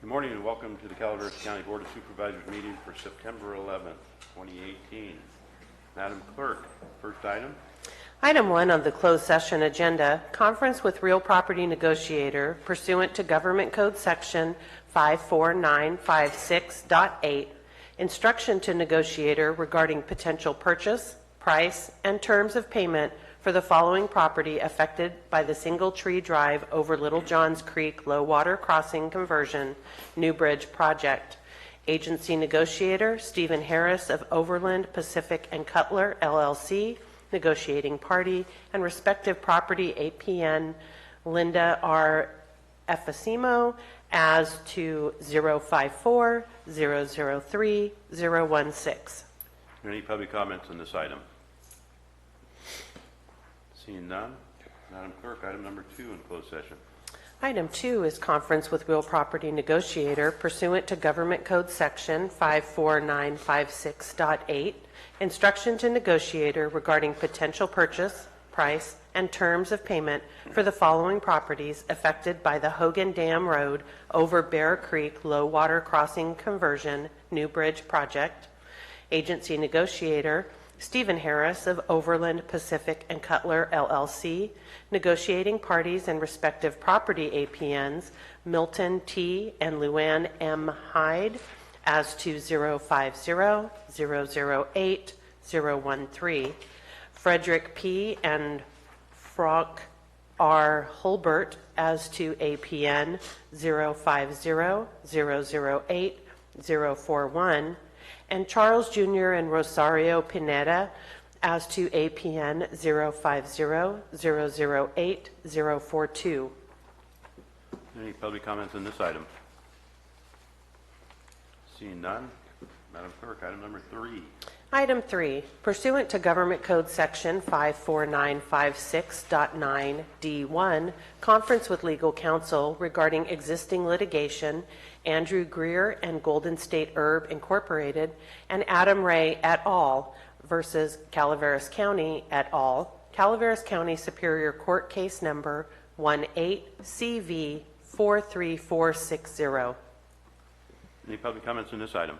Good morning and welcome to the Calaveras County Board of Supervisors meeting for September 11th, 2018. Madam Clerk, first item. Item 1 on the closed session agenda, conference with real property negotiator pursuant to Government Code Section 54956.8, instruction to negotiator regarding potential purchase, price, and terms of payment for the following property affected by the Single Tree Drive over Little Johns Creek Low Water Crossing Conversion New Bridge Project. Agency negotiator Stephen Harris of Overland, Pacific and Cutler, LLC, negotiating party, and respective property APN Linda R. Efasimo as to 054-003-016. Any public comments on this item? Seeing none, Madam Clerk, item number 2 in closed session. Item 2 is conference with real property negotiator pursuant to Government Code Section 54956.8, instruction to negotiator regarding potential purchase, price, and terms of payment for the following properties affected by the Hogan Dam Road over Bear Creek Low Water Crossing Conversion New Bridge Project. Agency negotiator Stephen Harris of Overland, Pacific and Cutler, LLC, negotiating parties and respective property APNs Milton T. and Luann M. Hyde as to 050-008-013, Frederick P. and Frank R. Hulbert as to APN 050-008-041, and Charles Jr. and Rosario Pineda as to APN 050-008-042. Any public comments on this item? Seeing none, Madam Clerk, item number 3. Item 3, pursuant to Government Code Section 54956.9D1, conference with legal counsel regarding existing litigation, Andrew Greer and Golden State Herb Incorporated, and Adam Ray et al. Versus Calaveras County et al., Calaveras County Superior Court Case Number 18CV43460. Any public comments on this item?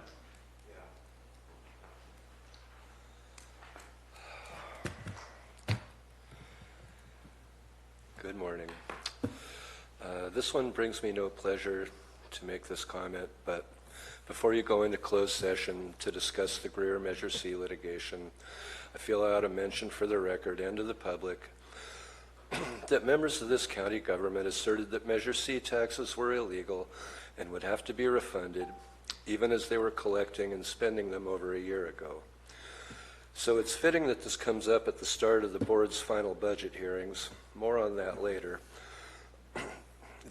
Good morning. This one brings me no pleasure to make this comment, but before you go into closed session to discuss the Greer Measure C litigation, I feel I ought to mention for the record and to the public that members of this county government asserted that Measure C taxes were illegal and would have to be refunded, even as they were collecting and spending them over a year ago. So it's fitting that this comes up at the start of the board's final budget hearings. More on that later.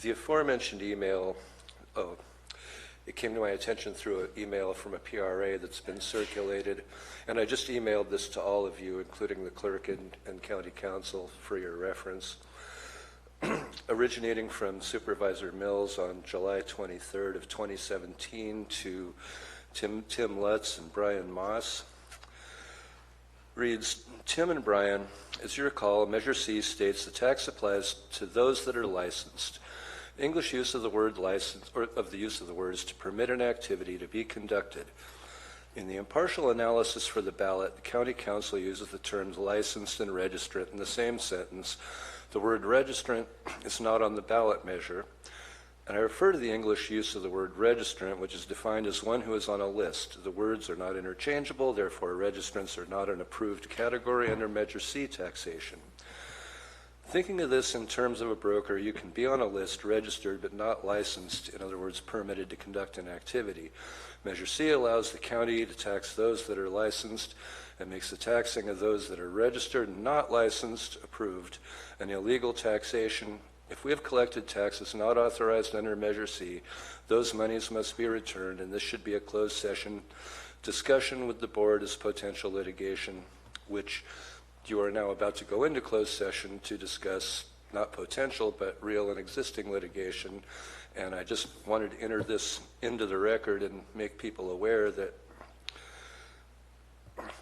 The aforementioned email, it came to my attention through an email from a PRA that's been circulated, and I just emailed this to all of you, including the clerk and county council, for your reference. Originating from Supervisor Mills on July 23rd of 2017 to Tim Lutz and Brian Moss. Reads, Tim and Brian, as you recall, Measure C states the tax applies to those that are licensed. English use of the word license, or of the use of the word, is to permit an activity to be conducted. In the impartial analysis for the ballot, the county council uses the terms licensed and registrant in the same sentence. The word registrant is not on the ballot measure, and I refer to the English use of the word registrant, which is defined as one who is on a list. The words are not interchangeable, therefore registrants are not an approved category under Measure C taxation. Thinking of this in terms of a broker, you can be on a list registered but not licensed, in other words, permitted to conduct an activity. Measure C allows the county to tax those that are licensed and makes the taxing of those that are registered and not licensed approved an illegal taxation. If we have collected taxes not authorized under Measure C, those monies must be returned, and this should be a closed session discussion with the board as potential litigation, which you are now about to go into closed session to discuss not potential but real and existing litigation. And I just wanted to enter this into the record and make people aware that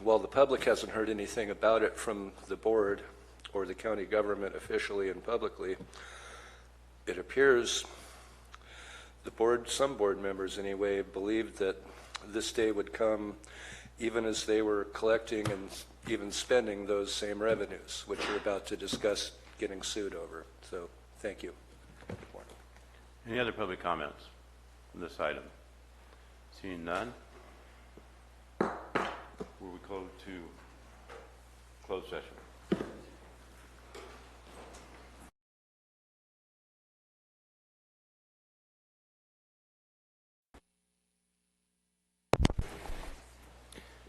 while the public hasn't heard anything about it from the board or the county government officially and publicly, it appears some board members anyway, believed that this day would come even as they were collecting and even spending those same revenues, which we're about to discuss getting sued over. So, thank you. Any other public comments on this item? Seeing none, will we go to closed session?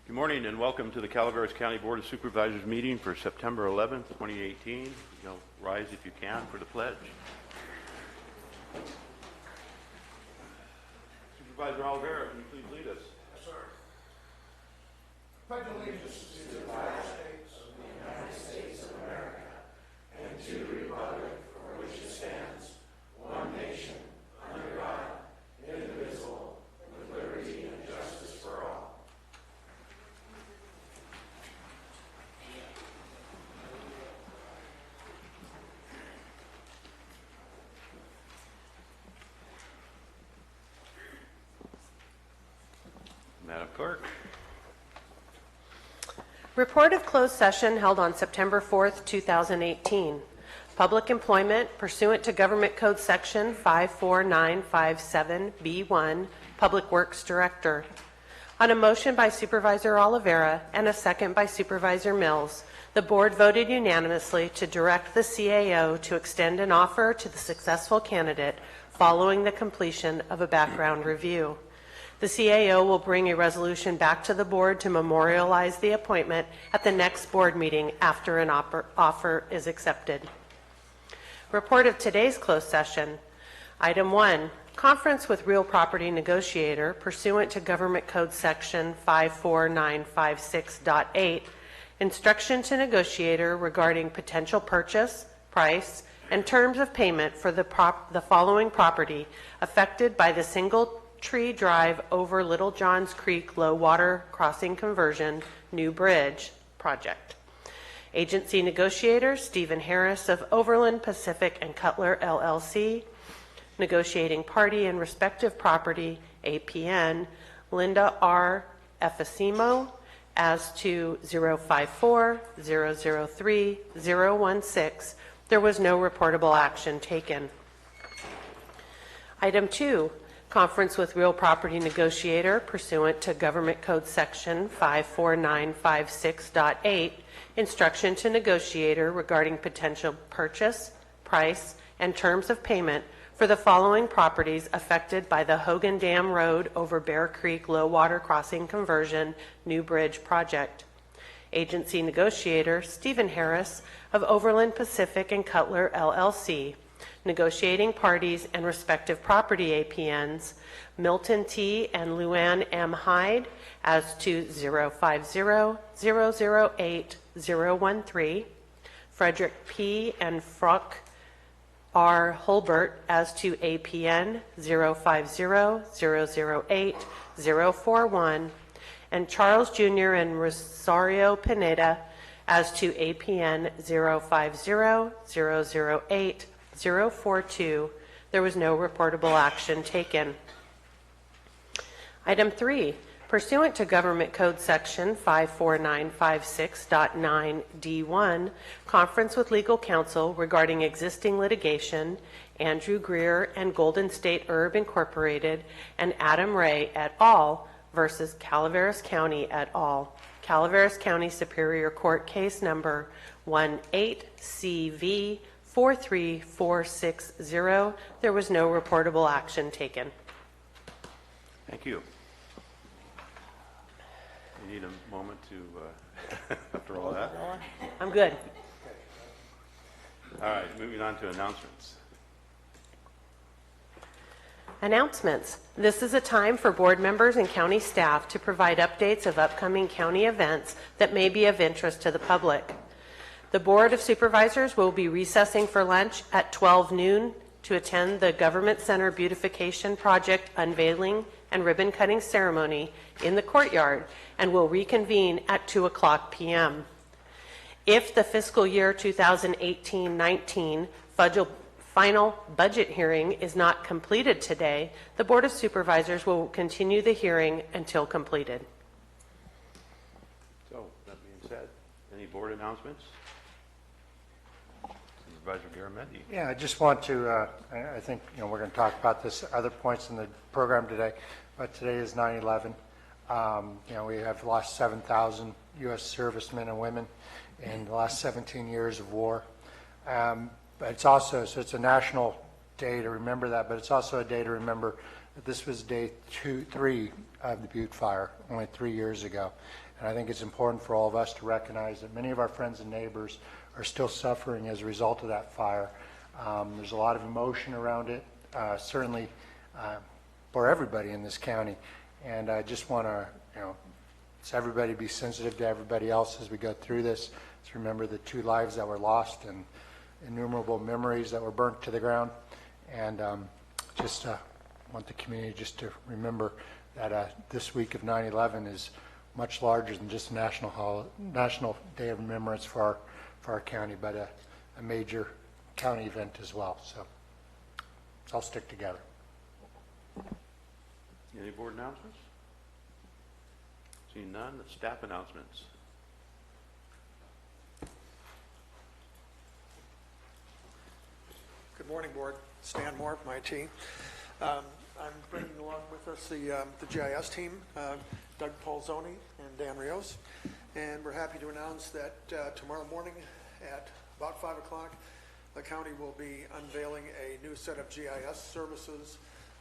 Good morning and welcome to the Calaveras County Board of Supervisors meeting for September 11th, 2018. You'll rise if you can for the pledge. Supervisor Calaveras, can you please lead us? Yes, sir. Pledge allegiance to the United States of the United States of America and to the republic for which it stands, one nation, under God, indivisible, with liberty and justice for all. Madam Clerk. Report of closed session held on September 4th, 2018. Public employment pursuant to Government Code Section 54957B1, Public Works Director. On a motion by Supervisor Oliveira and a second by Supervisor Mills, the board voted unanimously to direct the CAO to extend an offer to the successful candidate following the completion of a background review. The CAO will bring a resolution back to the board to memorialize the appointment at the next board meeting after an offer is accepted. Report of today's closed session. Item 1, conference with real property negotiator pursuant to Government Code Section 54956.8, instruction to negotiator regarding potential purchase, price, and terms of payment for the following property affected by the single Tree Drive over Little Johns Creek Low Water Crossing Conversion New Bridge project. Agency negotiator Stephen Harris of Overland Pacific and Cutler LLC. Negotiating party and respective property APN Linda R. Efesimo as to 054-003-016. There was no reportable action taken. Item 2, conference with real property negotiator pursuant to Government Code Section 54956.8, instruction to negotiator regarding potential purchase, price, and terms of payment for the following properties affected by the Hogan Dam Road over Bear Creek Low Water Crossing Conversion New Bridge project. Agency negotiator Stephen Harris of Overland Pacific and Cutler LLC. Negotiating parties and respective property APNs, Milton T. and Luann M. Hyde as to 050-008-013, Frederick P. and Frock R. Holbert as to APN 050-008-041, and Charles Jr. and Rosario Pineda as to APN 050-008-042. There was no reportable action taken. Item 3, pursuant to Government Code Section 54956.9D1, conference with legal counsel regarding existing litigation, Andrew Greer and Golden State Herb Incorporated and Adam Ray et al. Versus Calaveras County et al. Calaveras County Superior Court case number 18CV 43460. There was no reportable action taken. Thank you. You need a moment to, after all that? I'm good. All right, moving on to announcements. Announcements. This is a time for board members and county staff to provide updates of upcoming county events that may be of interest to the public. The Board of Supervisors will be recessing for lunch at 12 noon to attend the Government Center Beautification Project unveiling and ribbon cutting ceremony in the courtyard and will reconvene at 2:00 p.m. If the fiscal year 2018-19 final budget hearing is not completed today, the Board of Supervisors will continue the hearing until completed. So, that being said, any board announcements? Supervisor Garamendi. Yeah, I just want to, I think, we're going to talk about this other points in the program today, but today is 9/11. We have lost 7,000 U.S. servicemen and women in the last 17 years of war. But it's also, so it's a national day to remember that, but it's also a day to remember that this was day 3 of the Butte fire, only 3 years ago. And I think it's important for all of us to recognize that many of our friends and neighbors are still suffering as a result of that fire. There's a lot of emotion around it, certainly for everybody in this county. And I just want to, everybody be sensitive to everybody else as we go through this. To remember the 2 lives that were lost and innumerable memories that were burnt to the ground. And just want the community just to remember that this week of 9/11 is much larger than just a national day of remembrance for our county, but a major county event as well. So let's all stick together. Any board announcements? Seeing none, staff announcements. Good morning, Board. Stan Moore, my team. I'm bringing along with us the GIS team, Doug Polzoni and Dan Rios. And we're happy to announce that tomorrow morning at about 5 o'clock, the county will be unveiling a new set of GIS services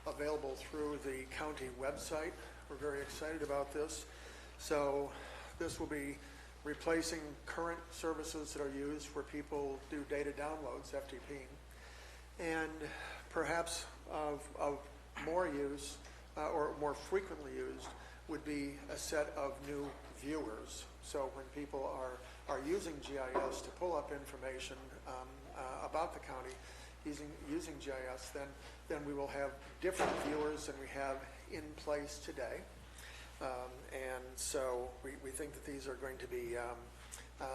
available through the county website. We're very excited about this. So this will be replacing current services that are used where people do data downloads, FTP. And perhaps of more use or more frequently used would be a set of new viewers. So when people are using GIS to pull up information about the county using GIS, then we will have different viewers than we have in place today. And so we think that these are going to be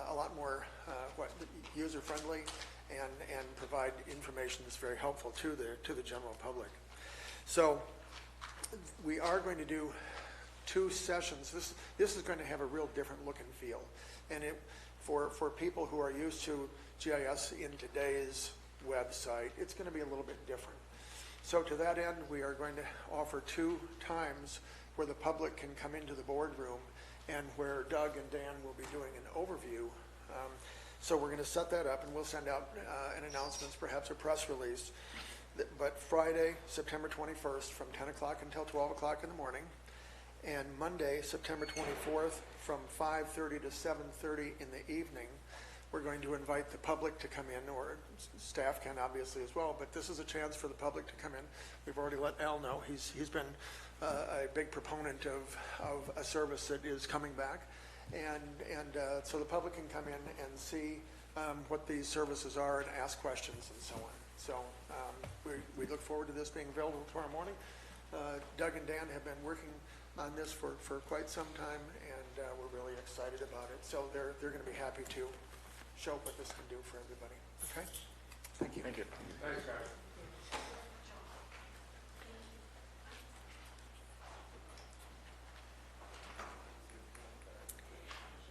a lot more user-friendly and provide information that's very helpful to the general public. So we are going to do 2 sessions. This is going to have a real different look and feel. And for people who are used to GIS in today's website, it's going to be a little bit different. So to that end, we are going to offer 2 times where the public can come into the boardroom and where Doug and Dan will be doing an overview. So we're going to set that up, and we'll send out an announcement, perhaps a press release. But Friday, September 21st, from 10 o'clock until 12 o'clock in the morning, and Monday, September 24th, from 5:30 to 7:30 in the evening, we're going to invite the public to come in, or staff can obviously as well, but this is a chance for the public to come in. We've already let Al know. He's been a big proponent of a service that is coming back. And so the public can come in and see what these services are and ask questions and so on. So we look forward to this being available tomorrow morning. Doug and Dan have been working on this for quite some time, and we're really excited about it. So they're going to be happy to show what this can do for everybody. Okay? Thank you. Thank you. Thanks, guys.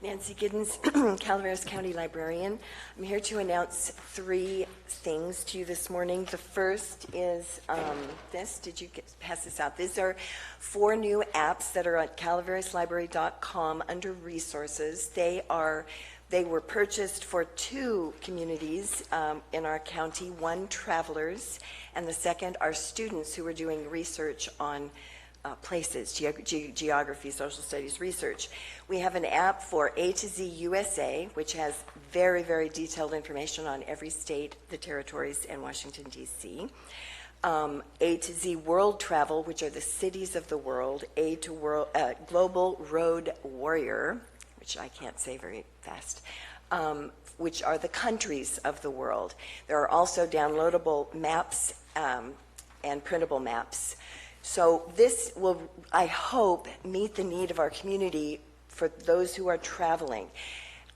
Nancy Giddens, Calaveras County Librarian. I'm here to announce 3 things to you this morning. The first is this. Did you pass this out? These are 4 new apps that are at calaveraslibrary.com under resources. They were purchased for 2 communities in our county, one travelers, and the second are students who are doing research on places, geography, social studies research. We have an app for A to Z USA, which has very, very detailed information on every state, the territories, and Washington, D.C. A to Z World Travel, which are the cities of the world. A to world, Global Road Warrior, which I can't say very fast, which are the countries of the world. There are also downloadable maps and printable maps. So this will, I hope, meet the need of our community for those who are traveling.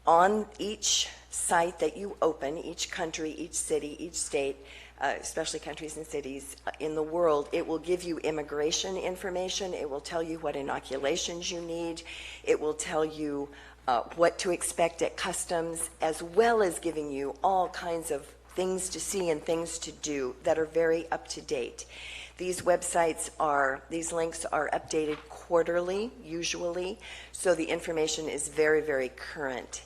On each site that you open, each country, each city, each state, especially countries and cities in the world. It will give you immigration information. It will tell you what inoculations you need. It will tell you what to expect at customs, as well as giving you all kinds of things to see and things to do that are very up to date. These links are updated quarterly, usually, so the information is very, very current.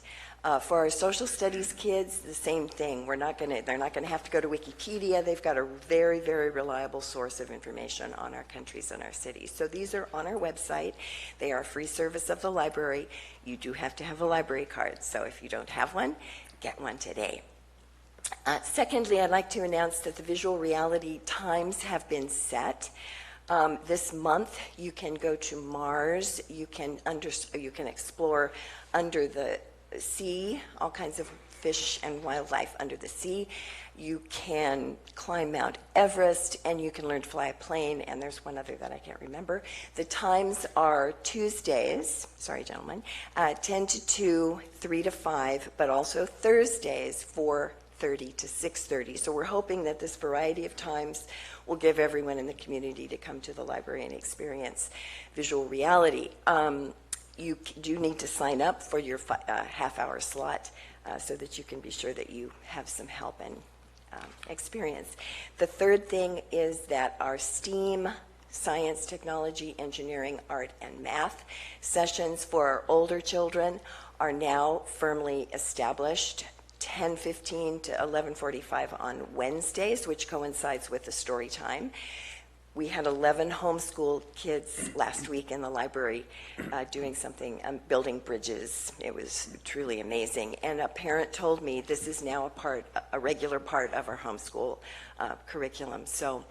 For our social studies kids, the same thing. They're not going to have to go to Wikipedia. They've got a very, very reliable source of information on our countries and our cities. So these are on our website. They are a free service of the library. You do have to have a library card, so if you don't have one, get one today. Secondly, I'd like to announce that the visual reality times have been set. This month, you can go to Mars. You can explore under the sea, all kinds of fish and wildlife under the sea. You can climb Mount Everest, and you can learn to fly a plane, and there's one other that I can't remember. The times are Tuesdays, 10 to 2, 3 to 5, but also Thursdays, 4:30 to 6:30. So we're hoping that this variety of times will give everyone in the community to come to the library and experience visual reality. You do need to sign up for your half-hour slot so that you can be sure that you have some help and experience. The third thing is that our STEAM, science, technology, engineering, art, and math sessions for our older children are now firmly established. 10:15 to 11:45 on Wednesdays, which coincides with the story time. We had 11 homeschool kids last week in the library doing something, building bridges. It was truly amazing. And a parent told me this is now a regular part of our homeschool curriculum. So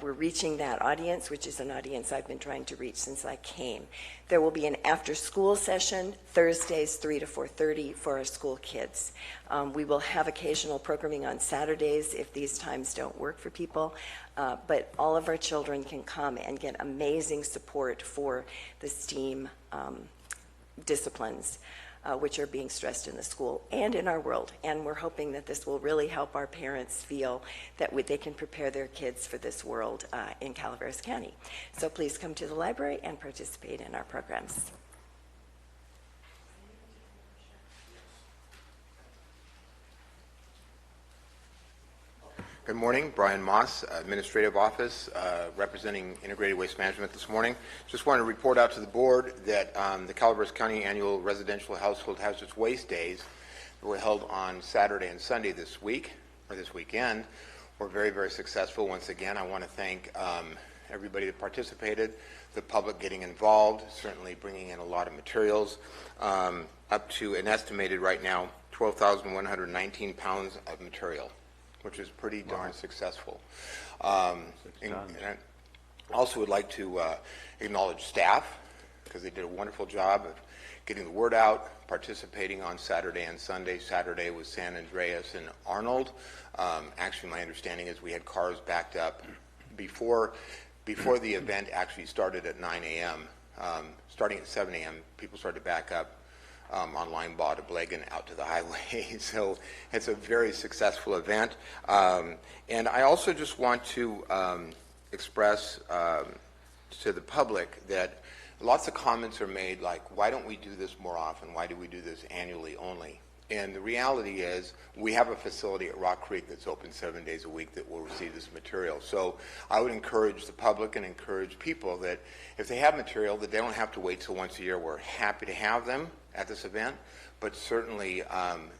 we're reaching that audience, which is an audience I've been trying to reach since I came. There will be an after-school session, Thursdays 3 to 4:30 for our school kids. We will have occasional programming on Saturdays if these times don't work for people, but all of our children can come and get amazing support for the STEAM disciplines, which are being stressed in the school and in our world. And we're hoping that this will really help our parents feel that they can prepare their kids for this world in Calaveras County. So please come to the library and participate in our programs. Good morning, Brian Moss, Administrative Office, representing Integrated Waste Management this morning. Just wanted to report out to the board that the Calaveras County Annual Residential Household Hazardous Waste Days were held on Saturday and Sunday this weekend. Were very, very successful. Once again, I want to thank everybody that participated, the public getting involved, certainly bringing in a lot of materials, up to an estimated right now 12,119 pounds of material, which is pretty darn successful. And I also would like to acknowledge staff, because they did a wonderful job of getting the word out, participating on Saturday and Sunday. Saturday was San Andreas and Arnold. Actually, my understanding is we had cars backed up before the event actually started at 9 a.m. Starting at 7 a.m., people started to back up on Linebaugh to Blagan out to the highway. So it's a very successful event. And I also just want to express to the public that lots of comments are made like, why don't we do this more often? Why do we do this annually only? And the reality is we have a facility at Rock Creek that's open 7 days a week that will receive this material. So I would encourage the public and encourage people that if they have material that they don't have to wait till once a year. We're happy to have them at this event, but certainly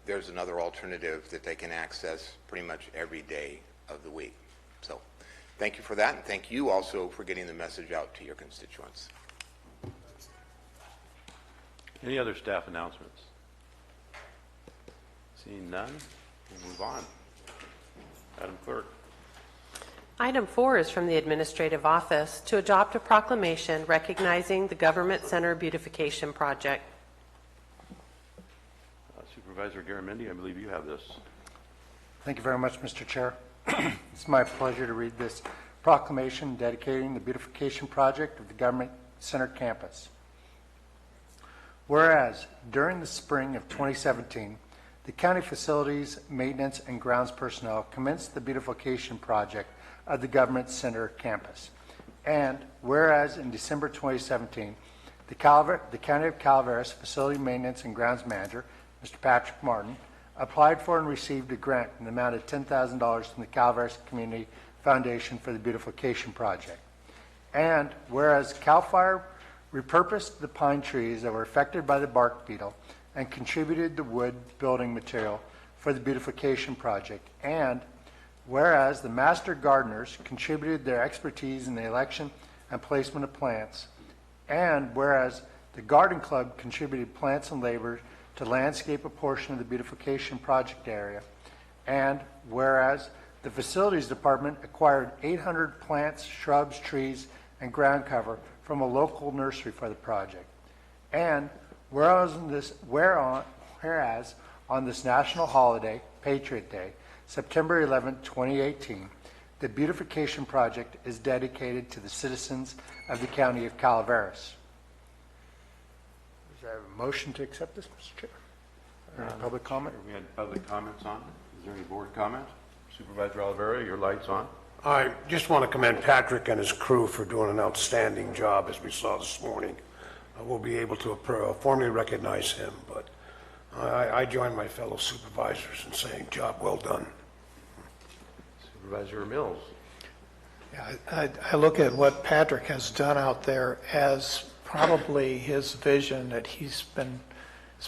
there's another alternative that they can access pretty much every day of the week. So thank you for that, and thank you also for getting the message out to your constituents. Any other staff announcements? Seeing none, we'll move on. Madam Clerk. Item 4 is from the Administrative Office to adopt a proclamation recognizing the Government Center Beautification Project. Supervisor Garamendi, I believe you have this. Thank you very much, Mr. Chair. It's my pleasure to read this proclamation dedicating the beautification project of the Government Center campus. Whereas, during the spring of 2017, the county facilities, maintenance, and grounds personnel commenced the beautification project of the Government Center campus. And whereas in December 2017, the County of Calaveras Facility Maintenance and Grounds Manager, Mr. Patrick Martin, applied for and received a grant in the amount of $10,000 from the Calaveras Community Foundation for the beautification project. And whereas CAL FIRE repurposed the pine trees that were affected by the bark beetle and contributed the wood building material for the beautification project. And whereas the master gardeners contributed their expertise in the election and placement of plants. And whereas the garden club contributed plants and labor to landscape a portion of the beautification project area. And whereas the facilities department acquired 800 plants, shrubs, trees, and ground cover from a local nursery for the project. And whereas on this national holiday, Patriot Day, September 11, 2018, the beautification project is dedicated to the citizens of the County of Calaveras. Is there a motion to accept this, Mr. Chair? Or any public comment? We had public comments on it. Is there any board comments? Supervisor Olivera, your light's on. I just want to commend Patrick and his crew for doing an outstanding job, as we saw this morning. We'll be able to formally recognize him, but I join my fellow supervisors in saying, job well done. Supervisor Mills. Yeah, I look at what Patrick has done out there as probably his vision that it's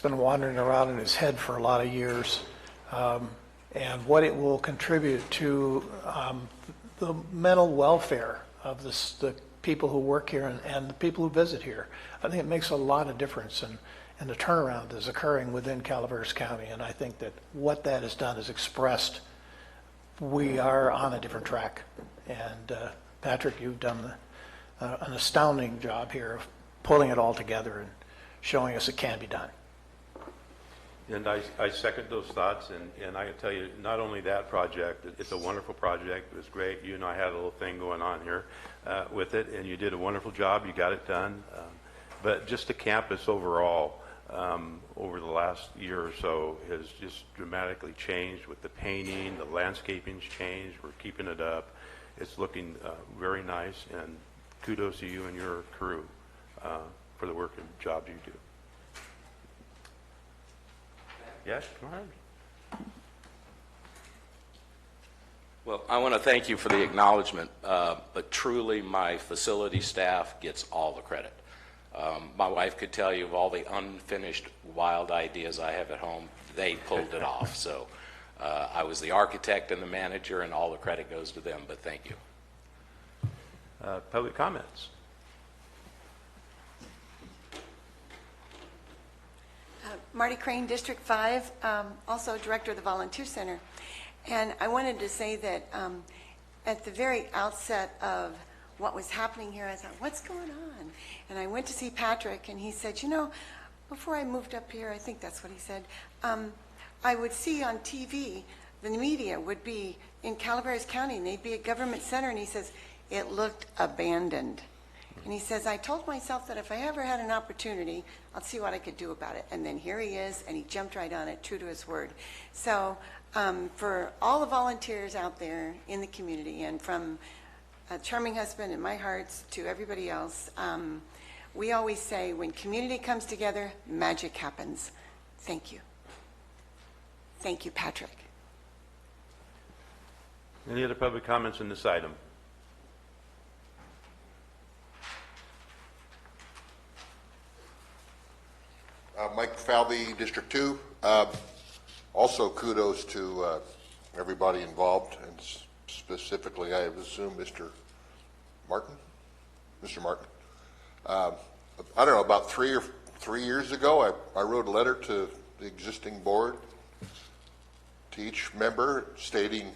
been wandering around in his head for a lot of years, and what it will contribute to the mental welfare of the people who work here and the people who visit here. I think it makes a lot of difference, and the turnaround is occurring within Calaveras County, and I think that what that has done is expressed we are on a different track. And Patrick, you've done an astounding job here of pulling it all together and showing us it can be done. And I second those thoughts, and I can tell you, not only that project, it's a wonderful project, it was great. You and I had a little thing going on here with it, and you did a wonderful job, you got it done. But just the campus overall, over the last year or so, has just dramatically changed with the painting, the landscaping's changed, we're keeping it up. It's looking very nice, and kudos to you and your crew for the work and job you do. Yes, come on. Well, I want to thank you for the acknowledgement, but truly my facility staff gets all the credit. My wife could tell you of all the unfinished wild ideas I have at home, they pulled it off. So I was the architect and the manager, and all the credit goes to them, but thank you. Public comments. Marty Crane, District 5, also Director of the Volunteer Center. And I wanted to say that at the very outset of what was happening here, I thought, what's going on? And I went to see Patrick, and he said, you know, before I moved up here, I think that's what he said, I would see on TV, the media would be in Calaveras County, and they'd be at Government Center, and he says, it looked abandoned. And he says, I told myself that if I ever had an opportunity, I'll see what I could do about it. And then here he is, and he jumped right on it, true to his word. So for all the volunteers out there in the community, and from a charming husband and my hearts to everybody else, we always say, when community comes together, magic happens. Thank you. Thank you, Patrick. Any other public comments on this item? Mike Falvey, District 2. Also kudos to everybody involved, and specifically, I assume, Mr. Martin? Mr. Martin. I don't know, about 3 years ago, I wrote a letter to the existing board, to each member, stating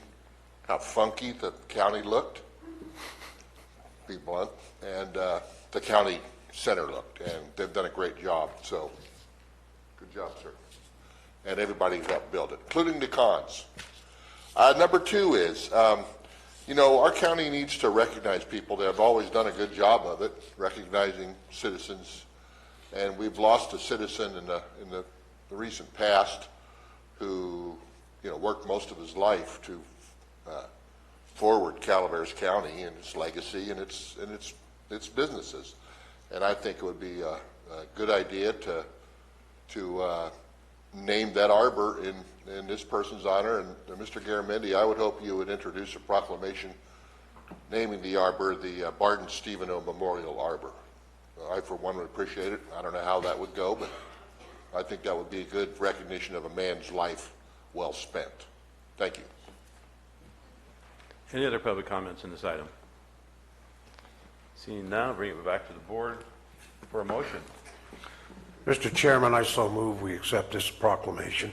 how funky the county looked, to be blunt, and the county center looked, and they've done a great job, so good job, sir. And everybody who helped build it, including the cons. Number 2 is, you know, our county needs to recognize people that have always done a good job of it, recognizing citizens, and we've lost a citizen in the recent past who, worked most of his life to forward Calaveras County and its legacy and its businesses. And I think it would be a good idea to name that arbor in this person's honor. And Mr. Garamendi, I would hope you would introduce a proclamation naming the arbor the Barton Steveno Memorial Arbor. I, for one, would appreciate it. I don't know how that would go, but I think that would be a good recognition of a man's life well spent. Thank you. Any other public comments in this item? Seeing none, I'll bring it back to the board for a motion. Mr. Chairman, I so move we accept this proclamation.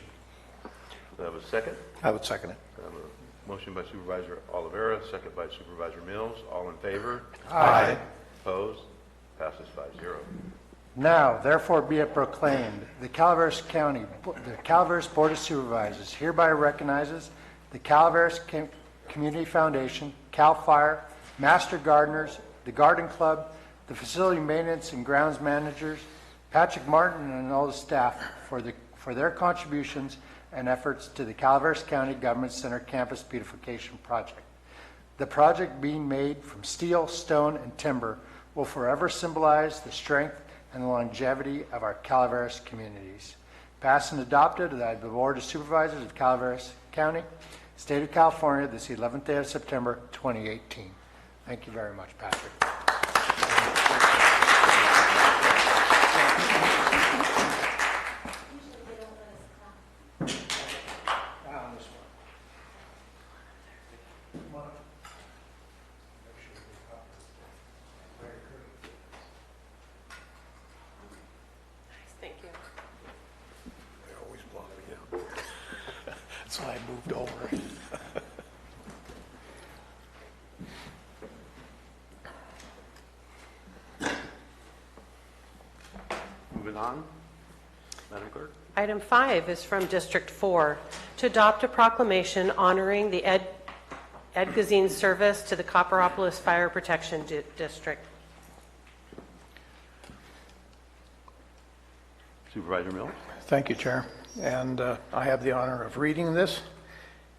Do I have a second? I would second it. I have a motion by Supervisor Olivera, second by Supervisor Mills. All in favor? Aye. Opposed? Passes 5-0. Now, therefore be it proclaimed, the Calaveras Board of Supervisors hereby recognizes the Calaveras Community Foundation, CAL FIRE, Master Gardeners, the Garden Club, the Facility Maintenance and Grounds Managers, Patrick Martin and all the staff for their contributions and efforts to the Calaveras County Government Center Campus Beautification Project. The project, being made from steel, stone, and timber, will forever symbolize the strength and the longevity of our Calaveras communities. Passed and adopted by the Board of Supervisors of Calaveras County, State of California, this 11th day of September, 2018. Thank you very much, Patrick. Thank you. They always block me out. That's why I moved over. Moving on. Madam Clerk? Item 5 is from District 4, to adopt a proclamation honoring the Ed Gazine service to the Copperopolis Fire Protection District. Supervisor Mills? Thank you, Chair. And I have the honor of reading this.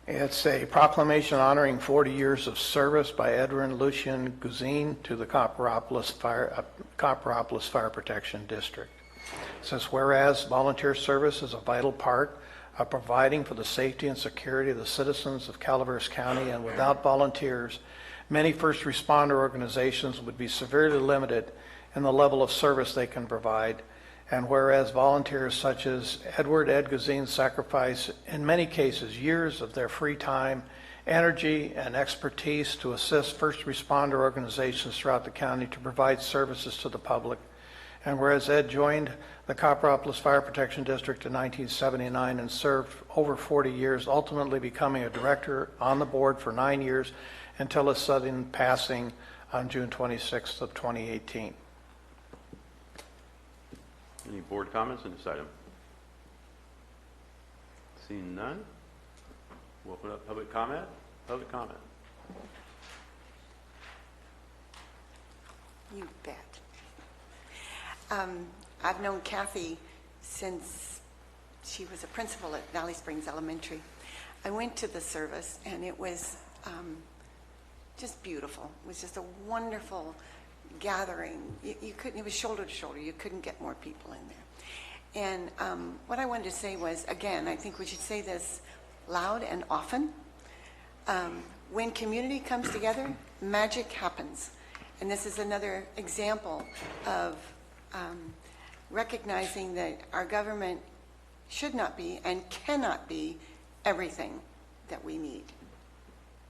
It's a proclamation honoring 40 years of service by Edwin Lucian Guzine to the Copperopolis Fire Protection District. It says, whereas volunteer service is a vital part of providing for the safety and security of the citizens of Calaveras County, and without volunteers, many first responder organizations would be severely limited in the level of service they can provide. And whereas volunteers such as Edward Ed Guzine sacrifice, in many cases, years of their free time, energy, and expertise to assist first responder organizations throughout the county to provide services to the public. And whereas Ed joined the Copperopolis Fire Protection District in 1979 and served over 40 years, ultimately becoming a director on the board for 9 years until his sudden passing on June 26th of 2018. Any board comments on this item? Seeing none, we'll open up public comment. Public comment. You bet. I've known Kathy since she was a principal at Valley Springs Elementary. I went to the service, and it was just beautiful. It was just a wonderful gathering. You couldn't, it was shoulder to shoulder. You couldn't get more people in there. And what I wanted to say was, again, I think we should say this loud and often. When community comes together, magic happens. And this is another example of recognizing that our government should not be and cannot be everything that we need.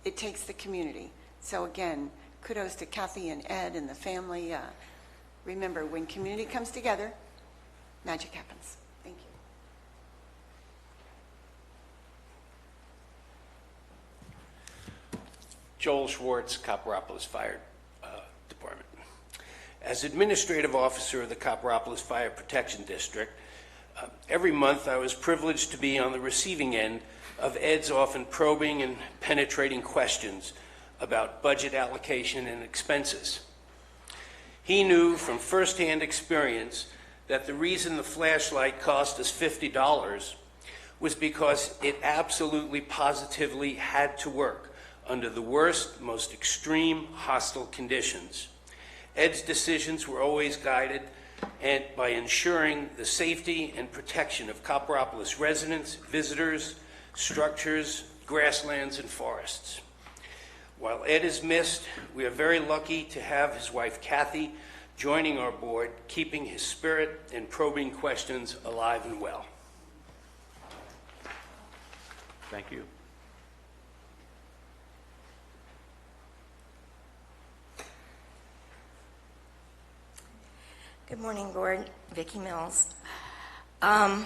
It takes the community. So again, kudos to Kathy and Ed and the family. Remember, when community comes together, magic happens. Thank you. Joel Schwartz, Copperopolis Fire Department. As administrative officer of the Copperopolis Fire Protection District, every month I was privileged to be on the receiving end of Ed's often probing and penetrating questions about budget allocation and expenses. He knew from firsthand experience that the reason the flashlight cost us $50 was because it absolutely, positively had to work under the worst, most extreme, hostile conditions. Ed's decisions were always guided by ensuring the safety and protection of Copperopolis residents, visitors, structures, grasslands, and forests. While Ed is missed, we are very lucky to have his wife Kathy joining our board, keeping his spirit and probing questions alive and well. Thank you. Good morning, Board. Vicki Mills. I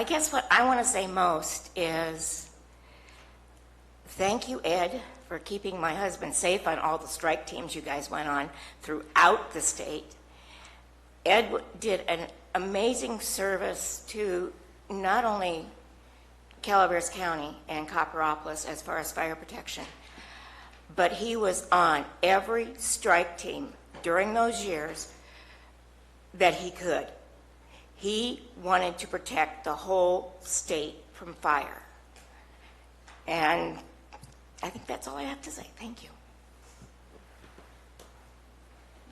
guess what I want to say most is thank you, Ed, for keeping my husband safe on all the strike teams you guys went on throughout the state. Ed did an amazing service to not only Calaveras County and Copperopolis as far as fire protection, but he was on every strike team during those years that he could. He wanted to protect the whole state from fire. And I think that's all I have to say. Thank you.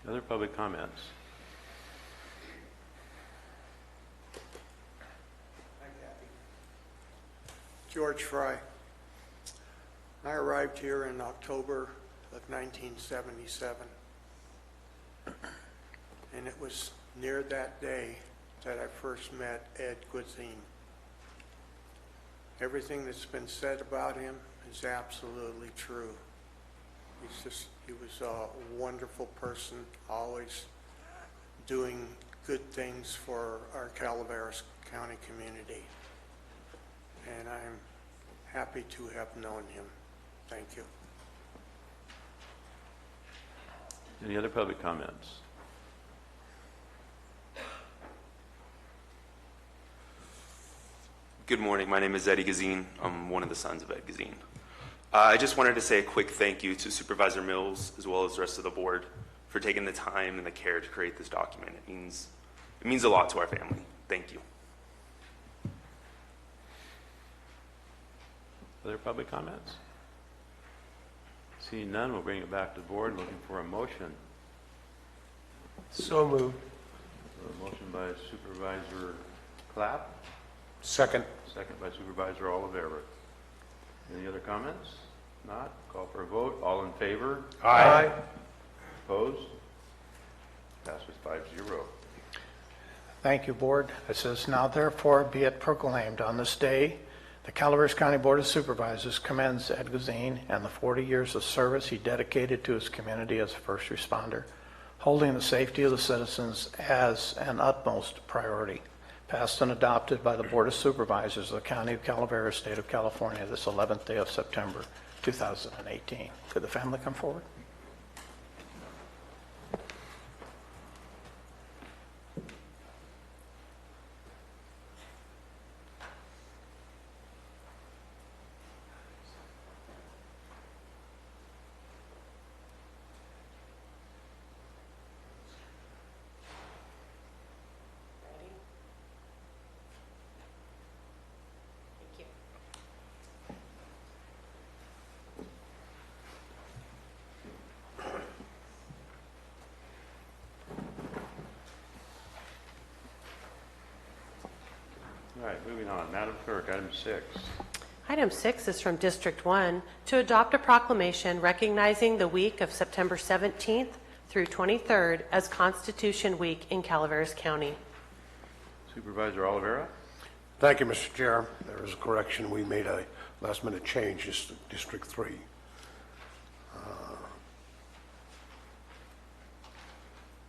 Other public comments? George Fry. I arrived here in October of 1977, and it was near that day that I first met Ed Guzine. Everything that's been said about him is absolutely true. He was a wonderful person, always doing good things for our Calaveras County community. And I'm happy to have known him. Thank you. Any other public comments? Good morning. My name is Eddie Gazine. I'm one of the sons of Ed Gazine. I just wanted to say a quick thank you to Supervisor Mills as well as the rest of the board for taking the time and the care to create this document. It means a lot to our family. Thank you. Other public comments? Seeing none, we'll bring it back to the board, looking for a motion. So moved. A motion by Supervisor Clapp, Second. second by Supervisor Oliveira. Any other comments? Not? Call for a vote. All in favor? Aye. Opposed? Passes 5-0. Thank you, Board. It says, now therefore be it proclaimed on this day, the Calaveras County Board of Supervisors commends Ed Guzine and the 40 years of service he dedicated to his community as a first responder, holding the safety of the citizens as an utmost priority. Passed and adopted by the Board of Supervisors of the County of Calaveras, State of California, this 11th day of September, 2018. Could the family come forward? All right, moving on. Madam Clerk, item 6. Item 6 is from District 1 to adopt a proclamation recognizing the week of September 17th through 23rd as Constitution Week in Calaveras County. Supervisor Oliveira? Thank you, Mr. Chair. There is a correction. We made a last-minute change to District 3.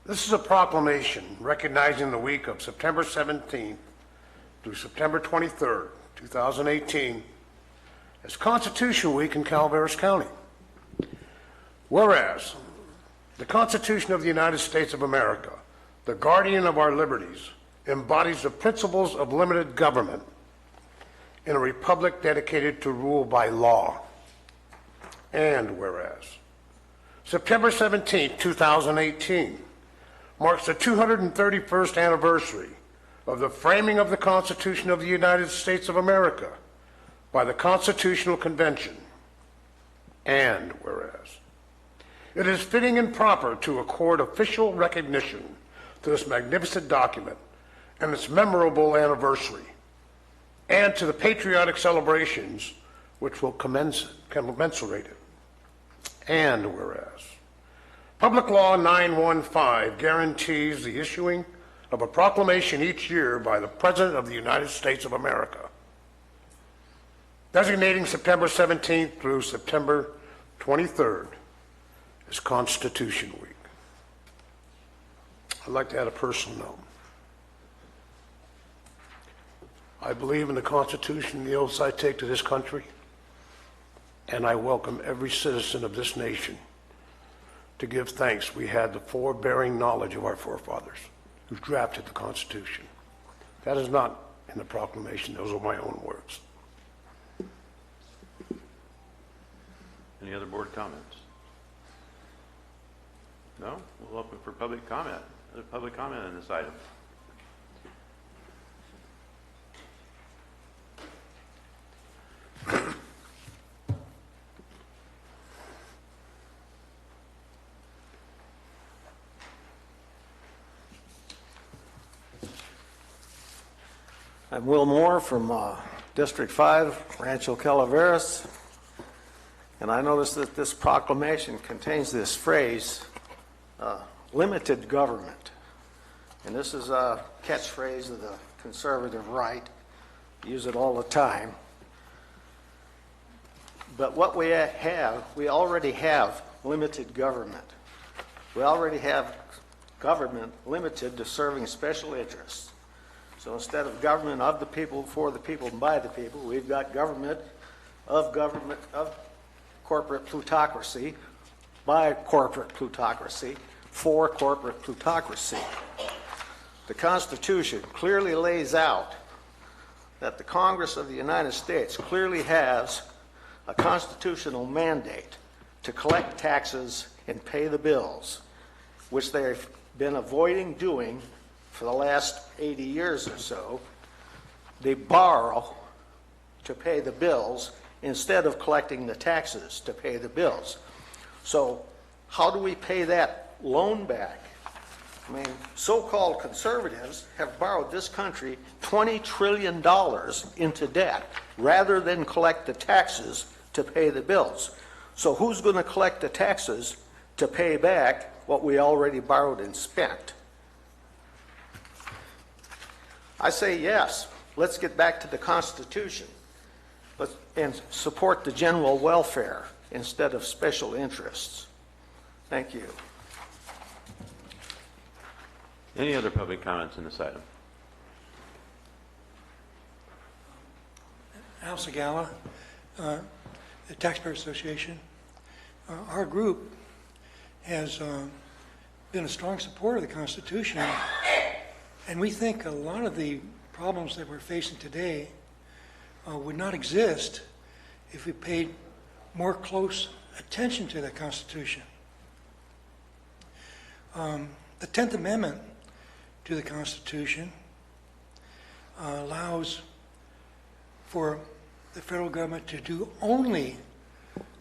This is a proclamation recognizing the week of September 17th through September 23rd, 2018, as Constitution Week in Calaveras County. Whereas, the Constitution of the United States of America, the guardian of our liberties, embodies the principles of limited government in a republic dedicated to rule by law. And whereas, September 17, 2018, marks the 231st anniversary of the framing of the Constitution of the United States of America by the Constitutional Convention. And whereas it is fitting and proper to accord official recognition to this magnificent document and its memorable anniversary, and to the patriotic celebrations which will commensurate it. And whereas Public Law 915 guarantees the issuing of a proclamation each year by the President of the United States of America, designating September 17th through September 23rd as Constitution Week. I'd like to add a personal note. I believe in the Constitution and the oaths I take to this country, and I welcome every citizen of this nation to give thanks we had the forbearing knowledge of our forefathers who drafted the Constitution. That is not in the proclamation. Those are my own words. Any other board comments? No? We'll open for public comment. Other public comment on this item? I'm Will Moore from District 5, Rancho Calaveras, and I noticed that this proclamation contains this phrase, limited government. And this is a catchphrase of the conservative right. Use it all the time. But what we have, we already have limited government. We already have government limited to serving special interests. So instead of government of the people, for the people, and by the people, we've got government of corporate plutocracy, by corporate plutocracy, for corporate plutocracy. The Constitution clearly lays out that the Congress of the United States clearly has a constitutional mandate to collect taxes and pay the bills, which they've been avoiding doing for the last 80 years or so. They borrow to pay the bills instead of collecting the taxes to pay the bills. So how do we pay that loan back? I mean, so-called conservatives have borrowed this country $20 trillion into debt rather than collect the taxes to pay the bills. So who's going to collect the taxes to pay back what we already borrowed and spent? I say yes, let's get back to the Constitution and support the general welfare instead of special interests. Thank you. Any other public comments on this item? Al Segala, the Taxpayer Association. Our group has been a strong supporter of the Constitution, and we think a lot of the problems that we're facing today would not exist if we paid more close attention to the Constitution. The 10th Amendment to the Constitution allows for the federal government to do only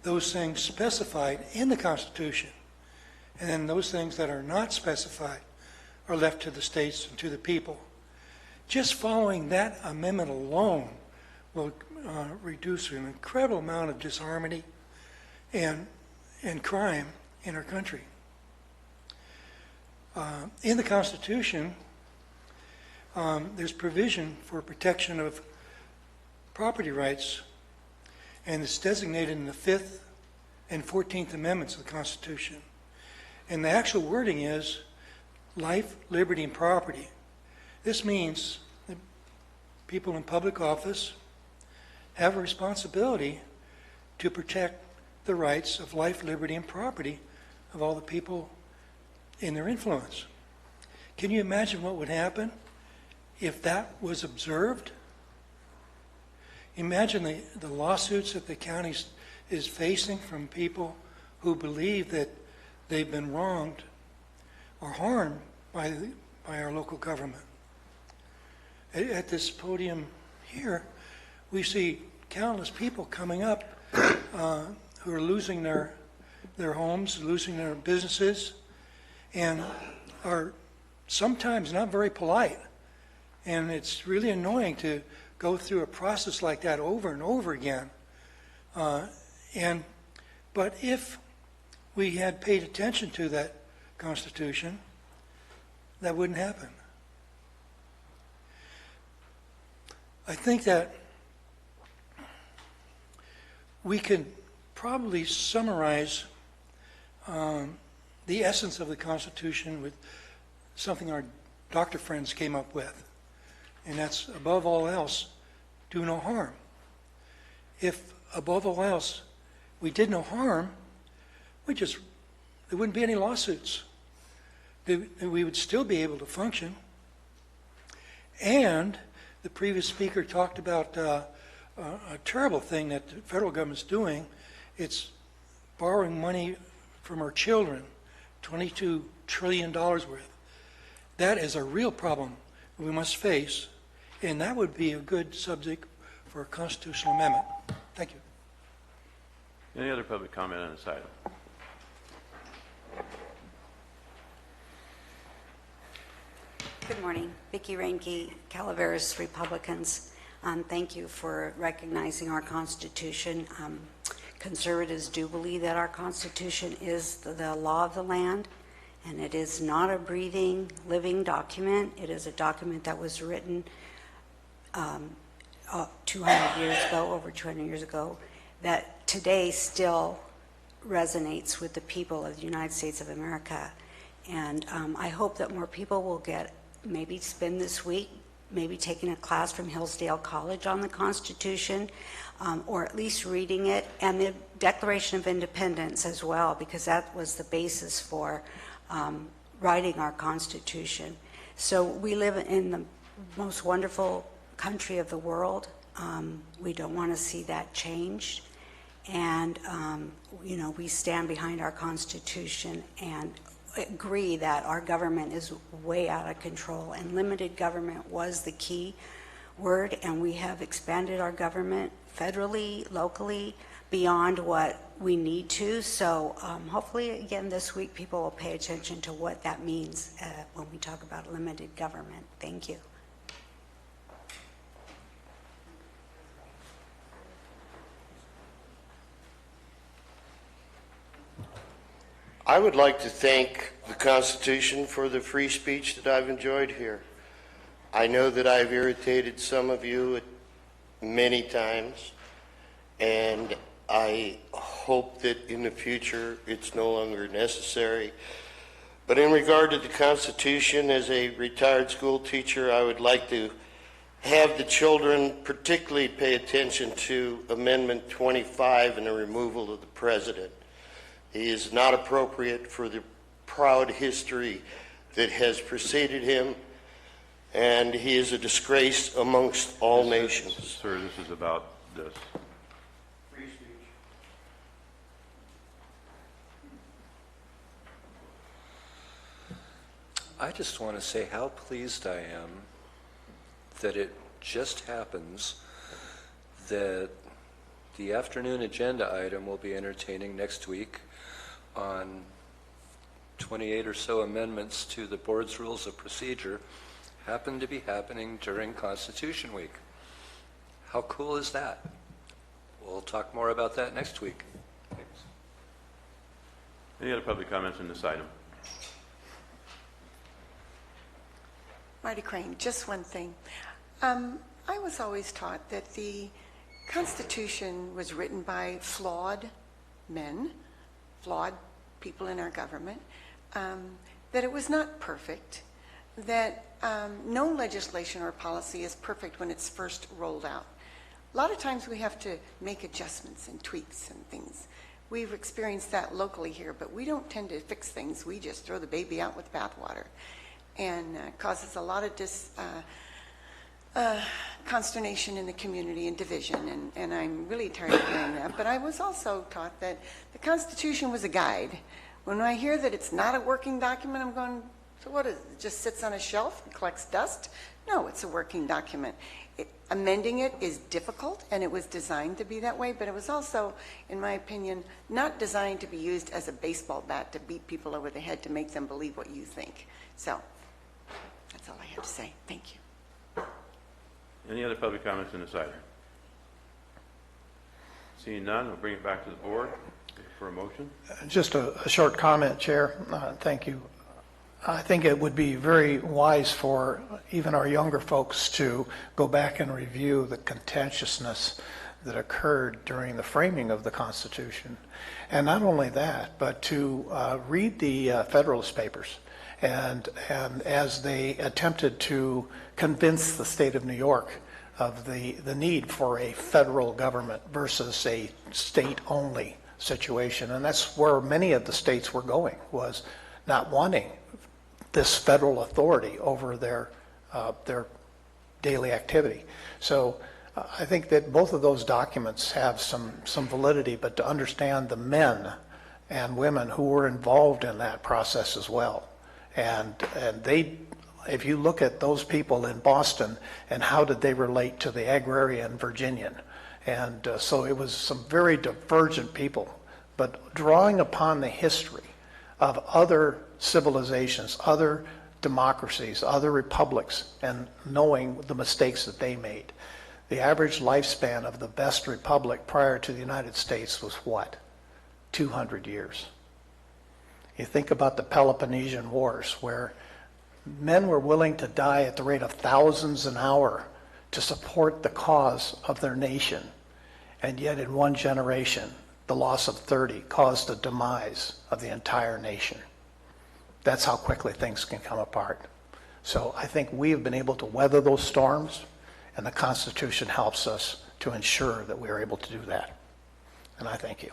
those things specified in the Constitution, and then those things that are not specified are left to the states and to the people. Just following that amendment alone will reduce an incredible amount of disharmony and crime in our country. In the Constitution, there's provision for protection of property rights, and it's designated in the 5th and 14th Amendments of the Constitution. And the actual wording is life, liberty, and property. This means that people in public office have a responsibility to protect the rights of life, liberty, and property of all the people in their influence. Can you imagine what would happen if that was observed? Imagine the lawsuits that the county is facing from people who believe that they've been wronged or harmed by our local government. at this podium here, we see countless people coming up who are losing their homes, losing their businesses, and are sometimes not very polite. And it's really annoying to go through a process like that over and over again. But if we had paid attention to that Constitution, that wouldn't happen. I think that we can probably summarize the essence of the Constitution with something our doctor friends came up with, and that's, above all else, do no harm. If, above all else, we did no harm, there wouldn't be any lawsuits. We would still be able to function. And the previous speaker talked about a terrible thing that the federal government's doing. It's borrowing money from our children, $22 trillion worth. That is a real problem we must face, and that would be a good subject for a constitutional amendment. Thank you. Any other public comment on this item? Good morning. Vicki Reinke, Calaveras Republicans. Thank you for recognizing our Constitution. Conservatives do believe that our Constitution is the law of the land, and it is not a breathing, living document. It is a document that was written 200 years ago, over 200 years ago, that today still resonates with the people of the United States of America. And I hope that more people will maybe spend this week maybe taking a class from Hillsdale College on the Constitution, or at least reading it, and the Declaration of Independence as well, because that was the basis for writing our Constitution. So we live in the most wonderful country of the world. We don't want to see that changed. And, we stand behind our Constitution and agree that our government is way out of control, and limited government was the key word, and we have expanded our government federally, locally, beyond what we need to. So hopefully, again, this week, people will pay attention to what that means when we talk about limited government. Thank you. I would like to thank the Constitution for the free speech that I've enjoyed here. I know that I've irritated some of you many times, and I hope that in the future it's no longer necessary. But in regard to the Constitution, as a retired school teacher, I would like to have the children particularly pay attention to Amendment 25 and the removal of the president. He is not appropriate for the proud history that has preceded him, and he is a disgrace amongst all nations. Sir, this is about this. Free speech. I just want to say how pleased I am that it just happens that the afternoon agenda item we'll be entertaining next week on 28 or so amendments to the board's rules of procedure happen to be happening during Constitution Week. How cool is that? We'll talk more about that next week. Thanks. Any other public comments on this item? Marty Crane, just one thing. I was always taught that the Constitution was written by flawed men, flawed people in our government, that it was not perfect, that no legislation or policy is perfect when it's first rolled out. A lot of times we have to make adjustments and tweaks and things. We've experienced that locally here, but we don't tend to fix things. We just throw the baby out with bathwater, and causes a lot of consternation in the community and division, and I'm really tired of hearing that. But I was also taught that the Constitution was a guide. When I hear that it's not a working document, I'm going, So what is it, just sits on a shelf and collects dust? No, it's a working document. Amending it is difficult, and it was designed to be that way, but it was also, in my opinion, not designed to be used as a baseball bat to beat people over the head to make them believe what you think. So that's all I have to say. Thank you. Any other public comments on this item? Seeing none, we'll bring it back to the board for a motion. Just a short comment, Chair. Thank you. I think it would be very wise for even our younger folks to go back and review the contentiousness that occurred during the framing of the Constitution. And not only that, but to read the Federalist Papers. And as they attempted to convince the state of New York of the need for a federal government versus a state-only situation. And that's where many of the states were going, was not wanting this federal authority over their daily activity. So I think that both of those documents have some validity, but to understand the men and women who were involved in that process as well. And they, if you look at those people in Boston and how did they relate to the agrarian Virginian. And so it was some very divergent people, but drawing upon the history of other civilizations, other democracies, other republics, and knowing the mistakes that they made. The average lifespan of the best republic prior to the United States was what? 200 years. You think about the Peloponnesian Wars, where men were willing to die at the rate of thousands an hour to support the cause of their nation. And yet in one generation, the loss of 30 caused the demise of the entire nation. That's how quickly things can come apart. So I think we have been able to weather those storms, and the Constitution helps us to ensure that we are able to do that. And I thank you.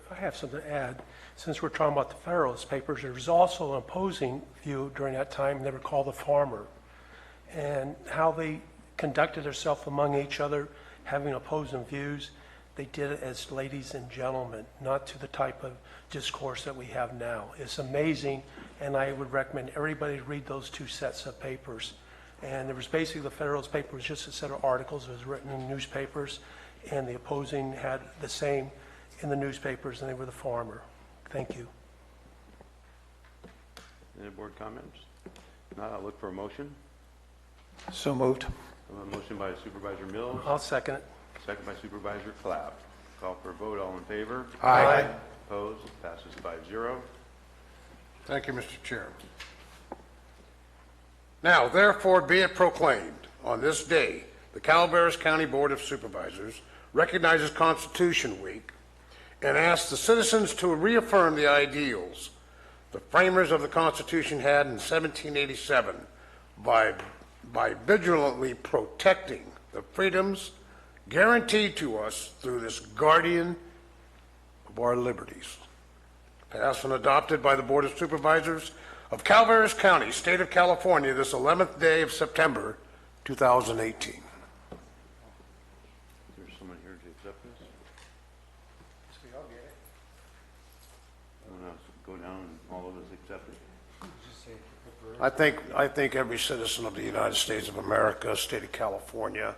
I have something to add. Since we're talking about the Federalist Papers, there was also an opposing view during that time, and they were called the Farmer, and how they conducted themselves among each other, having opposing views. They did it as ladies and gentlemen, not to the type of discourse that we have now. It's amazing, and I would recommend everybody read those two sets of papers. And there was basically, the Federalist paper was just a set of articles that was written in newspapers, and the opposing had the same in the newspapers, and they were the Farmer. Thank you. Any board comments? Not, I'll look for a motion. So moved. A motion by Supervisor Mills. I'll second it. Second by Supervisor Clapp. Call for a vote. All in favor? Aye. Opposed? Passes 5-0. Thank you, Mr. Chair. Now, therefore, be it proclaimed, on this day, the Calaveras County Board of Supervisors recognizes Constitution Week and asks the citizens to reaffirm the ideals the framers of the Constitution had in 1787 by vigilantly protecting the freedoms guaranteed to us through this guardian of our liberties. Passed and adopted by the Board of Supervisors of Calaveras County, State of California, this 11th day of September, 2018. There's someone here to accept this? I want to go down and all of us accept it. I think every citizen of the United States of America, State of California,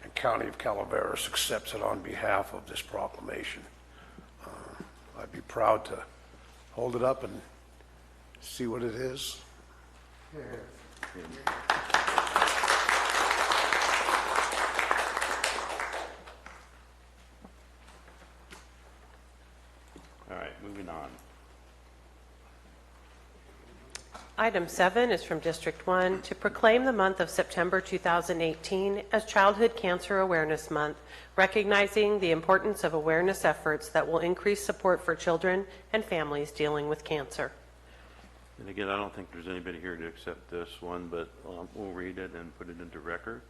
and County of Calaveras accepts it on behalf of this proclamation. I'd be proud to hold it up and see what it is. All right, moving on. Item 7 is from District 1 to proclaim the month of September 2018 as Childhood Cancer Awareness Month, recognizing the importance of awareness efforts that will increase support for children and families dealing with cancer. And again, I don't think there's anybody here to accept this one, but we'll read it and put it into record.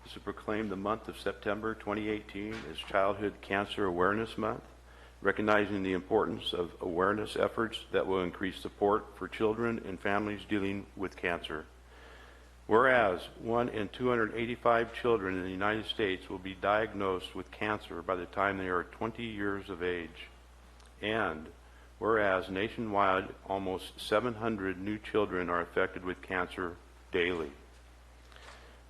This is to proclaim the month of September 2018 as Childhood Cancer Awareness Month, recognizing the importance of awareness efforts that will increase support for children and families dealing with cancer. Whereas 1 in 285 children in the United States will be diagnosed with cancer by the time they are 20 years of age. And Whereas nationwide, almost 700 new children are affected with cancer daily.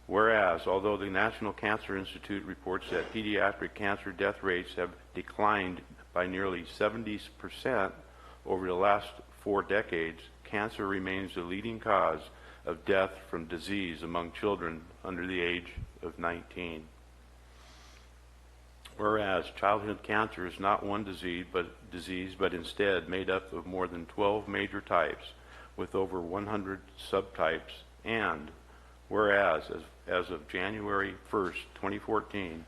Whereas, although the National Cancer Institute reports that pediatric cancer death rates have declined by nearly 70% over the last 4 decades, cancer remains the leading cause of death from disease among children under the age of 19. Whereas childhood cancer is not one disease, but instead made up of more than 12 major types with over 100 subtypes. And whereas, as of January 1st, 2014,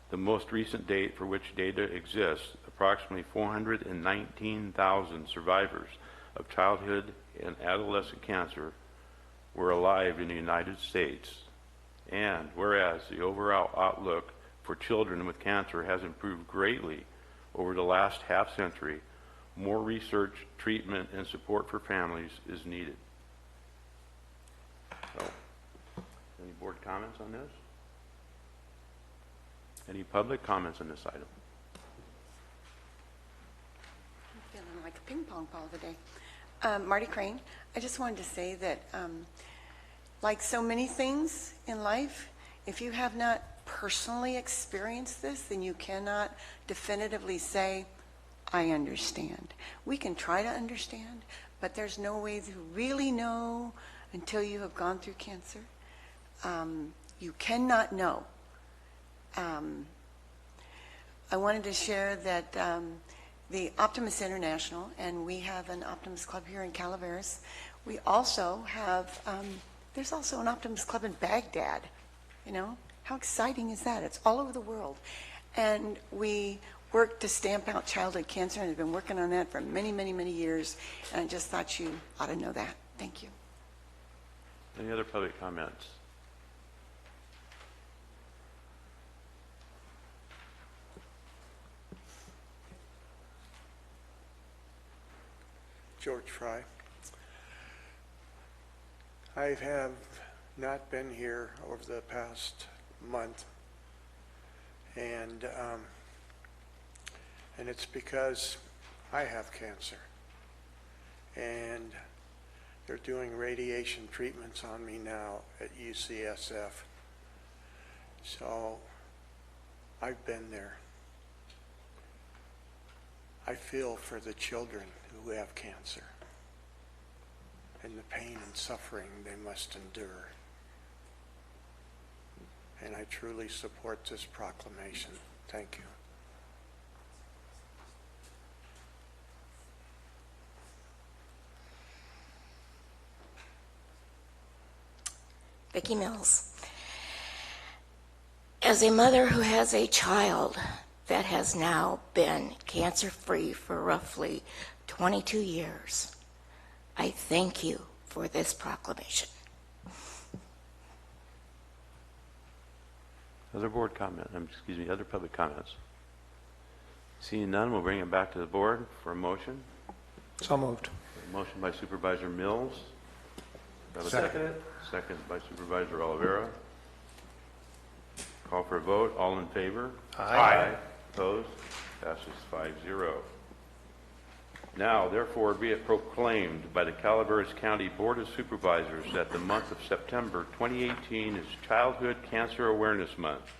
the most recent date for which data exists, approximately 419,000 survivors of childhood and adolescent cancer were alive in the United States. And whereas the overall outlook for children with cancer has improved greatly over the last half century, more research, treatment, and support for families is needed. So, any board comments on this? Any public comments on this item? I'm feeling like a ping pong ball today. Marty Crane, I just wanted to say that like so many things in life, if you have not personally experienced this, then you cannot definitively say, I understand. We can try to understand, but there's no way to really know until you have gone through cancer. You cannot know. I wanted to share that the Optimus International, and we have an Optimus Club here in Calaveras. We also have, there's also an Optimus Club in Baghdad. You know, how exciting is that? It's all over the world. And we work to stamp out childhood cancer, and have been working on that for many, many, many years. And I just thought you ought to know that. Thank you. Any other public comments? George Fry. I have not been here over the past month, and it's because I have cancer, and they're doing radiation treatments on me now at UCSF. So I've been there. I feel for the children who have cancer and the pain and suffering they must endure. And I truly support this proclamation. Thank you. Vicki Mills. As a mother who has a child that has now been cancer-free for roughly 22 years, I thank you for this proclamation. Other board comment, other public comments? Seeing none, we'll bring it back to the board for a motion. So moved. A motion by Supervisor Mills. Second. Second by Supervisor Oliveira. Call for a vote. All in favor? Aye. Opposed? Passes 5-0. Now, therefore, be it proclaimed by the Calaveras County Board of Supervisors that the month of September 2018 is Childhood Cancer Awareness Month,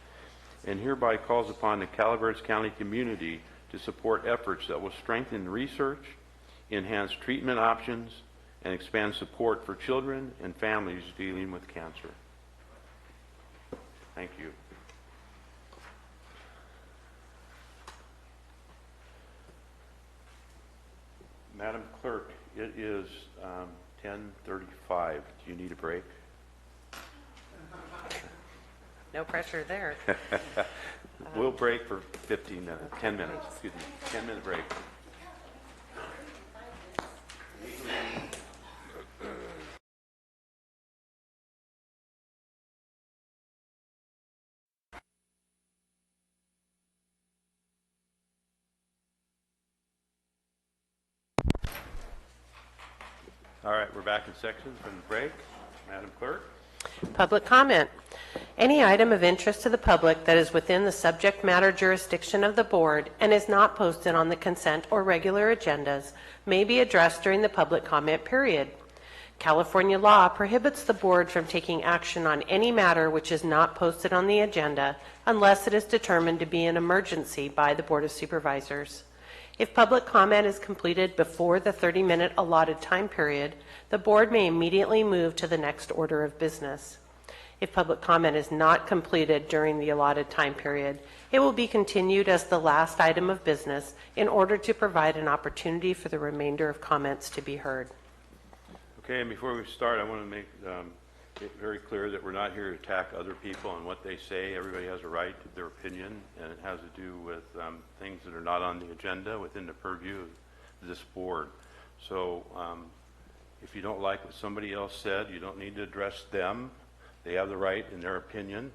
and hereby calls upon the Calaveras County community to support efforts that will strengthen research, enhance treatment options, and expand support for children and families dealing with cancer. Thank you. Madam Clerk, it is 10:35. Do you need a break? No pressure there. We'll break for 15 minutes, 10 minutes, 10-minute break. All right, we're back in section from the break. Madam Clerk. Public comment. Any item of interest to the public that is within the subject matter jurisdiction of the board and is not posted on the consent or regular agendas may be addressed during the public comment period. California law prohibits the board from taking action on any matter which is not posted on the agenda unless it is determined to be an emergency by the Board of Supervisors. If public comment is completed before the 30-minute allotted time period, the board may immediately move to the next order of business. If public comment is not completed during the allotted time period, it will be continued as the last item of business in order to provide an opportunity for the remainder of comments to be heard. Okay, and before we start, I want to make it very clear that we're not here to attack other people and what they say. Everybody has a right to their opinion, and it has to do with things that are not on the agenda within the purview of this board. So if you don't like what somebody else said, you don't need to address them. They have the right in their opinion,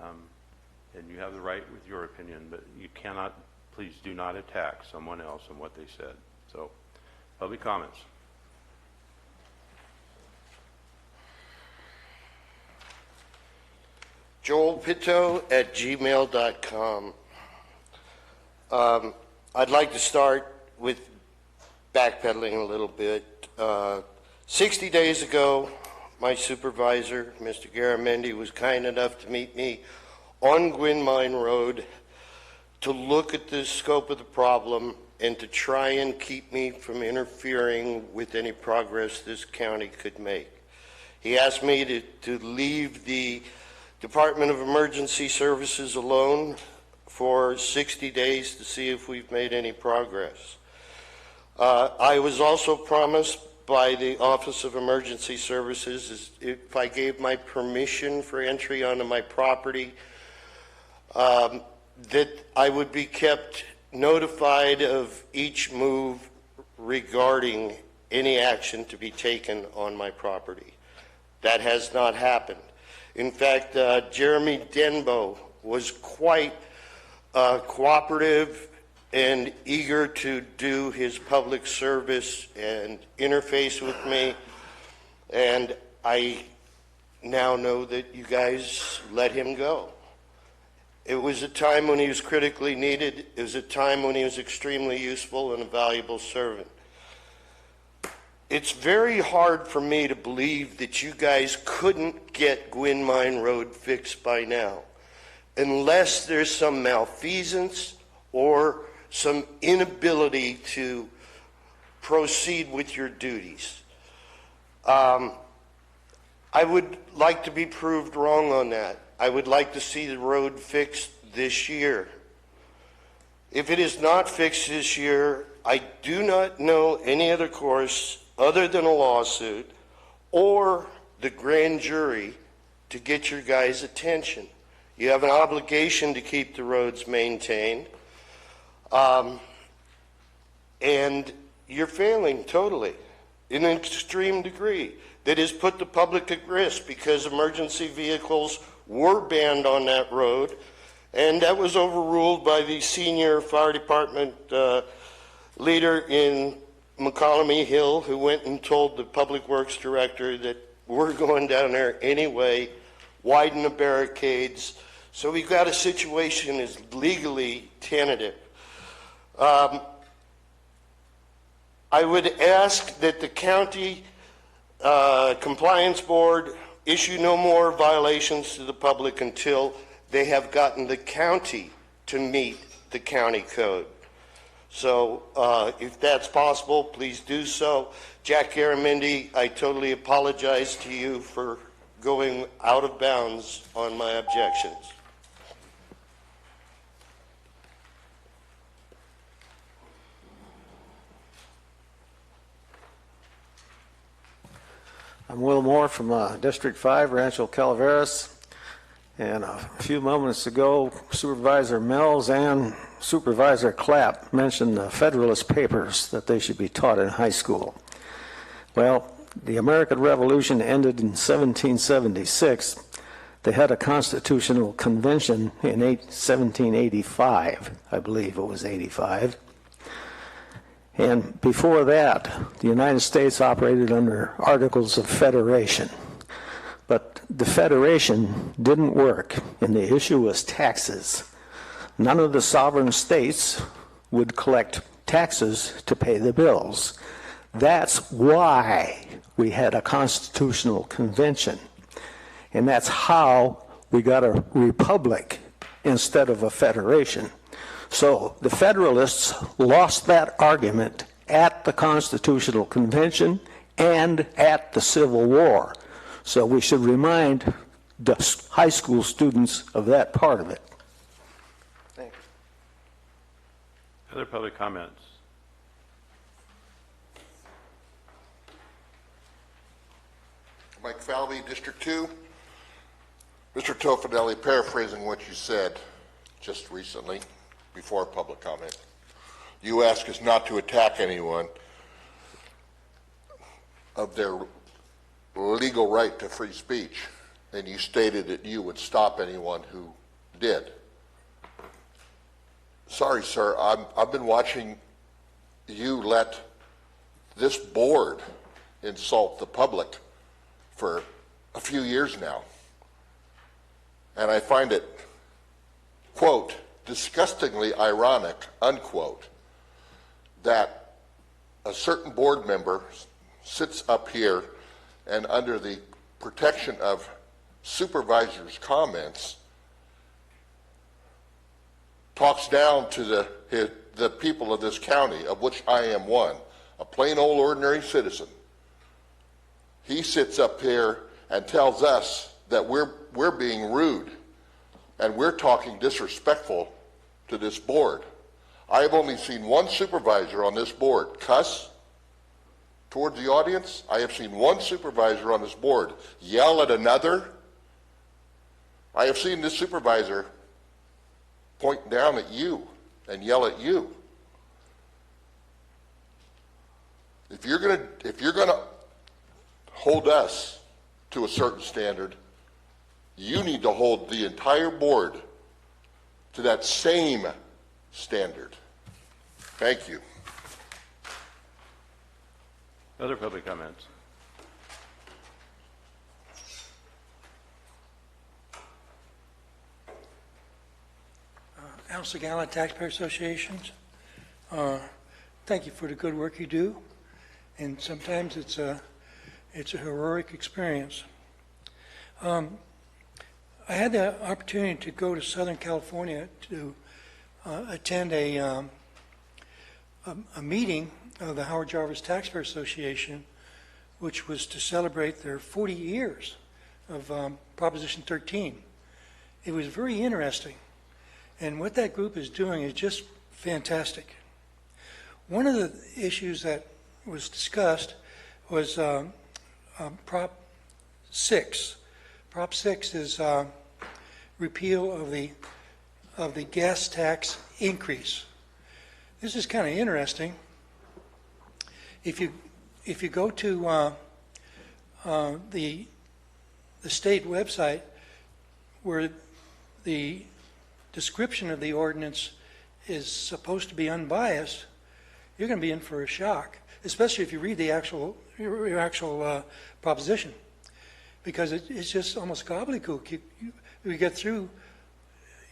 and you have the right with your opinion, but you cannot, please do not attack someone else and what they said. So, public comments. joelpitto@gmail.com. I'd like to start with backpedaling a little bit. 60 days ago, my supervisor, Mr. Garamendi, was kind enough to meet me on Gwynn Mine Road to look at the scope of the problem and to try and keep me from interfering with any progress this county could make. He asked me to leave the Department of Emergency Services alone for 60 days to see if we've made any progress. I was also promised by the Office of Emergency Services is if I gave my permission for entry onto my property, that I would be kept notified of each move regarding any action to be taken on my property. That has not happened. In fact, Jeremy Denbo was quite cooperative and eager to do his public service and interface with me, and I now know that you guys let him go. It was a time when he was critically needed. It was a time when he was extremely useful and a valuable servant. It's very hard for me to believe that you guys couldn't get Gwynn Mine Road fixed by now, unless there's some malfeasance or some inability to proceed with your duties. I would like to be proved wrong on that. I would like to see the road fixed this year. If it is not fixed this year, I do not know any other course other than a lawsuit or the grand jury to get your guys' attention. You have an obligation to keep the roads maintained. And you're failing totally in an extreme degree that has put the public at risk because emergency vehicles were banned on that road, and that was overruled by the senior fire department leader in McCollum Hill, who went and told the public works director that we're going down there anyway, widen the barricades. So we've got a situation that's legally tentative. I would ask that the county compliance board issue no more violations to the public until they have gotten the county to meet the county code. So if that's possible, please do so. Jack Garamendi, I totally apologize to you for going out of bounds on my objections. I'm Will Moore from District 5, Rancho Calaveras. And a few moments ago, Supervisor Mills and Supervisor Clapp mentioned the Federalist Papers, that they should be taught in high school. Well, the American Revolution ended in 1776. They had a constitutional convention in 1785, I believe it was 85. And before that, the United States operated under Articles of Federation. But the Federation didn't work, and the issue was taxes. None of the sovereign states would collect taxes to pay the bills. That's why we had a constitutional convention. And that's how we got a republic instead of a federation. So the Federalists lost that argument at the Constitutional Convention and at the Civil War. So we should remind the high school students of that part of it. Thank you. Other public comments? Mike Falvey, District 2. Mr. Tofinelli, paraphrasing what you said just recently before public comment. You ask us not to attack anyone of their legal right to free speech, and you stated that you would stop anyone who did. Sorry, sir, I've been watching you let this board insult the public for a few years now. And I find it, quote, disgustingly ironic, unquote, that a certain board member sits up here and under the protection of supervisors' comments talks down to the people of this county, of which I am one, a plain old ordinary citizen. He sits up here and tells us that we're being rude and we're talking disrespectful to this board. I have only seen one supervisor on this board cuss toward the audience. I have seen one supervisor on this board yell at another. I have seen this supervisor point down at you and yell at you. If you're gonna hold us to a certain standard, you need to hold the entire board to that same standard. Thank you. Other public comments? Al Segala, Taxpayer Associations. Thank you for the good work you do, and sometimes it's a heroic experience. I had the opportunity to go to Southern California to attend a meeting of the Howard Jarvis Taxpayer Association, which was to celebrate their 40 years of Proposition 13. It was very interesting, and what that group is doing is just fantastic. One of the issues that was discussed was Prop 6. Prop 6 is repeal of the gas tax increase. This is kind of interesting. If you go to the state website where the description of the ordinance is supposed to be unbiased, you're going to be in for a shock, especially if you read the actual proposition, because it's just almost gobbledygook. You get through,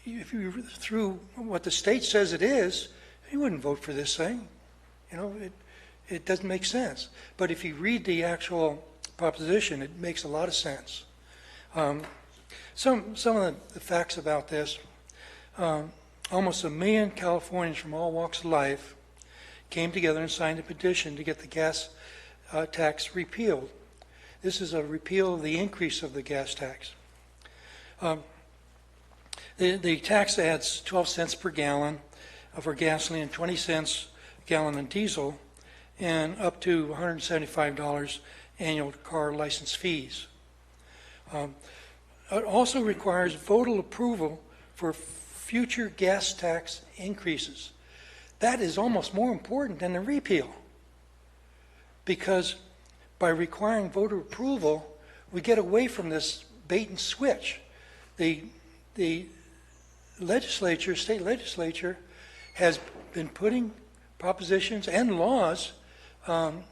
if you through what the state says it is, you wouldn't vote for this thing. You know, it doesn't make sense. But if you read the actual proposition, it makes a lot of sense. Some of the facts about this: almost 1 million Californians from all walks of life came together and signed a petition to get the gas tax repealed. This is a repeal of the increase of the gas tax. The tax adds 12 cents per gallon for gasoline, 20 cents a gallon on diesel, and up to $175 annual car license fees. It also requires voter approval for future gas tax increases. That is almost more important than the repeal, because by requiring voter approval, we get away from this bait and switch. The legislature, state legislature, has been putting propositions and laws on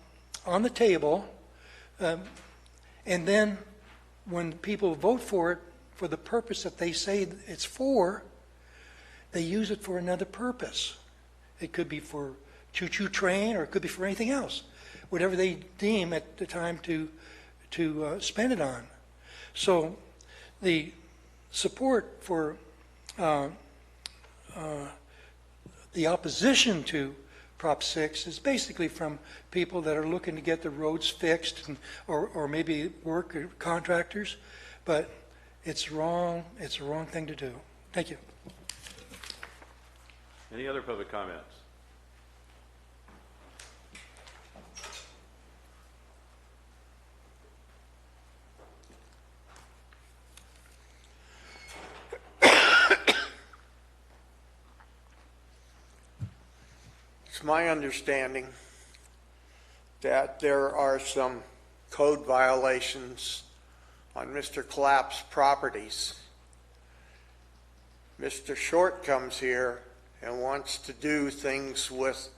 the table, and then when people vote for it for the purpose that they say it's for, they use it for another purpose. It could be for choo-choo train, or it could be for anything else, whatever they deem at the time to spend it on. So the support for the opposition to Prop 6 is basically from people that are looking to get the roads fixed, or maybe work or contractors, but it's wrong. It's a wrong thing to do. Thank you. Any other public comments? It's my understanding that there are some code violations on Mr. Clapp's properties. Mr. Short comes here and wants to do things with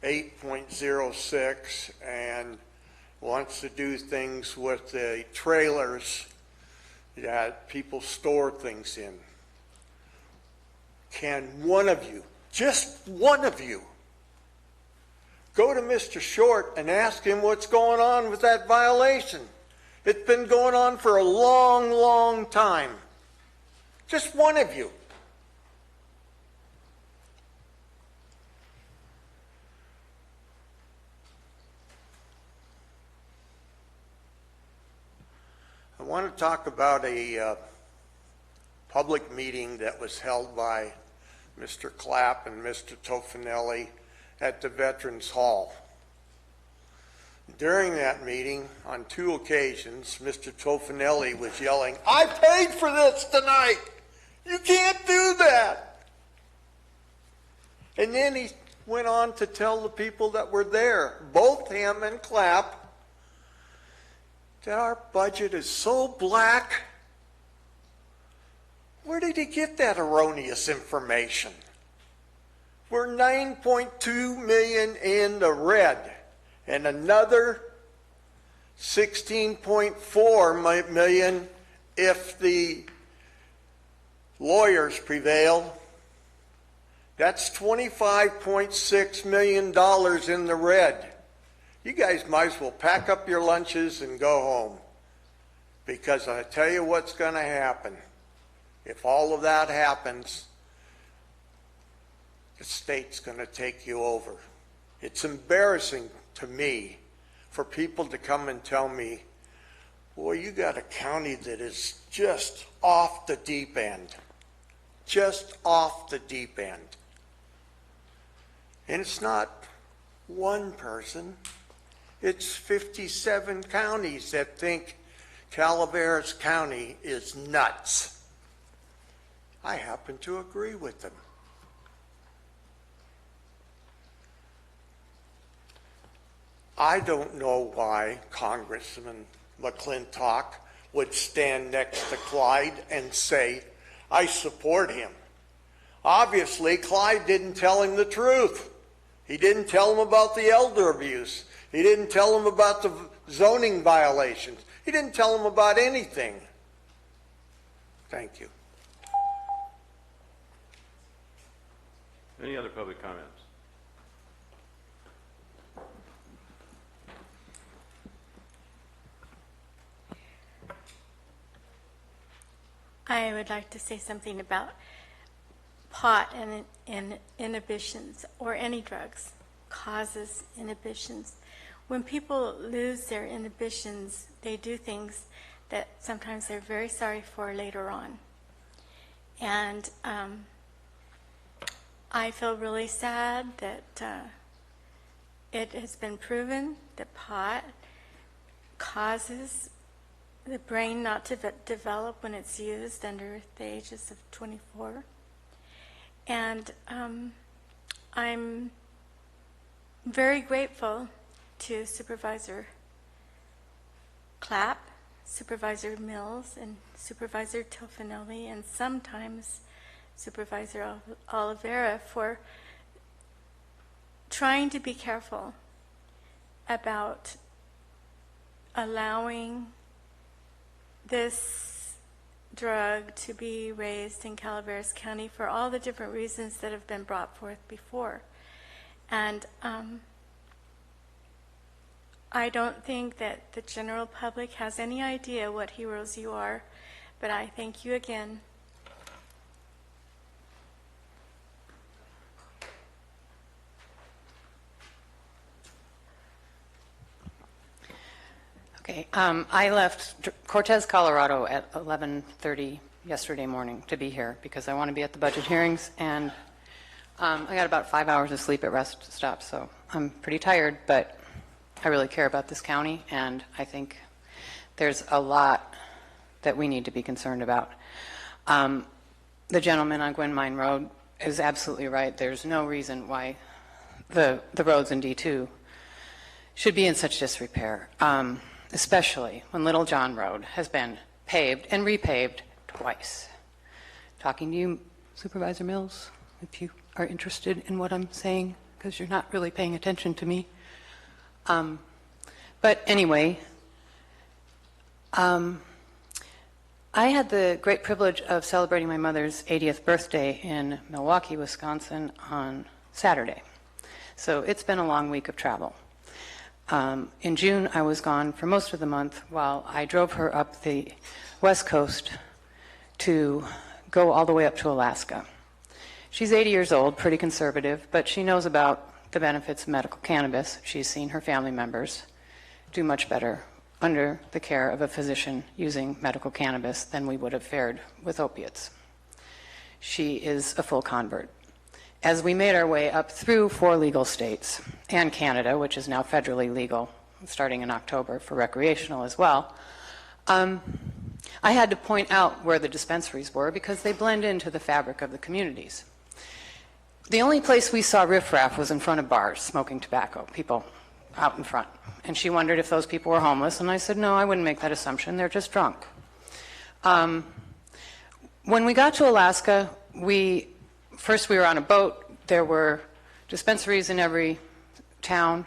8.06 and wants to do things with the trailers that people store things in. Can one of you, just one of you, go to Mr. Short and ask him what's going on with that violation? It's been going on for a long, long time. Just one of you. I want to talk about a public meeting that was held by Mr. Clapp and Mr. Tofinelli at the Veterans Hall. During that meeting, on 2 occasions, Mr. Tofinelli was yelling, "I paid for this tonight! You can't do that!" And then he went on to tell the people that were there, both him and Clapp, that our budget is so black. Where did he get that erroneous information? We're 9.2 million in the red, and another 16.4 million if the lawyers prevail. That's $25.6 million in the red. You guys might as well pack up your lunches and go home, because I tell you what's going to happen. If all of that happens, the state's going to take you over. It's embarrassing to me for people to come and tell me, boy, you got a county that is just off the deep end. Just off the deep end. And it's not one person. It's 57 counties that think Calaveras County is nuts. I happen to agree with them. I don't know why Congressman McClintock would stand next to Clyde and say, I support him. Obviously, Clyde didn't tell him the truth. He didn't tell him about the elder abuse. He didn't tell him about the zoning violations. He didn't tell him about anything. Thank you. Any other public comments? I would like to say something about pot and inhibitions, or any drugs causes inhibitions. When people lose their inhibitions, they do things that sometimes they're very sorry for later on. And I feel really sad that it has been proven that pot causes the brain not to develop when it's used under the ages of 24. And I'm very grateful to Supervisor Clapp, Supervisor Mills, and Supervisor Tofinelli, and sometimes Supervisor Oliveira for trying to be careful about allowing this drug to be raised in Calaveras County for all the different reasons that have been brought forth before. And I don't think that the general public has any idea what heroes you are, but I thank you again. Okay, I left Cortez, Colorado at 11:30 yesterday morning to be here because I want to be at the budget hearings, and I got about 5 hours of sleep at rest stops, so I'm pretty tired, but I really care about this county, and I think there's a lot that we need to be concerned about. The gentleman on Gwen Mine Road is absolutely right. There's no reason why the roads in D2 should be in such disrepair. Especially when Little John Road has been paved and repaved twice. Talking to you, Supervisor Mills, if you are interested in what I'm saying, because you're not really paying attention to me. But anyway, I had the great privilege of celebrating my mother's 80th birthday in Milwaukee, Wisconsin on Saturday. So it's been a long week of travel. In June, I was gone for most of the month while I drove her up the West Coast to go all the way up to Alaska. She's 80 years old, pretty conservative, but she knows about the benefits of medical cannabis. She's seen her family members do much better under the care of a physician using medical cannabis than we would have fared with opiates. She is a full convert. As we made our way up through 4 legal states and Canada, which is now federally legal, starting in October for recreational as well, I had to point out where the dispensaries were because they blend into the fabric of the communities. The only place we saw riffraff was in front of bars, smoking tobacco, people out in front. And she wondered if those people were homeless, and I said, no, I wouldn't make that assumption. They're just drunk. When we got to Alaska, First, we were on a boat. There were dispensaries in every town.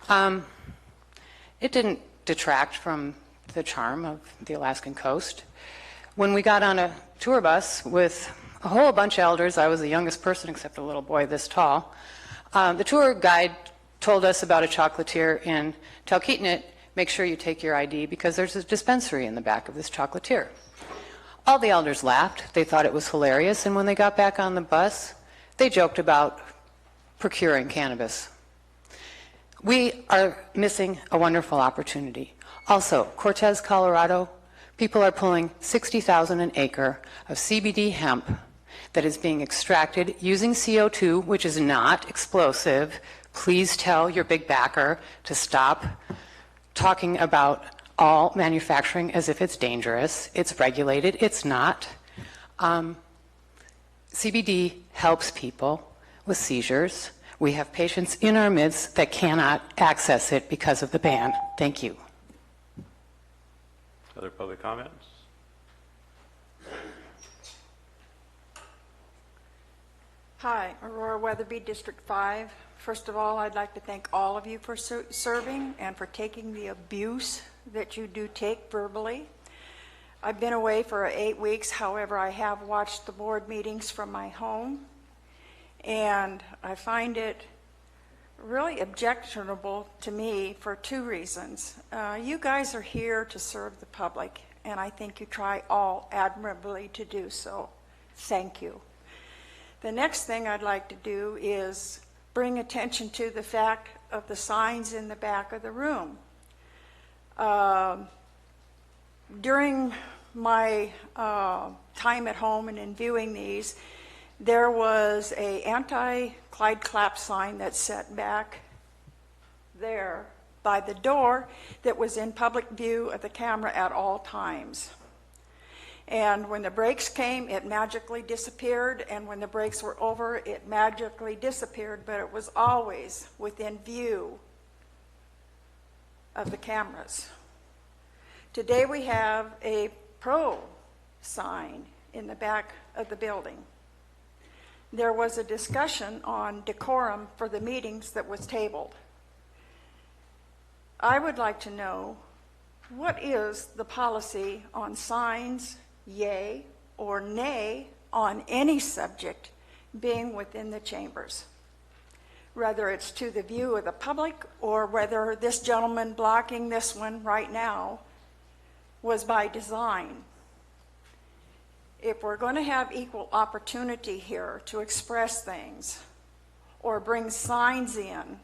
It didn't detract from the charm of the Alaskan coast. When we got on a tour bus with a whole bunch of elders, I was the youngest person except a little boy this tall, the tour guide told us about a chocolatier in Talkeetna. Make sure you take your ID because there's a dispensary in the back of this chocolatier. All the elders laughed. They thought it was hilarious, and when they got back on the bus, they joked about procuring cannabis. We are missing a wonderful opportunity. Also, Cortez, Colorado, people are pulling 60,000 an acre of CBD hemp that is being extracted using CO2, which is not explosive. Please tell your big backer to stop talking about all manufacturing as if it's dangerous. It's regulated. It's not. CBD helps people with seizures. We have patients in our midst that cannot access it because of the ban. Thank you. Other public comments? Hi, Aurora Weatherby, District 5. First of all, I'd like to thank all of you for serving and for taking the abuse that you do take verbally. I've been away for 8 weeks, however, I have watched the board meetings from my home, and I find it really objectionable to me for 2 reasons. You guys are here to serve the public, and I think you try all admirably to do so. Thank you. The next thing I'd like to do is bring attention to the fact of the signs in the back of the room. During my time at home and in viewing these, there was a anti-Clyde Clapp sign that's set back there by the door that was in public view of the camera at all times. And when the brakes came, it magically disappeared, and when the brakes were over, it magically disappeared, but it was always within view of the cameras. Today we have a pro sign in the back of the building. There was a discussion on decorum for the meetings that was tabled. I would like to know What is the policy on signs, yay or nay, on any subject being within the chambers? Whether it's to the view of the public or whether this gentleman blocking this one right now was by design. If we're going to have equal opportunity here to express things or bring signs in,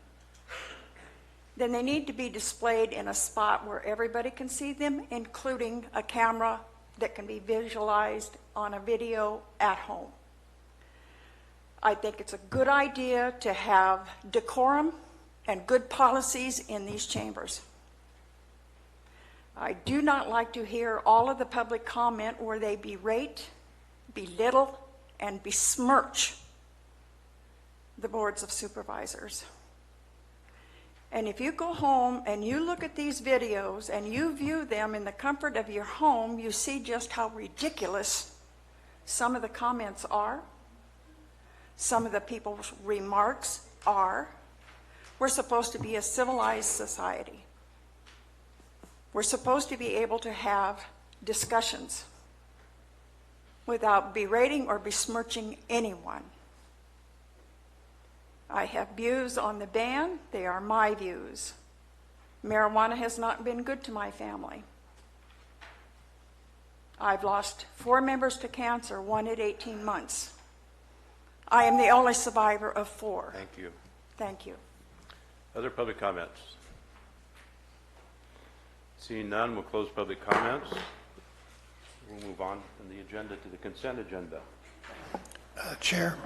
then they need to be displayed in a spot where everybody can see them, including a camera that can be visualized on a video at home. I think it's a good idea to have decorum and good policies in these chambers. I do not like to hear all of the public comment where they berate, belittle, and besmirch the boards of supervisors. And if you go home and you look at these videos and you view them in the comfort of your home, you see just how ridiculous some of the comments are, some of the people's remarks are. We're supposed to be a civilized society. We're supposed to be able to have discussions without berating or besmirching anyone. I have views on the ban. They are my views. Marijuana has not been good to my family. I've lost 4 members to cancer, 1 at 18 months. I am the only survivor of 4. Thank you. Thank you. Other public comments? Seeing none, we'll close public comments. We'll move on from the agenda to the consent agenda. Chair,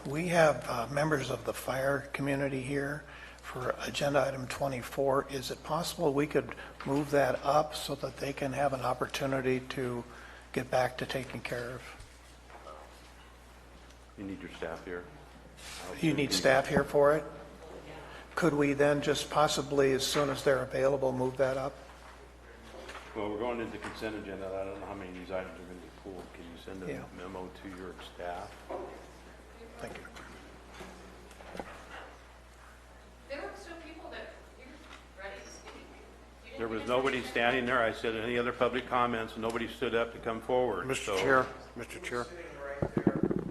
we have members of the fire community here for agenda item 24. Is it possible we could move that up so that they can have an opportunity to get back to taking care of? You need your staff here. You need staff here for it? Could we then just possibly, as soon as they're available, move that up? Well, we're going into consent agenda. I don't know how many of these items are going to be pulled. Can you send a memo to your staff? Thank you. There were still people that were ready to speak. There was nobody standing there. I said any other public comments, and nobody stood up to come forward. Mr. Chair,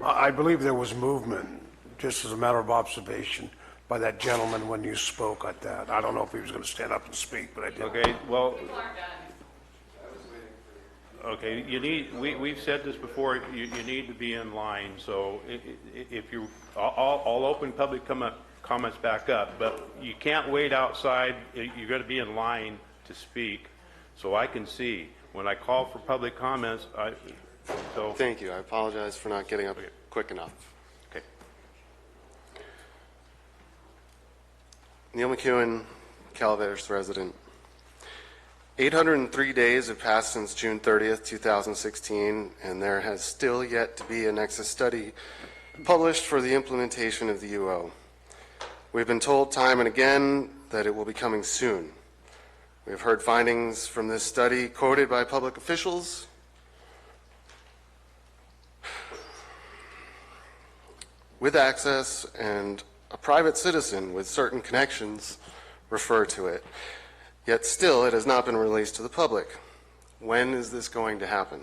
I believe there was movement, just as a matter of observation, by that gentleman when you spoke at that. I don't know if he was going to stand up and speak, but I did. Okay, well, okay, you need, we've said this before, you need to be in line, so if you, I'll open public comments back up, but you can't wait outside, you're going to be in line to speak, so I can see. When I call for public comments, so. Thank you. I apologize for not getting up quick enough. Okay. Neil McEwen, Calaveras resident. 803 days have passed since June 30th, 2016, and there has still yet to be a Nexus study published for the implementation of the UO. We've been told time and again that it will be coming soon. We have heard findings from this study quoted by public officials. With access, and a private citizen with certain connections refer to it. Yet still, it has not been released to the public. When is this going to happen?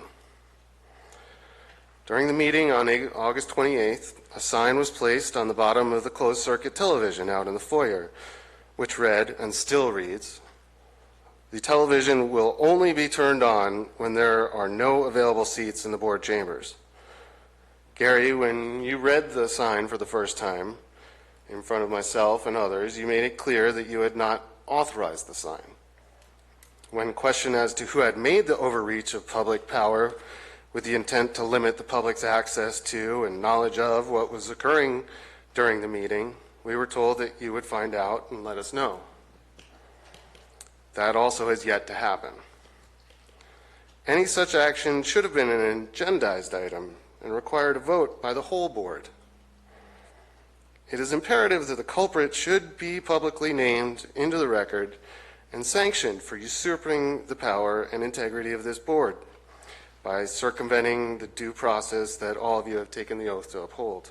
During the meeting on August 28th, a sign was placed on the bottom of the closed-circuit television out in the foyer, which read, and still reads, "The television will only be turned on when there are no available seats in the board chambers." Gary, when you read the sign for the first time in front of myself and others, you made it clear that you had not authorized the sign. When questioned as to who had made the overreach of public power with the intent to limit the public's access to and knowledge of what was occurring during the meeting, we were told that you would find out and let us know. That also has yet to happen. Any such action should have been an agendized item and required a vote by the whole board. It is imperative that the culprit should be publicly named into the record and sanctioned for usurping the power and integrity of this board by circumventing the due process that all of you have taken the oath to uphold.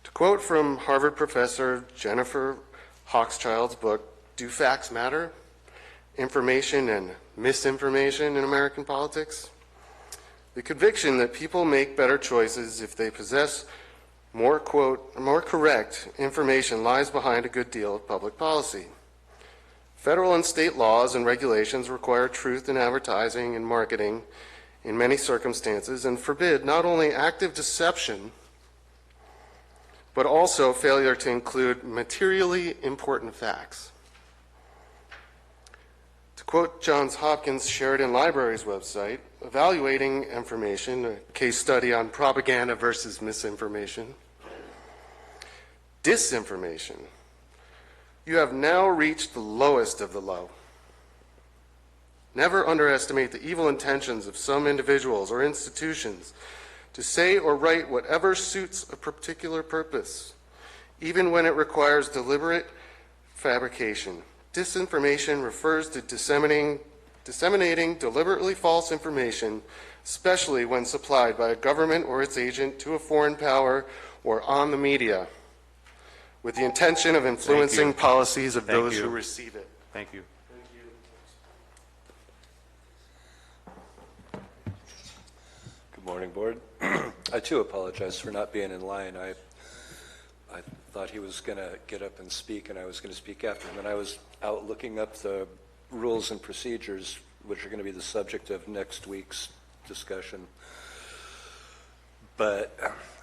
To quote from Harvard professor Jennifer Hochschild's book, "Do Facts Matter?" information and misinformation in American politics. The conviction that people make better choices if they possess more correct information lies behind a good deal of public policy. Federal and state laws and regulations require truth in advertising and marketing in many circumstances and forbid not only active deception, but also failure to include materially important facts. To quote Johns Hopkins Sheridan Library's website, evaluating information, a case study on propaganda versus misinformation, disinformation, you have now reached the lowest of the low. Never underestimate the evil intentions of some individuals or institutions to say or write whatever suits a particular purpose, even when it requires deliberate fabrication. Disinformation refers to disseminating deliberately false information, especially when supplied by a government or its agent to a foreign power or on the media, with the intention of influencing policies of those who receive it. Thank you. Good morning, Board. I too apologize for not being in line. I thought he was going to get up and speak, and I was going to speak after him. And I was out looking up the rules and procedures, which are going to be the subject of next week's discussion. But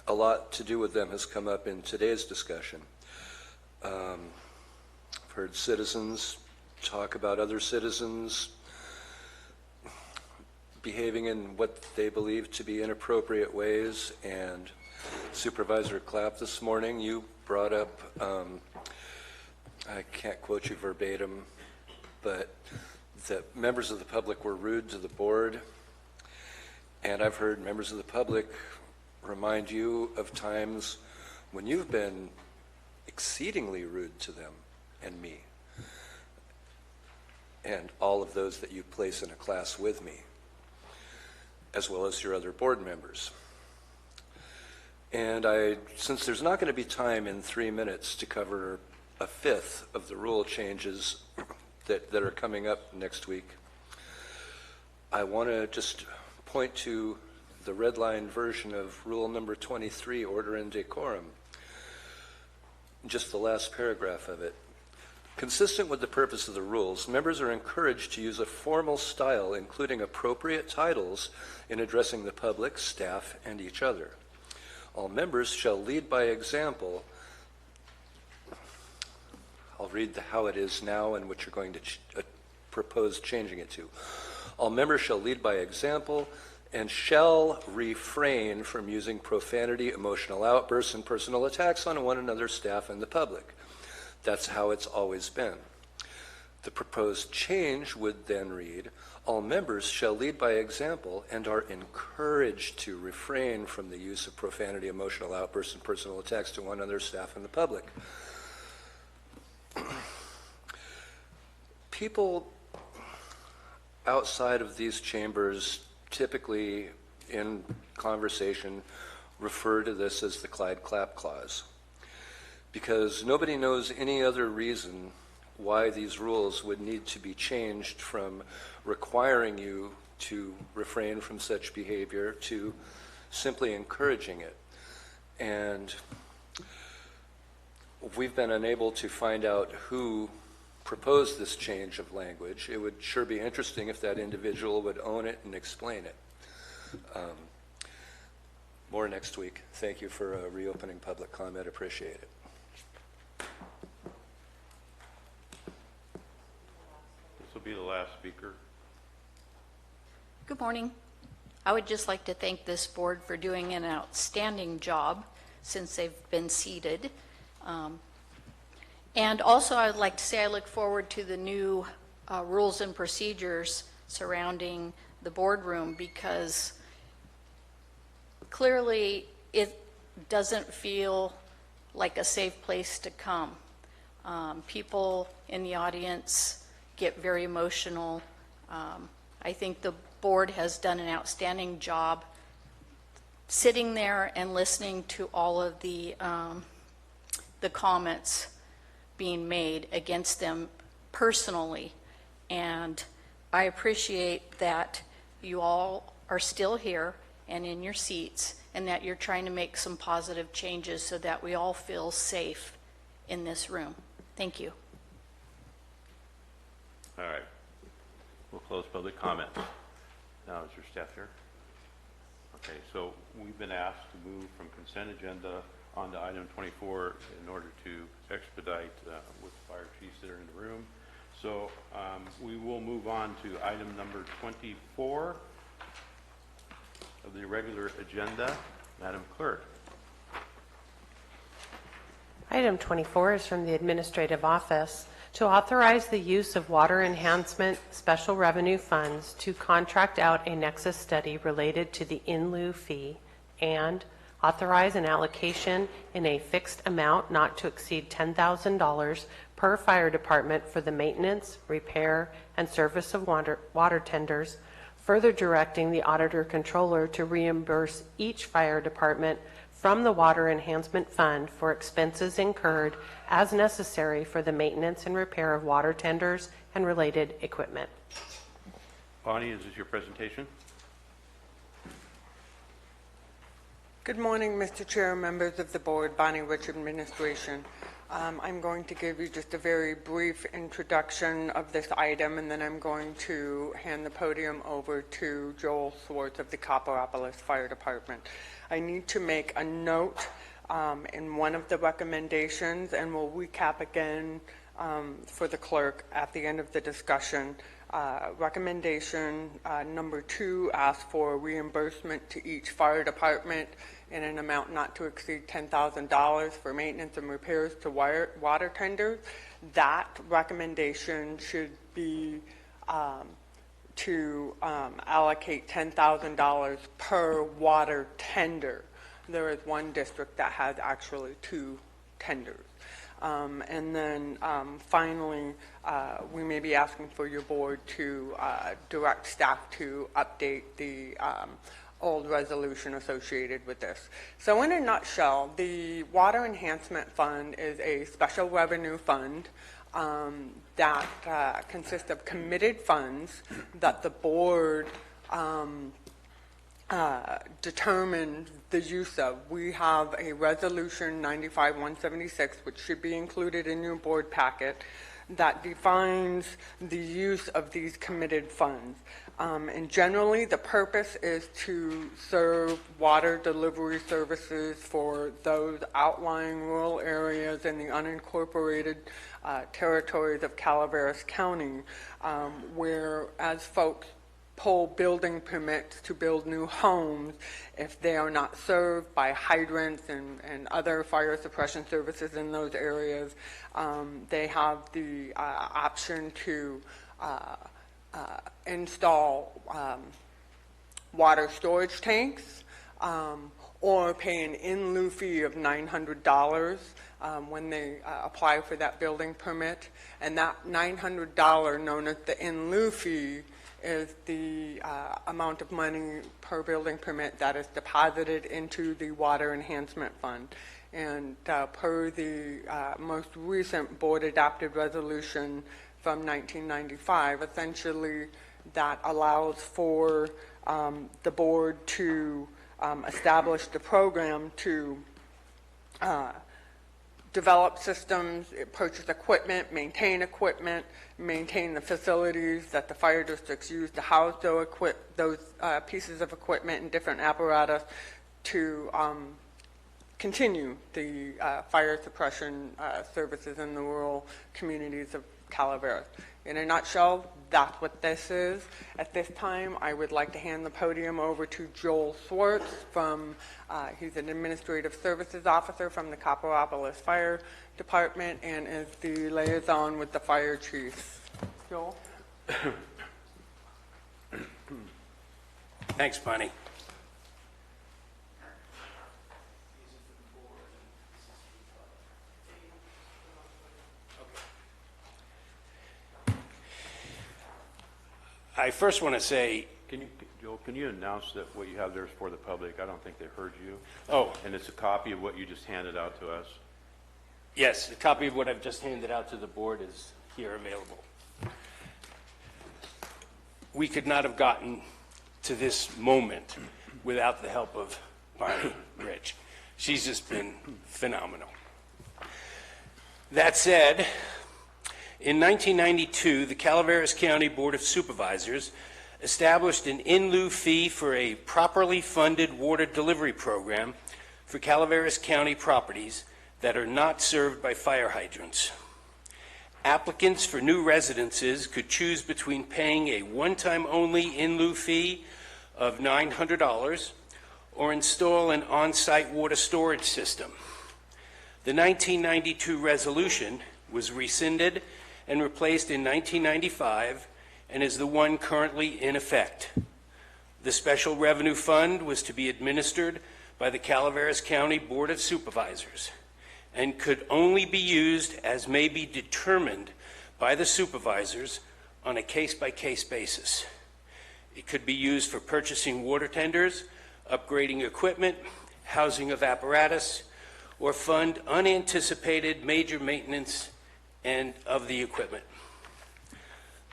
a lot to do with them has come up in today's discussion. I've heard citizens talk about other citizens behaving in what they believe to be inappropriate ways. And Supervisor Clapp, this morning you brought up, I can't quote you verbatim, but that members of the public were rude to the board. And I've heard members of the public remind you of times when you've been exceedingly rude to them and me, and all of those that you place in a class with me, as well as your other board members. And since there's not going to be time in 3 minutes to cover a fifth of the rule changes that are coming up next week, I want to just point to the red line version of rule number 23, order and decorum. Just the last paragraph of it. Consistent with the purpose of the rules, members are encouraged to use a formal style, including appropriate titles, in addressing the public, staff, and each other. All members shall lead by example. I'll read how it is now and what you're going to propose changing it to. All members shall lead by example and shall refrain from using profanity, emotional outbursts, and personal attacks on one another, staff, and the public. That's how it's always been. The proposed change would then read, all members shall lead by example and are encouraged to refrain from the use of profanity, emotional outbursts, and personal attacks to one another, staff, and the public. People outside of these chambers typically in conversation refer to this as the Clyde Clapp Clause, because nobody knows any other reason why these rules would need to be changed from requiring you to refrain from such behavior to simply encouraging it. And we've been unable to find out who proposed this change of language. It would sure be interesting if that individual would own it and explain it. More next week. Thank you for reopening public comment. Appreciate it. This will be the last speaker. Good morning. I would just like to thank this board for doing an outstanding job since they've been seated. And also I would like to say I look forward to the new rules and procedures surrounding the boardroom, because clearly it doesn't feel like a safe place to come. People in the audience get very emotional. I think the board has done an outstanding job sitting there and listening to all of the comments being made against them personally. And I appreciate that you all are still here and in your seats, and that you're trying to make some positive changes so that we all feel safe in this room. Thank you. All right. We'll close public comment. Now, is your staff here? Okay, so we've been asked to move from consent agenda on to item 24 in order to expedite with the fire chiefs that are in the room. So we will move on to item number 24 of the regular agenda. Madam Clerk. Item 24 is from the Administrative Office to authorize the use of water enhancement special revenue funds to contract out a nexus study related to the in lieu fee and authorize an allocation in a fixed amount not to exceed $10,000 per fire department for the maintenance, repair, and service of water tenders, further directing the auditor controller to reimburse each fire department from the Water Enhancement Fund for expenses incurred as necessary for the maintenance and repair of water tenders and related equipment. Bonnie, is this your presentation? Good morning, Mr. Chair, members of the board, Bonnie Rich, Administration. I'm going to give you just a very brief introduction of this item, and then I'm going to hand the podium over to Joel Swartz of the Calaveras Fire Department. I need to make a note in one of the recommendations, and we'll recap again for the clerk at the end of the discussion. Recommendation number 2 asks for reimbursement to each fire department in an amount not to exceed $10,000 for maintenance and repairs to water tenders. That recommendation should be to allocate $10,000 per water tender. There is one district that has actually 2 tenders. And then finally, we may be asking for your board to direct staff to update the old resolution associated with this. So in a nutshell, the Water Enhancement Fund is a special revenue fund that consists of committed funds that the board determined the use of. We have a resolution 95-176, which should be included in your board packet, that defines the use of these committed funds. And generally, the purpose is to serve water delivery services for those outlying rural areas in the unincorporated territories of Calaveras County, where as folks pull building permits to build new homes, if they are not served by hydrants and other fire suppression services in those areas, they have the option to install water storage tanks or pay an in lieu fee of $900 when they apply for that building permit. And that $900, known as the in lieu fee, is the amount of money per building permit that is deposited into the Water Enhancement Fund. And per the most recent board-adopted resolution from 1995, essentially that allows for the board to establish the program to develop systems, purchase equipment, maintain the facilities that the fire districts use to house those pieces of equipment and different apparatus to continue the fire suppression services in the rural communities of Calaveras. In a nutshell, that's what this is. At this time, I would like to hand the podium over to Joel Swartz from, he's an Administrative Services Officer from the Calaveras Fire Department and is the liaison with the fire chiefs. Joel? Thanks, Bonnie. I first want to say, Joel, can you announce that what you have there is for the public? I don't think they heard you. Oh. And it's a copy of what you just handed out to us. yes, a copy of what I've just handed out to the board is here available. we could not have gotten to this moment without the help of Bonnie Rich. She's just been phenomenal. That said, in 1992, the Calaveras County Board of Supervisors established an in lieu fee for a properly funded water delivery program for Calaveras County properties that are not served by fire hydrants. Applicants for new residences could choose between paying a one-time only in lieu fee of $900 or install an on-site water storage system. The 1992 resolution was rescinded and replaced in 1995 and is the one currently in effect. The Special Revenue Fund was to be administered by the Calaveras County Board of Supervisors and could only be used as may be determined by the supervisors on a case-by-case basis. It could be used for purchasing water tenders, upgrading equipment, housing of apparatus, or fund unanticipated major maintenance and of the equipment.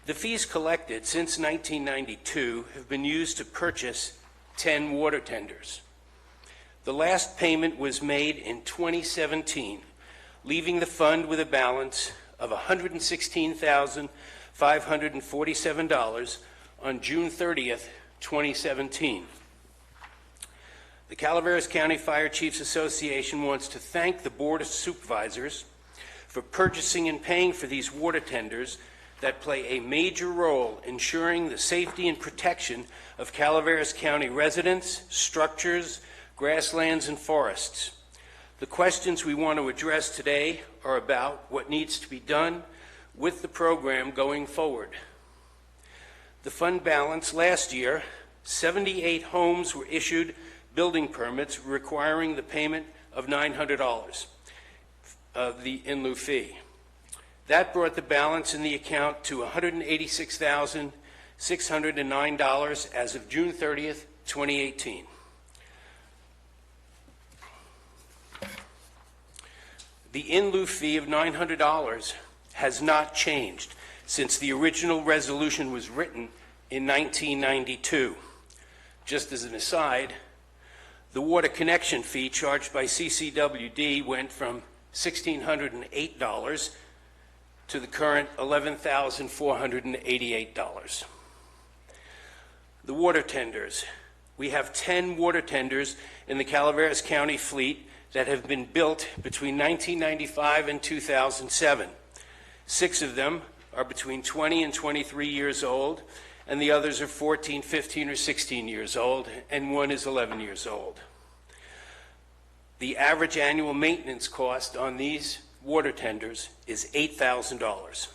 The fees collected since 1992 have been used to purchase 10 water tenders. The last payment was made in 2017, leaving the fund with a balance of $116,547 on June 30th, 2017. The Calaveras County Fire Chiefs Association wants to thank the Board of Supervisors for purchasing and paying for these water tenders that play a major role ensuring the safety and protection of Calaveras County residents, structures, grasslands, and forests. The questions we want to address today are about what needs to be done with the program going forward. The fund balance last year, 78 homes were issued building permits requiring the payment of $900 of the in lieu fee. That brought the balance in the account to $186,609 as of June 30th, 2018. The in lieu fee of $900 has not changed since the original resolution was written in 1992. Just as an aside, the water connection fee charged by CCWD went from $1,608 to the current $11,488. The water tenders. We have 10 water tenders in the Calaveras County fleet that have been built between 1995 and 2007. 6 of them are between 20 and 23 years old, and the others are 14, 15, or 16 years old, and one is 11 years old. The average annual maintenance cost on these water tenders is $8,000.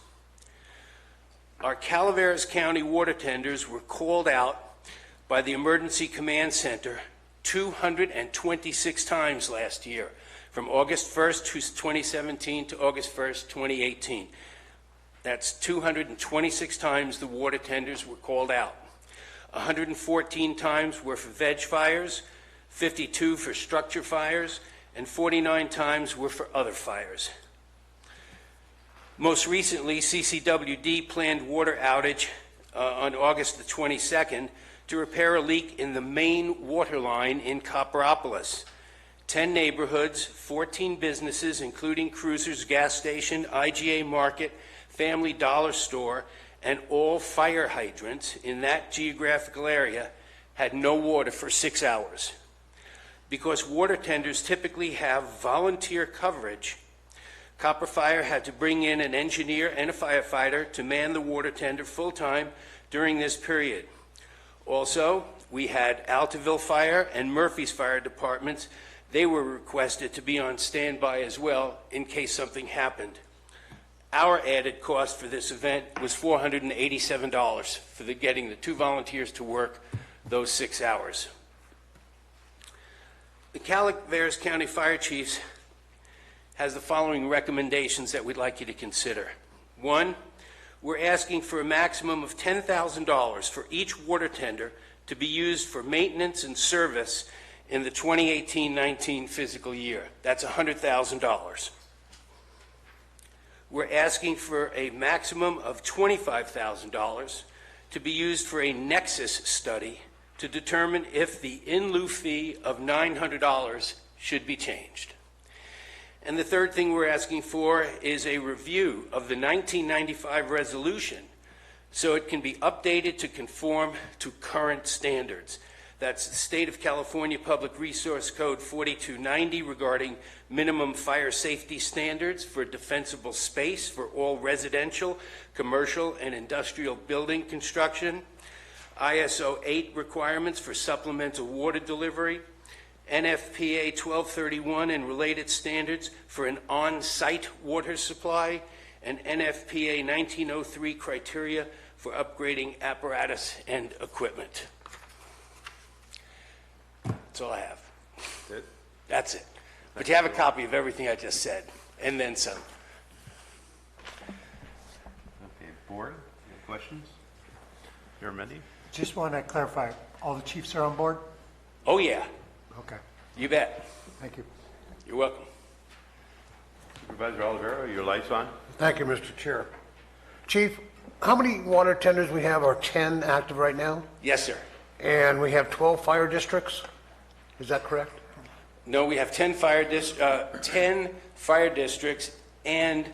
Our Calaveras County water tenders were called out by the Emergency Command Center 226 times last year, from August 1st, 2017 to August 1st, 2018. That's 226 times the water tenders were called out. 114 times were for veg fires, 52 for structure fires, and 49 times were for other fires. Most recently, CCWD planned water outage on August the 22nd to repair a leak in the main water line in Copperopolis. 10 neighborhoods, 14 businesses, including Cruiser's gas station, IGA Market, Family Dollar Store, and all fire hydrants in that geographical area had no water for 6 hours. Because water tenders typically have volunteer coverage, Copper Fire had to bring in an engineer and a firefighter to man the water tender full-time during this period. Also, we had Altaville Fire and Murphy's Fire departments. They were requested to be on standby as well in case something happened. Our added cost for this event was $487 for getting the 2 volunteers to work those 6 hours. The Calaveras County Fire Chiefs has the following recommendations that we'd like you to consider. 1, we're asking for a maximum of $10,000 for each water tender to be used for maintenance and service in the 2018-19 fiscal year. That's $100,000. We're asking for a maximum of $25,000 to be used for a nexus study to determine if the in lieu fee of $900 should be changed. And the third thing we're asking for is a review of the 1995 resolution so it can be updated to conform to current standards. That's the State of California Public Resource Code 4290 regarding minimum fire safety standards for defensible space for all residential, commercial, and industrial building construction, ISO 8 requirements for supplemental water delivery, NFPA 1231 and related standards for an on-site water supply, and NFPA 1903 criteria for upgrading apparatus and equipment. That's all I have. That's it. But you have a copy of everything I just said, and then some. Okay, board, any questions? Chair Mendy? Just want to clarify, all the chiefs are on board? Oh, yeah. Okay, You bet. thank you. You're welcome. Supervisor Olivero, your light's on? Thank you, Mr. Chair. Chief, how many water tenders we have are 10 active right now? Yes, sir. And we have 12 fire districts? Is that correct? No, we have 10 fire districts and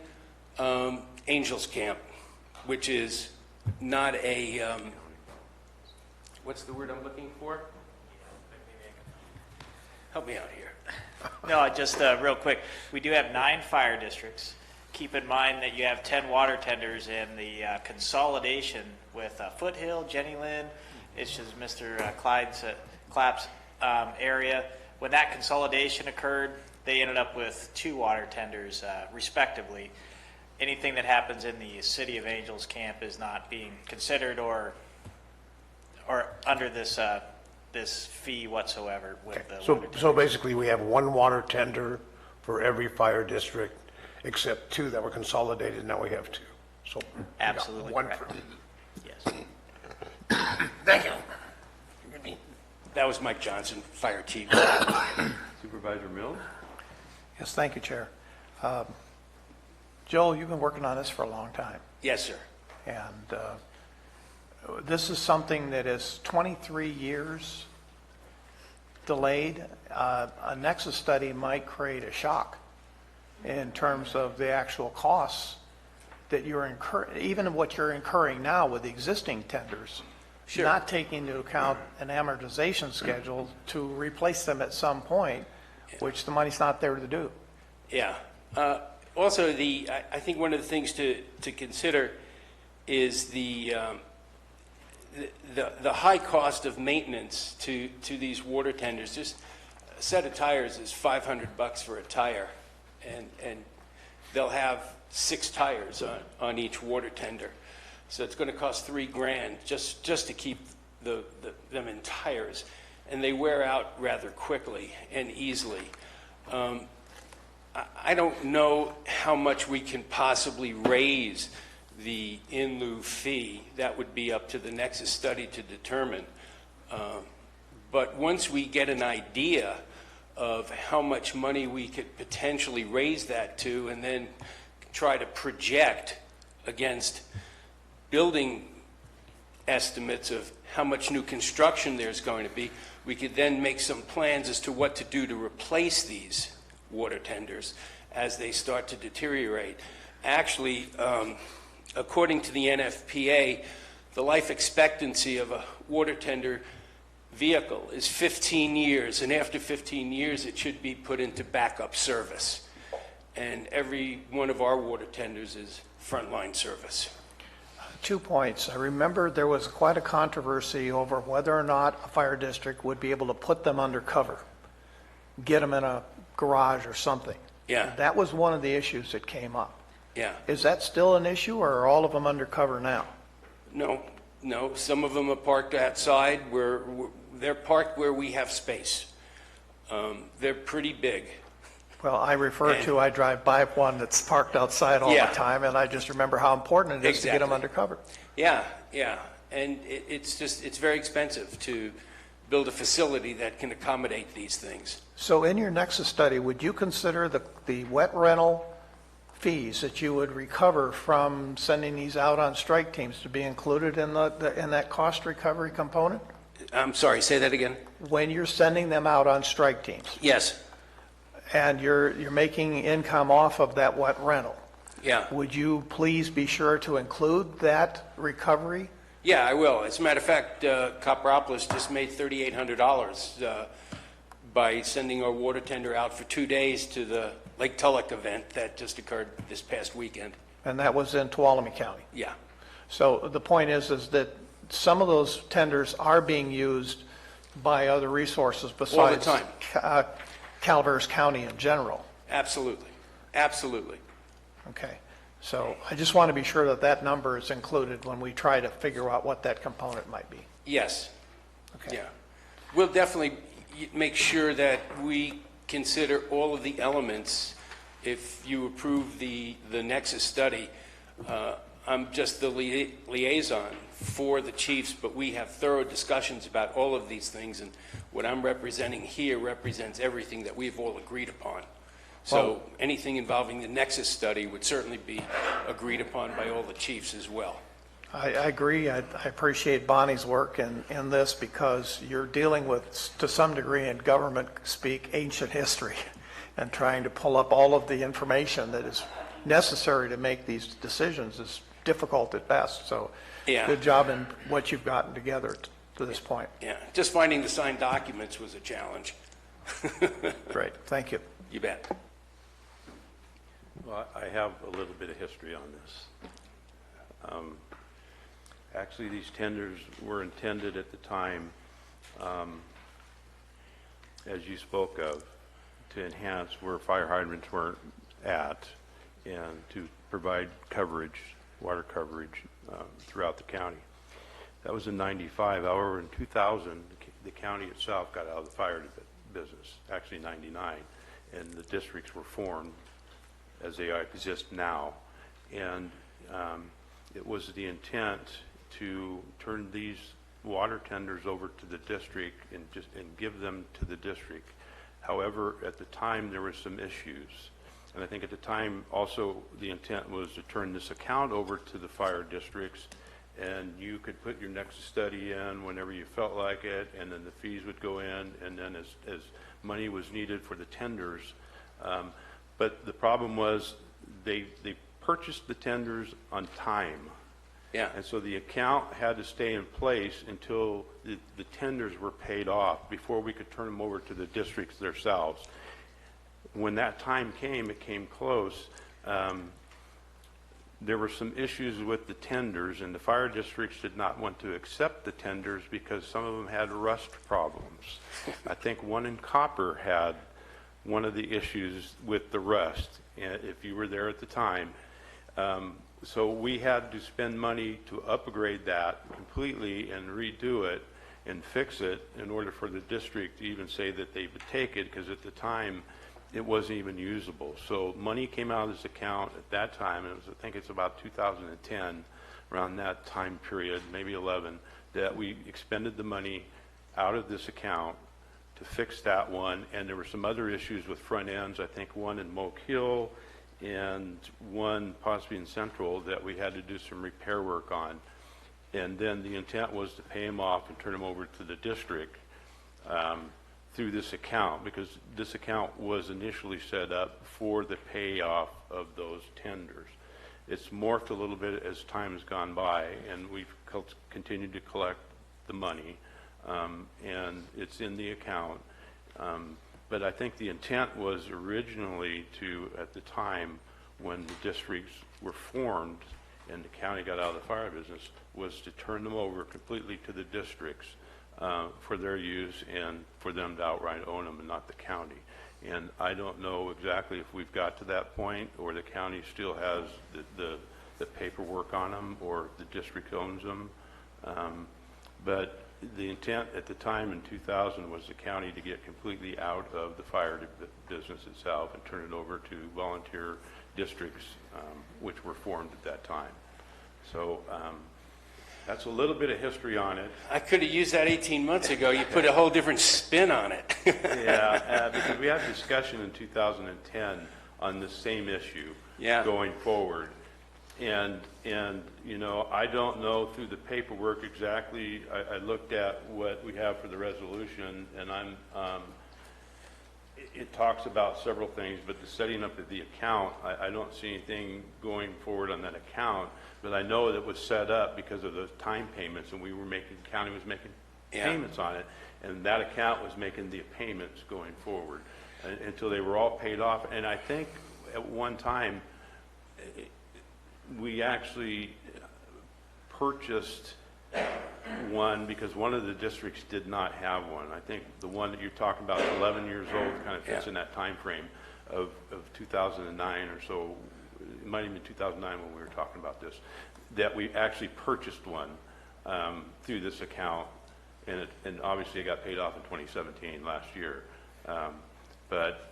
Angels Camp, which is not a, what's the word I'm looking for? Help me out here. No, just real quick. We do have 9 fire districts. Keep in mind that you have 10 water tenders, and the consolidation with Foothill, Jenny Lynn, it's just Mr. Clapp's area. When that consolidation occurred, they ended up with 2 water tenders, respectively. Anything that happens in the City of Angels Camp is not being considered or under this this fee whatsoever. With the So basically, we have 1 water tender for every fire district, except 2 that were consolidated, now we have 2. So we got Absolutely 1 correct. for- Yes. Thank you. That was Mike Johnson, fire chief. Supervisor Mills? Yes, thank you, Chair. Joel, you've been working on this for a long time, Yes, sir. and this is something that is 23 years delayed. A nexus study might create a shock in terms of the actual costs that you're incurring, even what you're incurring now with the existing tenders. Sure. Not taking into account an amortization schedule to replace them at some point, which the money's not there to do. Yeah. Also, I think one of the things to consider is the high cost of maintenance to these water tenders. Just a set of tires is $500 for a tire, and they'll have 6 tires on each water tender. So it's going to cost $3,000 just to keep them in tires, and they wear out rather quickly and easily. I don't know how much we can possibly raise the in lieu fee. That would be up to the Nexus study to determine. But once we get an idea of how much money we could potentially raise that to, and then try to project against building estimates of how much new construction there's going to be, we could then make some plans as to what to do to replace these water tenders as they start to deteriorate. Actually, according to the NFPA, the life expectancy of a water tender vehicle is 15 years, and after 15 years it should be put into backup service. And every one of our water tenders is frontline service. 2 points. I remember there was quite a controversy over whether or not a fire district would be able to put them under cover, get them in a garage or something. Yeah. That was one of the issues that came up. Yeah. Is that still an issue, or are all of them under cover now? No. Some of them are parked outside. They're parked where we have space. They're pretty big. Well, I drive by one that's parked outside all Yeah. the time, and I just remember how important it is to get them Exactly. under cover. Yeah. And it's very expensive to build a facility that can accommodate these things. So in your Nexus study, would you consider the wet rental fees that you would recover from sending these out on strike teams to be included in in that cost recovery component? I'm sorry, say that again? When you're sending them out on strike teams Yes, and you're making income off of that wet rental, yeah. would you please be sure to include that recovery? Yeah, I will. As a matter of fact, Copperopolis just made $3,800 by sending our water tender out for 2 days to the Lake Tulloch event that just occurred this past weekend. And that was in Tuolumne County. Yeah. So the point is that some of those tenders are being used by other resources besides All the time. Calaveras County in general. Absolutely. Absolutely. Okay. So I just want to be sure that that number is included when we try to figure out what that component might be. Yes. Okay. Yeah. We'll definitely make sure that we consider all of the elements if you approve the Nexus study. I'm just the liaison for the chiefs, but we have thorough discussions about all of these things, and what I'm representing here represents everything that we've all agreed upon. So anything involving the Nexus study would certainly be agreed upon by all the chiefs as well. I agree. I appreciate Bonnie's work in this because you're dealing with, to some degree in government speak, ancient history and trying to pull up all of the information that is necessary to make these decisions is difficult at best. So Yeah. good job in what you've gotten together to this point. Yeah, just finding the signed documents was a challenge. Great. Thank you. You bet. Well, I have a little bit of history on this. Actually, these tenders were intended at the time, as you spoke of, to enhance where fire hydrants weren't at and to provide coverage, water coverage throughout the county. That was in '95. However, in 2000, the county itself got out of the fire business, actually '99, and the districts were formed as they exist now. And it was the intent to turn these water tenders over to the district and give them to the district. However, at the time there were some issues, and I think at the time also the intent was to turn this account over to the fire districts, and you could put your Nexus study in whenever you felt like it, and then the fees would go in, and then as money was needed for the tenders. But the problem was they purchased the tenders on time. Yeah. And so the account had to stay in place until the tenders were paid off before we could turn them over to the districts themselves. When that time came, it came close. There were some issues with the tenders, and the fire districts did not want to accept the tenders because some of them had rust problems. I think one in Copper had one of the issues with the rust, if you were there at the time. So we had to spend money to upgrade that completely and redo it and fix it in order for the district to even say that they would take it, because at the time it wasn't even usable. So money came out of this account at that time, and I think it's about 2010, around that time period, maybe 11, that we expended the money out of this account to fix that one. And there were some other issues with front ends, I think one in Moke Hill and one possibly in Central, that we had to do some repair work on. And then the intent was to pay them off and turn them over to the district through this account, because this account was initially set up for the payoff of those tenders. It's morphed a little bit as time has gone by, and we've continued to collect the money, and it's in the account. But I think the intent was originally to, at the time when the districts were formed and the county got out of the fire business, was to turn them over completely to the districts for their use and for them to outright own them and not the county. And I don't know exactly if we've got to that point, or the county still has the paperwork on them, or the district owns them. But the intent at the time in 2000 was the county to get completely out of the fire business itself and turn it over to volunteer districts, which were formed at that time. So that's a little bit of history on it. I could have used that 18 months ago. You put a whole different spin on it. Yeah, because we had a discussion in 2010 on the same issue, Yeah. going forward. And, you know, I don't know through the paperwork exactly, I looked at what we have for the resolution, and it talks about several things, but the setting up of the account, I don't see anything going forward on that account, but I know that it was set up because of those time payments, and county was making payments on it, and that account was making the payments going forward until they were all paid off. And I think at one time, we actually purchased one because one of the districts did not have one. I think the one that you're talking about, 11 years old, kind of fits in that time frame of 2009 or so. It might have been 2009 when we were talking about this, that we actually purchased one through this account, and obviously it got paid off in 2017, last year. But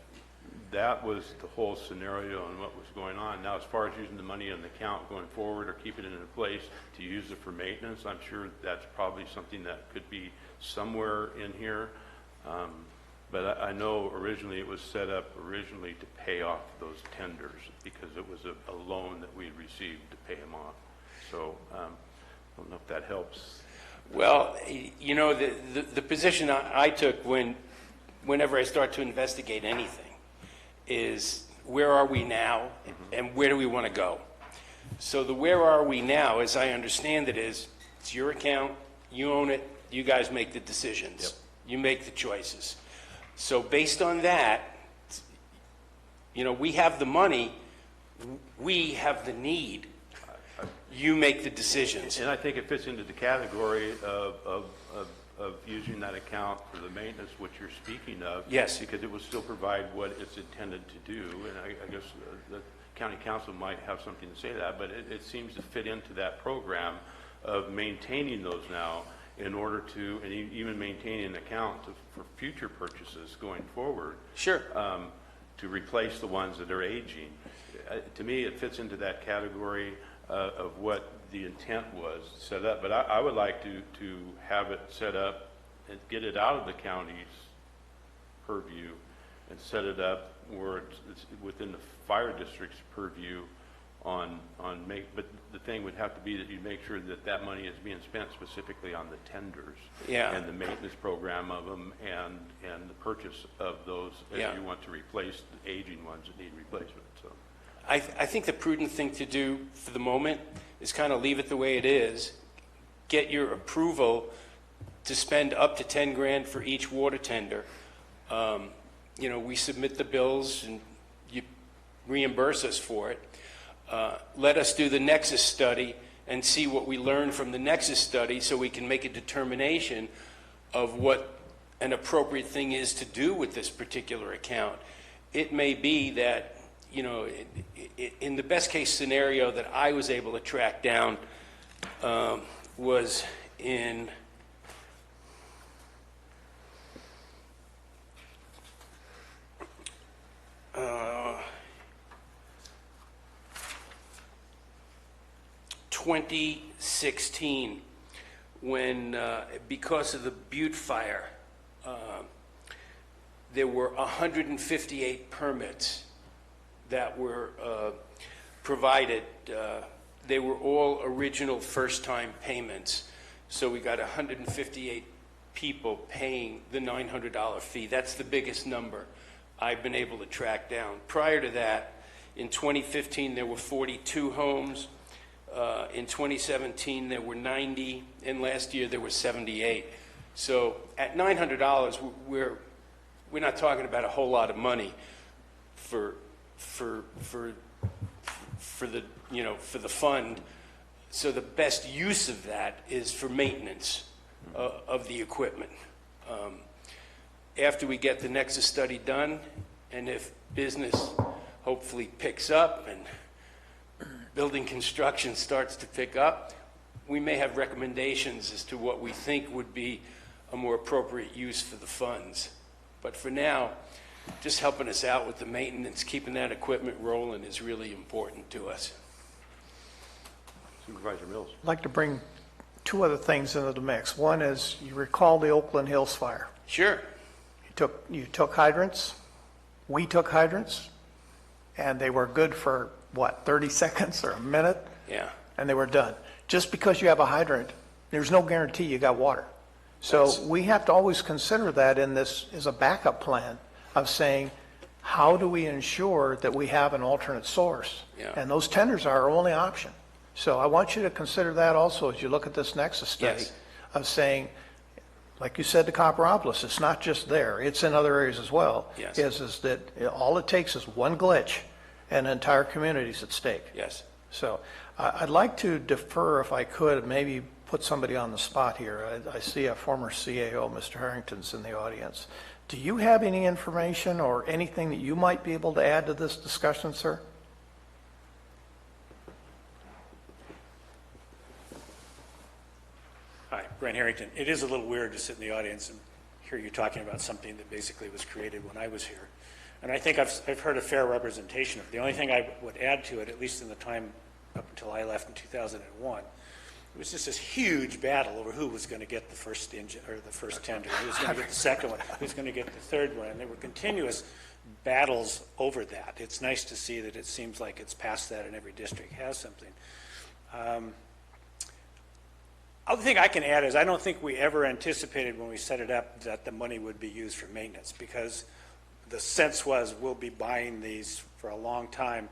that was the whole scenario and what was going on. Now, as far as using the money in the account going forward or keeping it in a place to use it for maintenance, I'm sure that's probably something that could be somewhere in here. But I know originally it was set up to pay off those tenders because it was a loan that we had received to pay them off. So I don't know if that helps. Well, you know, the position I took whenever I start to investigate anything is where are we now and where do we want to go? So the where are we now, as I understand it, is it's your account, you own it, you guys make the decisions. Yep. You make the choices. So based on that, you know, we have the money, we have the need, you make the decisions. And I think it fits into the category of using that account for the maintenance, which you're speaking of. Yes. Because it will still provide what it's intended to do. And I guess the county council might have something to say to that, but it seems to fit into that program of maintaining those now in order to, and even maintaining an account for future purchases going forward. Sure. To replace the ones that are aging. To me, it fits into that category of what the intent was set up. But I would like to have it set up and get it out of the county's purview and set it up where it's within the fire district's purview but the thing would have to be that you make sure that that money is being spent specifically on the tenders and the maintenance program of them and the purchase of those as you want to replace the aging ones that need replacement. So I think the prudent thing to do for the moment is kind of leave it the way it is, get your approval to spend up to 10 grand for each water tender. You know, we submit the bills and you reimburse us for it. Let us do the Nexus study and see what we learn from the Nexus study so we can make a determination of what an appropriate thing is to do with this particular account. It may be that, you know, in the best case scenario that I was able to track down was in 2016 when, because of the Butte fire, there were 158 permits that were provided. They were all original first-time payments. So we got 158 people paying the $900 fee. That's the biggest number I've been able to track down. Prior to that, in 2015, there were 42 homes. In 2017, there were 90, and last year there were 78. So at $900, we're not talking about a whole lot of money for the, you know, for the fund. So the best use of that is for maintenance of the equipment. After we get the Nexus study done, and if business hopefully picks up and building construction starts to pick up, we may have recommendations as to what we think would be a more appropriate use for the funds. But for now, just helping us out with the maintenance, keeping that equipment rolling is really important to us. Supervisor Mills. I'd like to bring two other things into the mix. One is, you recall the Oakland Hills fire. Sure. You took hydrants, we took hydrants, and they were good for what, 30 seconds or a minute? Yeah. And they were done. Just because you have a hydrant, there's no guarantee you got water. So we have to always consider that in this as a backup plan of saying, how do we ensure that we have an alternate source? Yeah. And those tenders are our only option. So I want you to consider that also as you look at this nexus study Yes. of saying, like you said to Copperopolis, it's not just there, it's in other areas as well. Yes. Is that all it takes is one glitch and an entire community's at stake. Yes. So I'd like to defer, if I could, maybe put somebody on the spot here. I see a former CAO, Mr. Harrington's in the audience. Do you have any information or anything that you might be able to add to this discussion, sir? Hi, Brent Harrington. It is a little weird to sit in the audience and hear you talking about something that basically was created when I was here. And I think I've heard a fair representation of it. The only thing I would add to it, at least in the time up until I left in 2001, it was just this huge battle over who was going to get the first engine or the first tender, who was going to get the second one, who was going to get the third one, and there were continuous battles over that. It's nice to see that it seems like it's past that and every district has something. Other thing I can add is I don't think we ever anticipated when we set it up that the money would be used for maintenance, because the sense was we'll be buying these for a long time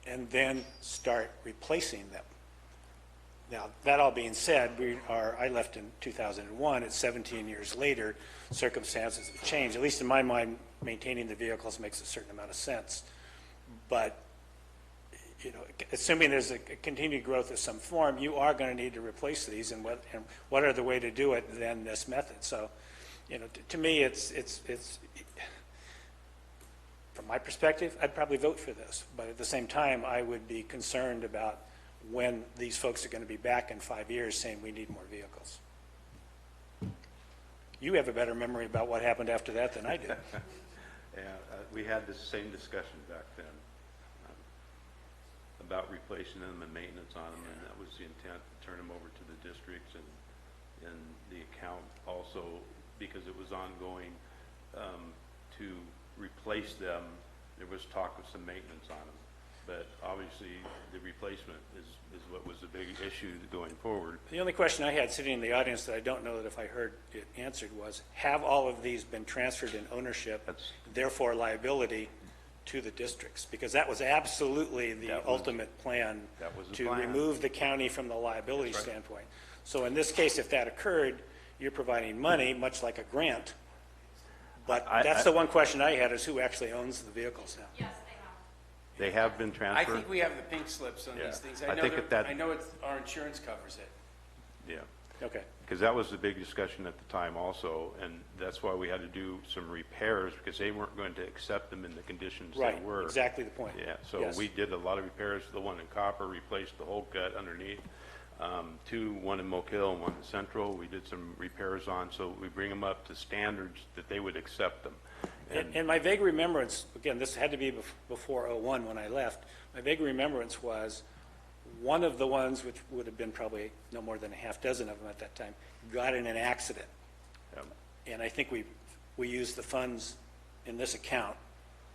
and then start replacing them. Now, that all being said, I left in 2001. It's 17 years later. Circumstances have changed. At least in my mind, maintaining the vehicles makes a certain amount of sense. But, you know, assuming there's a continued growth of some form, you are going to need to replace these. And what other way to do it than this method? So, you know, to me, it's from my perspective, I'd probably vote for this. But at the same time, I would be concerned about when these folks are going to be back in 5 years saying we need more vehicles. You have a better memory about what happened after that than I do. Yeah, we had the same discussion back then about replacing them and maintenance on them, and that was the intent, to turn them over to the districts and the account also, because it was ongoing, to replace them. There was talk of some maintenance on them. But obviously, the replacement is what was the big issue going forward. The only question I had sitting in the audience that I don't know that if I heard it answered was, have all of these been transferred in ownership, therefore liability, to the districts? Because that was absolutely the ultimate plan to remove the county from the liability standpoint. So in this case, if that occurred, you're providing money, much like a grant. But that's the one question I had, is who actually owns the vehicles now? Yes. They have been I transferred. think we have the pink slips on these things. I think I know our insurance covers it. Yeah. Okay. Because that was the big discussion at the time also, and that's why we had to do some repairs, because they weren't going to accept them in the conditions they were. Right, exactly the point. Yeah, so Yes. we did a lot of repairs. The one in Copper replaced the whole gut underneath. One in Moke Hill and one in Central, we did some repairs on, so we bring them up to standards that they would accept them. And my vague remembrance, again, this had to be before '01 when I left, my vague remembrance was one of the ones, which would have been probably no more than a half dozen of them at that time, got in an accident. And I think we used the funds in this account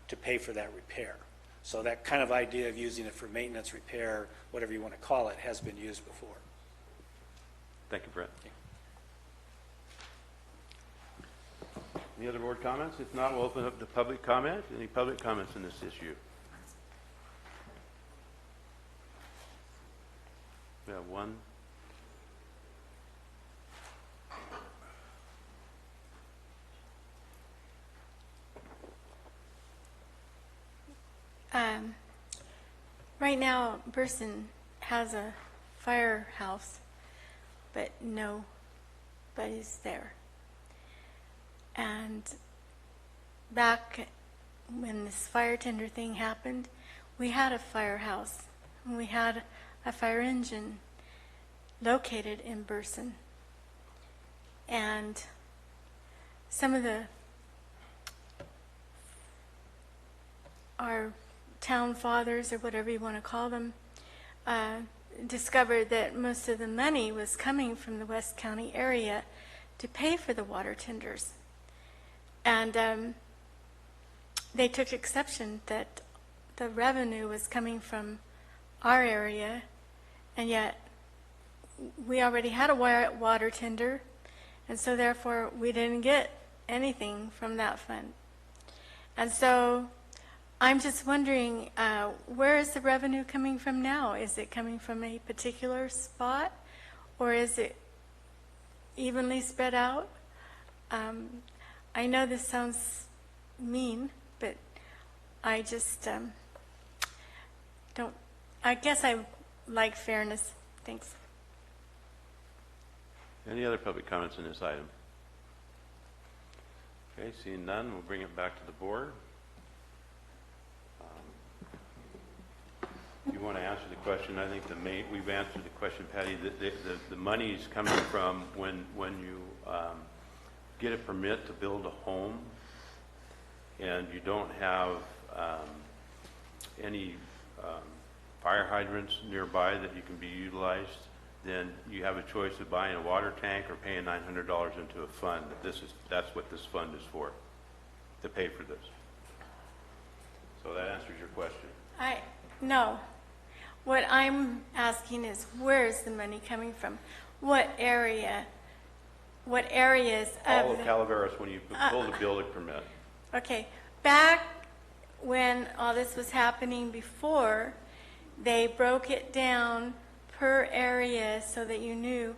to pay for that repair. So that kind of idea of using it for maintenance, repair, whatever you want to call it, has been used before. Thank you, Brett. Any other board comments? If not, we'll open up to public comment. Any public comments on this issue? We have one. Right now, Burson has a firehouse, but nobody's there. And back when this fire tender thing happened, we had a firehouse, and we had a fire engine located in Burson. And some of our town fathers, or whatever you want to call them, discovered that most of the money was coming from the West County area to pay for the water tenders. And they took exception that the revenue was coming from our area, and yet we already had a water tender, and so therefore we didn't get anything from that fund. And so I'm just wondering, where is the revenue coming from now? Is it coming from a particular spot, or is it evenly spread out? I know this sounds mean, but I just don't, I guess I like fairness. Thanks. Any other public comments on this item? Okay, seeing none, we'll bring it back to the board. You want to answer the question? I think we've answered the question, Patty. The money is coming from when you get a permit to build a home and you don't have any fire hydrants nearby that you can be utilized, then you have a choice of buying a water tank or paying $900 into a fund. That's what this fund is for, to pay for this. So that answers your question. No. What I'm asking is, where is the money coming from? What area? What areas of All of Calaveras when you pull the building permit. Okay. Back when all this was happening before, they broke it down per area so that you knew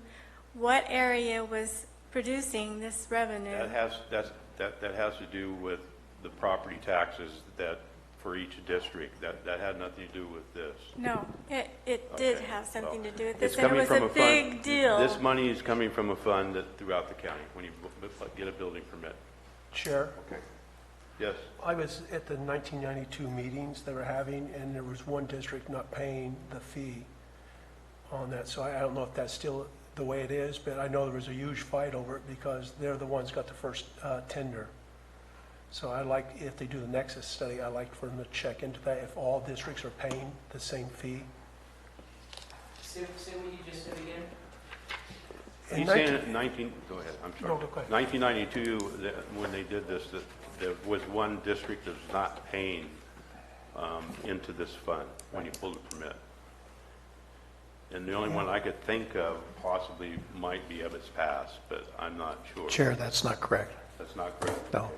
what area was producing this revenue. That has to do with the property taxes that for each district. That had nothing to do with this. No, it did have something to do with It's this, and it coming was from a fund. big deal. This money is coming from a fund throughout the county when you get a building permit. Chair, Okay. Yes. I was at the 1992 meetings they were having, and there was one district not paying the fee on that. So I don't know if that's still the way it is, but I know there was a huge fight over it because they're the ones got the first tender. So I like, if they do the Nexus study, I like for them to check into that, if all districts are paying the same fee. Say what you just said again. He's saying go ahead, I'm sorry. No, go ahead. 1992, when they did this, there was one district that was not paying into this fund when you pulled the permit. And the only one I could think of possibly might be Ebbets Pass, but I'm not sure. Chair, that's not correct. That's not correct? No.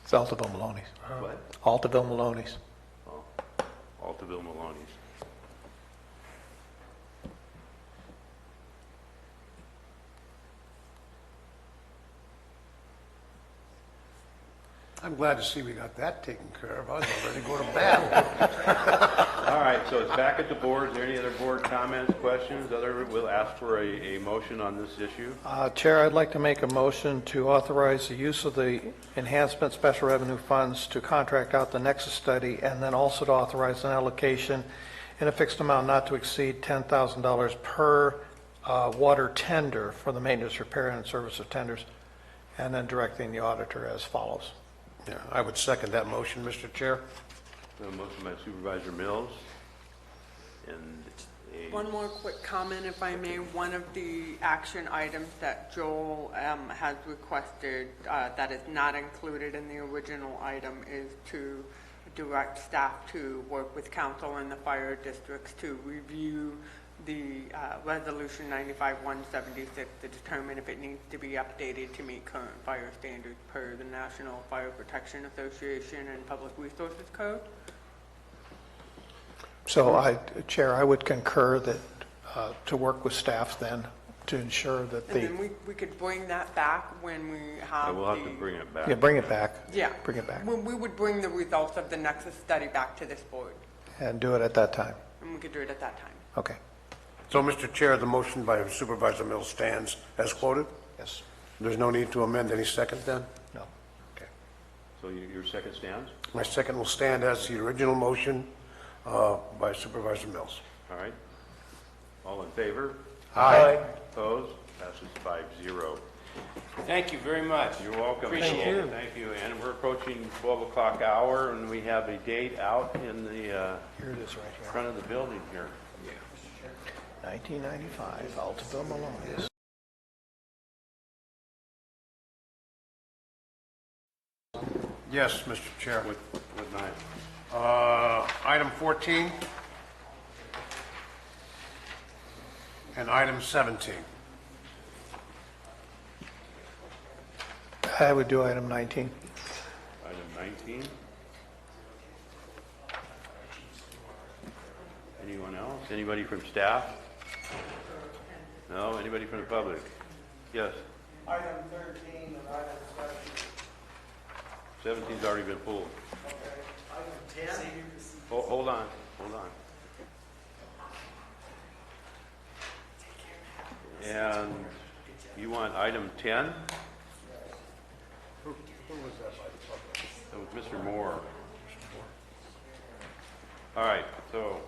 It's Altaville Maloney's. What? Altaville Maloney's. Oh, Altaville Maloney's. I'm glad to see we got that taken care of. I was ready to go to bed. All right, so it's back at the board. Is there any other board comments, questions? We'll ask for a motion on this issue. Chair, I'd like to make a motion to authorize the use of the enhancement special revenue funds to contract out the Nexus study, and then also to authorize an allocation in a fixed amount not to exceed $10,000 per water tender for the maintenance, repair, and service of tenders, and then directing the auditor as follows. Yeah, I would second that motion, Mr. Chair. A motion by Supervisor Mills, and One more quick comment, if I may. One of the action items that Joel has requested that is not included in the original item is to direct staff to work with council and the fire districts to review the resolution 95-176 to determine if it needs to be updated to meet current fire standards per the National Fire Protection Association and Public Resources Code. So, Chair, I would concur that to work with staff then to ensure that And then we could bring that back when we have we'll have to bring it back. Yeah, bring it back. Yeah. Bring it back. We would bring the results of the Nexus study back to this board, And do it at that time. and we could do it at that time. Okay. So, Mr. Chair, the motion by Supervisor Mills stands as quoted? Yes. There's no need to amend any second then? No. Okay. So your second stands? My second will stand as the original motion by Supervisor Mills. All right. All in favor? Aye. Opposed? Passes 5-0. Thank you very much. You're welcome. Appreciate it. Thank you. And we're approaching 12 o'clock hour, and we have a date out in the Here it is right here. front of the building here. 1995, Altaville Maloney's. Yes, Mr. Chair. With nine. Item 14, And item 17. I would do item 19. Item 19. Anyone else? Anybody from staff? No? Anybody from the public? Yes. Item 13 and item 17. 17's already been pulled. Okay. Item 10. Hold on, hold on. And you want item 10? Who was that by the public? That was Mr. Moore. All right, so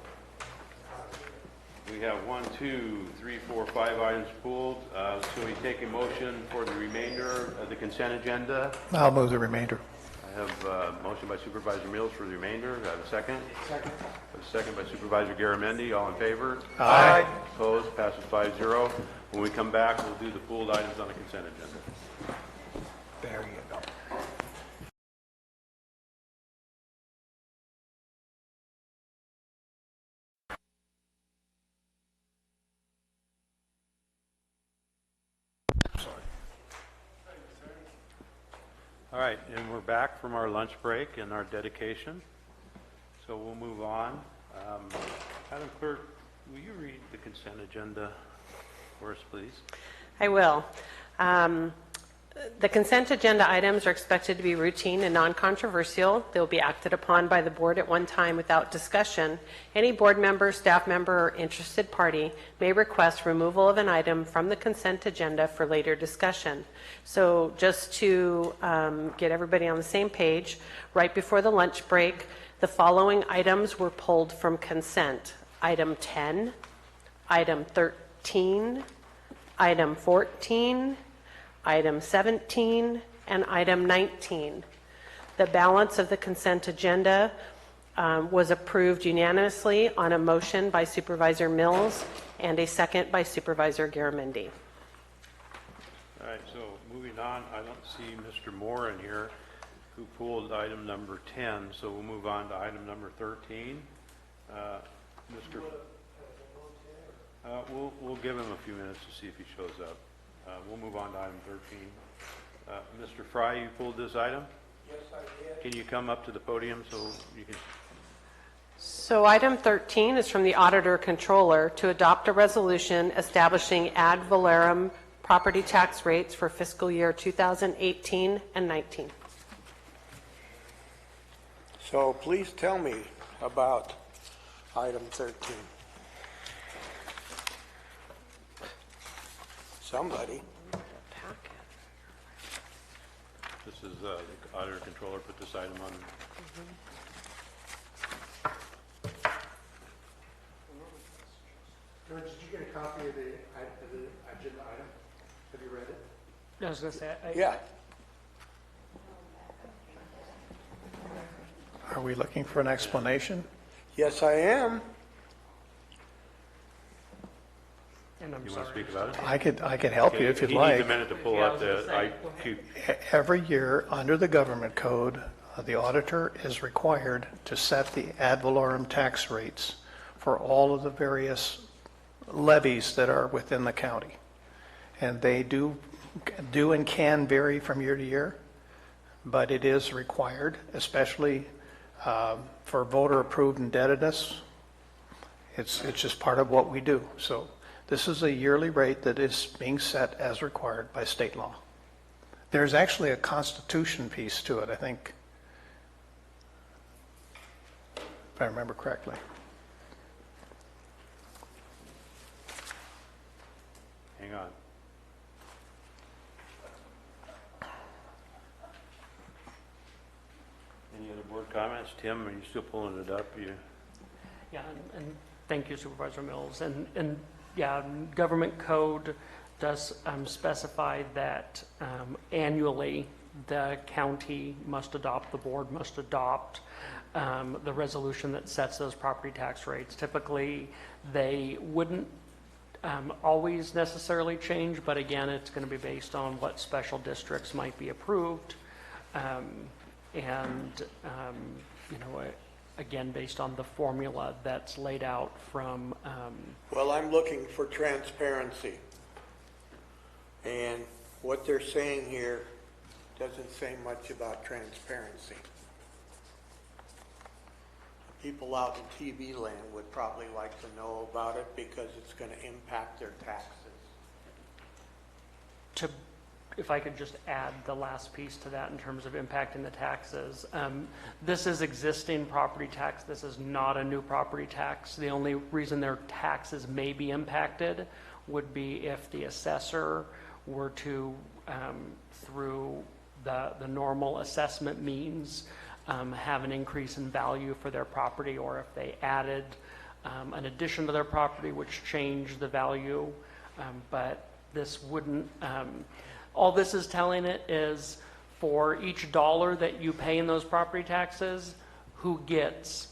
we have 1, 2, 3, 4, 5 items pulled. So we take a motion for the remainder of the consent agenda. I'll move the remainder. I have a motion by Supervisor Mills for the remainder. Do I have a second? Second. A second by Supervisor Garamendi. All in favor? Aye. Opposed? Passes 5-0. When we come back, we'll do the pulled items on the consent agenda. There you go. All right, and we're back from our lunch break and our dedication. So we'll move on. Madam Clerk, will you read the consent agenda for us, please? I will. The consent agenda items are expected to be routine and non-controversial. They will be acted upon by the board at one time without discussion. Any board member, staff member, or interested party may request removal of an item from the consent agenda for later discussion. So just to get everybody on the same page, right before the lunch break, the following items were pulled from consent. Item 10, item 13, item 14, item 17, and item 19. The balance of the consent agenda was approved unanimously on a motion by Supervisor Mills and a second by Supervisor Garamendi. All right, so moving on, I don't see Mr. Moore in here who pulled item number 10, so we'll move on to item number 13. Mr. We'll give him a few minutes to see if he shows up. We'll move on to item 13. Mr. Fry, you pulled this item? Yes, I did. Can you come up to the podium so you can... So item 13 is from the Auditor Controller to adopt a resolution establishing ad valorem property tax rates for fiscal year 2018 and 19. So please tell me about item 13. Somebody. This is the Auditor Controller put this item on. George, did you get a copy of the agenda item? Have you read it? I was going to say, Yeah. Are we looking for an explanation? Yes, I am. and I'm You sorry. want to speak about it? I could help you if you'd He like. needs a minute to pull Yeah, I up was gonna the say, IQ. Every year, under the government code, the auditor is required to set the ad valorem tax rates for all of the various levies that are within the county. And they do and can vary from year to year, but it is required, especially for voter-approved indebtedness. It's just part of what we do. So this is a yearly rate that is being set as required by state law. There's actually a constitution piece to it, I think, if I remember correctly. Hang on. Any other board comments? Tim, are you still pulling it up? Yeah, and thank you, Supervisor Mills. And yeah, government code does specify that annually the county must adopt, the board must adopt the resolution that sets those property tax rates. Typically, they wouldn't always necessarily change, but again, it's going to be based on what special districts might be approved. You know, again, based on the formula that's laid out from, Well, I'm looking for transparency. And what they're saying here doesn't say much about transparency. People out in TV land would probably like to know about it because it's going to impact their taxes. if I could just add the last piece to that in terms of impacting the taxes. This is existing property tax. This is not a new property tax. The only reason their taxes may be impacted would be if the assessor were to, through the normal assessment means, have an increase in value for their property, or if they added an addition to their property which changed the value. But this wouldn't, all this is telling it is for each dollar that you pay in those property taxes, who gets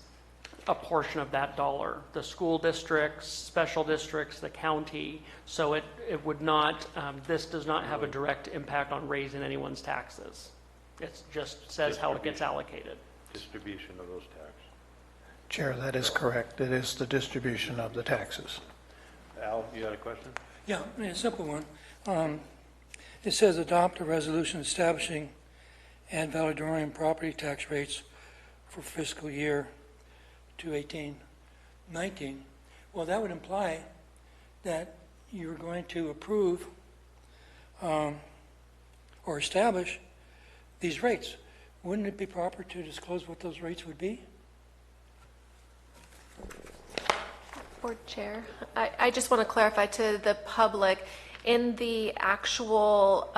a portion of that dollar? The school districts, special districts, the county. So it would not, this does not have a direct impact on raising anyone's taxes. It just says how it gets allocated. Distribution of those taxes. Chair, that is correct. It is the distribution of the taxes. Al, you had a question? Yeah, a simple one. It says adopt a resolution establishing ad valorem property tax rates for fiscal year 2018-19. Well, that would imply that you're going to approve or establish these rates. Wouldn't it be proper to disclose what those rates would be? Board Chair, I just want to clarify to the public, in the actual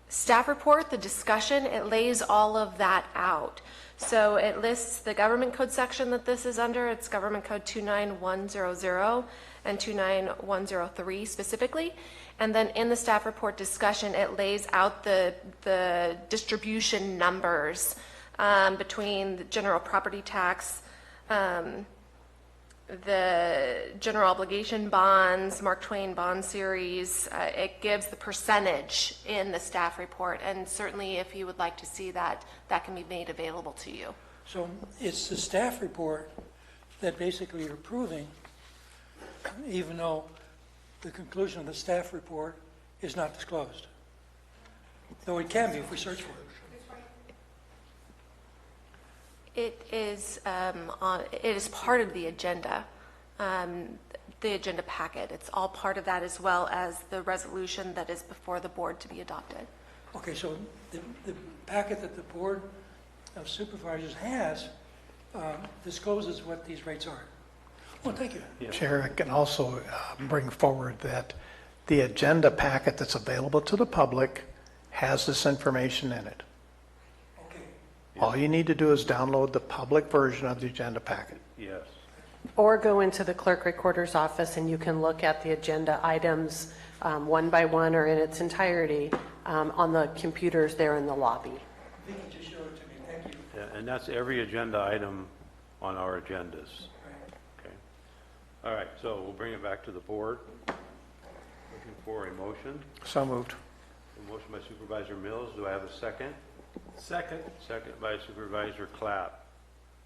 staff report, the discussion, it lays all of that out. So it lists the government code section that this is under. It's government code 29100 and 29103 specifically. And then in the staff report discussion, it lays out the distribution numbers between the general property tax, the general obligation bonds, Mark Twain bond series. It gives the percentage in the staff report, and certainly if you would like to see that, that can be made available to you. So it's the staff report that basically you're approving, even though the conclusion of the staff report is not disclosed. Though it can be if we search for it. It is part of the agenda packet. It's all part of that, as well as the resolution that is before the board to be adopted. Okay, so the packet that the Board of Supervisors has discloses what these rates are. Well, thank you. Yeah. Chair, I can also bring forward that the agenda packet that's available to the public has this information in it. All you need to do is download the public version of the agenda packet. Yes. Or go into the clerk recorder's office and you can look at the agenda items one by one or in its entirety on the computers there in the lobby. Vicki just showed it to me. Thank you. Yeah, and that's every agenda item on our agendas. Okay. All right, so we'll bring it back to the board. Looking for a motion. So moved. A motion by Supervisor Mills. Do I have a second? Second. Second by Supervisor Clapp.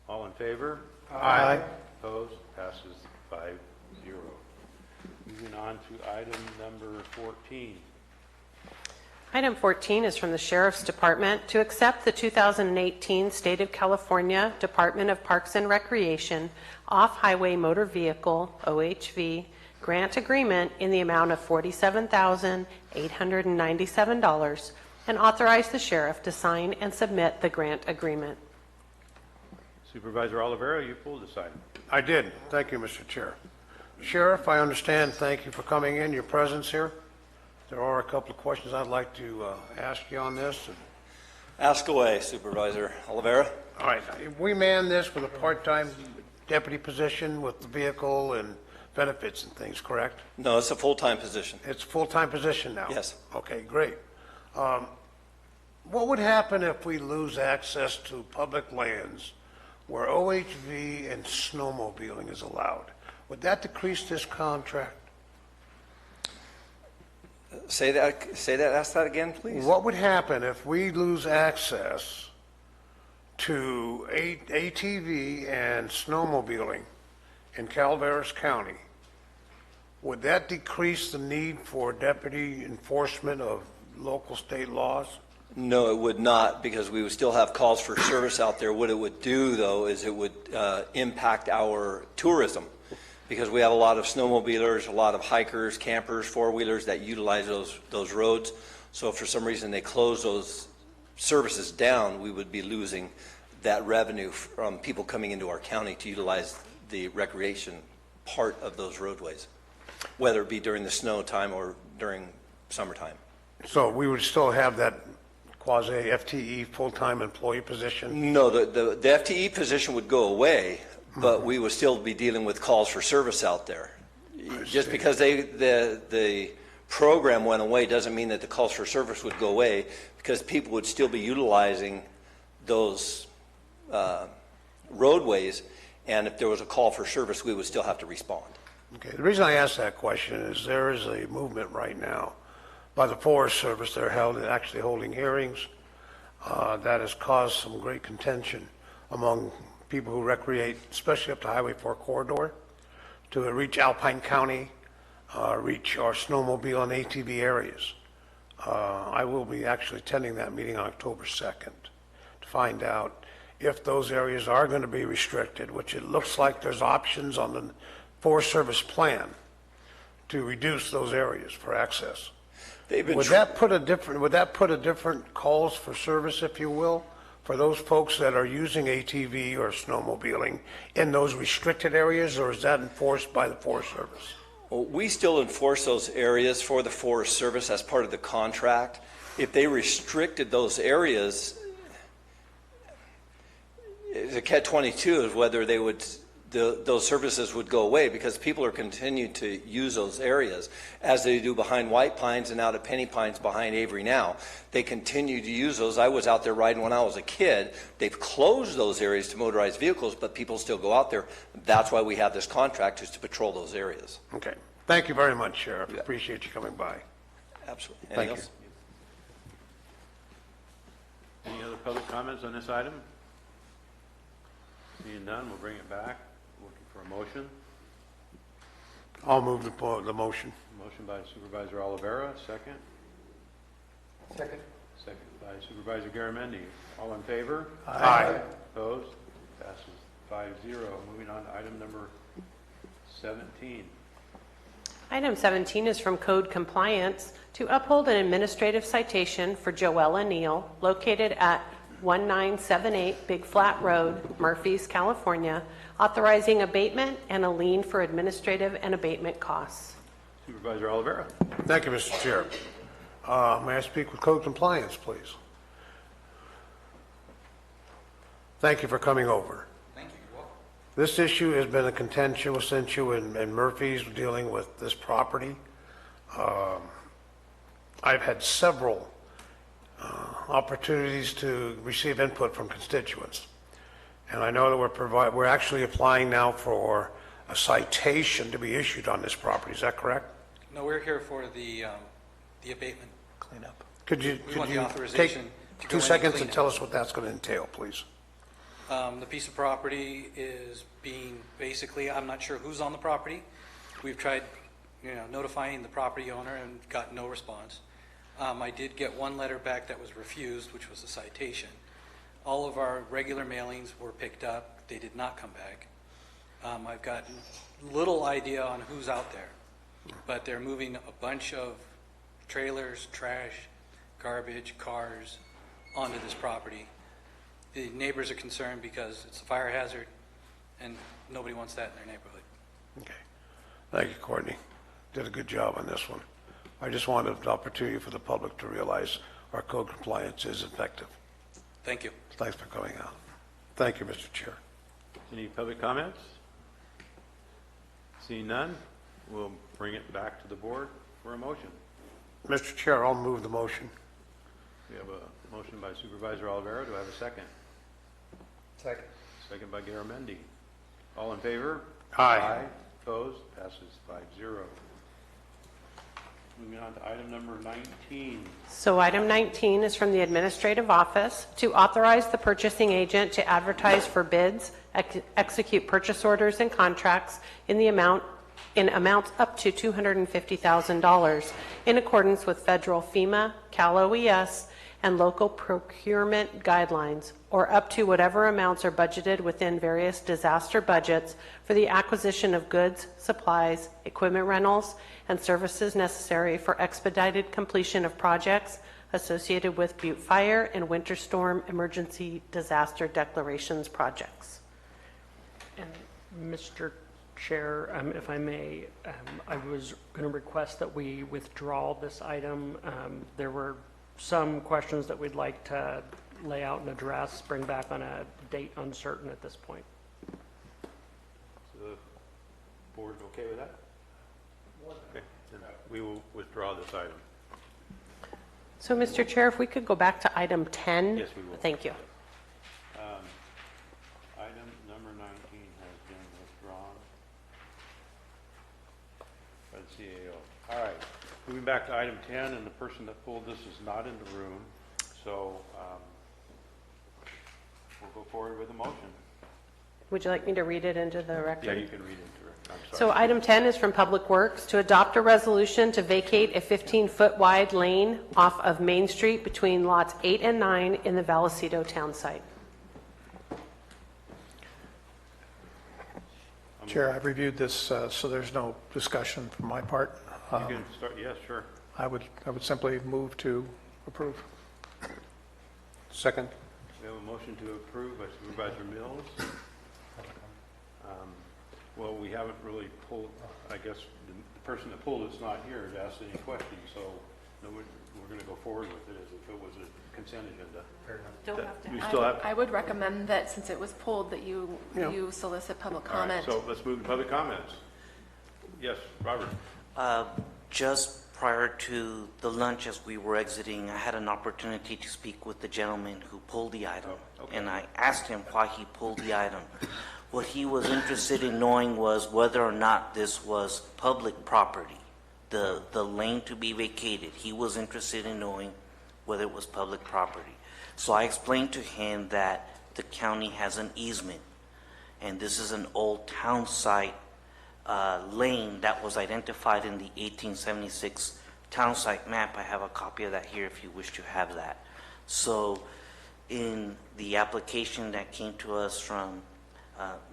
All in favor? Aye. Opposed? Passes 5-0. Moving on to item number 14. Item 14 is from the Sheriff's Department to accept the 2018 State of California Department of Parks and Recreation Off-Highway Motor Vehicle, OHV, grant agreement in the amount of $47,897 and authorize the sheriff to sign and submit the grant agreement. Supervisor Oliveira, you pulled this item. I did. Thank you, Mr. Chair. Sheriff, I understand. Thank you for coming in, your presence here. There are a couple of questions I'd like to ask you on this. Ask away, Supervisor Oliveira. All right. We man this with a part-time deputy position with the vehicle and benefits and things, correct? No, it's a full-time position. It's a full-time position now? Yes. Okay, great. What would happen if we lose access to public lands where OHV and snowmobiling is allowed? Would that decrease this contract? Say that, ask that again, please. What would happen if we lose access to ATV and snowmobiling in Calaveras County, would that decrease the need for deputy enforcement of local state laws? No, it would not, because we would still have calls for service out there. What it would do, though, is it would impact our tourism, because we have a lot of snowmobilers, a lot of hikers, campers, four-wheelers that utilize those roads. So if for some reason they close those services down, we would be losing that revenue from people coming into our county to utilize the recreation part of those roadways, whether it be during the snow time or during summertime. So we would still have that quasi-FTE full-time employee position? No, the FTE position would go away, but we would still be dealing with calls for service out there. Just because the program went away doesn't mean that the calls for service would go away, because people would still be utilizing those roadways, and if there was a call for service, we would still have to respond. Okay, the reason I ask that question is there is a movement right now by the Forest Service. They're actually holding hearings that has caused some great contention among people who recreate, especially up the Highway 4 corridor, to reach Alpine County, reach our snowmobile and ATV areas. I will be actually attending that meeting on October 2nd to find out if those areas are going to be restricted, which it looks like there's options on the Forest Service plan to reduce those areas for access. Would that put a different calls for service, if you will, for those folks that are using ATV or snowmobiling in those restricted areas, or is that enforced by the Forest Service? Well, we still enforce those areas for the Forest Service as part of the contract. If they restricted those areas, the catch-22 is whether they would, those services would go away, because people are continuing to use those areas as they do behind White Pines and out at Penny Pines behind Avery now. They continue to use those. I was out there riding when I was a kid. They've closed those areas to motorized vehicles, but people still go out there. That's why we have this contract, is to patrol those areas. Okay. Thank you very much, Sheriff. Appreciate you coming by. Absolutely. Thank you. Any other public comments on this item? Seeing none, we'll bring it back. Looking for a motion. I'll move the motion. Motion by Supervisor Oliveira, second. Second. Second by Supervisor Garamendi. All in favor? Aye. Opposed? Passes 5-0. Moving on to item number 17. Item 17 is from Code Compliance to uphold an administrative citation for Joella Neal, located at 1978 Big Flat Road, Murphys, California, authorizing abatement and a lien for administrative and abatement costs. Supervisor Oliveira. Thank you, Mr. Chair. May I speak with Code Compliance, please? Thank you for coming over. Thank you. You're welcome. This issue has been a contention since you and Murphy's dealing with this property. I've had several opportunities to receive input from constituents. And I know that we're actually applying now for a citation to be issued on this property. Is that correct? No, we're here for the abatement cleanup. Could you authorization take to go 2 in seconds clean and it. tell us what that's going to entail, please? The piece of property is being, basically, I'm not sure who's on the property. We've tried, notifying the property owner and got no response. I did get one letter back that was refused, which was a citation. All of our regular mailings were picked up. They did not come back. I've gotten little idea on who's out there, but they're moving a bunch of trailers, trash, garbage, cars onto this property. The neighbors are concerned because it's a fire hazard, and nobody wants that in their neighborhood. Okay. Thank you, Courtney. Did a good job on this one. I just wanted an opportunity for the public to realize our code compliance is effective. Thank you. Thanks for coming out. Thank you, Mr. Chair. Any public comments? Seeing none, we'll bring it back to the board for a motion. Mr. Chair, I'll move the motion. We have a motion by Supervisor Oliveira. Do I have a second? Second. Second by Garamendi. All in favor? Aye. Opposed? Passes 5-0. Moving on to item number 19. So item 19 is from the administrative office to authorize the purchasing agent to advertise for bids, execute purchase orders and contracts in amounts up to $250,000 in accordance with federal FEMA, Cal OES, and local procurement guidelines, or up to whatever amounts are budgeted within various disaster budgets for the acquisition of goods, supplies, equipment rentals, and services necessary for expedited completion of projects associated with Butte Fire and Winter Storm Emergency Disaster Declarations projects. And Mr. Chair, if I may, I was going to request that we withdraw this item. There were some questions that we'd like to lay out and address, bring back on a date uncertain at this point. So the board okay with that? Okay, then we will withdraw this item. So, Mr. Chair, if we could go back to item 10. Yes, we will. Thank you. Item number 19 has been withdrawn by the CAO. All right, moving back to item 10, and the person that pulled this is not in the room, so we'll go forward with a motion. Would you like me to read it into the record? Yeah, you can read it. I'm sorry. So item 10 is from Public Works to adopt a resolution to vacate a 15-foot wide lane off of Main Street between lots 8 and 9 in the Vallecito town site. Chair, I've reviewed this, so there's no discussion from my part. You can start, yes, sure. I would simply move to approve. Second. We have a motion to approve by Supervisor Mills. Well, we haven't really pulled, I guess the person that pulled it's not here to ask any questions, so no, we're going to go forward with it as if it was a consent agenda. Don't have to. You still have? I would recommend that since it was pulled, that you solicit public All right, comment. so let's move to public comments. Yes, Robert. Just prior to the lunch, as we were exiting, I had an opportunity to speak with the gentleman who pulled the item. Oh, okay. And I asked him why he pulled the item. What he was interested in knowing was whether or not this was public property, the lane to be vacated. He was interested in knowing whether it was public property. So I explained to him that the county has an easement, and this is an old town site lane that was identified in the 1876 town site map. I have a copy of that here if you wish to have that. So in the application that came to us from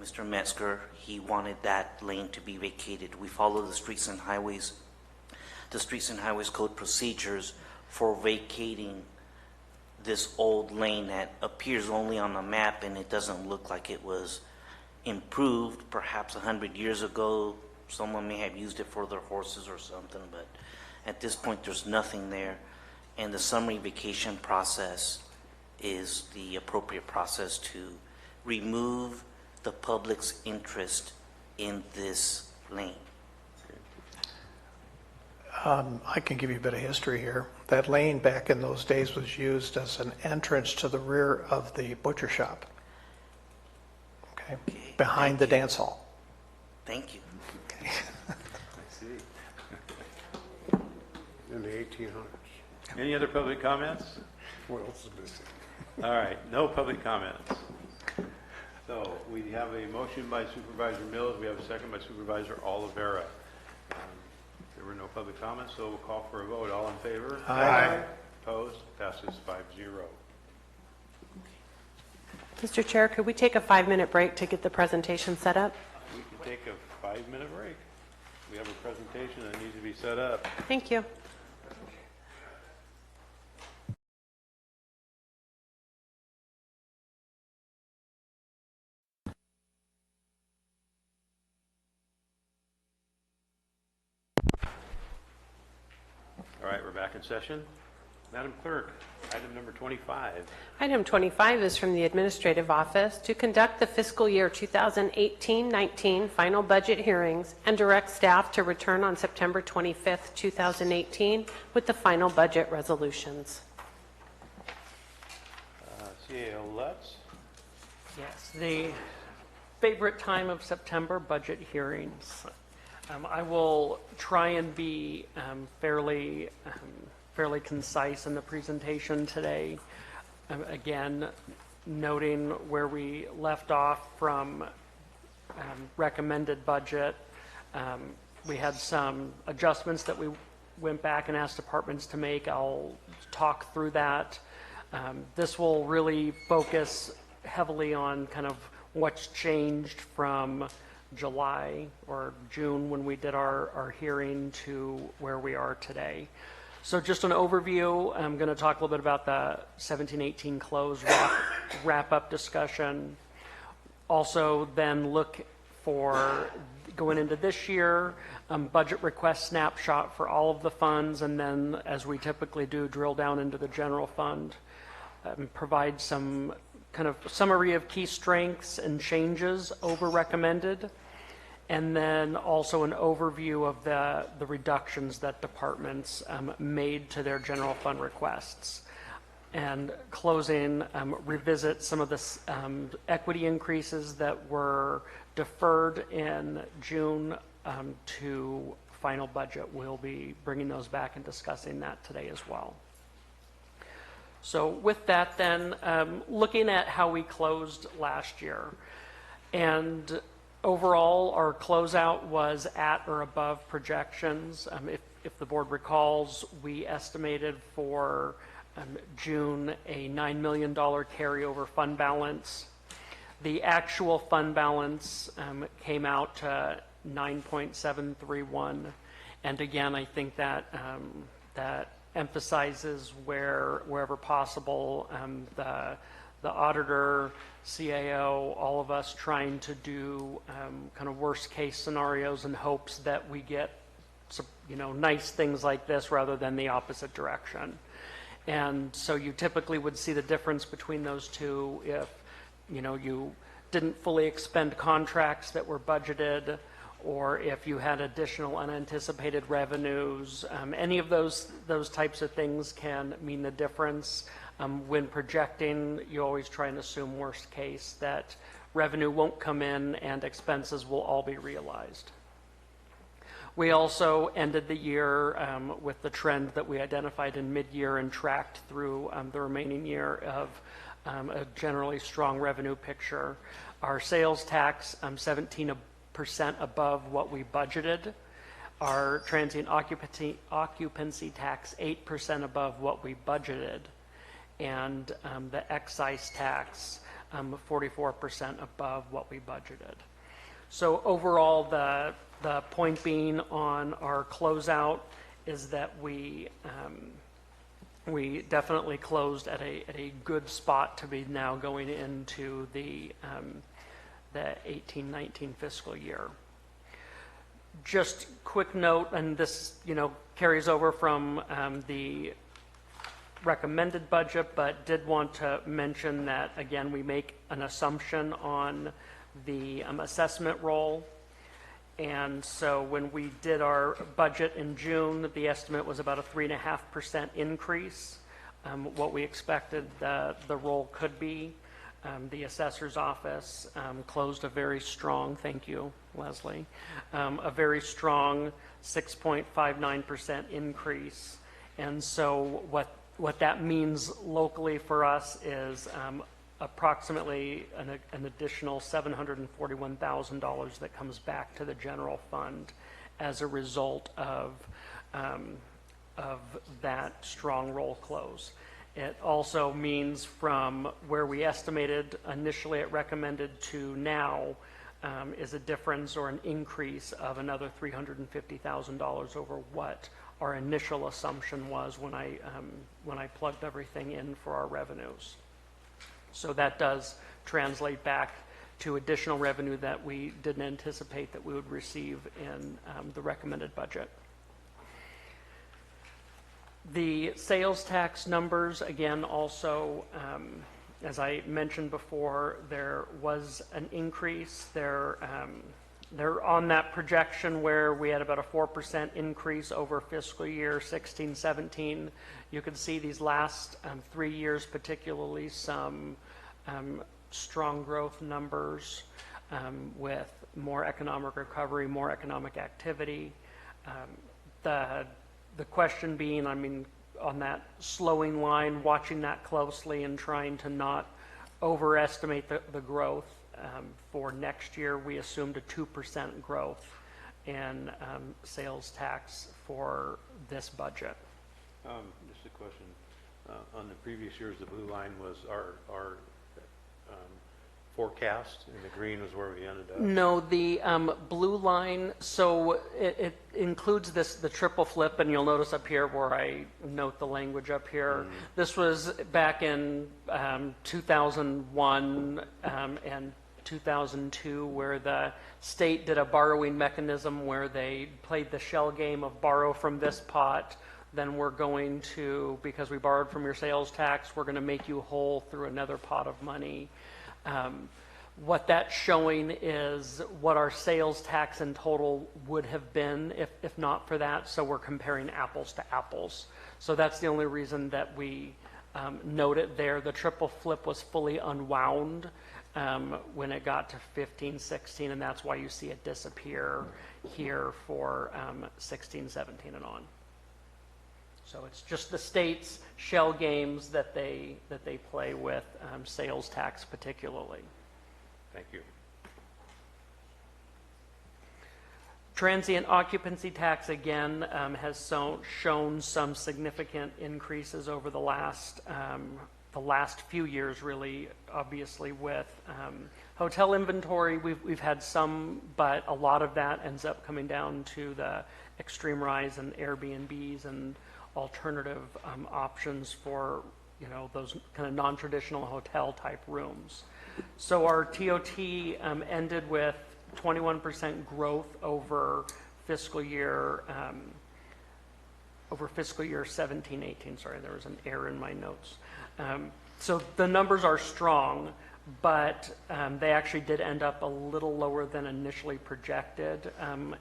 Mr. Metzger, he wanted that lane to be vacated. We follow the Streets and Highways Code procedures for vacating this old lane that appears only on the map, and it doesn't look like it was improved. Perhaps 100 years ago, someone may have used it for their horses or something, but at this point, there's nothing there. And the summary vacation process is the appropriate process to remove the public's interest in this lane. I can give you a bit of history here. That lane back in those days was used as an entrance to the rear of the butcher shop. Okay, behind the dance hall. Thank you. Okay. I see. In the 1800s. Any other public comments? What else is missing? All right, no public comments. So we have a motion by Supervisor Mills. We have a second by Supervisor Oliveira. There were no public comments, so we'll call for a vote. All in favor? Aye. Opposed? Passes 5-0. Mr. Chair, could we take a 5-minute break to get the presentation set up? We can take a 5-minute break. We have a presentation that needs to be set up. Thank you. All right, we're back in session. Madam Clerk, item number 25. Item 25 is from the Administrative Office to conduct the fiscal year 2018-19 final budget hearings and direct staff to return on September 25th, 2018 with the final budget resolutions. CAO Lutz. Yes, the favorite time of September, budget hearings. I will try and be fairly concise in the presentation today. Again, noting where we left off from recommended budget. We had some adjustments that we went back and asked departments to make. I'll talk through that. This will really focus heavily on kind of what's changed from July or June when we did our hearing to where we are today. So just an overview. I'm going to talk a little bit about the 17-18 close wrap-up discussion. Also then look for going into this year, budget request snapshot for all of the funds, and then as we typically do, drill down into the general fund. Provide some kind of summary of key strengths and changes over recommended, and then also an overview of the reductions that departments made to their general fund requests. And closing, revisit some of the equity increases that were deferred in June to final budget. We'll be bringing those back and discussing that today as well. So with that then, looking at how we closed last year, and overall our closeout was at or above projections. If the board recalls, we estimated for June a $9 million carryover fund balance. The actual fund balance came out to 9.731, and again, I think that that emphasizes wherever possible, the auditor, CAO, all of us trying to do kind of worst case scenarios in hopes that we get some, nice things like this rather than the opposite direction. And so you typically would see the difference between those two if you didn't fully expend contracts that were budgeted, or if you had additional unanticipated revenues. Any of those types of things can mean the difference. When projecting, you always try and assume worst case, that revenue won't come in and expenses will all be realized. We also ended the year with the trend that we identified in mid-year and tracked through the remaining year of a generally strong revenue picture. Our sales tax, 17% above what we budgeted. Our transient occupancy tax, 8% above what we budgeted. And the excise tax, 44% above what we budgeted. So overall, the point being on our closeout is that we definitely closed at a good spot to be now going into the 18-19 fiscal year. Just quick note, and this carries over from the recommended budget, but did want to mention that again we make an assumption on the assessment roll. And so when we did our budget in June, the estimate was about a 3.5% increase. What we expected the roll could be. The assessor's office closed a very strong, thank you, Leslie, a very strong 6.59% increase. And so what that means locally for us is approximately an additional $741,000 that comes back to the general fund as a result of that strong roll close. It also means from where we estimated initially at recommended to now is a difference or an increase of another $350,000 over what our initial assumption was when I plugged everything in for our revenues. So that does translate back to additional revenue that we didn't anticipate that we would receive in the recommended budget. The sales tax numbers, again, also, as I mentioned before, there was an increase. They're on that projection where we had about a 4% increase over fiscal year 16-17. You can see these last 3 years, particularly some strong growth numbers. with more economic recovery, more economic activity. The question being, I mean, on that slowing line, watching that closely and trying to not overestimate the growth. For next year, we assumed a 2% growth in sales tax for this budget. Just a question. On the previous years, the blue line was our forecast, and the green was where we ended up. No, the blue line, so it includes the triple flip, and you'll notice up here where I note the language up here. This was back in 2001 and 2002, where the state did a borrowing mechanism where they played the shell game of borrow from this pot, then we're going to, because we borrowed from your sales tax, we're going to make you whole through another pot of money. What that's showing is what our sales tax in total would have been if not for that. So we're comparing apples to apples. So that's the only reason that we note it there. The triple flip was fully unwound when it got to 15, 16, and that's why you see it disappear here for 16, 17, and on. So it's just the state's shell games that they play with sales tax particularly. Thank you. Transient occupancy tax again has shown some significant increases over the last few years, really. Obviously, with hotel inventory, we've had some, but a lot of that ends up coming down to the extreme rise in Airbnbs and alternative options for, you know, those kind of non-traditional hotel type rooms. So our TOT ended with 21% growth over fiscal year 17-18. Sorry, there was an error in my notes. So the numbers are strong, but they actually did end up a little lower than initially projected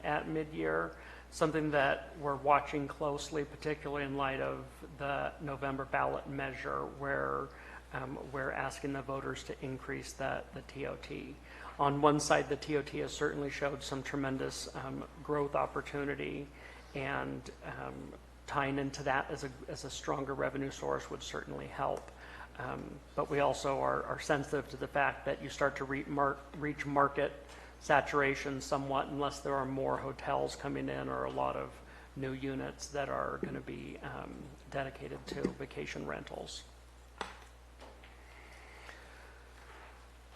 at mid-year. Something that we're watching closely, particularly in light of the November ballot measure, where we're asking the voters to increase the TOT. On one side, the TOT has certainly showed some tremendous growth opportunity, and tying into that as a stronger revenue source would certainly help. But we also are sensitive to the fact that you start to reach market saturation somewhat unless there are more hotels coming in or a lot of new units that are going to be dedicated to vacation rentals.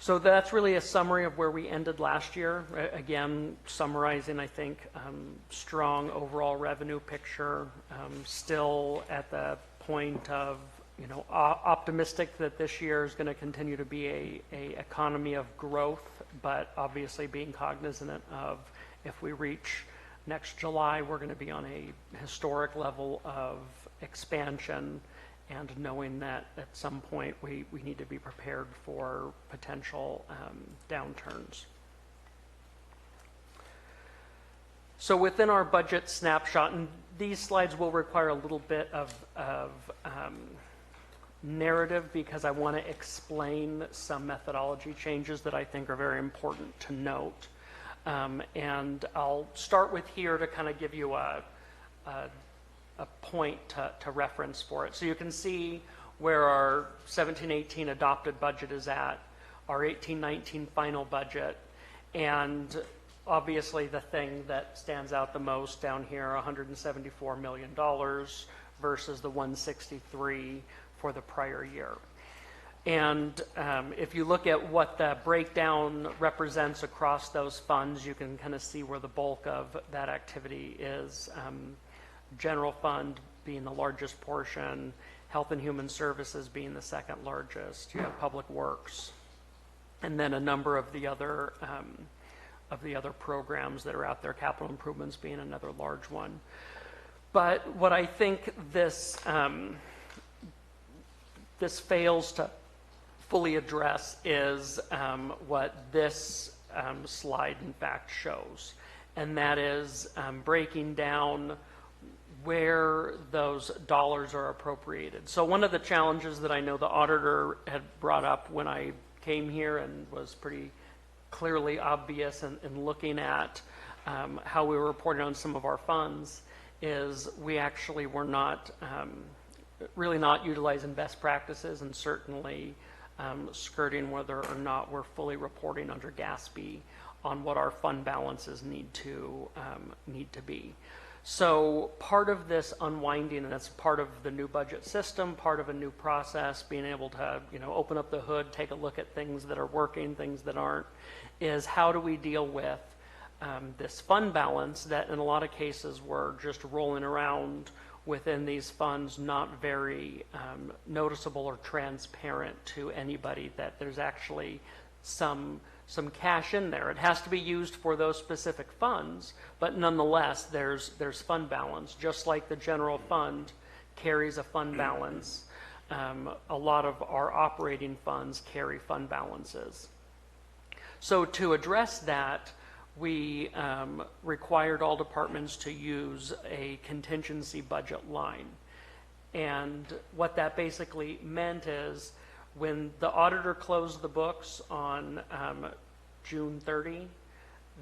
So that's really a summary of where we ended last year. Again, summarizing, I think, strong overall revenue picture, still at the point of, you know, optimistic that this year is going to continue to be a economy of growth, but obviously being cognizant of if we reach next July, we're going to be on a historic level of expansion, and knowing that at some point we need to be prepared for potential downturns. So within our budget snapshot, and these slides will require a little bit of narrative because I want to explain some methodology changes that I think are very important to note. And I'll start with here to kind of give you a point to reference for it. So you can see where our 17-18 adopted budget is at, our 18-19 final budget, and obviously the thing that stands out the most down here, $174 million versus the 163 for the prior year. And if you look at what the breakdown represents across those funds, you can kind of see where the bulk of that activity is. General fund being the largest portion, health and human services being the second largest. You have public works, and then a number of the other programs that are out there, capital improvements being another large one. But what I think this fails to fully address is what this slide in fact shows, and that is breaking down where those dollars are appropriated. So one of the challenges that I know the auditor had brought up when I came here and was pretty clearly obvious in looking at how we were reporting on some of our funds is we actually were not really not utilizing best practices, and certainly skirting whether or not we're fully reporting under GASB on what our fund balances need to be. So part of this unwinding, and that's part of the new budget system, part of a new process, being able to open up the hood, take a look at things that are working, things that aren't, is how do we deal with this fund balance that in a lot of cases we're just rolling around within these funds, not very noticeable or transparent to anybody that there's actually some cash in there. It has to be used for those specific funds, but nonetheless, there's fund balance. Just like the general fund carries a fund balance, a lot of our operating funds carry fund balances. So to address that, we required all departments to use a contingency budget line. And what that basically meant is when the auditor closed the books on June 30,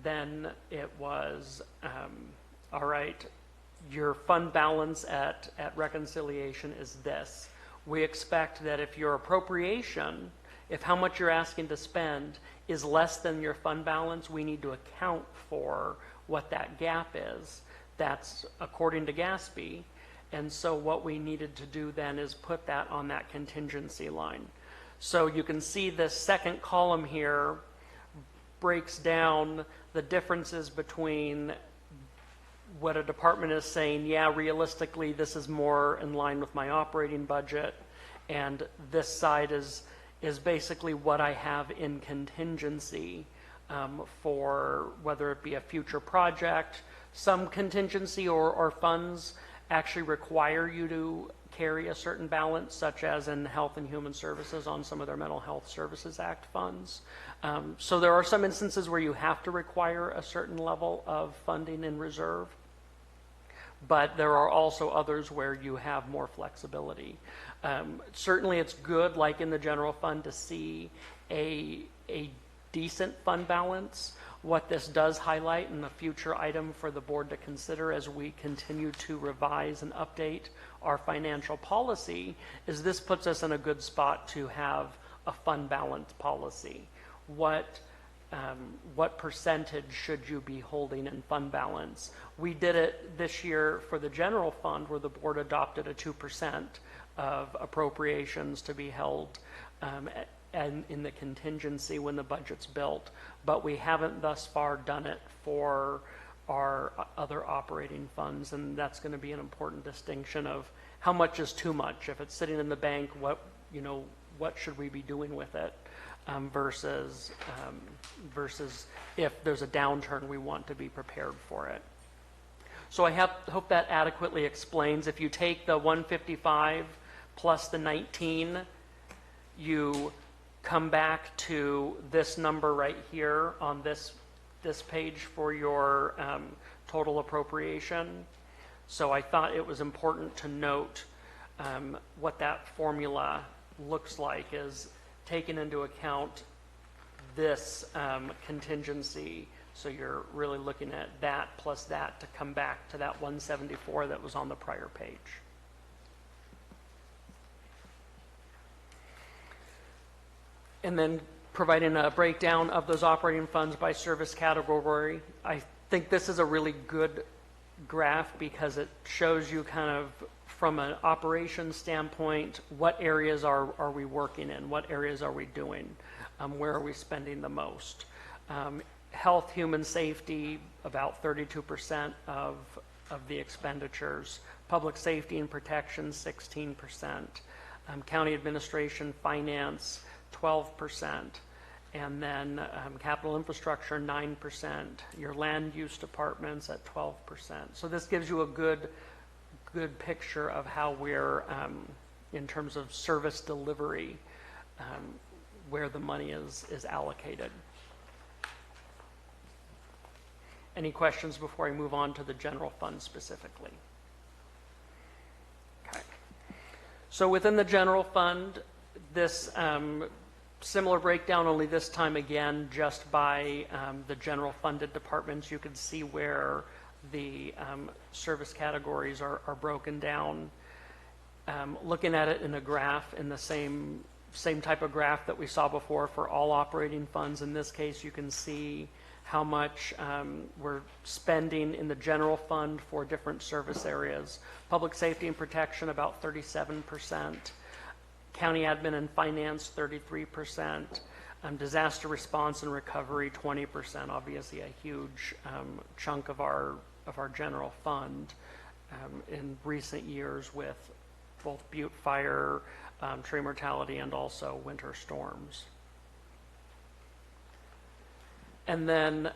then it was, all right, your fund balance at reconciliation is this. We expect that if your appropriation, if how much you're asking to spend is less than your fund balance, we need to account for what that gap is. That's according to GASB. And so what we needed to do then is put that on that contingency line. So you can see this second column here breaks down the differences between what a department is saying, yeah, realistically, this is more in line with my operating budget, and this side is basically what I have in contingency for whether it be a future project. Some contingency or funds actually require you to carry a certain balance, such as in Health and Human Services on some of their Mental Health Services Act funds. So there are some instances where you have to require a certain level of funding in reserve, but there are also others where you have more flexibility. Certainly it's good, like in the general fund, to see a decent fund balance. What this does highlight, and a future item for the board to consider as we continue to revise and update our financial policy, is this puts us in a good spot to have a fund balance policy. What percentage should you be holding in fund balance? We did it this year for the general fund, where the board adopted a 2% of appropriations to be held and in the contingency when the budget's built, but we haven't thus far done it for our other operating funds, and that's going to be an important distinction of how much is too much. If it's sitting in the bank, what should we be doing with it, versus if there's a downturn, we want to be prepared for it. So I hope that adequately explains. If you take the 155 plus the 19, you come back to this number right here on this page for your total appropriation. So I thought it was important to note what that formula looks like, is taking into account this contingency. So you're really looking at that plus that to come back to that 174 that was on the prior page. And then providing a breakdown of those operating funds by service category. I think this is a really good graph because it shows you kind of from an operations standpoint, what areas are we working in? What areas are we doing? Where are we spending the most? Health, human safety, about 32% of the expenditures. Public safety and protection, 16%. County administration, finance, 12%, and then capital infrastructure, 9%, your land use departments at 12%. So this gives you a good picture of how we're, in terms of service delivery, where the money is allocated. Any questions before I move on to the general fund specifically? Okay. So within the general fund, this Similar breakdown, only this time again, just by the general funded departments. You can see where the service categories are broken down. Looking at it in a graph, in the same type of graph that we saw before for all operating funds, in this case, you can see how much we're spending in the general fund for different service areas. Public safety and protection, about 37%. County admin and finance, 33%. Disaster response and recovery, 20%. Obviously, a huge chunk of our general fund in recent years with both Butte fire, tree mortality, and also winter storms. And then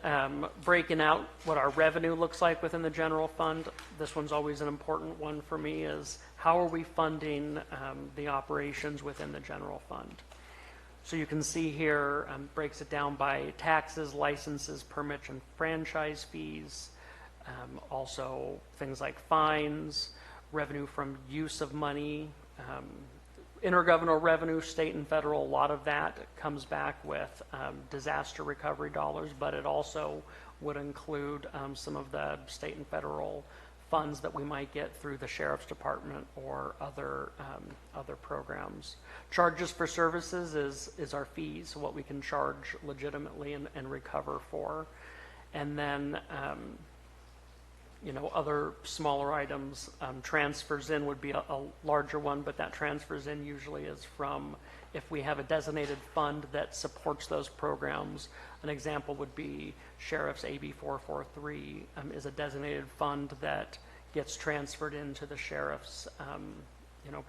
breaking out what our revenue looks like within the general fund. This one's always an important one for me, is how are we funding the operations within the general fund? So you can see here, breaks it down by taxes, licenses, permits, and franchise fees. Also things like fines, revenue from use of money, intergovernmental revenue, state and federal. A lot of that comes back with disaster recovery dollars, but it also would include some of the state and federal funds that we might get through the sheriff's department or other programs. Charges for services is our fees, what we can charge legitimately and recover for. And then other smaller items. Transfers in would be a larger one, but that transfers in usually is from if we have a designated fund that supports those programs. An example would be Sheriff's AB 443 is a designated fund that gets transferred into the sheriff's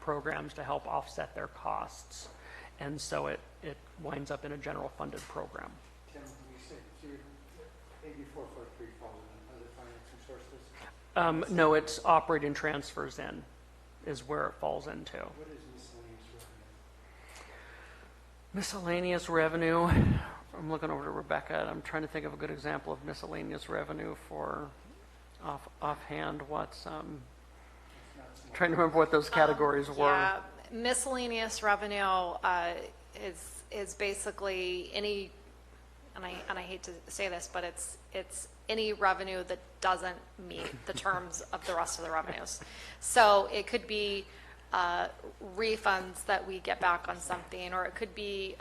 programs to help offset their costs. And so it winds up in a general funded program. Tim, you said AB 443 falls in other financing sources? No, it's operating transfers in is where it falls into. What is miscellaneous revenue? Miscellaneous revenue, I'm looking over to Rebecca. I'm trying to think of a good example of miscellaneous revenue for offhand. What's trying to remember what those categories were. Yeah, miscellaneous revenue is basically any, and I hate to say this, but it's any revenue that doesn't meet the terms of the rest of the revenues. So it could be refunds that we get back on something, or it could be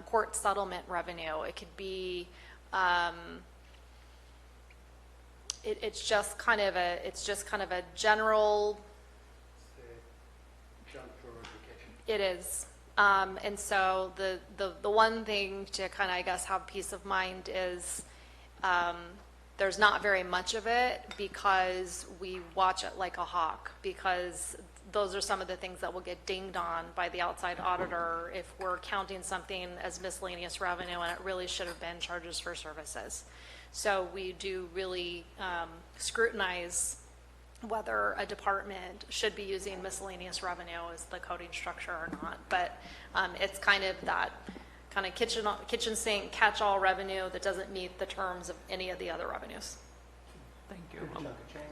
court settlement revenue. It could be it's just kind of a general. It is. And so the one thing to kind of, I guess, have peace of mind is there's not very much of it because we watch it like a hawk, because those are some of the things that will get dinged on by the outside auditor if we're counting something as miscellaneous revenue and it really should have been charges for services. So we do really scrutinize whether a department should be using miscellaneous revenue as the coding structure or not. But it's kind of that kind of kitchen sink catch-all revenue that doesn't meet the terms of any of the other revenues. Thank you. I'm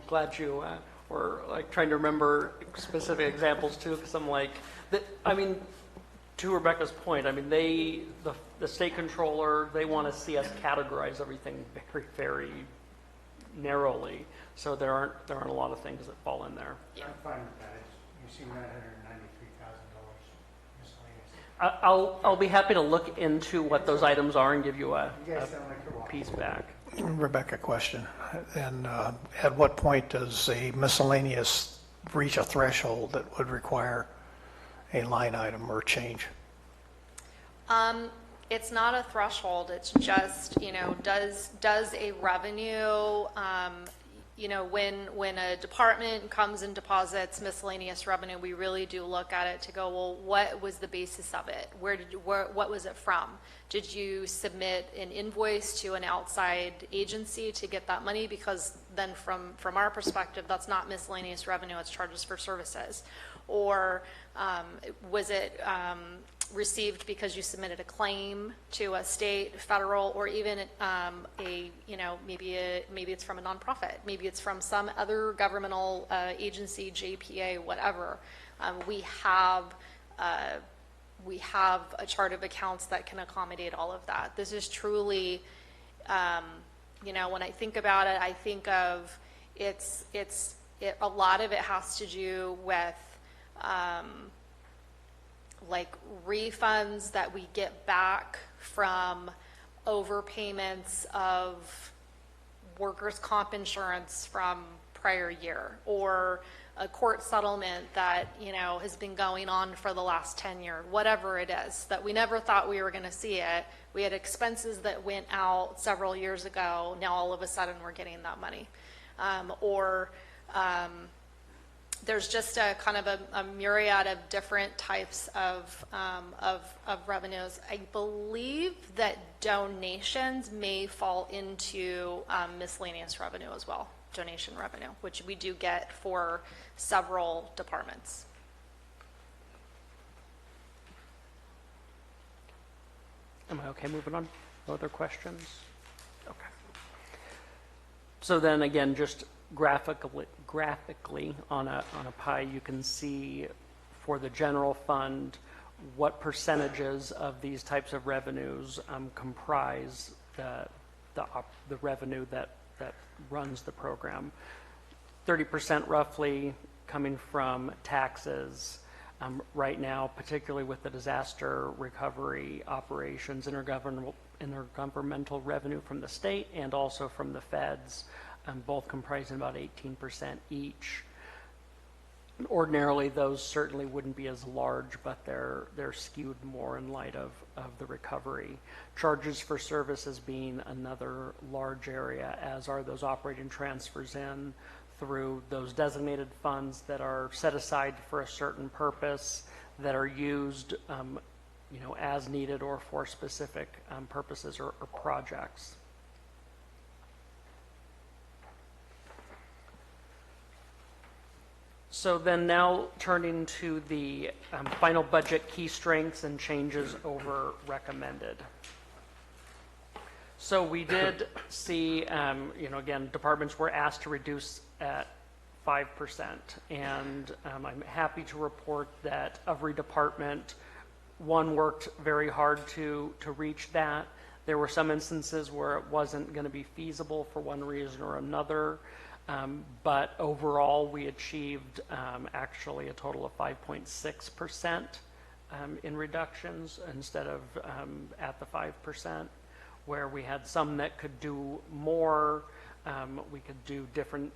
glad you were like trying to remember specific examples too, because I'm like, to Rebecca's point, the state controller, they want to see us categorize everything very, very narrowly. So there aren't a lot of things that fall in there. Yeah. I'm fine with that. You see $993,000 miscellaneous. I'll be happy to look into what those items are and give you a piece back. Rebecca, question. And at what point does a miscellaneous reach a threshold that would require a line item or change? It's not a threshold. It's just, does a revenue, when a department comes and deposits miscellaneous revenue, we really do look at it to go, well, what was the basis of it? What was it from? Did you submit an invoice to an outside agency to get that money? Because then from our perspective, that's not miscellaneous revenue, it's charges for services. Or was it received because you submitted a claim to a state, federal, or even maybe it's from a nonprofit, maybe it's from some other governmental agency, JPA, whatever. We have we have a chart of accounts that can accommodate all of that. This is truly, when I think about it, I think of a lot of it has to do with like refunds that we get back from overpayments of workers' comp insurance from prior year, or a court settlement that, has been going on for the last 10 years, whatever it is, that we never thought we were going to see it. We had expenses that went out several years ago. Now all of a sudden we're getting that money. There's just a kind of a myriad of different types of revenues. I believe that donations may fall into miscellaneous revenue as well, donation revenue, which we do get for several departments. Am I okay moving on? No other questions? Okay. So then again, just graphically on a pie, you can see for the general fund what percentages of these types of revenues comprise the revenue that runs the program. 30% roughly coming from taxes. Right now, particularly with the disaster recovery operations, intergovernmental revenue from the state and also from the feds, both comprising about 18% each. Ordinarily, those certainly wouldn't be as large, but they're skewed more in light of the recovery. Charges for services being another large area, as are those operating transfers in through those designated funds that are set aside for a certain purpose, that are used as needed or for specific purposes or projects. So then now turning to the final budget key strengths and changes over recommended. So we did see, again, departments were asked to reduce at 5%. And I'm happy to report that every department, one, worked very hard to reach that. There were some instances where it wasn't going to be feasible for one reason or another. But overall, we achieved actually a total of 5.6% in reductions instead of at the 5%, where we had some that could do more. We could do different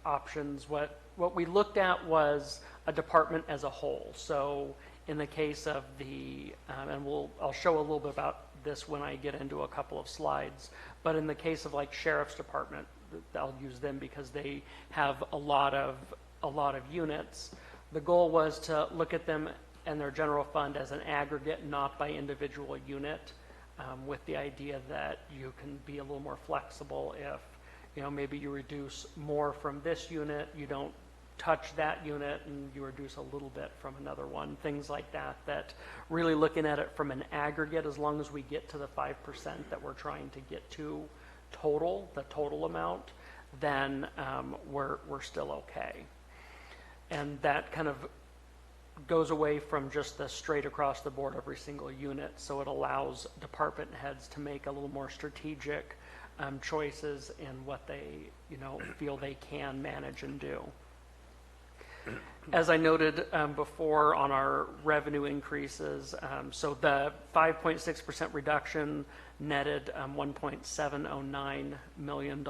options. What we looked at was a department as a whole. So in the case of I'll show a little bit about this when I get into a couple of slides, but in the case of like Sheriff's Department, I'll use them because they have a lot of units. The goal was to look at them and their general fund as an aggregate, not by individual unit, with the idea that you can be a little more flexible if maybe you reduce more from this unit, you don't touch that unit, and you reduce a little bit from another one, things like that, that really looking at it from an aggregate, as long as we get to the 5% that we're trying to get to the total amount, then we're still okay. And that kind of goes away from just the straight across the board every single unit, so it allows department heads to make a little more strategic choices in what they feel they can manage and do. As I noted before on our revenue increases, so the 5.6% reduction netted $1.709 million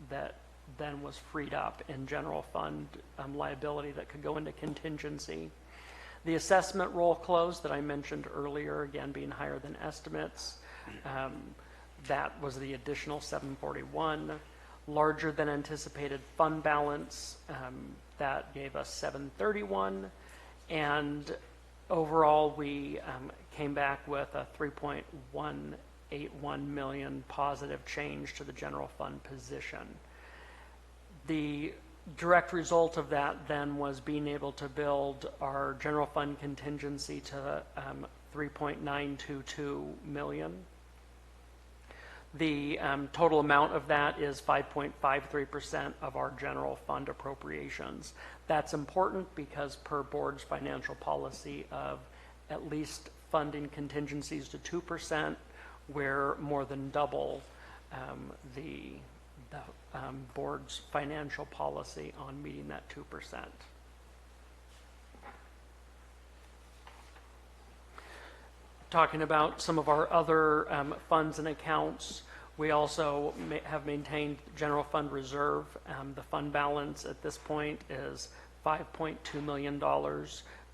that then was freed up in general fund liability that could go into contingency. The assessment roll close that I mentioned earlier, again being higher than estimates, that was the additional 741. Larger than anticipated fund balance, that gave us 731, and overall we came back with a 3.181 million positive change to the general fund position. The direct result of that then was being able to build our general fund contingency to 3.922 million. The total amount of that is 5.53% of our general fund appropriations. That's important because per board's financial policy of at least funding contingencies to 2%, we're more than double the board's financial policy on meeting that 2%. Talking about some of our other funds and accounts, we also have maintained general fund reserve. The fund balance at this point is $5.2 million.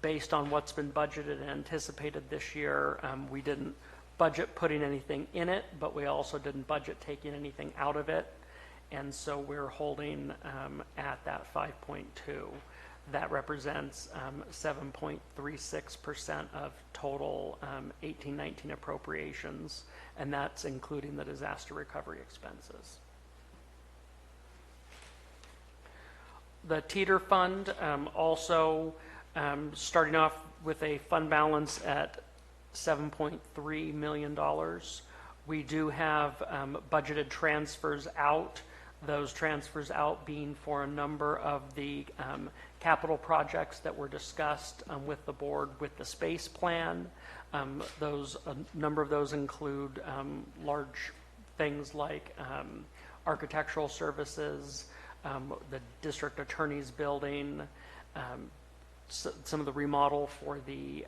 Based on what's been budgeted and anticipated this year, we didn't budget putting anything in it, but we also didn't budget taking anything out of it. And so we're holding at that 5.2. That represents 7.36% of total 18-19 appropriations, and that's including the disaster recovery expenses. The Teeter Fund also starting off with a fund balance at $7.3 million. We do have budgeted transfers out. Those transfers out being for a number of the capital projects that were discussed with the board with the space plan. A number of those include large things like architectural services, the district attorney's building, some of the remodel for the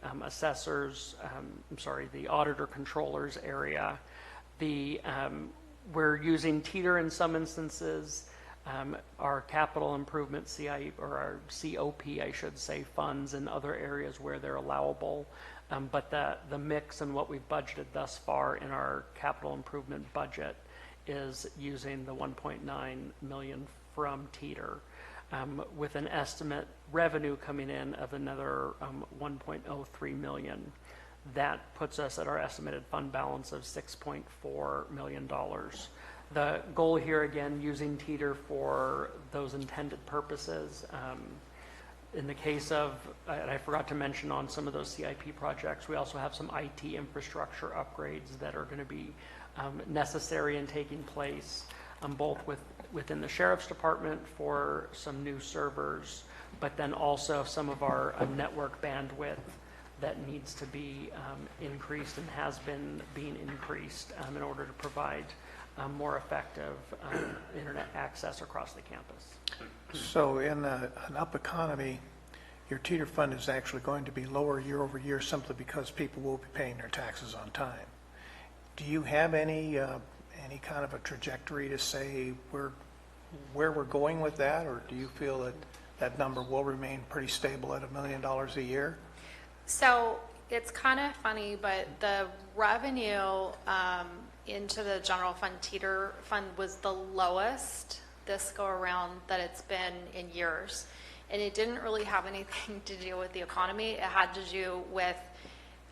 the auditor controller's area. We're using Teeter in some instances. Our capital improvement CI, or our COP, I should say, funds in other areas where they're allowable. But the mix and what we've budgeted thus far in our capital improvement budget is using the $1.9 million from Teeter, with an estimate revenue coming in of another $1.03 million. That puts us at our estimated fund balance of $6.4 million. The goal here, again, using Teeter for those intended purposes. In the case of, and I forgot to mention on some of those CIP projects, we also have some IT infrastructure upgrades that are going to be necessary and taking place, both within the Sheriff's Department for some new servers, but then also some of our network bandwidth that needs to be increased and has been being increased in order to provide more effective internet access across the campus. So in an up economy, your Teeter Fund is actually going to be lower year over year simply because people will be paying their taxes on time. Do you have any kind of a trajectory to say where we're going with that, or do you feel that that number will remain pretty stable at $1 million a year? So it's kind of funny, but the revenue into the general fund Teeter Fund was the lowest this go around that it's been in years. And it didn't really have anything to do with the economy. It had to do with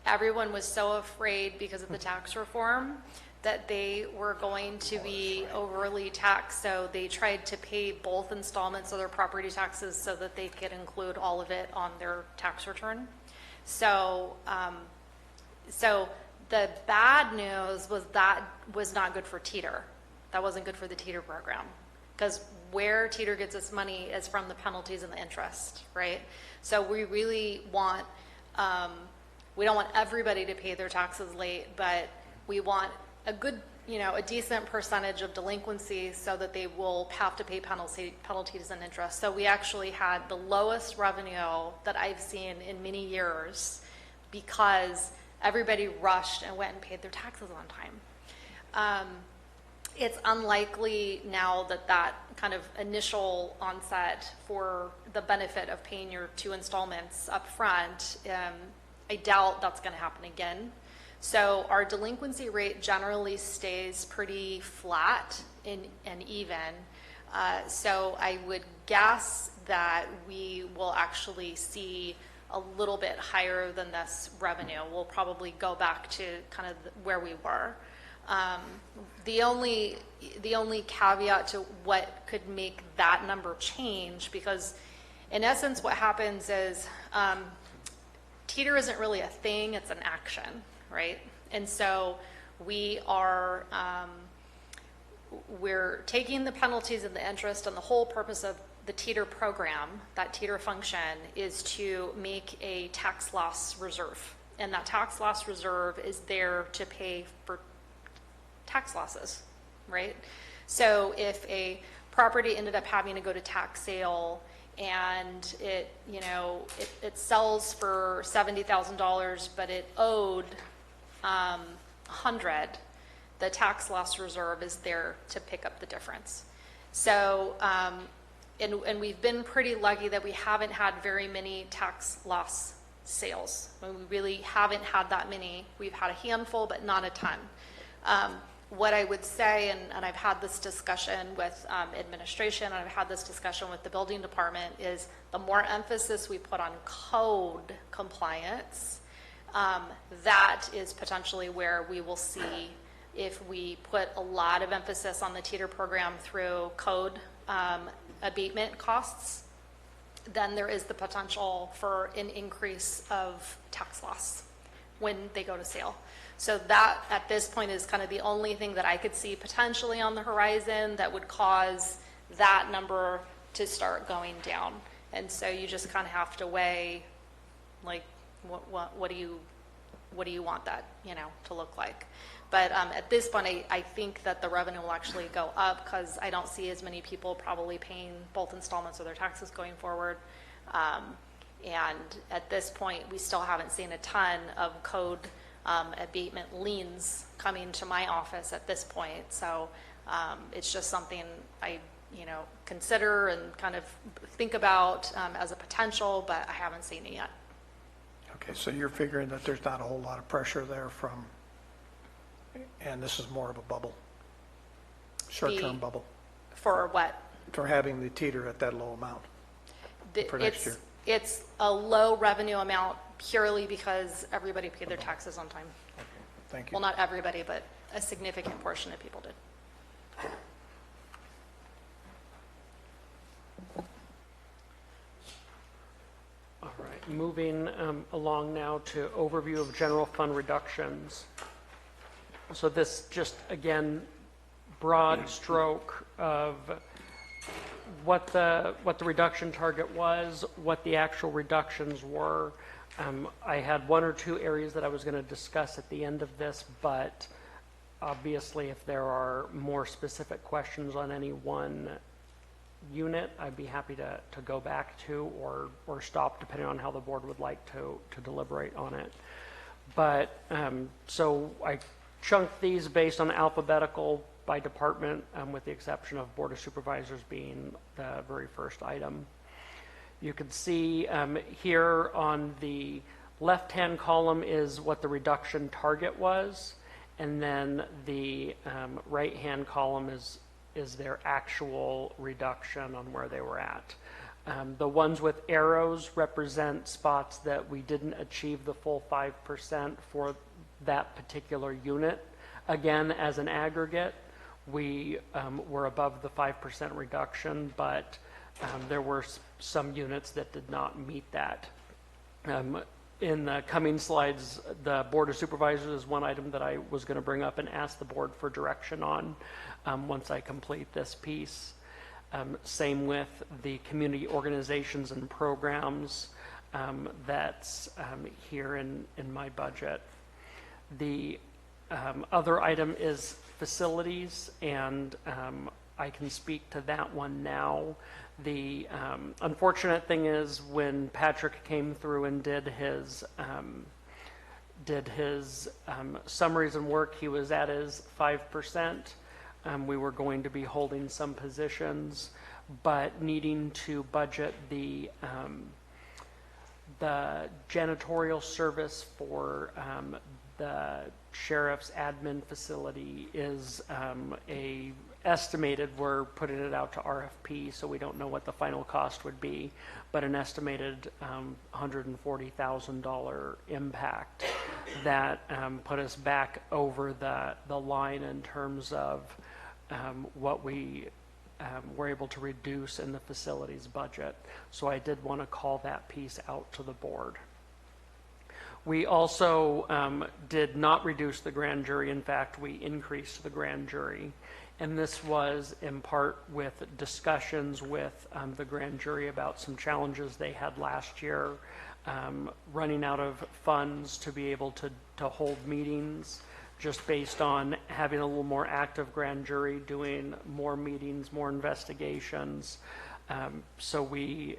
everyone was so afraid because of the tax reform that they were going to be overly taxed. So they tried to pay both installments of their property taxes so that they could include all of it on their tax return. So, the bad news was that was not good for Teeter. That wasn't good for the Teeter program, because where Teeter gets its money is from the penalties and the interest, right? So we really want, we don't want everybody to pay their taxes late, but we want a good, a decent percentage of delinquency so that they will have to pay penalties and interest. So we actually had the lowest revenue that I've seen in many years because everybody rushed and went and paid their taxes on time. It's unlikely now that kind of initial onset for the benefit of paying your 2 installments up front, I doubt that's going to happen again. So our delinquency rate generally stays pretty flat and even. So I would guess that we will actually see a little bit higher than this revenue. We'll probably go back to kind of where we were. The only caveat to what could make that number change, because in essence what happens is Teeter isn't really a thing, it's an action, right? And so we are we're taking the penalties and the interest, and the whole purpose of the teeter program, that teeter function, is to make a tax loss reserve. And that tax loss reserve is there to pay for tax losses, right? So if a property ended up having to go to tax sale and it, you know, it sells for $70,000, but it owed 100, the tax loss reserve is there to pick up the difference. So, and we've been pretty lucky that we haven't had very many tax loss sales. We really haven't had that many. We've had a handful, but not a ton. What I would say, and I've had this discussion with administration, and I've had this discussion with the building department, is the more emphasis we put on code compliance, that is potentially where we will see, if we put a lot of emphasis on the teeter program through code abatement costs, then there is the potential for an increase of tax loss when they go to sale. So that, at this point, is kind of the only thing that I could see potentially on the horizon that would cause that number to start going down. And so you just kind of have to weigh, like, what do you want that, you know, to look like? But at this point, I think that the revenue will actually go up, because I don't see as many people probably paying both installments of their taxes going forward. And at this point, we still haven't seen a ton of code abatement liens coming to my office at this point. So it's just something I, you know, consider and kind of think about as a potential, but I haven't seen it yet. Okay, so you're figuring that there's not a whole lot of pressure there from, and this is more of a bubble, short-term bubble, For what? for having the teeter at that low amount for next year. It's a low revenue amount purely because everybody paid their taxes on time. Thank you. Well, not everybody, but a significant portion of people did. All right, moving along now to overview of general fund reductions. So this just, again, broad stroke of what the reduction target was, what the actual reductions were. I had one or two areas that I was going to discuss at the end of this, but obviously if there are more specific questions on any one unit, I'd be happy to go back to or stop, depending on how the board would like to deliberate on it. But so I chunked these based on alphabetical by department, with the exception of Board of Supervisors being the very first item. You can see here on the left-hand column is what the reduction target was, and then the right-hand column is their actual reduction on where they were at. The ones with arrows represent spots that we didn't achieve the full 5% for that particular unit. Again, as an aggregate, we were above the 5% reduction, but there were some units that did not meet that. In the coming slides, the Board of Supervisors is one item that I was going to bring up and ask the board for direction on once I complete this piece. Same with the community organizations and programs that's here in my budget. The other item is facilities, and I can speak to that one now. The unfortunate thing is when Patrick came through and did his summaries and work, he was at his 5%. We were going to be holding some positions, but needing to budget the janitorial service for the sheriff's admin facility is estimated, we're putting it out to RFP, so we don't know what the final cost would be, but an estimated $140,000 impact that put us back over the line in terms of what we were able to reduce in the facilities budget. So I did want to call that piece out to the board. We also did not reduce the grand jury. In fact, we increased the grand jury. And this was in part with discussions with the grand jury about some challenges they had last year, running out of funds to be able to hold meetings, just based on having a little more active grand jury, doing more meetings, more investigations. So we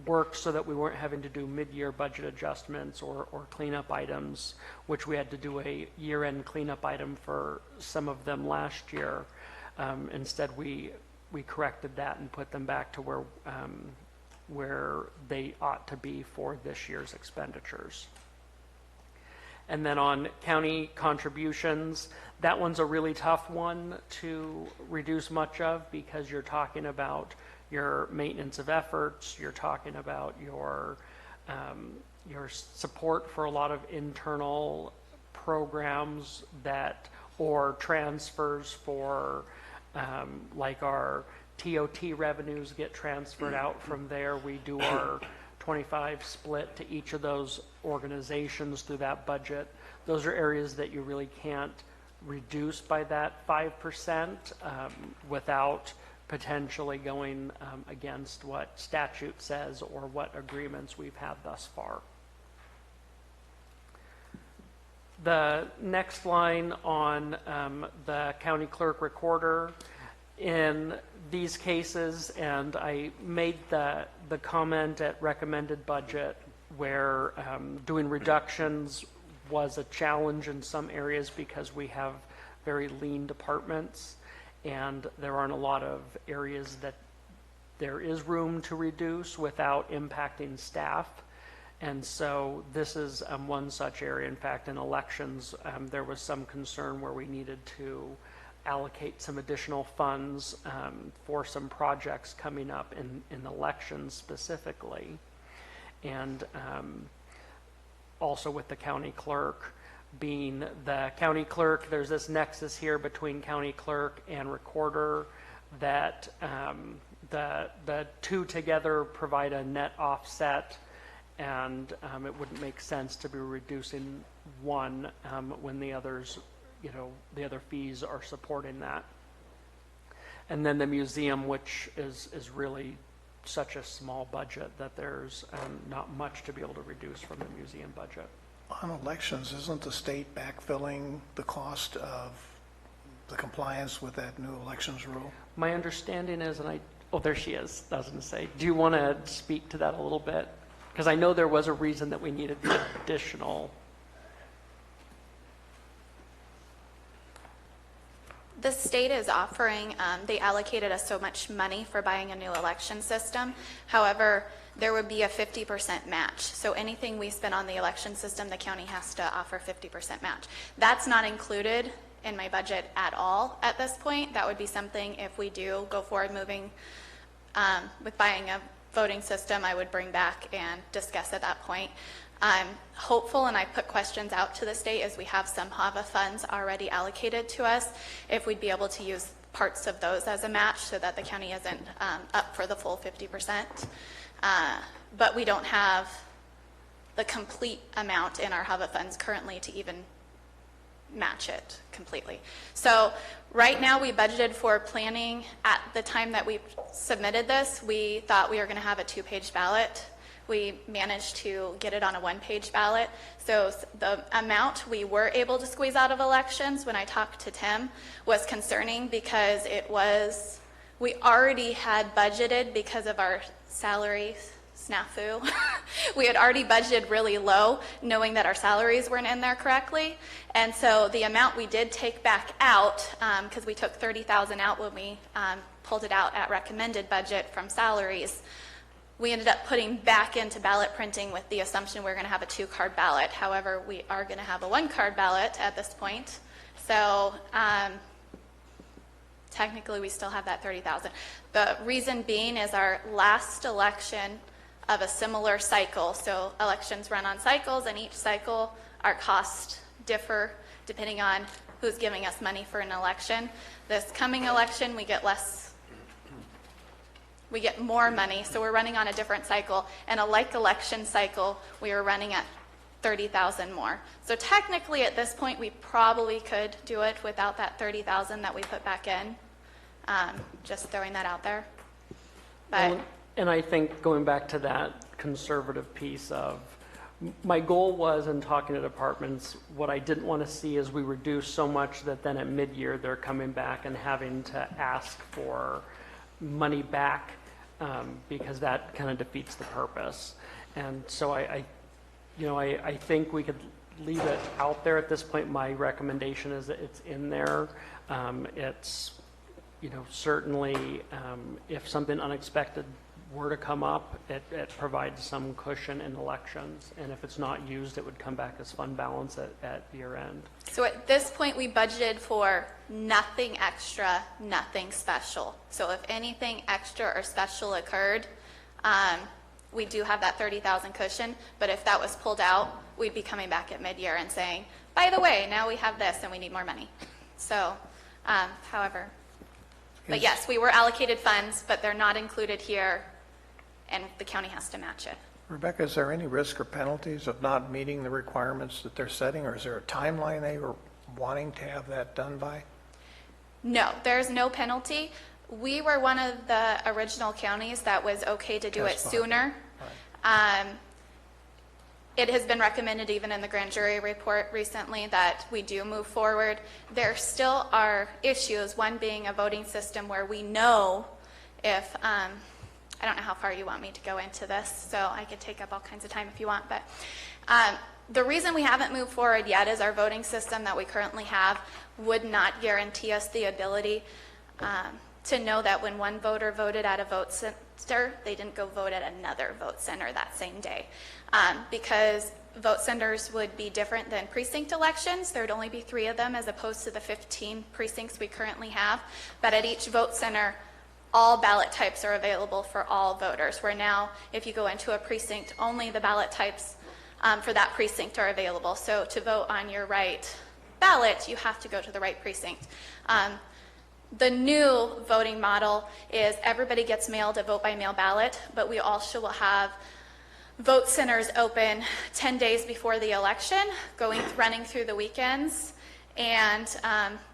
worked so that we weren't having to do mid-year budget adjustments or cleanup items, which we had to do a year-end cleanup item for some of them last year. Instead, we corrected that and put them back to where they ought to be for this year's expenditures. And then on county contributions, that one's a really tough one to reduce much of, because you're talking about your maintenance of efforts, you're talking about your support for a lot of internal programs or transfers for like our TOT revenues get transferred out from there. We do our 25 split to each of those organizations through that budget. Those are areas that you really can't reduce by that 5% without potentially going against what statute says or what agreements we've had thus far. The next line on the county clerk recorder, in these cases, and I made the comment at recommended budget where doing reductions was a challenge in some areas because we have very lean departments, and there aren't a lot of areas that there is room to reduce without impacting staff. And so this is one such area. In fact, in elections, there was some concern where we needed to allocate some additional funds for some projects coming up in elections specifically. And also with the county clerk, being the county clerk, there's this nexus here between county clerk and recorder that the two together provide a net offset, and it wouldn't make sense to be reducing one when the others, the other fees are supporting that. And then the museum, which is really such a small budget that there's not much to be able to reduce from the museum budget. On elections, isn't the state backfilling the cost of the compliance with that new elections rule? My understanding is, oh, there she is. I was going to say, do you want to speak to that a little bit? Because I know there was a reason that we needed the additional. The state is offering, they allocated us so much money for buying a new election system. However, there would be a 50% match. So anything we spend on the election system, the county has to offer 50% match. That's not included in my budget at all at this point. That would be something, if we do go forward moving with buying a voting system, I would bring back and discuss at that point. I'm hopeful, and I put questions out to the state, as we have some HAVA funds already allocated to us, if we'd be able to use parts of those as a match so that the county isn't up for the full 50%. But we don't have the complete amount in our HAVA funds currently to even match it completely. So right now we budgeted for planning. At the time that we submitted this, we thought we were going to have a 2-page ballot. We managed to get it on a 1-page ballot. So the amount we were able to squeeze out of elections, when I talked to Tim, was concerning because we already had budgeted, because of our salary snafu, we had already budgeted really low, knowing that our salaries weren't in there correctly. And so the amount we did take back out, because we took $30,000 out when we pulled it out at recommended budget from salaries, we ended up putting back into ballot printing with the assumption we're going to have a 2-card ballot. However, we are going to have a 1-card ballot at this point. So technically we still have that $30,000. The reason being is our last election of a similar cycle. So elections run on cycles, and each cycle our costs differ depending on who's giving us money for an election. This coming election we get more money, so we're running on a different cycle. And a like election cycle, we were running at 30,000 more. So technically, at this point, we probably could do it without that 30,000 that we put back in. Just throwing that out there. But Well, and I think going back to that conservative piece of, my goal was in talking to departments, what I didn't want to see is we reduce so much that then at mid-year they're coming back and having to ask for money back, because that kind of defeats the purpose. And so I think we could leave it out there at this point. My recommendation is that it's in there. It's, certainly if something unexpected were to come up, it provides some cushion in elections. And if it's not used, it would come back as fund balance at year end. so at this point, we budgeted for nothing extra, nothing special. So if anything extra or special occurred, we do have that 30,000 cushion. But if that was pulled out, we'd be coming back at mid-year and saying, by the way, now we have this and we need more money. So, however, but yes, we were allocated funds, but they're not included here, and the county has to match it. Rebecca, is there any risk or penalties of not meeting the requirements that they're setting, or is there a timeline they were wanting to have that done by? No, there's no penalty. We were one of the original counties that was okay to do it sooner. It has been recommended even in the grand jury report recently that we do move forward. There still are issues, one being a voting system where we know if, I don't know how far you want me to go into this, so I could take up all kinds of time if you want, but the reason we haven't moved forward yet is our voting system that we currently have would not guarantee us the ability to know that when one voter voted at a vote center, they didn't go vote at another vote center that same day. Because vote centers would be different than precinct elections. There would only be 3 of them as opposed to the 15 precincts we currently have. But at each vote center, all ballot types are available for all voters, where now if you go into a precinct, only the ballot types for that precinct are available. So to vote on your right ballot, you have to go to the right precinct. The new voting model is everybody gets mailed a vote-by-mail ballot, but we also will have vote centers open 10 days before the election, running through the weekends, and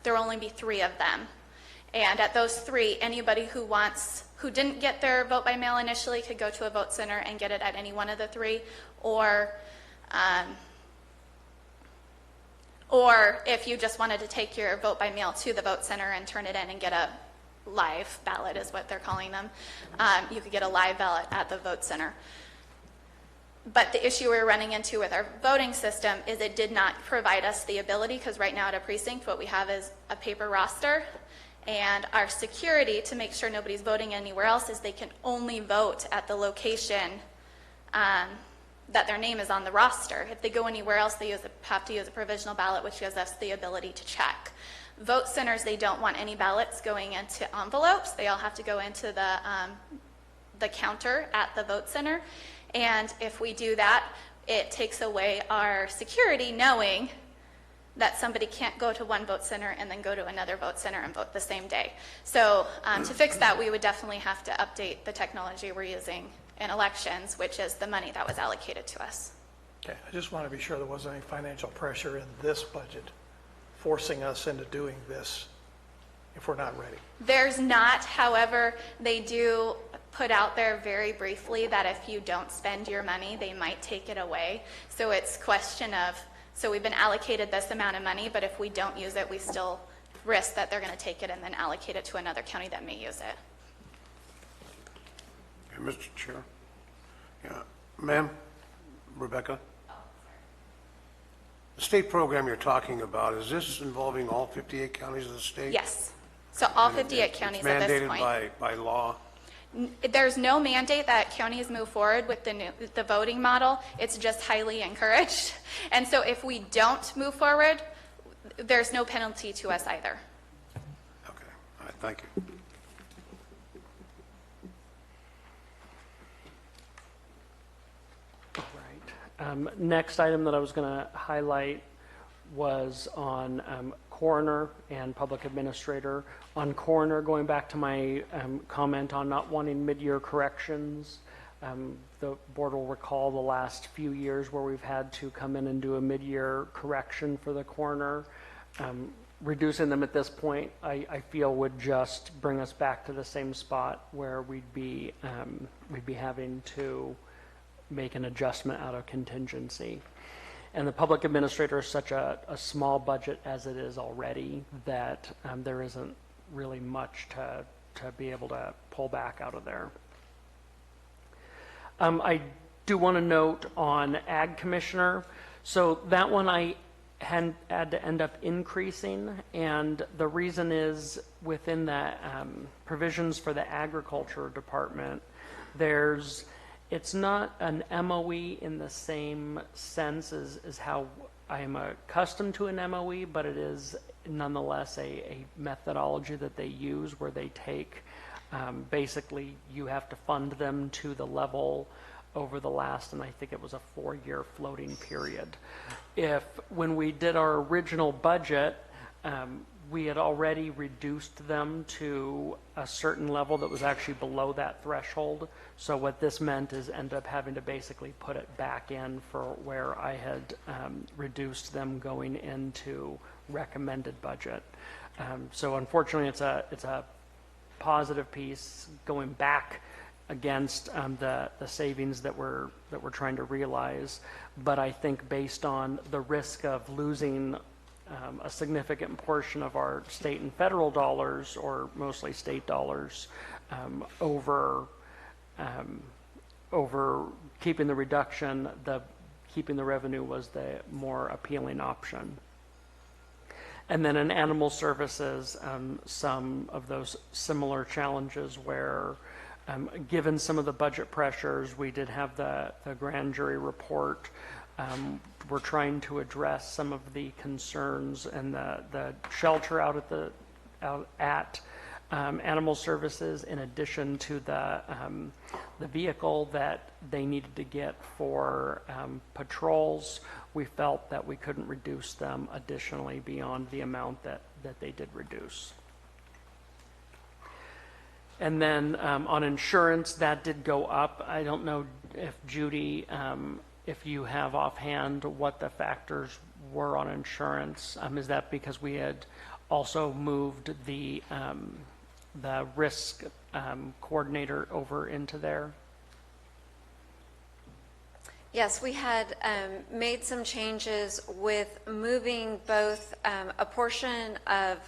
there will only be 3 of them. And at those 3, anybody who didn't get their vote-by-mail initially could go to a vote center and get it at any one of the 3, or if you just wanted to take your vote by mail to the vote center and turn it in and get a live ballot is what they're calling them, you could get a live ballot at the vote center. But the issue we're running into with our voting system is it did not provide us the ability, because right now at a precinct what we have is a paper roster, and our security to make sure nobody's voting anywhere else is they can only vote at the location that their name is on the roster. If they go anywhere else, they have to use a provisional ballot, which gives us the ability to check. Vote centers, they don't want any ballots going into envelopes. They all have to go into the counter at the vote center. And if we do that, it takes away our security knowing that somebody can't go to one vote center and then go to another vote center and vote the same day. So to fix that, we would definitely have to update the technology we're using in elections, which is the money that was allocated to us. Okay, I just want to be sure there wasn't any financial pressure in this budget forcing us into doing this if we're not ready. There's not, however, they do put out there very briefly that if you don't spend your money, they might take it away. So it's a question of, so we've been allocated this amount of money, but if we don't use it, we still risk that they're going to take it and then allocate it to another county that may use it. Okay, Mr. Chair. Yeah, ma'am, Rebecca. The state program you're talking about, is this involving all 58 counties of the state? Yes. So all 58 counties at this point. Mandated by law? There's no mandate that counties move forward with the voting model. It's just highly encouraged. And so if we don't move forward, there's no penalty to us either. Okay, all right, thank you. Next item that I was going to highlight was on coroner and public administrator. On coroner, going back to my comment on not wanting mid-year corrections, The board will recall the last few years where we've had to come in and do a mid-year correction for the coroner. Reducing them at this point, I feel would just bring us back to the same spot where we'd be having to make an adjustment out of contingency. And the public administrator is such a small budget as it is already that there isn't really much to be able to pull back out of there. I do want to note on Ag Commissioner, so that one I had to end up increasing, and the reason is within the provisions for the Agriculture Department, it's not an MOE in the same sense as how I am accustomed to an MOE, but it is nonetheless a methodology that they use where they take, basically you have to fund them to the level over the last, and I think it was a 4-year floating period. When we did our original budget, we had already reduced them to a certain level that was actually below that threshold. So what this meant is end up having to basically put it back in for where I had reduced them going into recommended budget. So unfortunately, it's a positive piece going back against the savings that we're trying to realize. But I think based on the risk of losing a significant portion of our state and federal dollars, or mostly state dollars, over keeping the reduction, keeping the revenue was the more appealing option. And then in animal services, some of those similar challenges where, given some of the budget pressures, we did have the grand jury report. We're trying to address some of the concerns and the shelter out at animal services, in addition to the vehicle that they needed to get for patrols. We felt that we couldn't reduce them additionally beyond the amount that they did reduce. And then on insurance, that did go up. I don't know if Judy, if you have offhand what the factors were on insurance. Is that because we had also moved the risk coordinator over into there? Yes, we had made some changes with moving both a portion of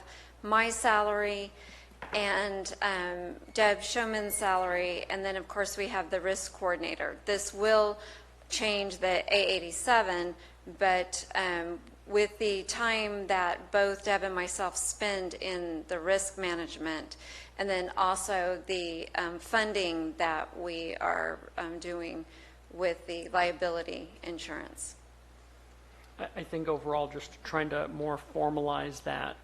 my salary and Deb Showman's salary, and then of course we have the risk coordinator. This will change the A87, but with the time that both Deb and myself spend in the risk management, and then also the funding that we are doing with the liability insurance. I think overall just trying to more formalize that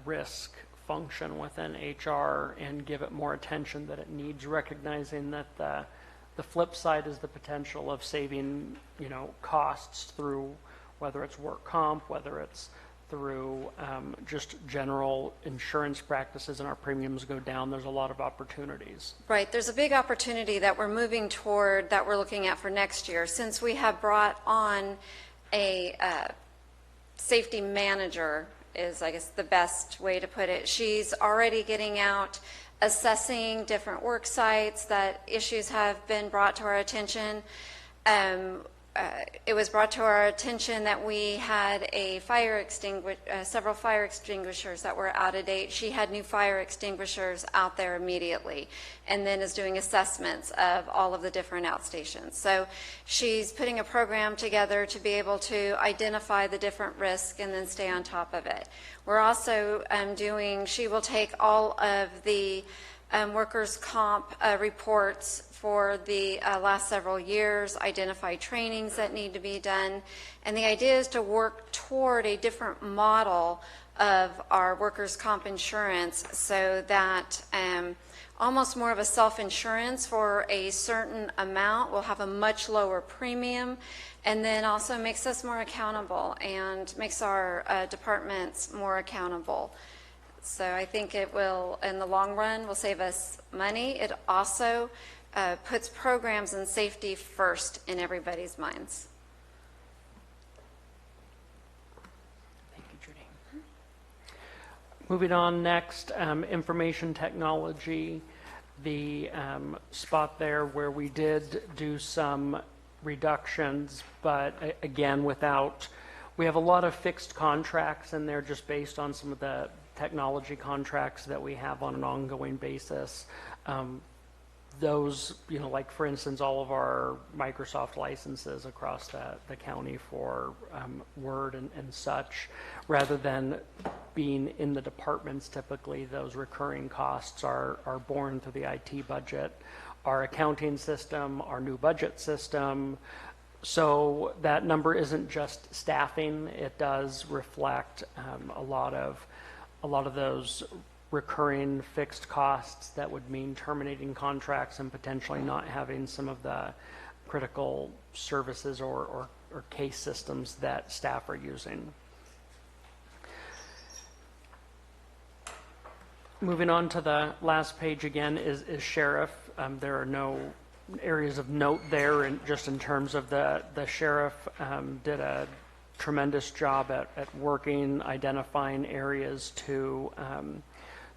risk function within HR and give it more attention that it needs, recognizing that the flip side is the potential of saving, costs through whether it's work comp, whether it's through just general insurance practices, and our premiums go down. There's a lot of opportunities. Right. There's a big opportunity that we're moving toward, that we're looking at for next year. Since we have brought on a safety manager, is I guess the best way to put it. She's already getting out, assessing different work sites that issues have been brought to our attention. It was brought to our attention that we had several fire extinguishers that were out of date. She had new fire extinguishers out there immediately, and then is doing assessments of all of the different outstations. So she's putting a program together to be able to identify the different risks and then stay on top of it. We're also she will take all of the workers' comp reports for the last several years, identify trainings that need to be done, and the idea is to work toward a different model of our workers' comp insurance, so that almost more of a self-insurance for a certain amount will have a much lower premium, and then also makes us more accountable and makes our departments more accountable. So I think it will, in the long run, will save us money. It also puts programs and safety first in everybody's minds. Thank you, Judy. Moving on next, information technology, the spot there where we did do some reductions, but again, we have a lot of fixed contracts in there just based on some of the technology contracts that we have on an ongoing basis. Those, like for instance, all of our Microsoft licenses across the county for Word and such, rather than being in the departments, typically those recurring costs are borne through the IT budget, our accounting system, our new budget system. So that number isn't just staffing, it does reflect a lot of those recurring fixed costs that would mean terminating contracts and potentially not having some of the critical services or case systems that staff are using. Moving on to the last page again is sheriff. There are no areas of note there, and just in terms of the sheriff did a tremendous job at working, identifying areas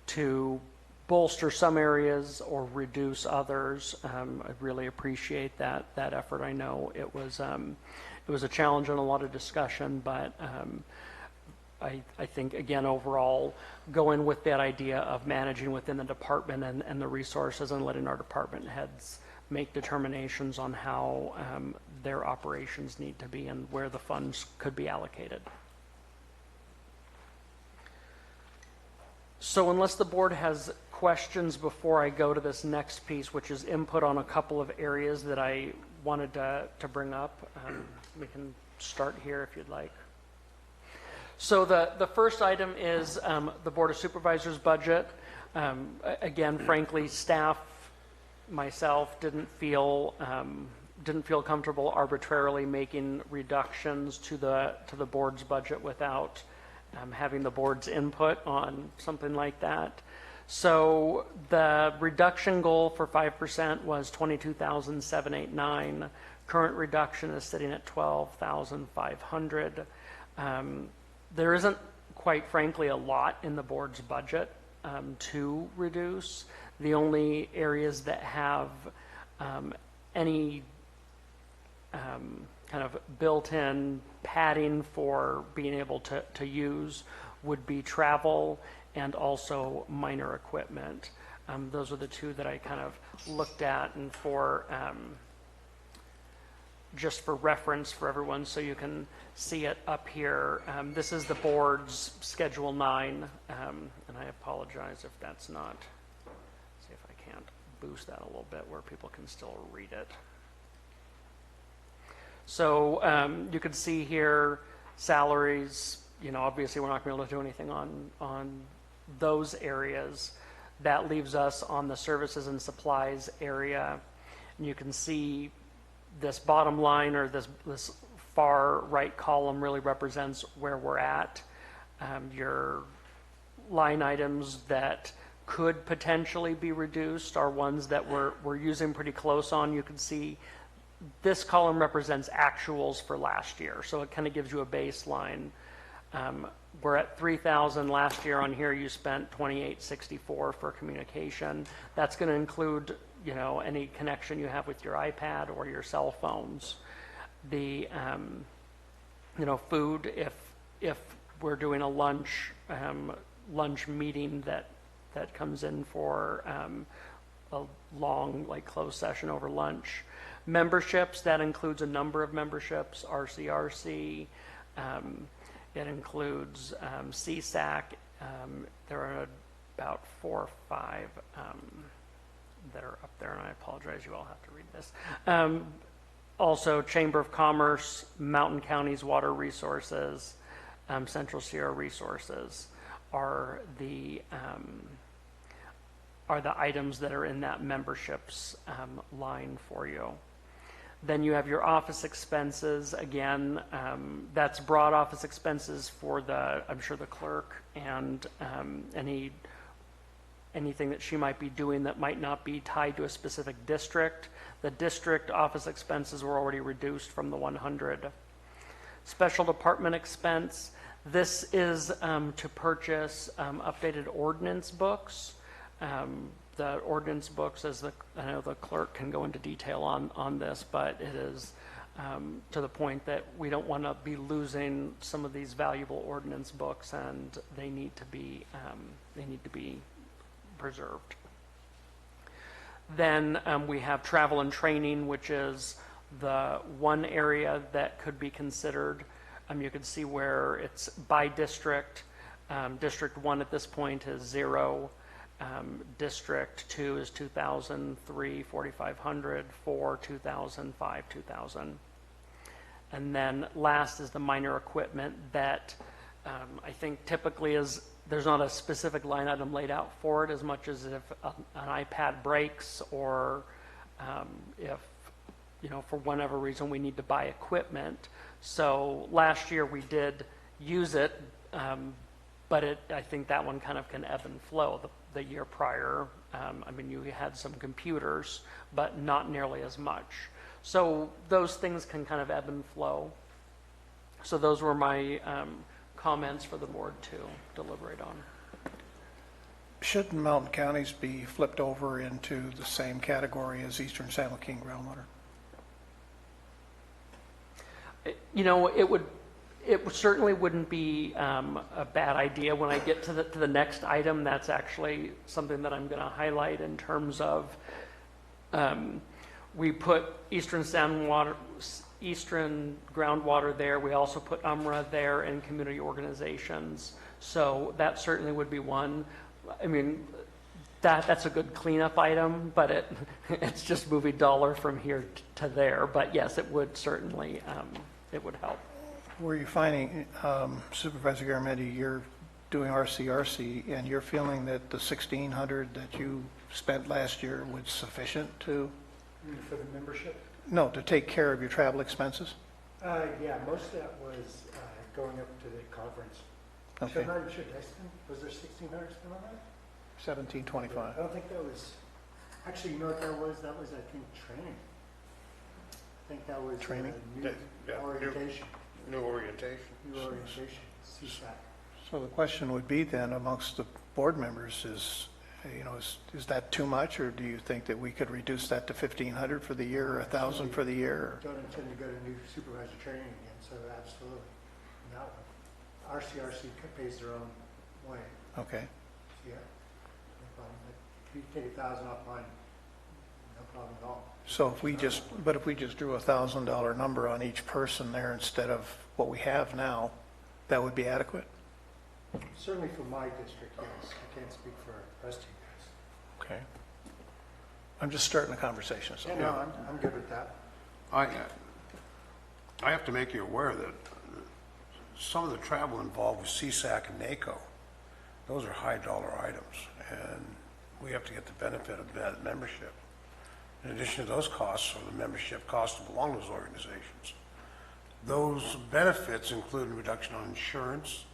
to bolster some areas or reduce others. I really appreciate that effort. I know it was a challenge and a lot of discussion, but I think, again, overall, going with that idea of managing within the department and the resources and letting our department heads make determinations on how their operations need to be and where the funds could be allocated. So unless the board has questions before I go to this next piece, which is input on a couple of areas that I wanted to bring up, we can start here if you'd like. So the first item is the Board of Supervisors budget. Again, frankly, staff, myself, didn't feel comfortable arbitrarily making reductions to the board's budget without having the board's input on something like that. So the reduction goal for 5% was $22,789. Current reduction is sitting at $12,500. There isn't, quite frankly, a lot in the board's budget to reduce. The only areas that have any kind of built-in padding for being able to use would be travel and also minor equipment. Those are the two that I kind of looked at, and for just for reference for everyone so you can see it up here. This is the board's Schedule 9, and I apologize if that's not, see if I can't boost that a little bit where people can still read it. So you can see here salaries, obviously we're not going to be able to do anything on those areas. That leaves us on the services and supplies area. And you can see this bottom line, or this far right column, really represents where we're at. Your line items that could potentially be reduced are ones that we're using pretty close on. You can see this column represents actuals for last year, so it kind of gives you a baseline. We're at 3,000 last year. On here you spent 2,864 for communication. That's going to include any connection you have with your iPad or your cell phones. The food, if we're doing a lunch meeting that comes in for a long closed session over lunch. Memberships, that includes a number of memberships, RCRC, it includes CSAC. There are about 4 or 5 that are up there, and I apologize, you all have to read this. Also, Chamber of Commerce, Mountain Counties Water Resources, Central Sierra Resources are the items that are in that memberships line for you. Then you have your office expenses. Again, that's broad office expenses for I'm sure the clerk and any anything that she might be doing that might not be tied to a specific district. The district office expenses were already reduced from the 100. Special department expense, this is to purchase updated ordinance books. The ordinance books, I know the clerk can go into detail on this, but it is to the point that we don't want to be losing some of these valuable ordinance books, and they need to be preserved. Then we have travel and training, which is the one area that could be considered. You can see where it's by district. District 1 at this point is 0. District 2 is 2,000, 3, 4,500, 4, 2,000, 5, 2,000. And then last is the minor equipment that I think typically is, there's not a specific line item laid out for it as much as if an iPad breaks or if, for whatever reason we need to buy equipment. So last year we did use it, but I think that one kind of can ebb and flow. The year prior, you had some computers, but not nearly as much. So those things can kind of ebb and flow. So those were my comments for the board to deliberate on. Shouldn't mountain counties be flipped over into the same category as Eastern San Joaquin groundwater? It certainly wouldn't be a bad idea. When I get to the next item, that's actually something that I'm going to highlight in terms of we put Eastern groundwater there. We also put UMRA there and community organizations. So that certainly would be one. That's a good cleanup item, but it's just moving dollar from here to there. But yes, it would certainly it would help. Were you finding, Supervisor Garamendi, you're doing RCRC, and you're feeling that the $1,600 that you spent last year was sufficient to? For the membership? No, to take care of your travel expenses? Yeah, most of that was going up to the conference. Okay. Was there $1,600 spent on that? $1,725. I don't think that was, actually, you know what that was? That was, I think, training. I think that was Training? orientation. New orientation. New orientation, CSAC. So the question would be then amongst the board members is that too much, or do you think that we could reduce that to $1,500 for the year or $1,000 for the year? Don't intend to go to new supervisor training again, so absolutely. That one. RCRC pays their own way. Okay. Yeah. No problem. If you take $1,000 off mine, no problem at all. So if we just drew a $1,000 number on each person there instead of what we have now, that would be adequate? Certainly for my district, yes. I can't speak for the rest of you guys. Okay. I'm just starting a conversation. So. Yeah, no, I'm good with that. I have to make you aware that some of the travel involved with CSAC and NACO, those are high dollar items, and we have to get the benefit of that membership. In addition to those costs are the membership costs to belong to those organizations. Those benefits include a reduction on insurance,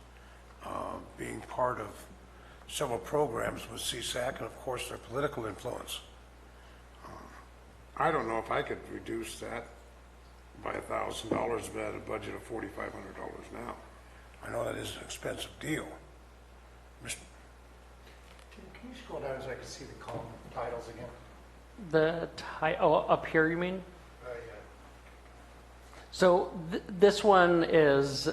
being part of several programs with CSAC, and of course their political influence. I don't know if I could reduce that by $1,000, but at a budget of $4,500 now. I know that is an expensive deal. Can you scroll down so I can see the column titles again? Up here, you mean? Yeah. So this one is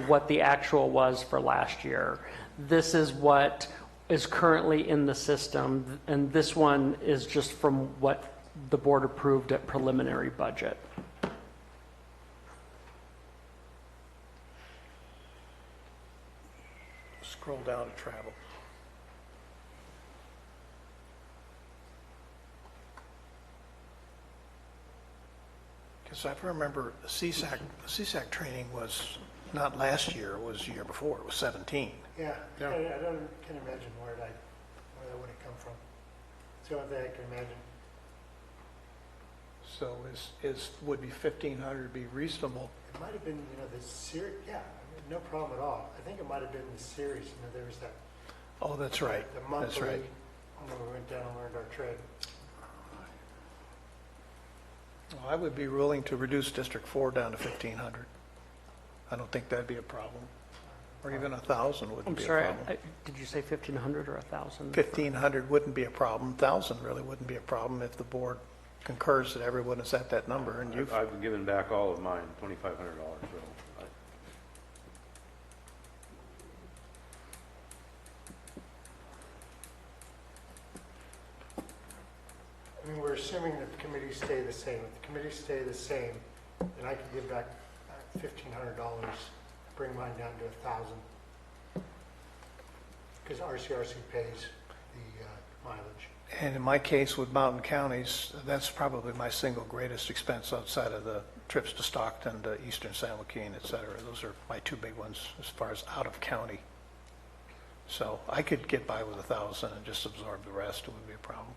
what the actual was for last year. This is what is currently in the system, and this one is just from what the board approved at preliminary budget. Scroll down to travel. Because I remember the CSAC training was not last year, it was the year before, it was 17. Yeah. I can't imagine where that would have come from. It's the only thing I can imagine. So would be $1,500 be reasonable? It might have been, the series, yeah, no problem at all. I think it might have been the series, there was that. Oh, that's right. The monthly. That's right. when we went down and learned our trade. Well, I would be willing to reduce District 4 down to 1,500. I don't think that'd be a problem. Or even 1,000 wouldn't I'm be a sorry, problem. did you say 1,500 or 1,000? 1,500 wouldn't be a problem. 1,000 really wouldn't be a problem if the board concurs that everyone is at that number, and you've... I've given back all of mine, $2,500, so. I mean, we're assuming that the committees stay the same. If the committees stay the same, then I can give back $1,500, bring mine down to 1,000. Because RCRC pays the mileage. And in my case with mountain counties, that's probably my single greatest expense outside of the trips to Stockton, to eastern San Joaquin, et cetera. Those are my two big ones as far as out of county. So I could get by with 1,000 and just absorb the rest. It wouldn't be a problem.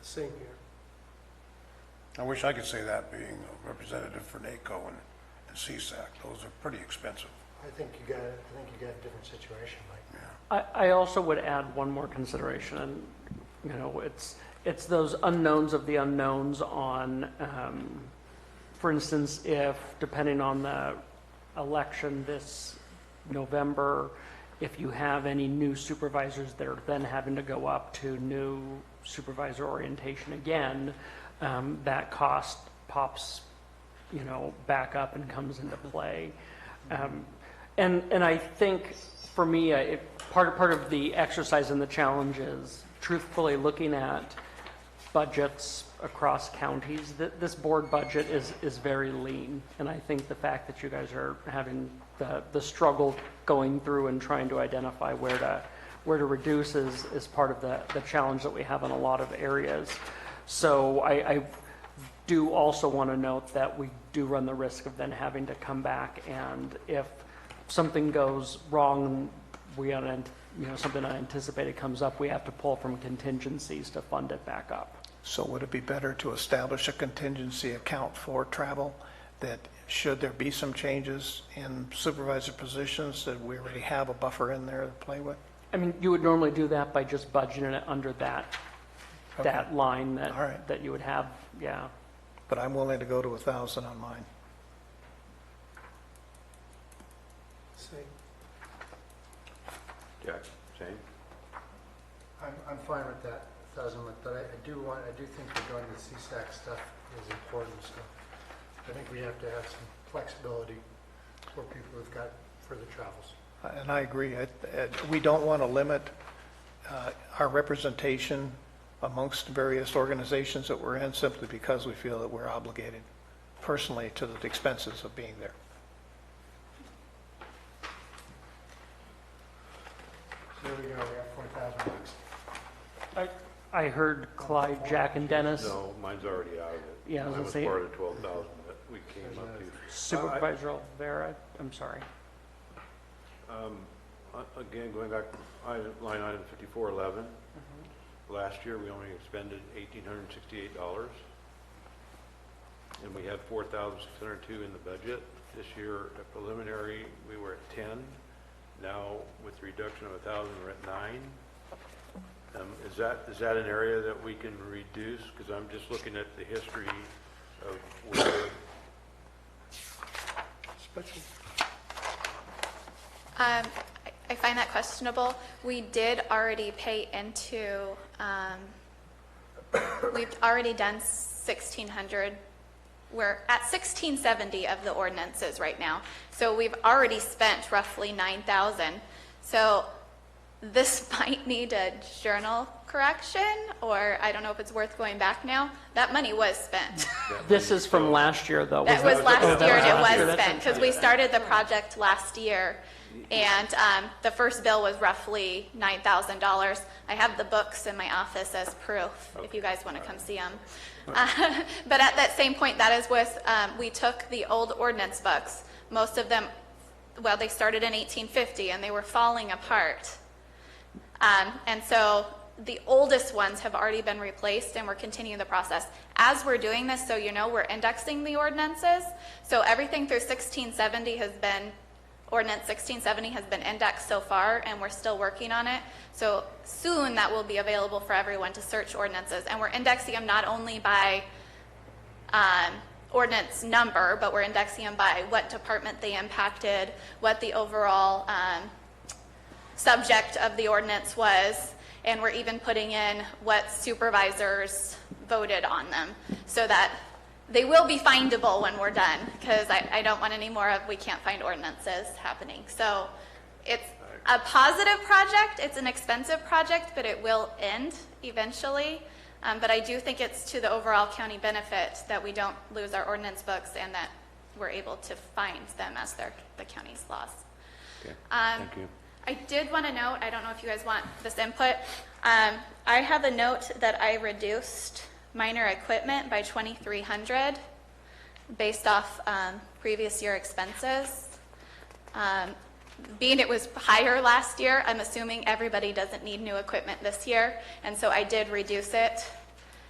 Same here. I wish I could say that, being a representative for NACO and CSAC. Those are pretty expensive. I think you got a different situation, Mike. I also would add one more consideration, and, you know, it's those unknowns of the unknowns on, for instance, if, depending on the election this November, if you have any new supervisors that are then having to go up to new supervisor orientation again, that cost pops, you know, back up and comes into play. And I think for me, part of the exercise and the challenge is truthfully looking at budgets across counties. This board budget is very lean, and I think the fact that you guys are having the struggle going through and trying to identify where to reduce is part of the challenge that we have in a lot of areas. So I do also want to note that we do run the risk of then having to come back, and if something goes wrong, something unanticipated comes up, we have to pull from contingencies to fund it back up. So would it be better to establish a contingency account for travel, that should there be some changes in supervisor positions, that we already have a buffer in there to play with? I mean, you would normally do that by just budgeting it under that line All right. that you would have, yeah. But I'm willing to go to 1,000 on mine. Jack, same? I'm fine with that, 1,000, but I do think regarding the CSAC stuff is important stuff. I think we have to have some flexibility for people who've got further travels. And I agree. We don't want to limit our representation amongst various organizations that we're in simply because we feel that we're obligated personally to the expenses of being there. So there we go, we got $4,000. I heard Clyde, Jack, and Dennis. No, mine's already out of it. Yeah, I was gonna say- part of the 12,000 that we came up to. Supervisor Olvera, I'm sorry. Again, going back, line item 5411, last year we only expended $1,868, and we had $4,602 in the budget. This year, at preliminary, we were at 10. Now, with the reduction of 1,000, we're at 9. Is that an area that we can reduce? Because I'm just looking at the history of where. I find that questionable. We did already pay into, we've already done 1,600. We're at 1,670 of the ordinances right now. So we've already spent roughly 9,000. So this might need a journal correction, or I don't know if it's worth going back now. That money was spent. This is from last year, though. That was last year, and it last year. was spent, because we started the project last year, and the first bill was roughly $9,000. I have the books in my office as proof, if you guys want to come see them. But at that same point, that is with, we took the old ordinance books. Most of them, well, they started in 1850, and they were falling apart. And so the oldest ones have already been replaced, and we're continuing the process. As we're doing this, so you know, we're indexing the ordinances. So everything through 1670 has been Ordinance 1670 has been indexed so far, and we're still working on it. So soon that will be available for everyone to search ordinances. And we're indexing them not only by ordinance number, but we're indexing them by what department they impacted, what the overall subject of the ordinance was, and we're even putting in what supervisors voted on them, so that they will be findable when we're done, because I don't want any more of we can't find ordinances happening. So it's a positive project. It's an expensive project, but it will end eventually. But I do think it's to the overall county benefit that we don't lose our ordinance books and that we're able to find them as the county's laws. Okay, thank you. I did want to note, I don't know if you guys want this input, I have a note that I reduced minor equipment by $2,300 based off previous year expenses. Being it was higher last year, I'm assuming everybody doesn't need new equipment this year, and so I did reduce it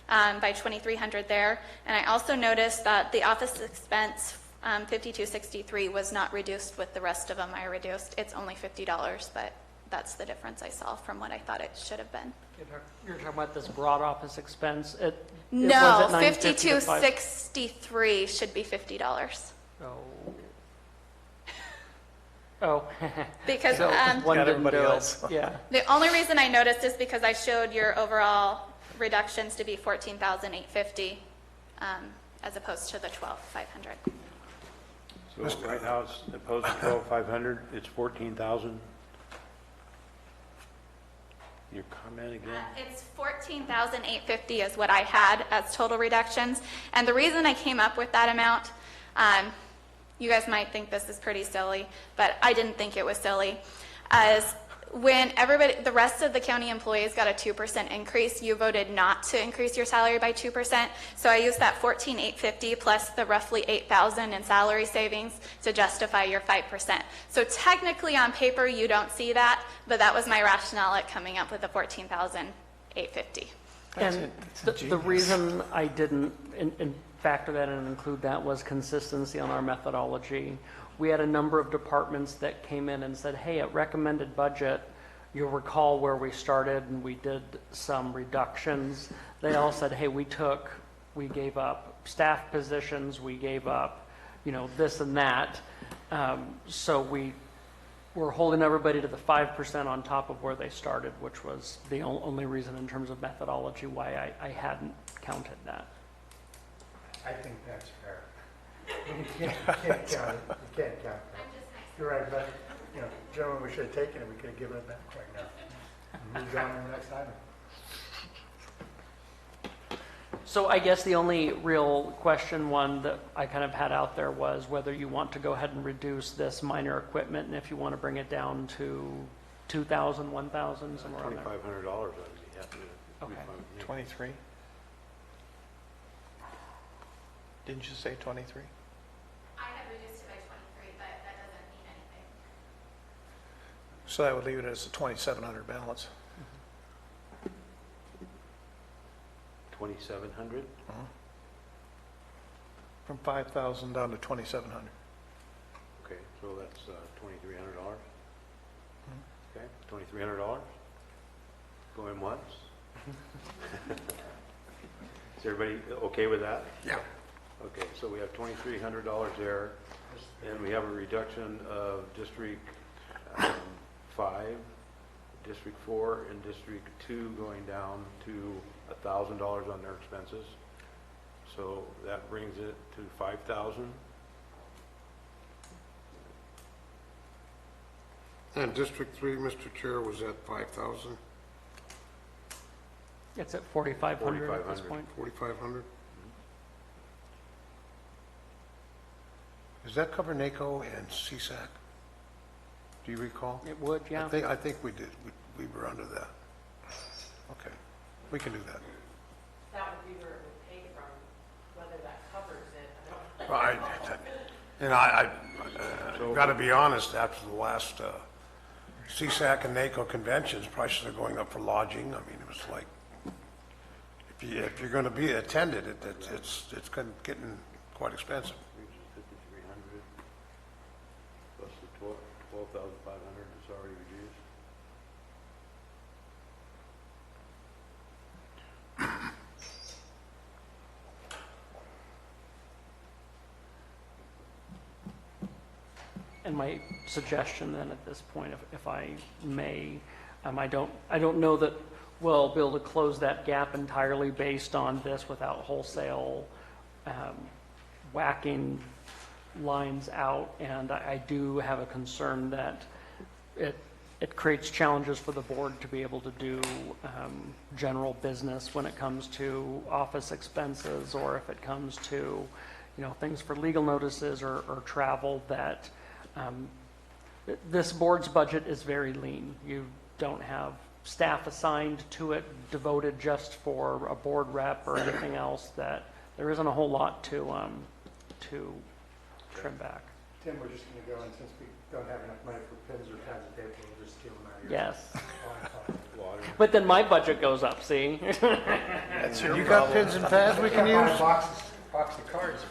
by $2,300 there. And I also noticed that the office expense 5263 was not reduced with the rest of them I reduced. It's only $50, but that's the difference I saw from what I thought it should have been. You're talking about this broad office expense? No, was at $950 to $500. 5263 should be $50. Oh. Because one didn't do it. Yeah. The only reason I noticed is because I showed your overall reductions to be $14,850 as opposed to the $12,500. So right now, it's opposed to 12,500, it's 14,000. Your comment again? It's $14,850 is what I had as total reductions. And the reason I came up with that amount, you guys might think this is pretty silly, but I didn't think it was silly, as when the rest of the county employees got a 2% increase, you voted not to increase your salary by 2%. So I used that $14,850 plus the roughly $8,000 in salary savings to justify your 5%. So technically on paper, you don't see that, but that was my rationale at coming up with the $14,850. And the reason I didn't factor that in and include that was consistency on our methodology. We had a number of departments that came in and said, hey, at recommended budget, you'll recall where we started and we did some reductions. They all said, hey, we gave up staff positions, we gave up, this and that. So we're holding everybody to the 5% on top of where they started, which was the only reason in terms of methodology why I hadn't counted that. I think that's fair. You can't count it. You can't count that. You're right, but, gentlemen, we should have taken it. We could have given it back right now. Moved on to the next item. So I guess the only real question one that I kind of had out there was whether you want to go ahead and reduce this minor equipment, and if you want to bring it down to $2,000, $1,000, somewhere around there. $2,500, I'd be happy to. Okay. 23? Didn't you say 23? I had reduced it by 23, but that doesn't mean anything. So that would leave it as a 2,700 balance. 2,700? From 5,000 down to 2,700. Okay, so that's $2,300. Okay, $2,300. Going once? Is everybody okay with that? Yeah. Okay, so we have $2,300 there, and we have a reduction of District 5, District 4, and District 2 going down to $1,000 on their expenses. So that brings it to $5,000. And District 3, Mr. Chair, was at 5,000? It's at 4,500 at this point. 4,500? Does that cover NACO and CSAC? Do you recall? It would, yeah. I think we did. We were under that. Okay, we can do that. That would be where it would pay from, whether that covers it. I've got to be honest, after the last CSAC and NACO conventions, prices are going up for lodging. I mean, it was like, if you're going to be attended, it's getting quite expensive. 12,500 is already reduced. And my suggestion then at this point, if I may, I don't know that we'll be able to close that gap entirely based on this without wholesale whacking lines out. And I do have a concern that it creates challenges for the board to be able to do general business when it comes to office expenses, or if it comes to, things for legal notices or travel that this board's budget is very lean. You don't have staff assigned to it, devoted just for a board rep or anything else. That there isn't a whole lot to trim back. Tim, we're just going to go, and since we don't have enough money for pins or pads of paper, we'll just steal them out of your. Yes. Water. But then my budget goes up, see? You got pins and pads we can use? Box of cards for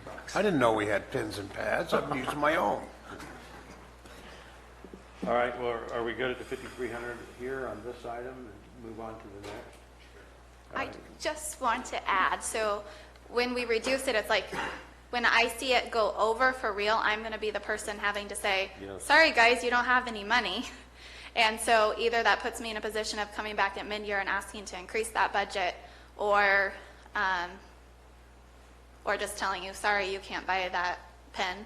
$50. I didn't know we had pins and pads. I'm using my own. All right, well, are we good at the 5,300 here on this item and move on to the next? I just want to add, so when we reduce it, it's like, when I see it go over for real, I'm going to be the person having to say, Yes. sorry guys, you don't have any money. And so either that puts me in a position of coming back at mid-year and asking to increase that budget, or just telling you, sorry, you can't buy that pen.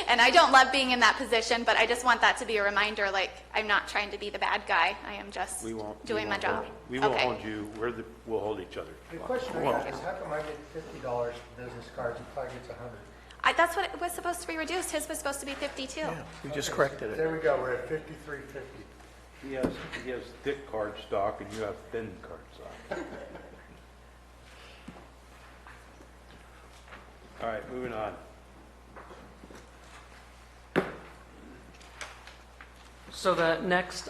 And I don't love being in that position, but I just want that to be a reminder, like, I'm not trying to be the bad guy. I am just doing my job. We won't Okay. hold you, we'll hold each other. The question I have is, how come I get $50 for business cards and Clyde gets 100? That's what it was supposed to be reduced. His was supposed to be 52. We just corrected it. There we go, we're at 53.50. He has thick card stock and you have thin card stock. All right, moving on. So the next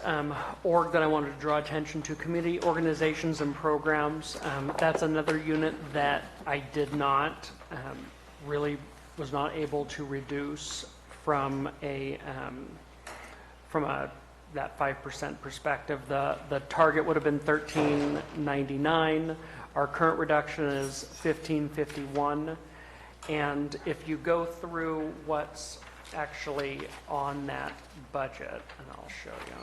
org that I wanted to draw attention to, community organizations and programs, that's another unit that I did not, really was not able to reduce from that 5% perspective. The target would have been $13.99. Our current reduction is $15.51. And if you go through what's actually on that budget, and I'll show you.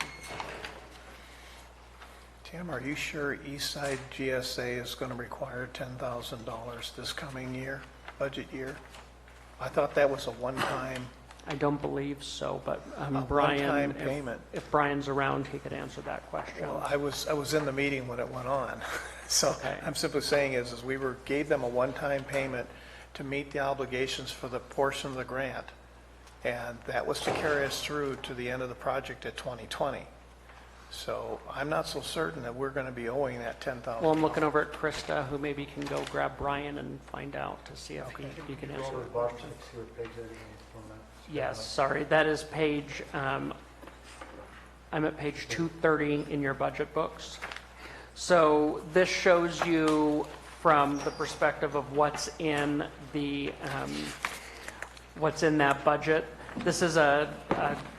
Tim, are you sure Eastside GSA is going to require $10,000 this coming year, budget year? I thought that was a one-time. I don't believe so, but A Brian, one-time payment. if Brian's around, he could answer that question. Well, I was in the meeting when it went on. So Okay. I'm simply saying is we gave them a one-time payment to meet the obligations for the portion of the grant. And that was to carry us through to the end of the project at 2020. So I'm not so certain that we're going to be owing that $10,000. Well, I'm looking over at Krista, who maybe can go grab Brian and find out to see if he can answer the question. Yes, sorry, that is page, I'm at page 230 in your budget books. So this shows you from the perspective of what's in that budget. This is a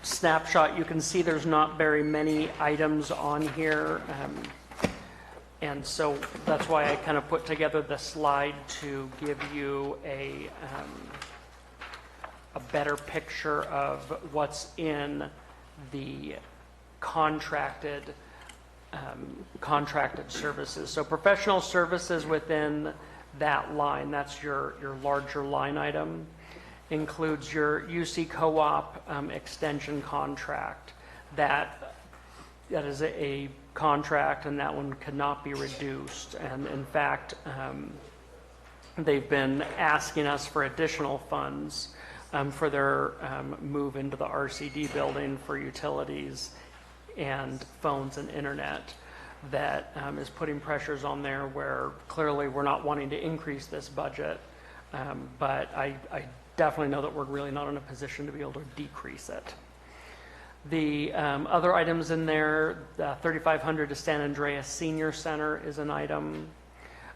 snapshot. You can see there's not very many items on here. And so that's why I kind of put together the slide to give you a better picture of what's in the contracted services. So professional services within that line, that's your larger line item, includes your UC co-op extension contract. That is a contract, and that one could not be reduced. And in fact, they've been asking us for additional funds for their move into the RCD building for utilities and phones and internet. That is putting pressures on there where clearly we're not wanting to increase this budget, but I definitely know that we're really not in a position to be able to decrease it. The other items in there, the $3,500 to San Andreas Senior Center is an item.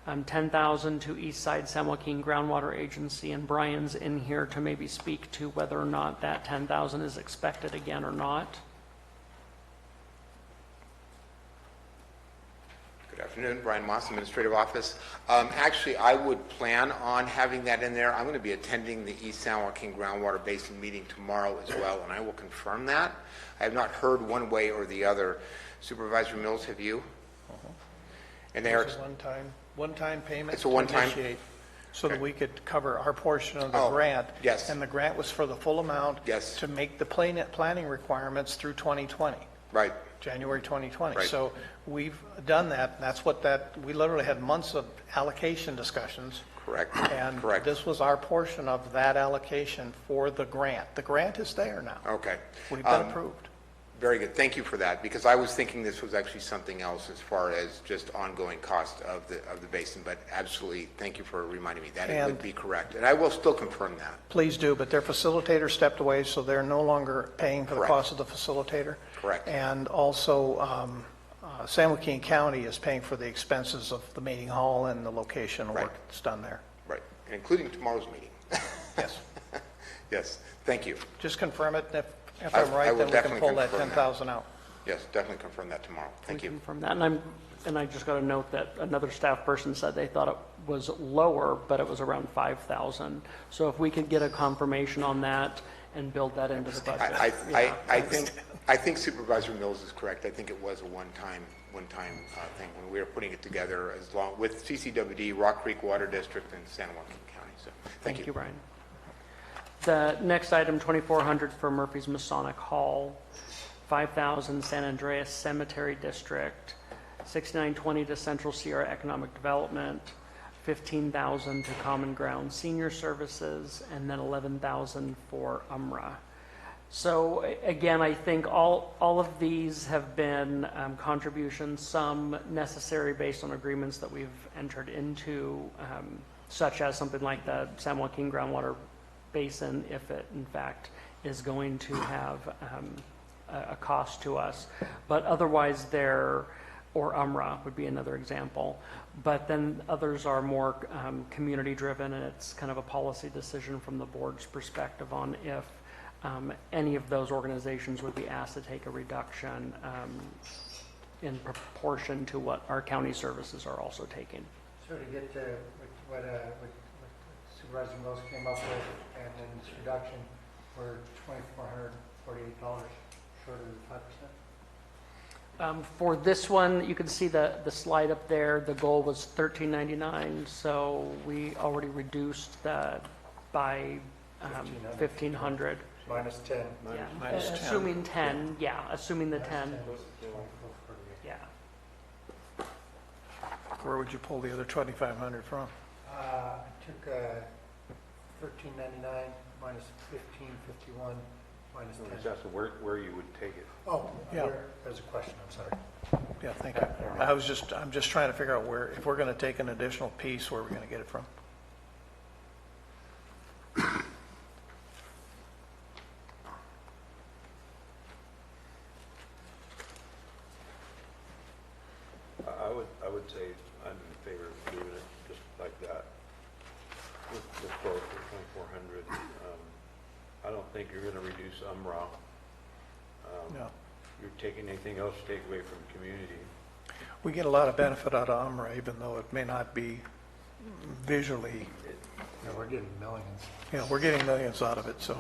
10,000 to East Side San Joaquin Groundwater Agency, and Brian's in here to maybe speak to whether or not that 10,000 is expected again or not. Good afternoon, Brian Moss, Administrative Office. Actually, I would plan on having that in there. I'm going to be attending the East San Joaquin Groundwater Basin meeting tomorrow as well, and I will confirm that. I have not heard one way or the other. Supervisor Mills, have you? And Eric? It's a one-time payment. It's a one-time? to initiate, so that we could cover our portion of the Oh, grant. yes. And the grant was for the full amount. Yes. To make the planning requirements through 2020. Right. January 2020. Right. So we've done that. That's what we literally had months of allocation discussions. Correct. And Correct. this was our portion of that allocation for the grant. The grant is there now. Okay. We've been approved. Very good. Thank you for that, because I was thinking this was actually something else as far as just ongoing cost of the basin, but absolutely, thank you for reminding me that it would be correct. And I will still confirm that. Please do, but their facilitator stepped away, so they're no longer paying for the Correct. cost of the facilitator. Correct. And also, San Joaquin County is paying for the expenses of the meeting hall and the location work that's done there. Right, including tomorrow's meeting. Yes. Yes, thank you. Just confirm it, and if I I'm right, will then we can definitely pull that confirm that. 10,000 out. Yes, definitely confirm that tomorrow. Thank you. Confirm that, and I just got a note that another staff person said they thought it was lower, but it was around 5,000. So if we could get a confirmation on that and build that into the budget. I think Supervisor Mills is correct. I think it was a one-time thing when we were putting it together with CCWD, Rock Creek Water District, and San Joaquin County. So thank you, Brian. The next item, 2,400 for Murphy's Masonic Hall, 5,000 San Andreas Cemetery District, 6,920 to Central Sierra Economic Development, 15,000 to Common Ground Senior Services, and then 11,000 for UMRA. So again, I think all of these have been contributions, some necessary based on agreements that we've entered into, such as something like the San Joaquin Groundwater Basin, if it in fact is going to have a cost to us. But otherwise or UMRA would be another example. But then others are more community driven, and it's kind of a policy decision from the board's perspective on if any of those organizations would be asked to take a reduction in proportion to what our county services are also taking. So to get to what Supervisor Mills came up with and then this reduction, we're $2,448 short of the 5%. For this one, you can see the slide up there. The goal was $1,399, so we already reduced that by $1,500. Minus 10. Yeah. Minus 10. Assuming 10, yeah, assuming the 10. Yeah. Where would you pull the other 2,500 from? I took $1,399 minus $1,551 minus 10. That's where you would take it. Oh, Yeah. there's a question, I'm sorry. Yeah, thank you. I'm just trying to figure out if we're going to take an additional piece, where we're going to get it from. I would say I'm in favor of doing it just like that. With quote for 2,400. I don't think you're going to reduce UMRA. No. You're taking anything else to take away from the community. We get a lot of benefit out of UMRA, even though it may not be visually. Yeah, we're getting millions. Yeah, we're getting millions out of it, so.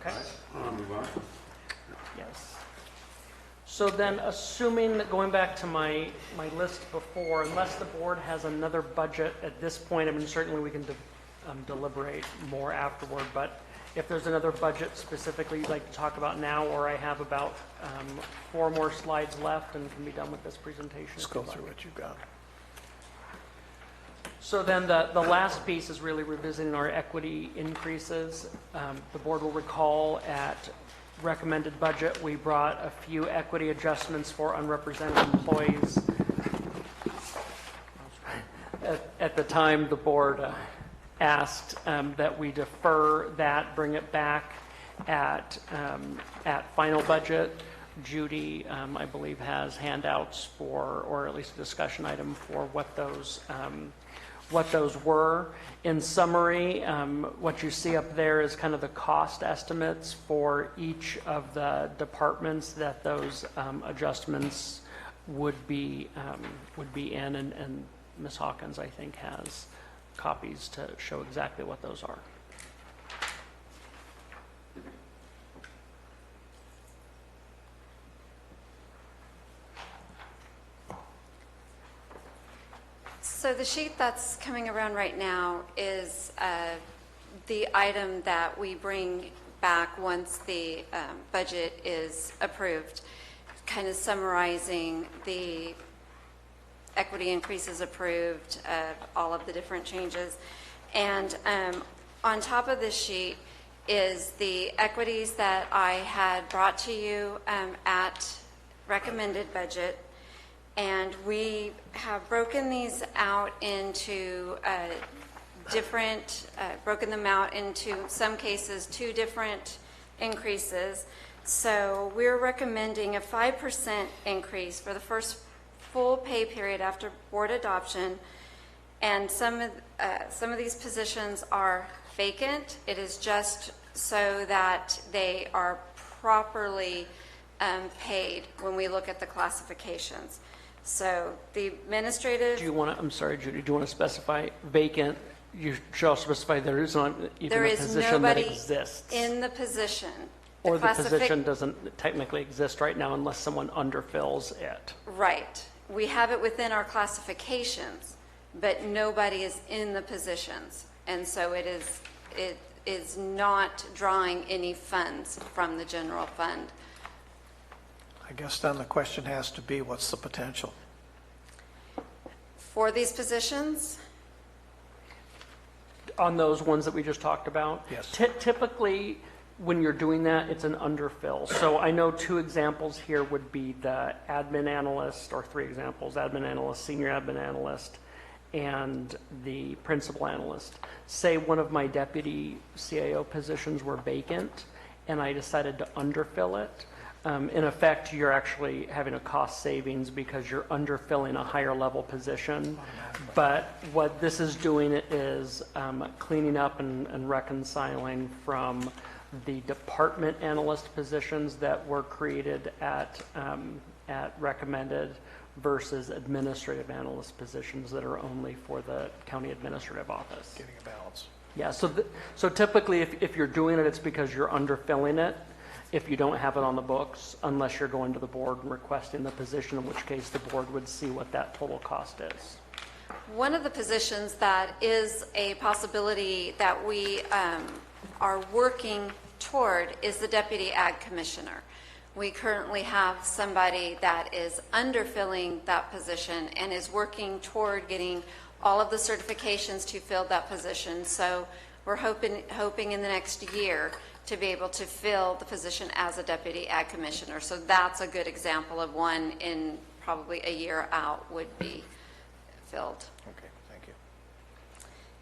Okay. Move on. Yes. So then, assuming that, going back to my list before, unless the board has another budget at this point, I mean, certainly we can deliberate more afterward, but if there's another budget specifically you'd like to talk about now, or I have about 4 more slides left and can be done with this presentation. Let's go through what you've got. So then the last piece is really revisiting our equity increases. The board will recall at recommended budget, we brought a few equity adjustments for unrepresented employees. At the time, the board asked that we defer that, bring it back at final budget. Judy, I believe, has handouts for, or at least a discussion item for what those were. In summary, what you see up there is kind of the cost estimates for each of the departments that those adjustments would be in, and Ms. Hawkins, I think, has copies to show exactly what those are. So the sheet that's coming around right now is the item that we bring back once the budget is approved, kind of summarizing the equity increases approved, all of the different changes. And on top of this sheet is the equities that I had brought to you at recommended budget. And we have broken these out into broken them out into some cases 2 different increases. So we're recommending a 5% increase for the first full pay period after board adoption. And some of these positions are vacant. It is just so that they are properly paid when we look at the classifications. So the administrative... Do you want to, I'm sorry, Judy, do you want to specify vacant? You should also specify there is not even a position that exists. In the position. Or the position doesn't technically exist right now unless someone underfills it. Right. We have it within our classifications, but nobody is in the positions. And so it is not drawing any funds from the general fund. I guess then the question has to be, what's the potential? For these positions? On those ones that we just talked about? Yes. Typically, when you're doing that, it's an underfill. So I know 2 examples here would be the admin analyst, or 3 examples, admin analyst, senior admin analyst, and the principal analyst. Say one of my deputy CAO positions were vacant, and I decided to underfill it. In effect, you're actually having a cost savings because you're underfilling a higher level position. But what this is doing is cleaning up and reconciling from the department analyst positions that were created at recommended versus administrative analyst positions that are only for the county administrative office. Getting a balance. Yeah, so typically if you're doing it, it's because you're underfilling it. If you don't have it on the books, unless you're going to the board and requesting the position, in which case the board would see what that total cost is. One of the positions that is a possibility that we are working toward is the Deputy Ag Commissioner. We currently have somebody that is underfilling that position and is working toward getting all of the certifications to fill that position. So we're hoping in the next year to be able to fill the position as a Deputy Ag Commissioner. So that's a good example of one in probably a year out would be filled. Okay, thank you.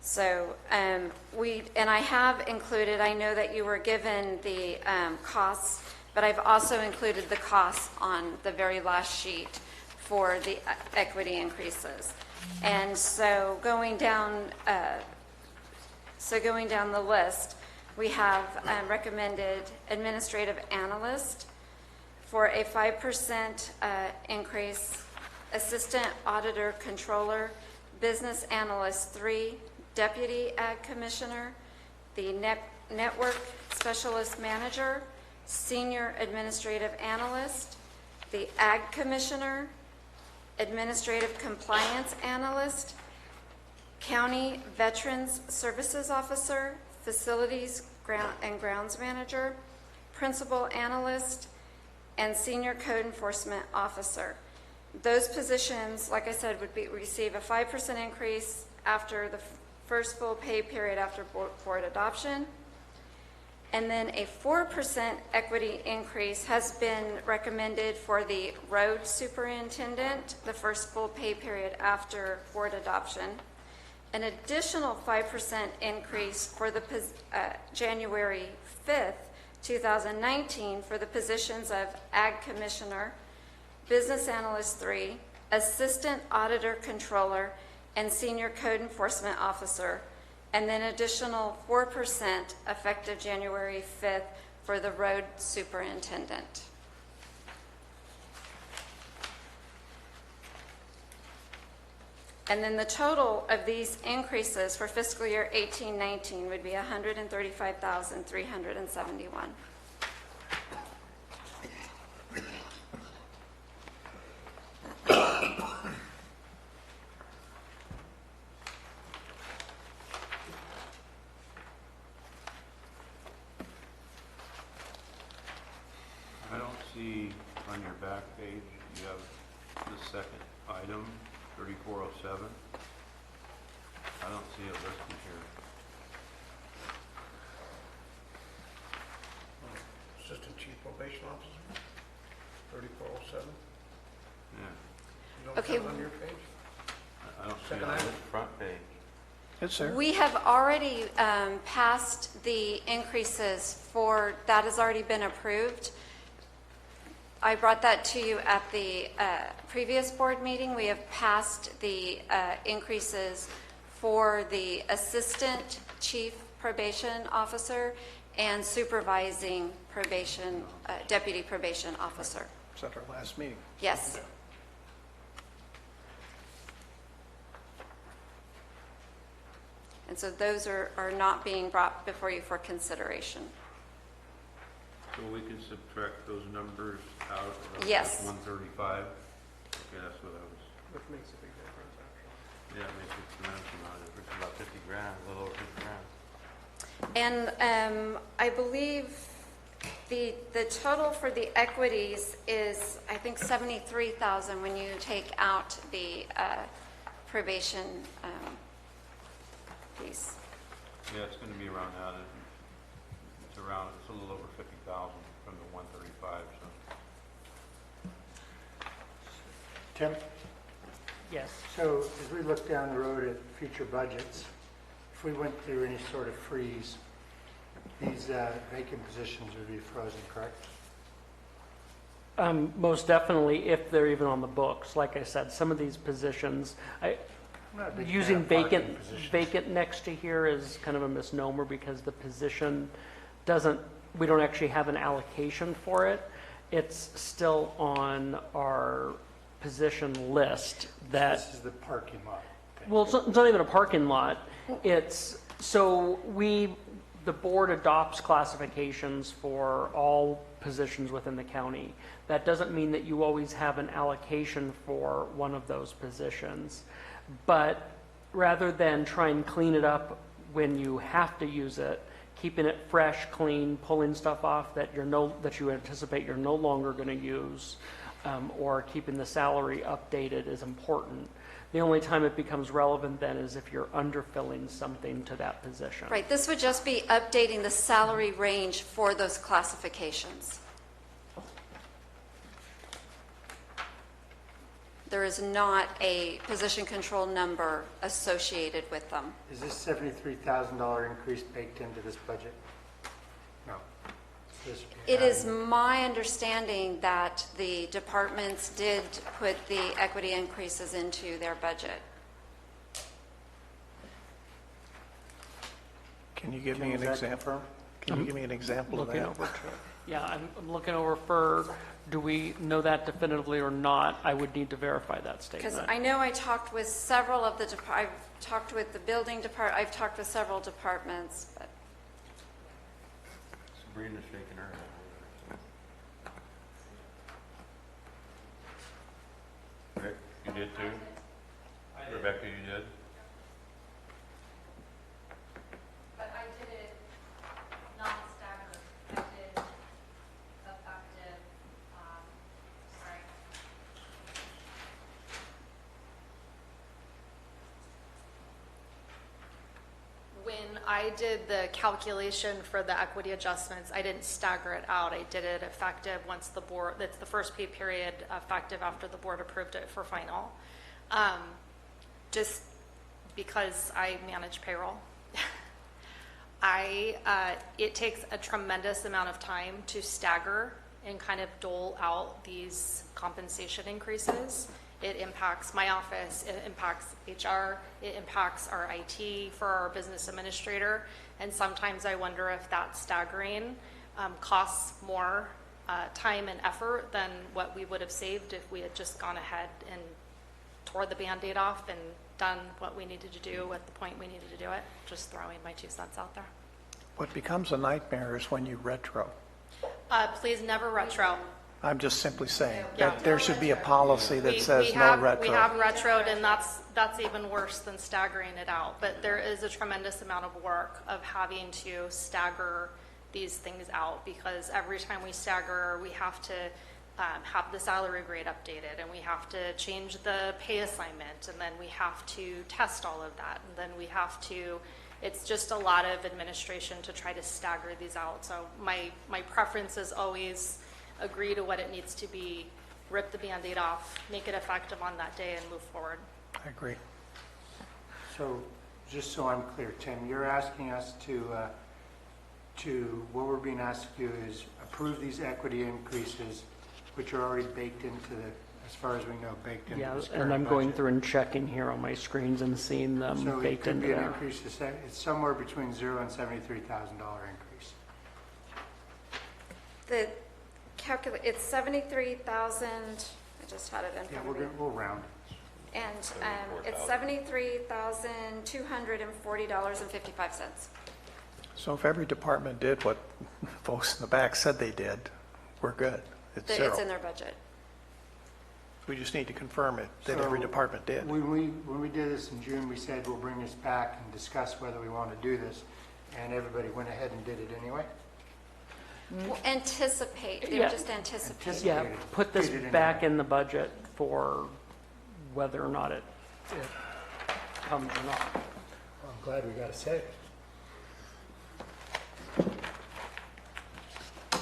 So and I have included, I know that you were given the costs, but I've also included the costs on the very last sheet for the equity increases. And so going down the list, we have recommended administrative analyst for a 5% increase, assistant auditor controller, business analyst 3, deputy ag commissioner, the network specialist manager, senior administrative analyst, the ag commissioner, administrative compliance analyst, county veterans services officer, facilities and grounds manager, principal analyst, and senior code enforcement officer. Those positions, like I said, would receive a 5% increase after the first full pay period after board adoption. And then a 4% equity increase has been recommended for the road superintendent, the first full pay period after board adoption. An additional 5% increase for the January 5th 2019 for the positions of Ag Commissioner, Business Analyst 3, Assistant Auditor Controller, and Senior Code Enforcement Officer, and then additional 4% effective January 5th for the Road Superintendent. And then the total of these increases for fiscal year 18-19 would be $135,371. I don't see on your back page, you have the second item, 3407. I don't see it listed here. Assistant Chief Probation Officer, 3407. Yeah, You don't Okay. have it on your page? I don't see it Second on the item. front page. It's there. We have already passed the increases for, that has already been approved. I brought that to you at the previous board meeting. We have passed the increases for the Assistant Chief Probation Officer and Supervising Probation, Deputy Probation Officer. It's at our last meeting. Yes. And so those are not being brought before you for consideration. So we can subtract those numbers out of Yes. 135? Okay, that's what I was, Which makes a big difference, actually. yeah, it makes a tremendous amount of difference, about 50 grand, a little over 50 grand. And I believe the total for the equities is, I think, 73,000 when you take out the probation piece. Yeah, it's going to be around that. It's a little over 50,000 from the 135, so. Tim, Yes. so as we look down the road at future budgets, if we went through any sort of freeze, these vacant positions would be frozen, correct? Most definitely, if they're even on the books. Like I said, some of these positions, I'm not a big fan using of parking vacant, positions. vacant next to here is kind of a misnomer because the position doesn't, we don't actually have an allocation for it. It's still on our position list that. This is the parking lot. Well, it's not even a parking lot. It's, so the board adopts classifications for all positions within the county. That doesn't mean that you always have an allocation for one of those positions. But rather than try and clean it up when you have to use it, keeping it fresh, clean, pulling stuff off that you anticipate you're no longer going to use, or keeping the salary updated is important. The only time it becomes relevant then is if you're underfilling something to that position. Right, this would just be updating the salary range for those classifications. There is not a position control number associated with them. Is this $73,000 increase baked into this budget? No. This- It is my understanding that the departments did put the equity increases into their budget. Can you give Tim, me an is that example? confirmed? Can you give me an example of Looking that? over. Yeah, I'm looking over for, do we know that definitively or not? I would need to verify that Because statement. I know I talked with several of the, I've talked with the building department, I've talked with several departments, but Sabrina's shaking her head. Rick, you did too? Rebecca, you did? But I did it not staggered. I did effective, sorry. When I did the calculation for the equity adjustments, I didn't stagger it out. I did it effective once the board, that's the first pay period effective after the board approved it for final. Just because I manage payroll. It takes a tremendous amount of time to stagger and kind of dole out these compensation increases. It impacts my office, it impacts HR, it impacts our IT for our business administrator, and sometimes I wonder if that staggering costs more time and effort than what we would have saved if we had just gone ahead and tore the Band-Aid off and done what we needed to do at the point we needed to do it. Just throwing my 2 cents out there. What becomes a nitmare is when you retro. Please never retro. I'm just simply saying Yeah. that there should be a policy that says no retro. We have retroed, and that's even worse than staggering it out. But there is a tremendous amount of work of having to stagger these things out, because every time we stagger, we have to have the salary grade updated, and we have to change the pay assignment, and then we have to test all of that, and then we have to, it's just a lot of administration to try to stagger these out. So my preference is always agree to what it needs to be, rip the Band-Aid off, make it effective on that day, and move forward. I agree. So, just so I'm clear, Tim, you're asking us what we're being asked to do is approve these equity increases, which are already baked into the, as far as we know, baked into Yeah, this current and I'm going budget. through and checking here on my screens and seeing them So it baked could into be an there. increase, it's somewhere between $0 and $73,000 increase. The it's 73,000, I just had it in Yeah, front of me. we'll round. And it's $73,240.55. So if every department did what folks in the back said they did, we're good. It's zero. It's in their budget. We just need to confirm it, that every So, department did. When we did this in June, we said we'll bring this back and discuss whether we want to do this, and everybody went ahead and did it anyway. Well, anticipate, they Yeah. were just anticipating. Yeah, put this Put it in back there. in the budget for whether or not it comes or not. I'm glad we got to say it.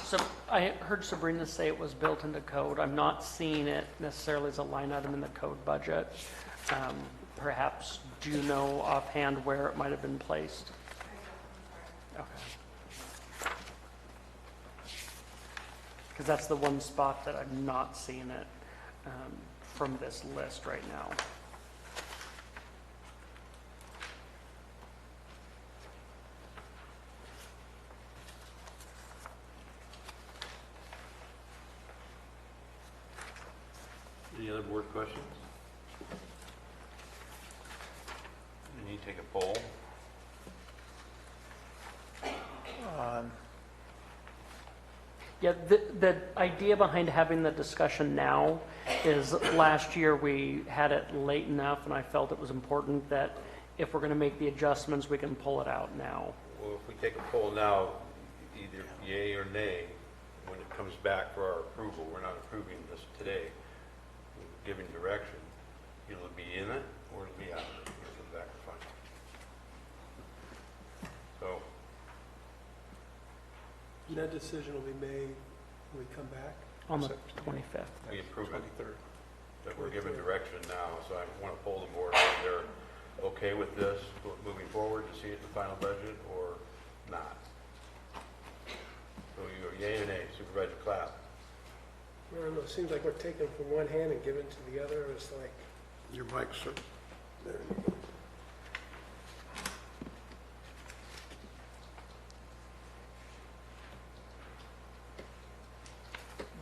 So I heard Sabrina say it was built into code. I'm not seeing it necessarily as a line item in the code budget. Perhaps, do you know offhand where it might have been placed? Okay. Because that's the one spot that I'm not seeing it from this list right now. Any other board questions? You need to take a poll. Yeah, the idea behind having the discussion now is last year we had it late enough, and I felt it was important that if we're going to make the adjustments, we can pull it out now. Well, if we take a poll now, either yay or nay, when it comes back for our approval, we're not approving this today, we're giving direction, it'll be in it or it'll be out of it, when it comes back to final. So, And that decision will be made when we come back? On the 25th. we approve it, that we're giving direction now, so I want to poll the board whether they're okay with this moving forward to see it in the final budget or not. So you're yay or nay, Supervisor Clapp? I don't know, it seems like we're taking from one hand and giving to the other. It's like, Your mic, sir. there you go.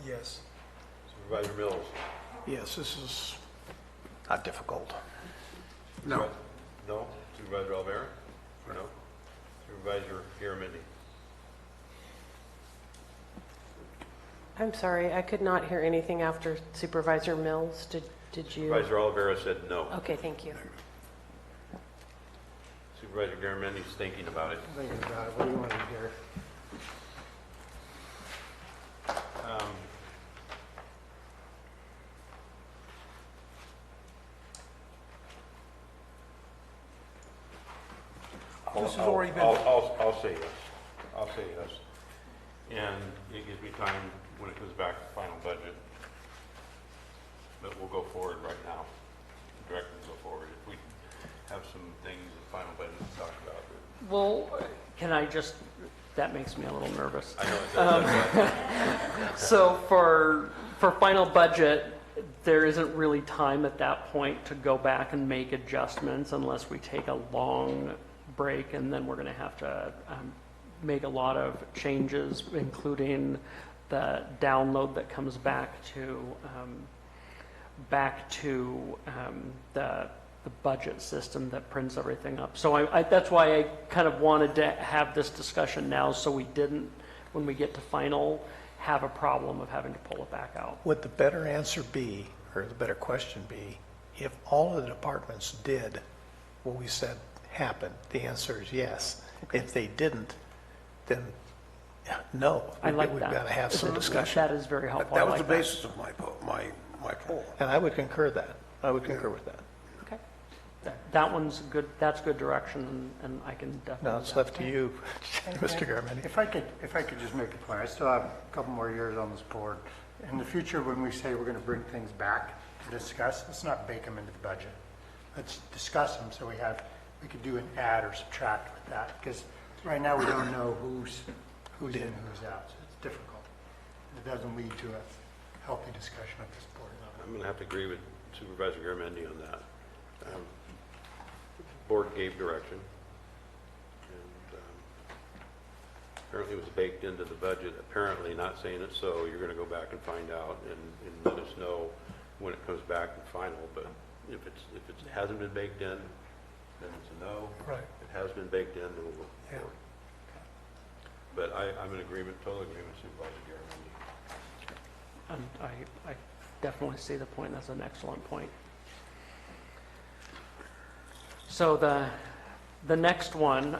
Yes. Supervisor Mills? Yes, this is not difficult. No. No? Supervisor Olvera? No? Supervisor Garamendi? I'm sorry, I could not hear anything after Supervisor Mills. Did you? Supervisor Olvera said no. Okay, thank you. Supervisor Garamendi's thinking about it. Thinking about it, what do you want to hear? This has already been- I'll say yes. I'll say yes. And it gives me time when it comes back to final budget. But we'll go forward right now. Directly go forward. If we have some things in final budget to talk about. Well, Can I just, that makes me a little nervous. I know it does. So for final budget, there isn't really time at that point to go back and make adjustments unless we take a long break, and then we're going to have to make a lot of changes, including the download that comes back to the budget system that prints everything up. So that's why I kind of wanted to have this discussion now, so we didn't, when we get to final, have a problem of having to pull it back out. Would the better answer be, or the better question be, if all of the departments did what we said happened? The answer is yes. Okay. If they didn't, then no. I like We've that. got to have some discussion. That is very helpful. That I was like the basis of my poll. And I would concur that. I would concur with that. Okay. That one's good, that's good direction, and I can definitely. Now it's left to you, Mr. Garamendi. If I could just make a point, I still have a couple more years on this board. In the future, when we say we're going to bring things back to discuss, let's not bake them into the budget. Let's discuss them so we could do an add or subtract with that, because right now we don't know who's in and who's out, so it's difficult. It doesn't lead to a healthy discussion at this board level. I'm going to have to agree with Supervisor Garamendi on that. Board gave direction, and apparently it was baked into the budget. Apparently, not saying it so, you're going to go back and find out and let us know when it comes back in final. But if it hasn't been baked in, then it's a no. Right. If it has been baked in, then we'll go forward. But I'm in agreement, total agreement with Supervisor Garamendi. And I definitely see the point. That's an excellent point. So the next one,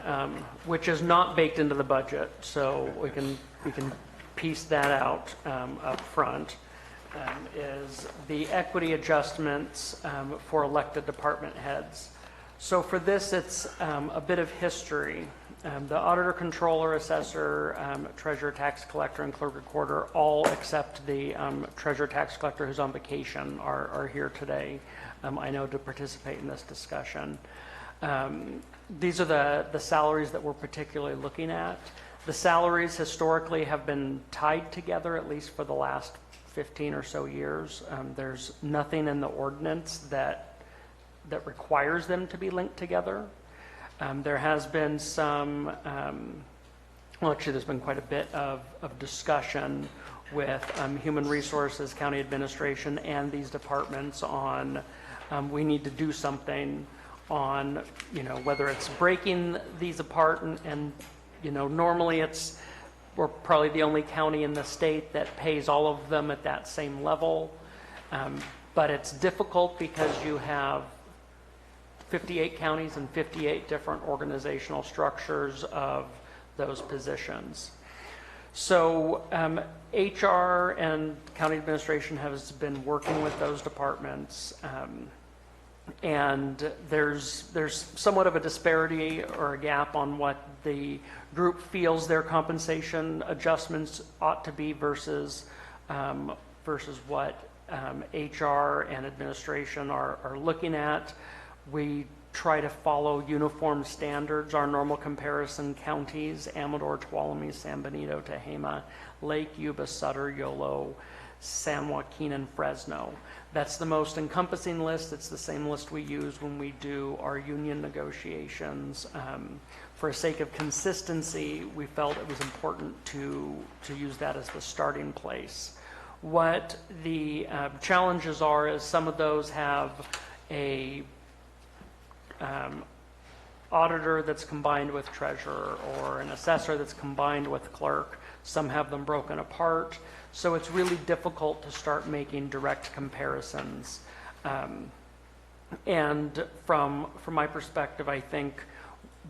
which is not baked into the budget, so we can piece that out up front, is the equity adjustments for elected department heads. So for this, it's a bit of history. The auditor, controller, assessor, treasurer, tax collector, and clerk recorder, all except the treasurer, tax collector, who's on vacation, are here today, I know, to participate in this discussion. These are the salaries that we're particularly looking at. The salaries historically have been tied together, at least for the last 15 or so years. There's nothing in the ordinance that requires them to be linked together. There has been some, well, actually, there's been quite a bit of discussion with human resources, county administration, and these departments on we need to do something on, whether it's breaking these apart and normally we're probably the only county in the state that pays all of them at that same level. But it's difficult because you have 58 counties and 58 different organizational structures of those positions. So HR and county administration has been working with those departments, and there's somewhat of a disparity or a gap on what the group feels their compensation adjustments ought to be versus what HR and administration are looking at. We try to follow uniform standards. Our normal comparison counties: Amador, Tuolumne, San Benito, Tehama, Lake, Yuba, Sutter, Yolo, San Joaquin, and Fresno. That's the most encompassing list. It's the same list we use when we do our union negotiations. For sake of consistency, we felt it was important to use that as the starting place. What the challenges are is some of those have a auditor that's combined with treasurer, or an assessor that's combined with clerk. Some have them broken apart. So it's really difficult to start making direct comparisons. And from my perspective, I think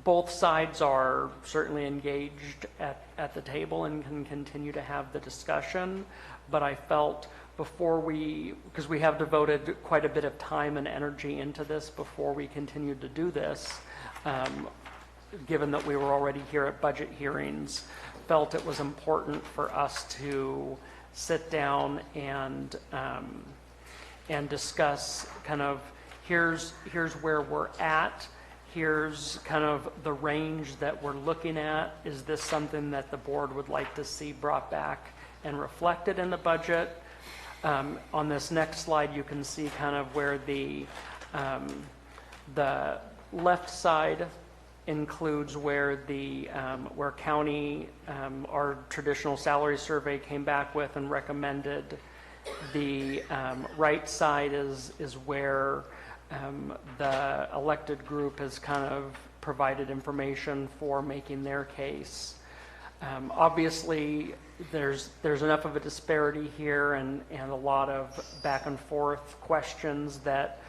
both sides are certainly engaged at the table and can continue to have the discussion. But I felt because we have devoted quite a bit of time and energy into this before we continued to do this, given that we were already here at budget hearings, felt it was important for us to sit down and discuss kind of here's where we're at, here's kind of the range that we're looking at. Is this something that the board would like to see brought back and reflected in the budget? On this next slide, you can see kind of where the left side includes where the where county our traditional salary survey came back with and recommended. The right side is where the elected group has kind of provided information for making their case. Obviously, there's enough of a disparity here and a lot of back and forth questions that,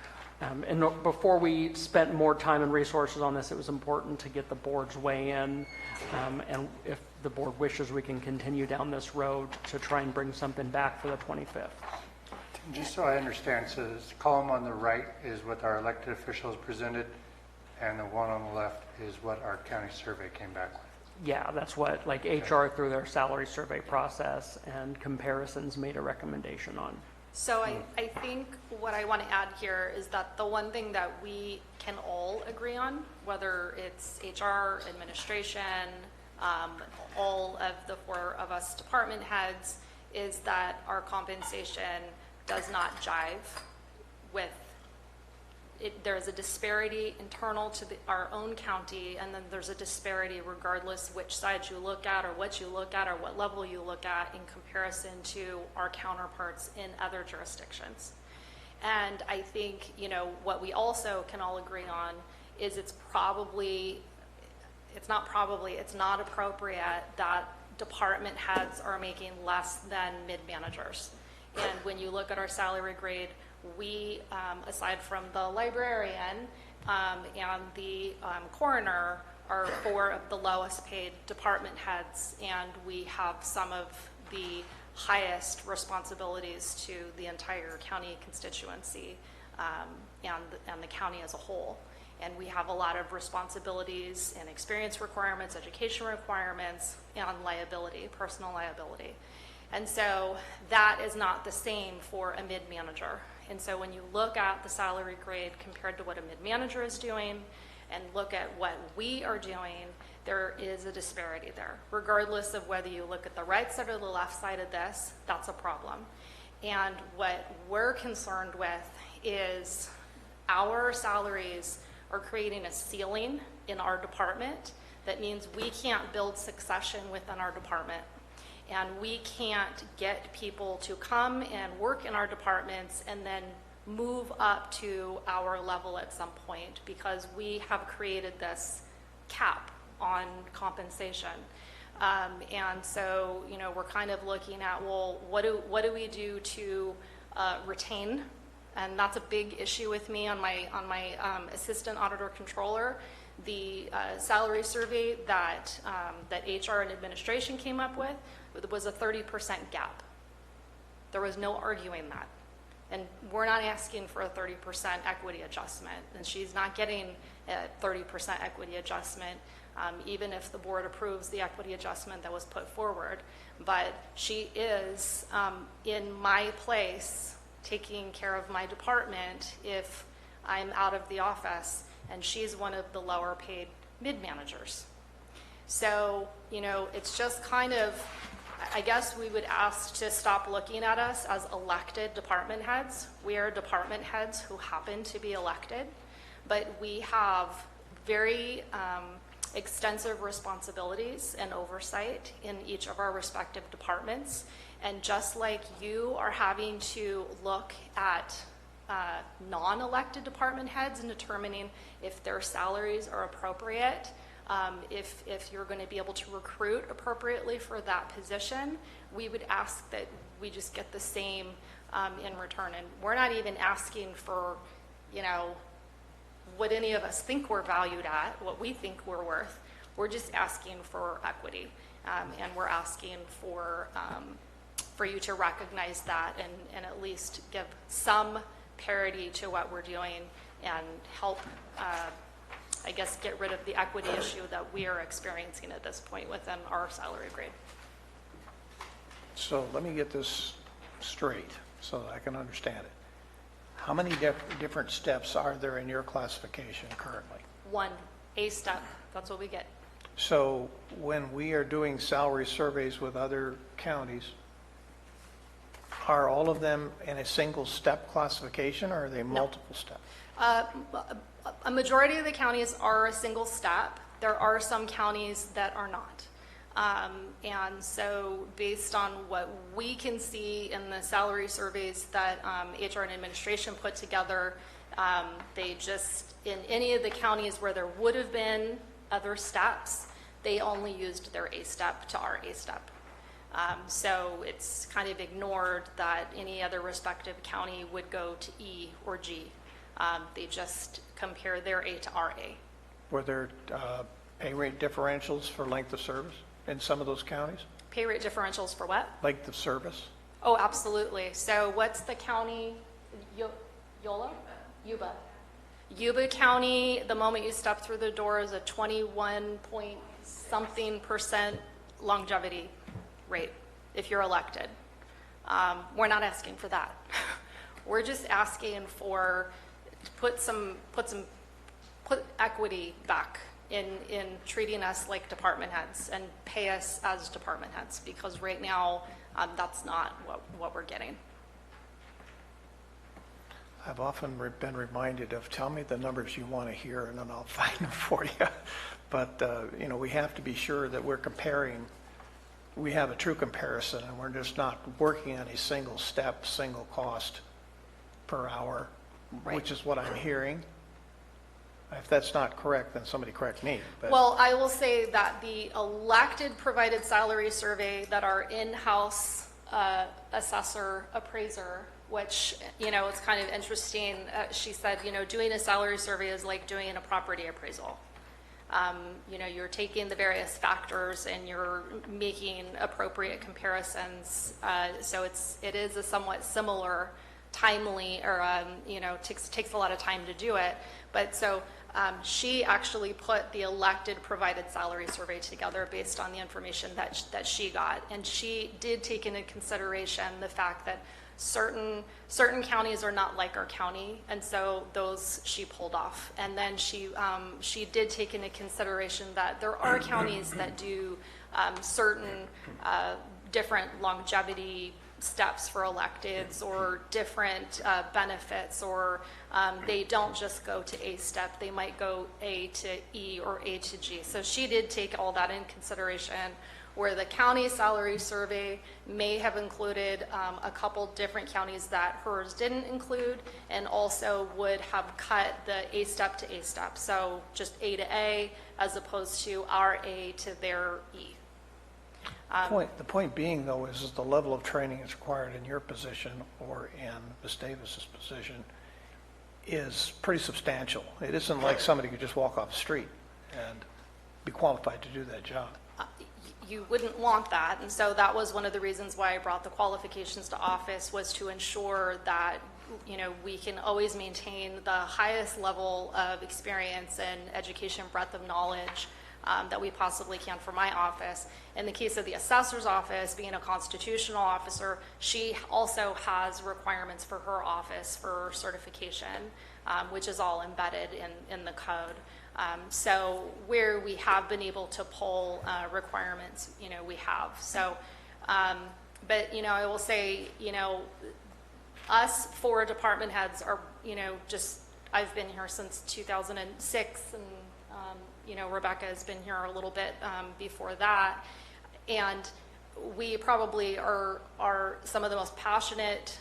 and before we spent more time and resources on this, it was important to get the board's weigh in. And if the board wishes, we can continue down this road to try and bring something back for the 25th. Just so I understand, so this column on the right is what our elected officials presented, and the one on the left is what our county survey came back with. Yeah, that's what, like HR through their salary survey process and comparisons made a recommendation on. So I think what I want to add here is that the one thing that we can all agree on, whether it's HR, administration, all of the four of us department heads, is that our compensation does not jive with it. There's a disparity internal to our own county, and then there's a disparity regardless which side you look at or what you look at or what level you look at in comparison to our counterparts in other jurisdictions. And I think, you know, what we also can all agree on is it's not appropriate that department heads are making less than mid-managers. And when you look at our salary grade, we, aside from the librarian and the coroner, are four of the lowest paid department heads, and we have some of the highest responsibilities to the entire county constituency and the county as a whole. And we have a lot of responsibilities and experience requirements, education requirements, and liability, personal liability. And so that is not the same for a mid-manager. And so when you look at the salary grade compared to what a mid-manager is doing and look at what we are doing, there is a disparity there. Regardless of whether you look at the right side or the left side of this, that's a problem. And what we're concerned with is our salaries are creating a ceiling in our department that means we can't build succession within our department. And we can't get people to come and work in our departments and then move up to our level at some point because we have created this cap on compensation. And so, you know, we're kind of looking at, well, what do we do to retain? And that's a big issue with me on my assistant auditor controller. The salary survey that HR and administration came up with was a 30% gap. There was no arguing that. And we're not asking for a 30% equity adjustment. And she's not getting a 30% equity adjustment, even if the board approves the equity adjustment that was put forward. But she is in my place taking care of my department if I'm out of the office, and she's one of the lower paid mid-managers. So, you know, it's just kind of, I guess we would ask to stop looking at us as elected department heads. We are department heads who happen to be elected, but we have very extensive responsibilities and oversight in each of our respective departments. And just like you are having to look at non-elected department heads and determining if their salaries are appropriate, if you're going to be able to recruit appropriately for that position, we would ask that we just get the same in return. And we're not even asking for, you know, what any of us think we're valued at, what we think we're worth. We're just asking for equity, and we're asking for you to recognize that and at least give some parity to what we're doing and help, I guess, get rid of the equity issue that we are experiencing at this point within our salary grade. So let me get this straight so that I can understand it. How many different steps are there in your classification currently? one A step. That's what we get. So when we are doing salary surveys with other counties, are all of them in a single step classification, or are they multiple steps? A majority of the counties are a single step. There are some counties that are not. And so based on what we can see in the salary surveys that HR and administration put together, they just, in any of the counties where there would have been other steps, they only used their A step to our A step. So it's kind of ignored that any other respective county would go to E or G. They just compare their A to our A. Were there pay rate differentials for length of service in some of those counties? Pay rate differentials for what? Length of service? Oh, absolutely. So what's the county? Yola? Yuba. Yuba County, the moment you step through the door, is a 21 point something % longevity rate if you're elected. We're not asking for that. We're just asking for put equity back in treating us like department heads and pay us as department heads, because right now that's not what we're getting. I've often been reminded of, tell me the numbers you want to hear and then I'll find them for you. But, we have to be sure that we're comparing, we have a true comparison, and we're just not working on a single step, single cost per hour, which is what I'm hearing. If that's not correct, then somebody correct me. But Well, I will say that the elected provided salary survey that our in-house assessor appraiser, which, it's kind of interesting. She said, doing a salary survey is like doing a property appraisal. You're taking the various factors and you're making appropriate comparisons. So it is a somewhat similar, timely, or takes a lot of time to do it. But so she actually put the elected provided salary survey together based on the information that she got, and she did take into consideration the fact that certain counties are not like our county, and so those she pulled off. And then she did take into consideration that there are counties that do certain different longevity steps for electeds, or different benefits, or they don't just go to A step, they might go A to E or A to G. So she did take all that in consideration, where the county salary survey may have included a couple different counties that hers didn't include, and also would have cut the A step to A step. So just A to A as opposed to our A to their E. the point being, though, is the level of training that's required in your position or in Ms. Davis's position is pretty substantial. It isn't like somebody could just walk off the street and be qualified to do that job. You wouldn't want that, and so that was one of the reasons why I brought the qualifications to office, was to ensure that we can always maintain the highest level of experience and education, breadth of knowledge that we possibly can for my office. In the case of the assessor's office, being a constitutional officer, she also has requirements for her office for certification, which is all embedded in the code. So where we have been able to pull requirements, we have. So, but, I will say, us four department heads are, I've been here since 2006, and, Rebecca has been here a little bit before that. And we probably are some of the most passionate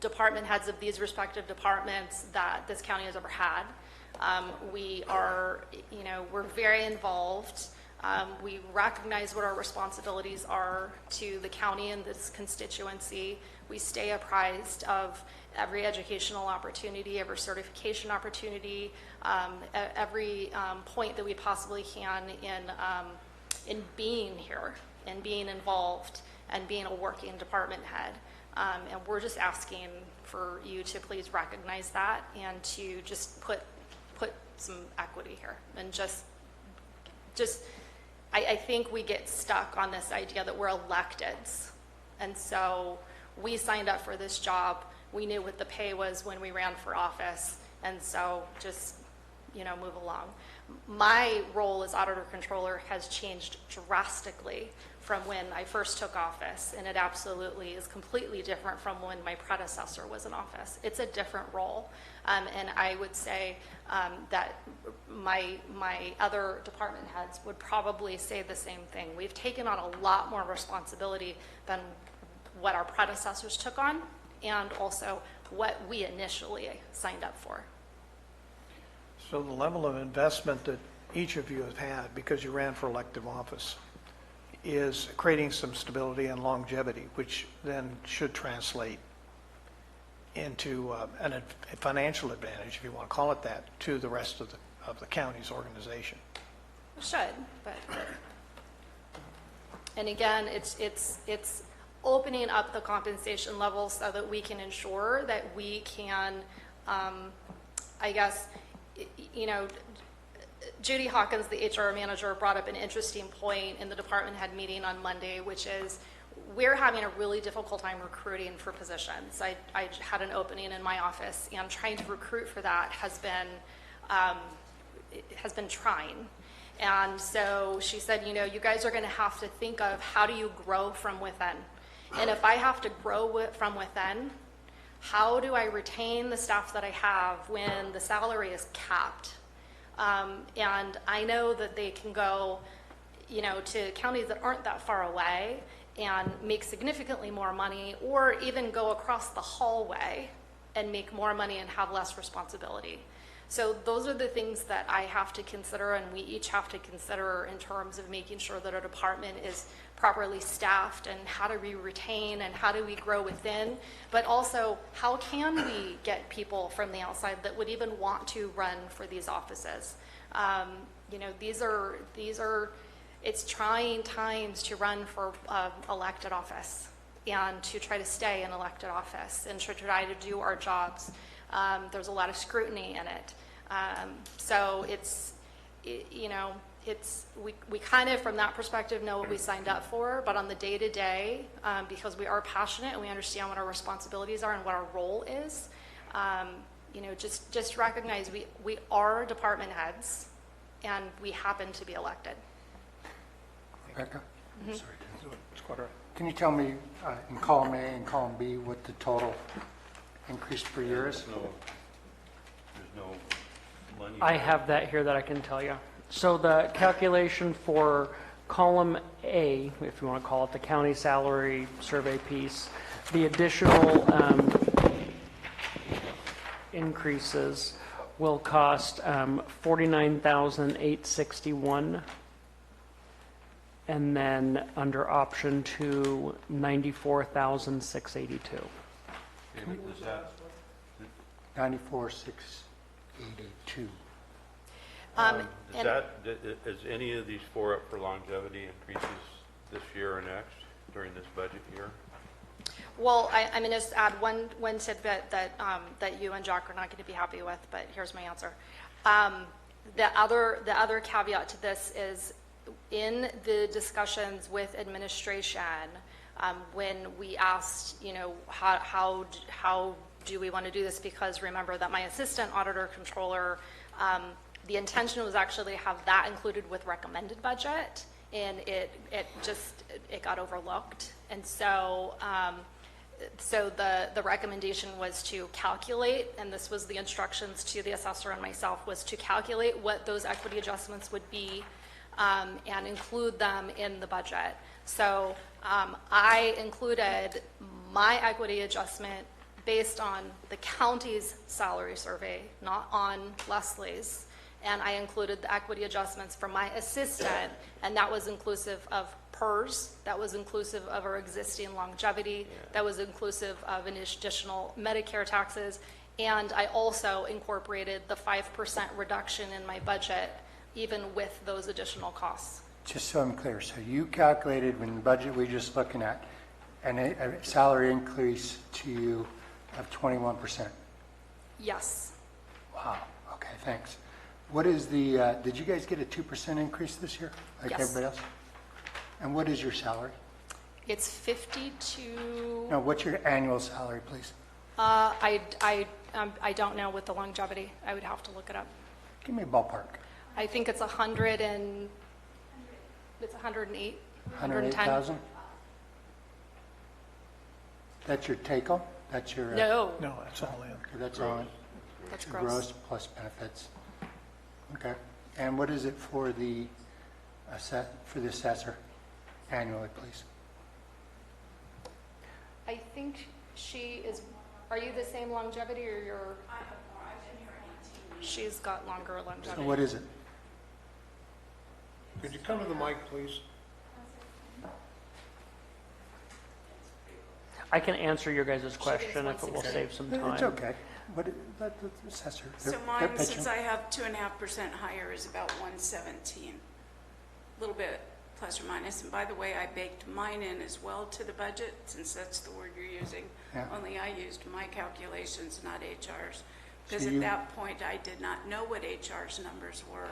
department heads of these respective departments that this county has ever had. We are, we're very involved. We recognize what our responsibilities are to the county and this constituency. We stay apprised of every educational opportunity, every certification opportunity, every point that we possibly can in being here and being involved and being a working department head. And we're just asking for you to please recognize that and to just put some equity here. And I think we get stuck on this idea that we're electeds. And so we signed up for this job. We knew what the pay was when we ran for office. And so just, move along. My role as auditor controller has changed drastically from when I first took office, and it absolutely is completely different from when my predecessor was in office. It's a different role, and I would say that my other department heads would probably say the same thing. We've taken on a lot more responsibility than what our predecessors took on, and also what we initially signed up for. So the level of investment that each of you have had, because you ran for elective office, is creating some stability and longevity, which then should translate into a financial advantage, if you want to call it that, to the rest of the county's organization. It should, but and again, it's opening up the compensation levels so that we can ensure that we can, I guess, Judy Hawkins, the HR manager, brought up an interesting point in the department head meeting on Monday, which is we're having a really difficult time recruiting for positions. I had an opening in my office, and trying to recruit for that has been trying. And so she said, you guys are going to have to think of how do you grow from within. And if I have to grow from within, how do I retain the staff that I have when the salary is capped? And I know that they can go, to counties that aren't that far away and make significantly more money, or even go across the hallway and make more money and have less responsibility. So those are the things that I have to consider, and we each have to consider in terms of making sure that our department is properly staffed, and how do we retain and how do we grow within, but also how can we get people from the outside that would even want to run for these offices. It's trying times to run for elected office and to try to stay in elected office and to try to do our jobs. There's a lot of scrutiny in it. So we kind of, from that perspective, know what we signed up for, but on the day-to-day, because we are passionate and we understand what our responsibilities are and what our role is, just recognize we are department heads and we happen to be elected. Rebecca? Mm-hmm. Sorry. Can you tell me in column A and column B what the total increase per year is? There's no money. I have that here that I can tell you. So the calculation for column A, if you want to call it the county salary survey piece, the additional increases will cost $49,861, and then under option 2, $94,682. Is that 94,682. is any of these four up for longevity increases this year or next during this budget year? Well, I'm going to just add one tidbit that you and Jack are not going to be happy with, but here's my answer. The other caveat to this is in the discussions with administration, when we asked, how do we want to do this? Because remember that my assistant auditor controller, the intention was actually to have that included with recommended budget, and it got overlooked. And so the recommendation was to calculate, and this was the instructions to the assessor and myself, was to calculate what those equity adjustments would be and include them in the budget. So I included my equity adjustment based on the county's salary survey, not on Leslie's. And I included the equity adjustments for my assistant, and that was inclusive of PERS, that was inclusive of our existing longevity, that was inclusive of an additional Medicare taxes, and I also incorporated the 5% reduction in my budget, even with those additional costs. Just so I'm clear, so you calculated in the budget we're just looking at a salary increase to you of 21%? Yes. Wow, okay, thanks. What is the, did you guys get a 2% increase this year, like Yes. everybody else? And what is your salary? It's 52. No, what's your annual salary, please? I don't know with the longevity. I would have to look it up. Give me a ballpark. I think it's 100 and, it's 108, 110. 108,000? That's your take-home? That's your? No, No, that's all in. Okay, that's all in? that's Gross gross. plus benefits. Okay. And what is it for the assessor annually, please? I think she is, are you the same longevity or you're? She's got longer So longevity. what is it? Could you come to the mic, please? I can answer your guys' question if it will save some time. It's okay. Let the assessor. So they're mine, pitching. since I have 2.5% higher, is about 117. A little bit plus or minus. And by the way, I baked mine in as well to the budget, since that's the word you're using. Yeah. Only I used my calculations, not HR's. Because So at you- that point, I did not know what HR's numbers were.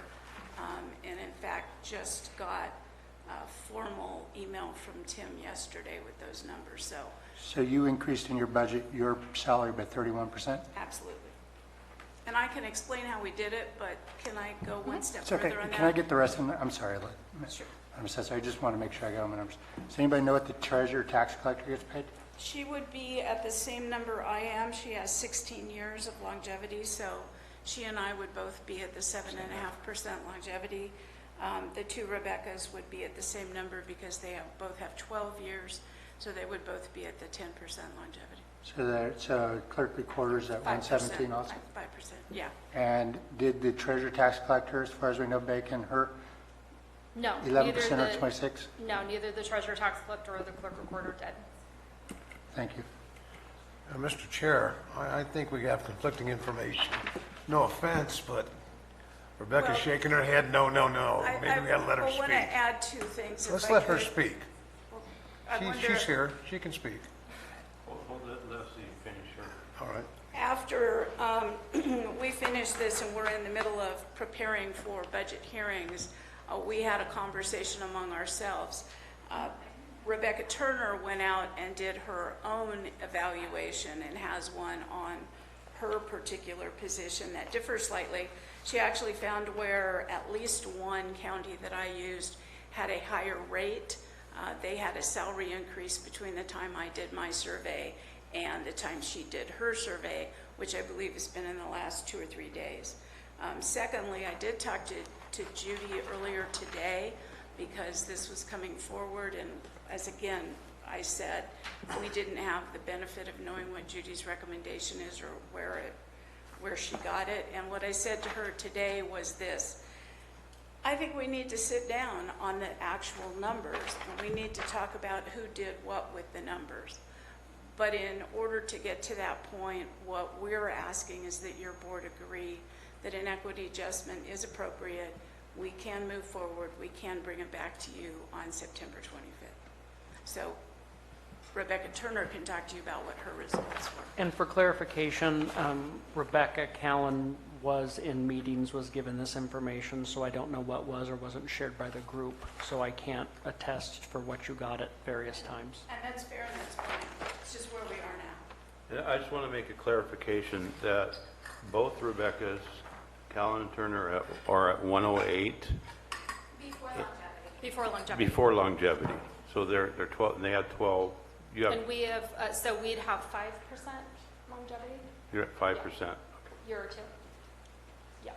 And in fact, just got a formal email from Tim yesterday with those numbers. So you increased in your budget, your salary by 31%? Absolutely. And I can explain how we did it, but can I go one step It's okay. further on that? Can I get the rest of them? I'm sorry. Sure. I'm assessor. I just want to make sure I got my numbers. Does anybody know what the treasurer tax collector gets paid? She would be at the same number I am. She has 16 years of longevity, so she and I would both be at the 7.5% longevity. The two Rebeccas would be at the same number because they both have 12 years, so they would both be at the 10% longevity. So that's clerk recorder's at 117 also? 5%, yeah. And did the treasurer tax collector, as far as we know, bake in her No. 11% neither or the- 26? No, neither the treasurer tax collector or the clerk recorder did. Thank you. Mr. Chair, I think we have conflicting information. No offense, but Rebecca's Well, shaking her head, no, no, no. Maybe we gotta let her I want to speak. add two things. if Let's I let her could. speak. I wonder- She's here, she can speak. Let Leslie finish her. All right. After we finish this and we're in the middle of preparing for budget hearings, we had a conversation among ourselves. Rebecca Turner went out and did her own evaluation and has one on her particular position that differs slightly. She actually found where at least one county that I used had a higher rate. They had a salary increase between the time I did my survey and the time she did her survey, which I believe has been in the last 2 or 3 days. Secondly, I did talk to Judy earlier today because this was coming forward, and as again I said, we didn't have the benefit of knowing what Judy's recommendation is or where she got it. And what I said to her today was this: I think we need to sit down on the actual numbers, and we need to talk about who did what with the numbers. But in order to get to that point, what we're asking is that your board agree that an equity adjustment is appropriate. We can move forward. We can bring it back to you on September 25th. So Rebecca Turner can talk to you about what her results were. And for clarification, Rebecca Callan was in meetings, was given this information, so I don't know what was or wasn't shared by the group, so I can't attest for what you got at various times. And that's fair and that's fine. It's just where we are now. And I just want to make a clarification that both Rebecca's, Callan and Turner, are at 108 Before longevity. before longevity. So they're 12, and they had 12. You have, And we have, so we'd have 5% longevity, you're at 5%. year or two. Yeah.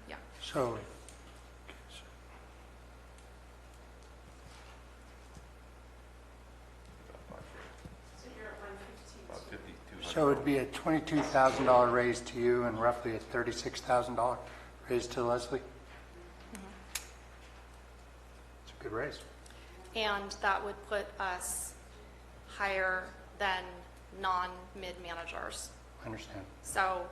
Yeah. So, So you're at 115. About 52. so it'd be a $22,000 raise to you and roughly a $36,000 raise to Leslie? It's a good raise. And that would put us higher than non-mid managers. I understand. So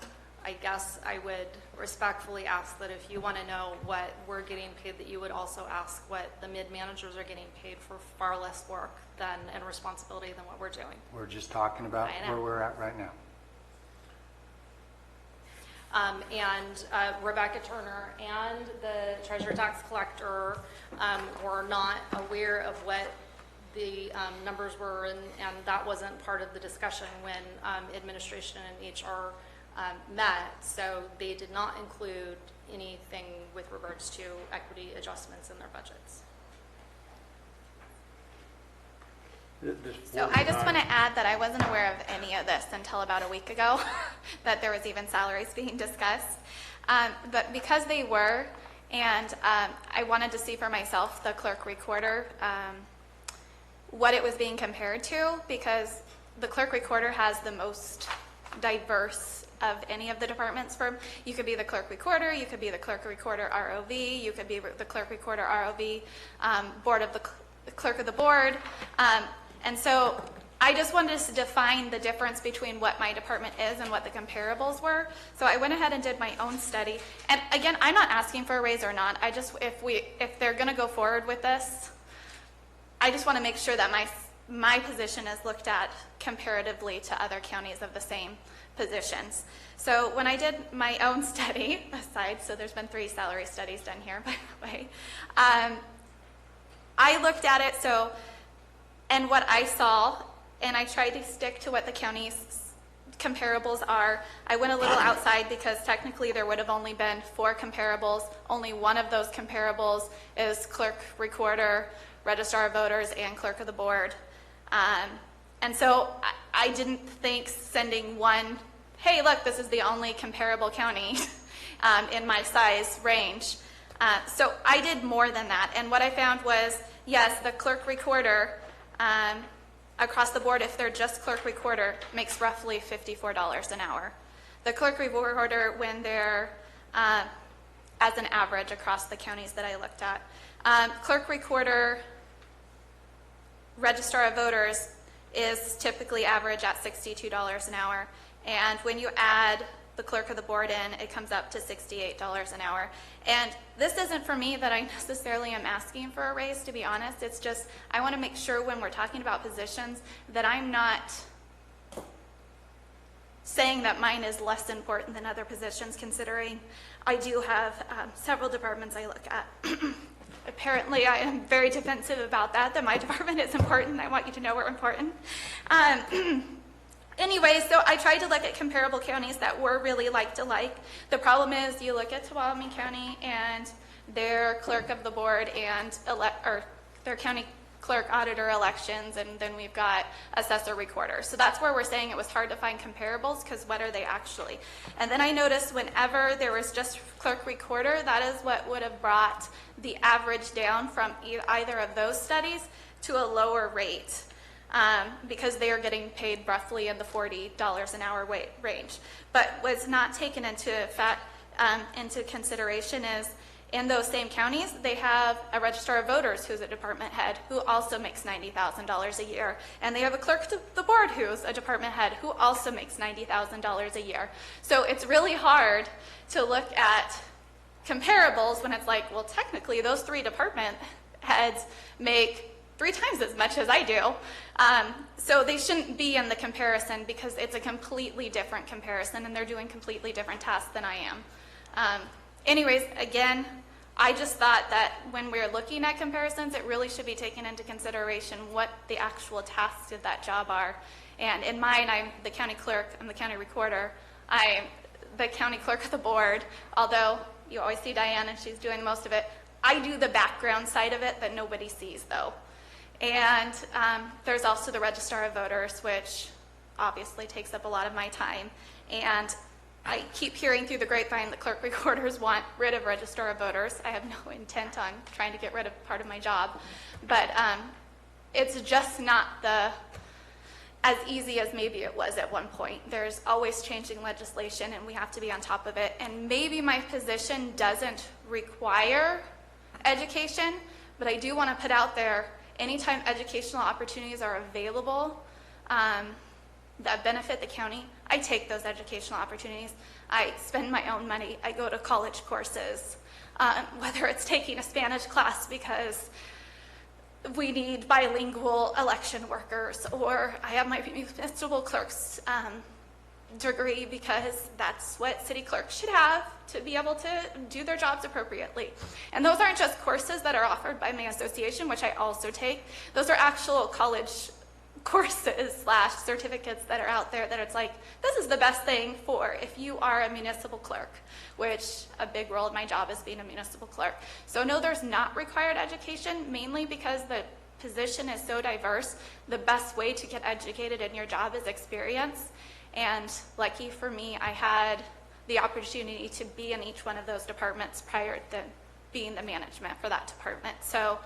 I guess I would respectfully ask that if you want to know what we're getting paid, that you would also ask what the mid managers are getting paid for far less work than and responsibility than what we're doing. We're just talking about I know. where we're at right now. And Rebecca Turner and the treasurer tax collector were not aware of what the numbers were, and that wasn't part of the discussion when administration and HR met, so they did not include anything with regards to equity adjustments in their budgets. So I just want to add that I wasn't aware of any of this until about a week ago, that there was even salaries being discussed. But because they were, and I wanted to see for myself the clerk recorder, what it was being compared to, because the clerk recorder has the most diverse of any of the departments. You could be the clerk recorder, you could be the clerk recorder ROV, you could be the clerk recorder ROV, board of the clerk of the board. And so I just wanted to define the difference between what my department is and what the comparables were. So I went ahead and did my own study. And again, I'm not asking for a raise or not. I just, if they're going to go forward with this, I just want to make sure that my position is looked at comparatively to other counties of the same positions. So when I did my own study, so there's been 3 salary studies done here, by the way, I looked at it, and what I saw, and I tried to stick to what the county's comparables are. I went a little outside because technically there would have only been 4 comparables. Only one of those comparables is clerk, recorder, registrar of voters, and clerk of the board. And so I didn't think sending one, hey, look, this is the only comparable county in my size range. So I did more than that. And what I found was, yes, the clerk recorder, across the board, if they're just clerk recorder, makes roughly $54 an hour. The clerk recorder, when they're, as an average across the counties that I looked at, clerk recorder, registrar of voters is typically average at $62 an hour. And when you add the clerk of the board in, it comes up to $68 an hour. And this isn't for me that I necessarily am asking for a raise, to be honest. It's just I want to make sure when we're talking about positions that I'm not saying that mine is less important than other positions, considering I do have several departments I look at. Apparently, I am very defensive about that my department is important. I want you to know we're important. Anyway, so I tried to look at comparable counties that were really like-to-like. The problem is you look at Tuolumne County and their clerk of the board and their county clerk auditor elections, and then we've got assessor recorder. So that's where we're saying it was hard to find comparables, because what are they actually? And then I noticed whenever there was just clerk recorder, that is what would have brought the average down from either of those studies to a lower rate. Because they are getting paid roughly in the $40 an hour range. But what's not taken into consideration is in those same counties, they have a registrar of voters who's a department head who also makes $90,000 a year. And they have a clerk to the board who's a department head who also makes $90,000 a year. So it's really hard to look at comparables when it's like, well, technically those 3 department heads make 3 times as much as I do. So they shouldn't be in the comparison because it's a completely different comparison and they're doing completely different tasks than I am. Anyways, again, I just thought that when we're looking at comparisons, it really should be taken into consideration what the actual tasks of that job are. And in mine, I'm the county clerk, I'm the county recorder, I'm the county clerk of the board, although you always see Diane and she's doing most of it. I do the background side of it that nobody sees, though. And there's also the registrar of voters, which obviously takes up a lot of my time. And I keep hearing through the grapevine that clerk recorders want rid of registrar of voters. I have no intent on trying to get rid of part of my job. But it's just not as easy as maybe it was at one point. There's always changing legislation, and we have to be on top of it. And maybe my position doesn't require education, but I do want to put out there, anytime educational opportunities are available that benefit the county, I take those educational opportunities. I spend my own money. I go to college courses, whether it's taking a Spanish class because we need bilingual election workers, or I have my municipal clerk's degree because that's what city clerks should have to be able to do their jobs appropriately. And those aren't just courses that are offered by my association, which I also take. Those are actual college courses / certificates that are out there that it's like, this is the best thing for if you are a municipal clerk, which a big role of my job is being a municipal clerk. So no, there's not required education, mainly because the position is so diverse. The best way to get educated in your job is experience. And lucky for me, I had the opportunity to be in each one of those departments prior to being the management for that department. So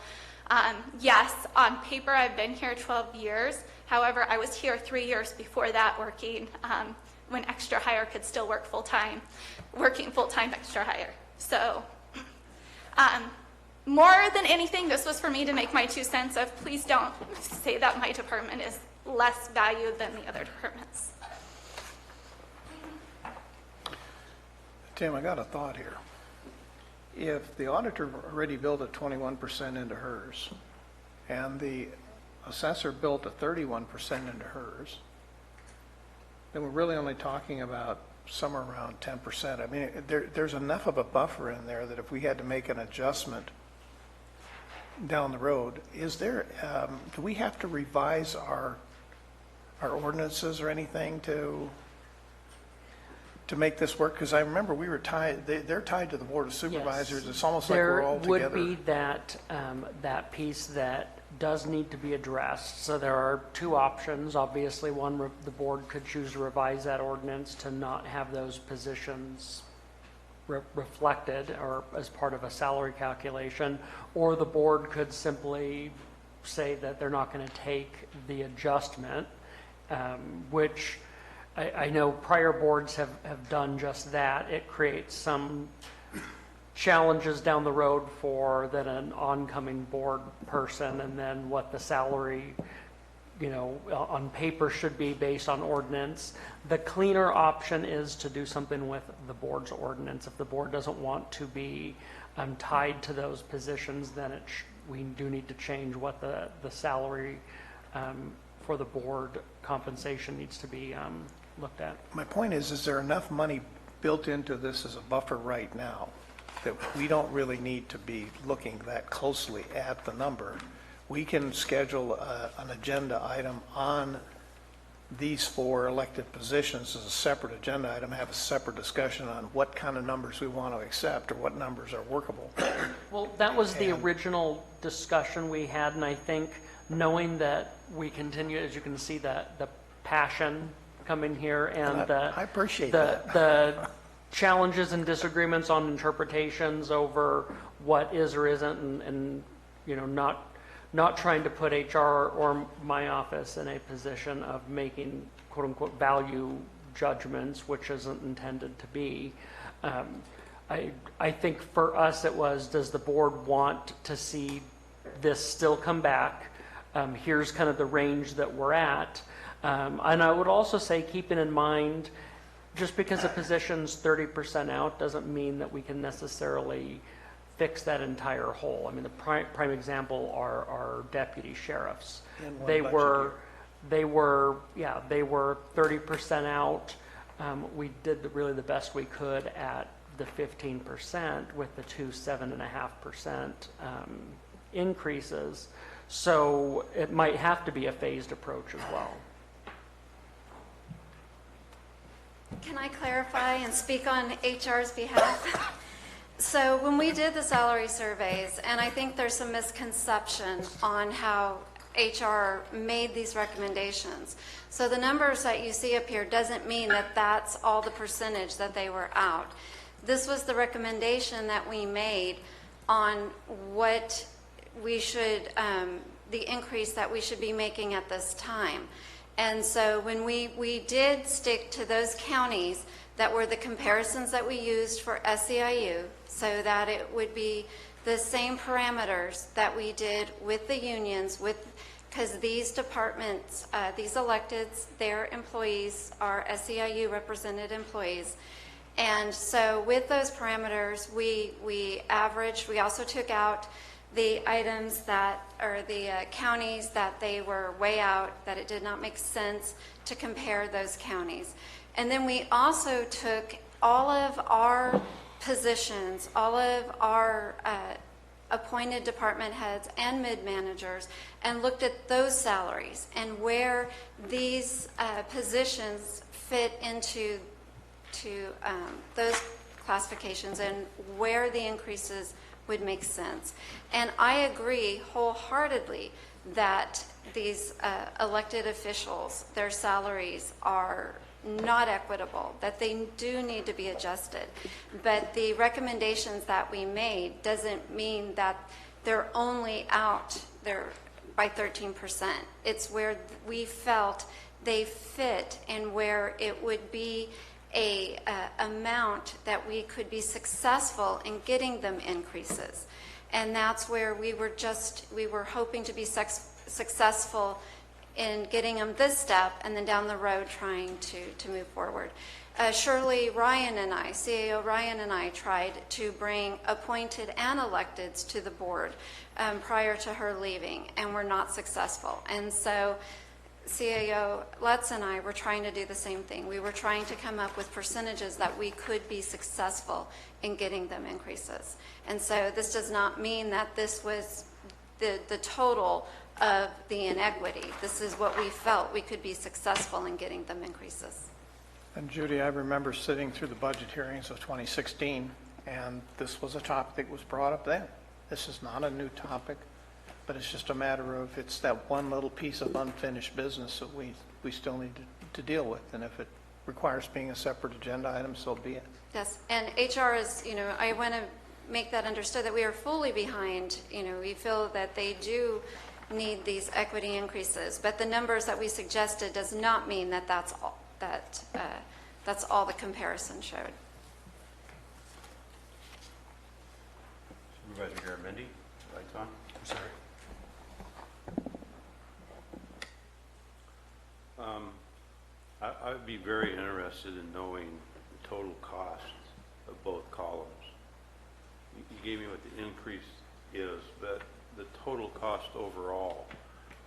yes, on paper, I've been here 12 years. However, I was here 3 years before that working when extra hire could still work full-time, working full-time extra hire. So more than anything, this was for me to make my 2 cents of please don't say that my department is less valued than the other departments. Tim, I got a thought here. If the auditor already built a 21% into hers, and the assessor built a 31% into hers, then we're really only talking about somewhere around 10%. I mean, there's enough of a buffer in there that if we had to make an adjustment down the road, is there, do we have to revise our ordinances or anything to make this work? Because I remember we were tied, they're tied to the Board of Supervisors. Yes. It's almost like we're all together. There would be that piece that does need to be addressed. So there are 2 options. Obviously, one, the board could choose to revise that ordinance to not have those positions reflected or as part of a salary calculation, or the board could simply say that they're not going to take the adjustment, which I know prior boards have done just that. It creates some challenges down the road for then an oncoming board person, and then what the salary, on paper should be based on ordinance. The cleaner option is to do something with the board's ordinance. If the board doesn't want to be tied to those positions, then we do need to change what the salary for the board compensation needs to be looked at. My point is there enough money built into this as a buffer right now that we don't really need to be looking that closely at the number? We can schedule an agenda item on these 4 elected positions as a separate agenda item, have a separate discussion on what kind of numbers we want to accept or what numbers are workable. Well, that was the original discussion we had, and I think knowing that we continue, as you can see, the passion coming here and I appreciate the challenges and disagreements on interpretations over what is or isn't, and not trying to put HR or my office in a position of making quote unquote value judgments, which isn't intended to be. I think for us it was, does the board want to see this still come back? Here's kind of the range that we're at. And I would also say, keeping in mind, just because a position's 30% out doesn't mean that we can necessarily fix that entire hole. I mean, the prime example are deputy sheriffs. They were 30% out. We did really the best we could at the 15% with the 2 7.5% increases. So it might have to be a phased approach as well. Can I clarify and speak on HR's behalf? So when we did the salary surveys, and I think there's some misconception on how HR made these recommendations. So the numbers that you see up here doesn't mean that that's all the percentage that they were out. This was the recommendation that we made on what we should, the increase that we should be making at this time. And so when we did stick to those counties that were the comparisons that we used for SEIU, so that it would be the same parameters that we did with the unions, because these departments, these electeds, their employees are SEIU represented employees. And so with those parameters, we averaged, we also took out the items that, or the counties that they were way out, that it did not make sense to compare those counties. And then we also took all of our positions, all of our appointed department heads and mid-managers and looked at those salaries and where these positions fit into those classifications and where the increases would make sense. And I agree wholeheartedly that these elected officials, their salaries are not equitable, that they do need to be adjusted. But the recommendations that we made doesn't mean that they're only out there by 13%. It's where we felt they fit and where it would be a amount that we could be successful in getting them increases. And that's where we were hoping to be successful in getting them this step and then down the road trying to move forward. CAO Ryan and I tried to bring appointed and electeds to the board prior to her leaving, and were not successful. And so CAO Lutz and I were trying to do the same thing. We were trying to come up with percentages that we could be successful in getting them increases. And so this does not mean that this was the total of the inequity. This is what we felt we could be successful in getting them increases. And Judy, I remember sitting through the budget hearings of 2016, and this was a topic that was brought up then. This is not a new topic, but it's just a matter of, it's that one little piece of unfinished business that we still need to deal with. And if it requires being a separate agenda item, so be it. Yes, and HR is, I want to make that understood that we are fully behind, we feel that they do need these equity increases, but the numbers that we suggested does not mean that that's all the comparison showed. Supervisor Garamendi, lights on. I'm sorry. I would be very interested in knowing the total cost of both columns. You gave me what the increase is, but the total cost overall,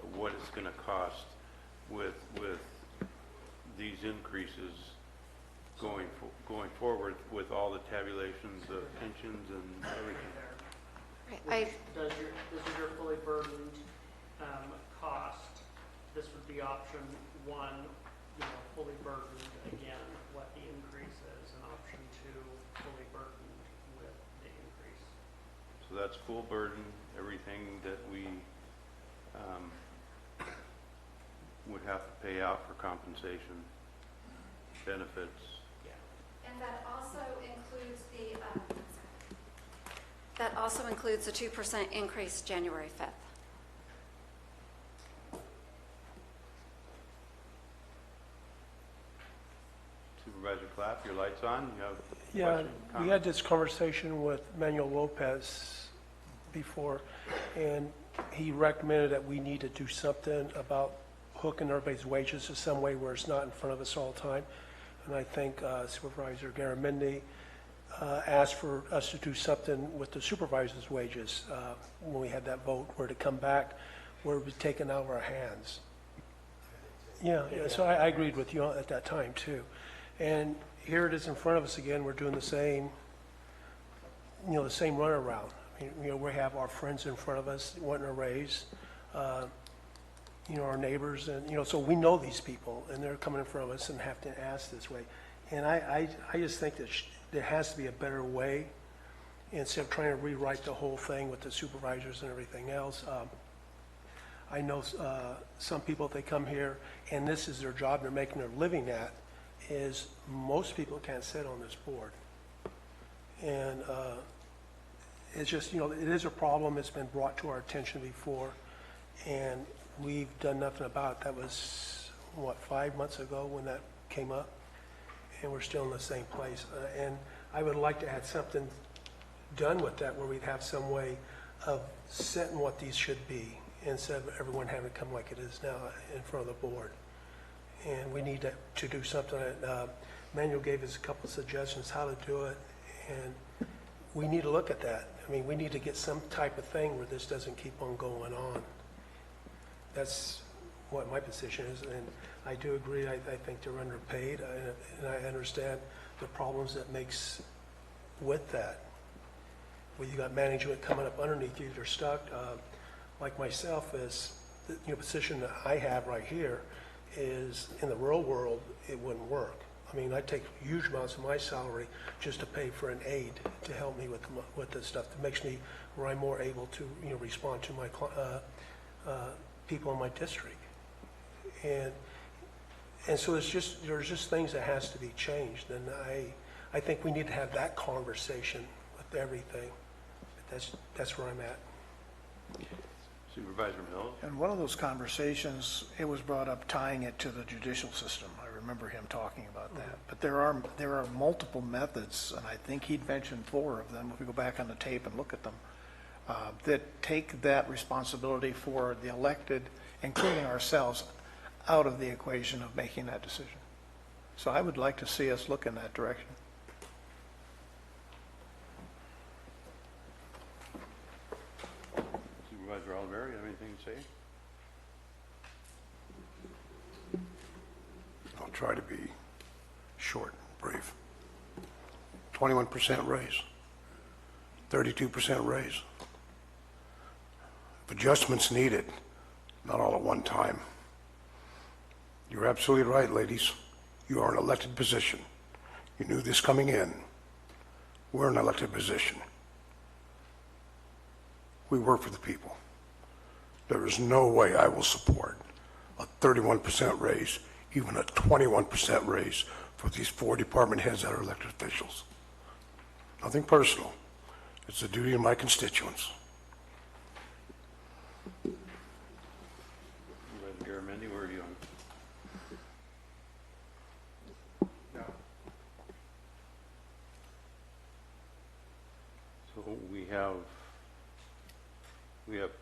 of what it's going to cost with these increases going forward with all the tabulations of pensions and everything. Does your fully burdened cost, this would be option one, fully burdened, again, what the increase is, and option two, fully burdened with the increase. So that's full burden, everything that we would have to pay out for compensation, benefits. And that also includes the 2% increase January 5th. Supervisor Clapp, your light's on. You have a Yeah, question, we comment? had this conversation with Manuel Lopez before, and he recommended that we need to do something about hooking everybody's wages in some way where it's not in front of us all the time. And I think Supervisor Garamendi asked for us to do something with the supervisors' wages when we had that vote, where to come back, where it was taken out of our hands. Yeah, so I agreed with you at that time, too. And here it is in front of us again. We're doing the same, the same runaround. I mean, we have our friends in front of us wanting a raise, our neighbors, and, so we know these people, and they're coming in front of us and have to ask this way. And I just think that there has to be a better way, instead of trying to rewrite the whole thing with the supervisors and everything else. I know some people, they come here, and this is their job, they're making their living at, is most people can't sit on this board. And it's just, it is a problem. It's been brought to our attention before, and we've done nothing about it. That was, 5 months ago when that came up, and we're still in the same place. And I would like to have something done with that, where we'd have some way of setting what these should be, instead of everyone having to come like it is now in front of the board. And we need to do something. Manuel gave us a couple of suggestions how to do it, and we need to look at that. I mean, we need to get some type of thing where this doesn't keep on going on. That's what my position is, and I do agree. I think they're underpaid, and I understand the problems that makes with that. where you got management coming up underneath you, they're stuck. Like myself, is the position that I have right here is in the real world, it wouldn't work. I mean, I take huge amounts of my salary just to pay for an aide to help me with this stuff. That makes me where I'm more able to respond to my people in my district, and so there's just things that has to be changed, and I think we need to have that conversation with everything. That's where I'm at. Supervisor Mills? And one of those conversations, it was brought up tying it to the judicial system. I remember him talking about that. But there are multiple methods, and I think he'd mentioned 4 of them, if we go back on the tape and look at them, that take that responsibility for the elected, including ourselves, out of the equation of making that decision. So I would like to see us look in that direction. Supervisor Oliveri, you have anything to say? I'll try to be short and brief. 21% raise, 32% raise. If adjustments needed, not all at one time. You're absolutely right, ladies. You are an elected position. You knew this coming in. We're an elected position. We work for the people. There is no way I will support a 31% raise, even a 21% raise for these 4 department heads that are elected officials. Nothing personal. It's the duty of my constituents. Supervisor Garamendi, where are you on? So we have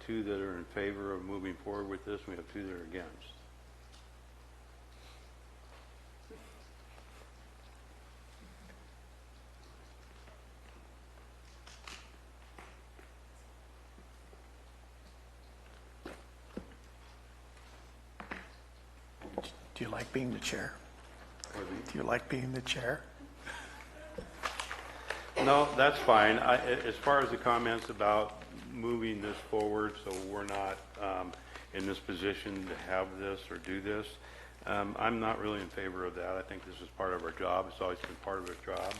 2 that are in favor of moving forward with this, and we have 2 that are against. Do you like being the chair? Do you like being the chair? No, that's fine. As far as the comments about moving this forward, so we're not in this position to have this or do this, I'm not really in favor of that. I think this is part of our job. It's always been part of our job.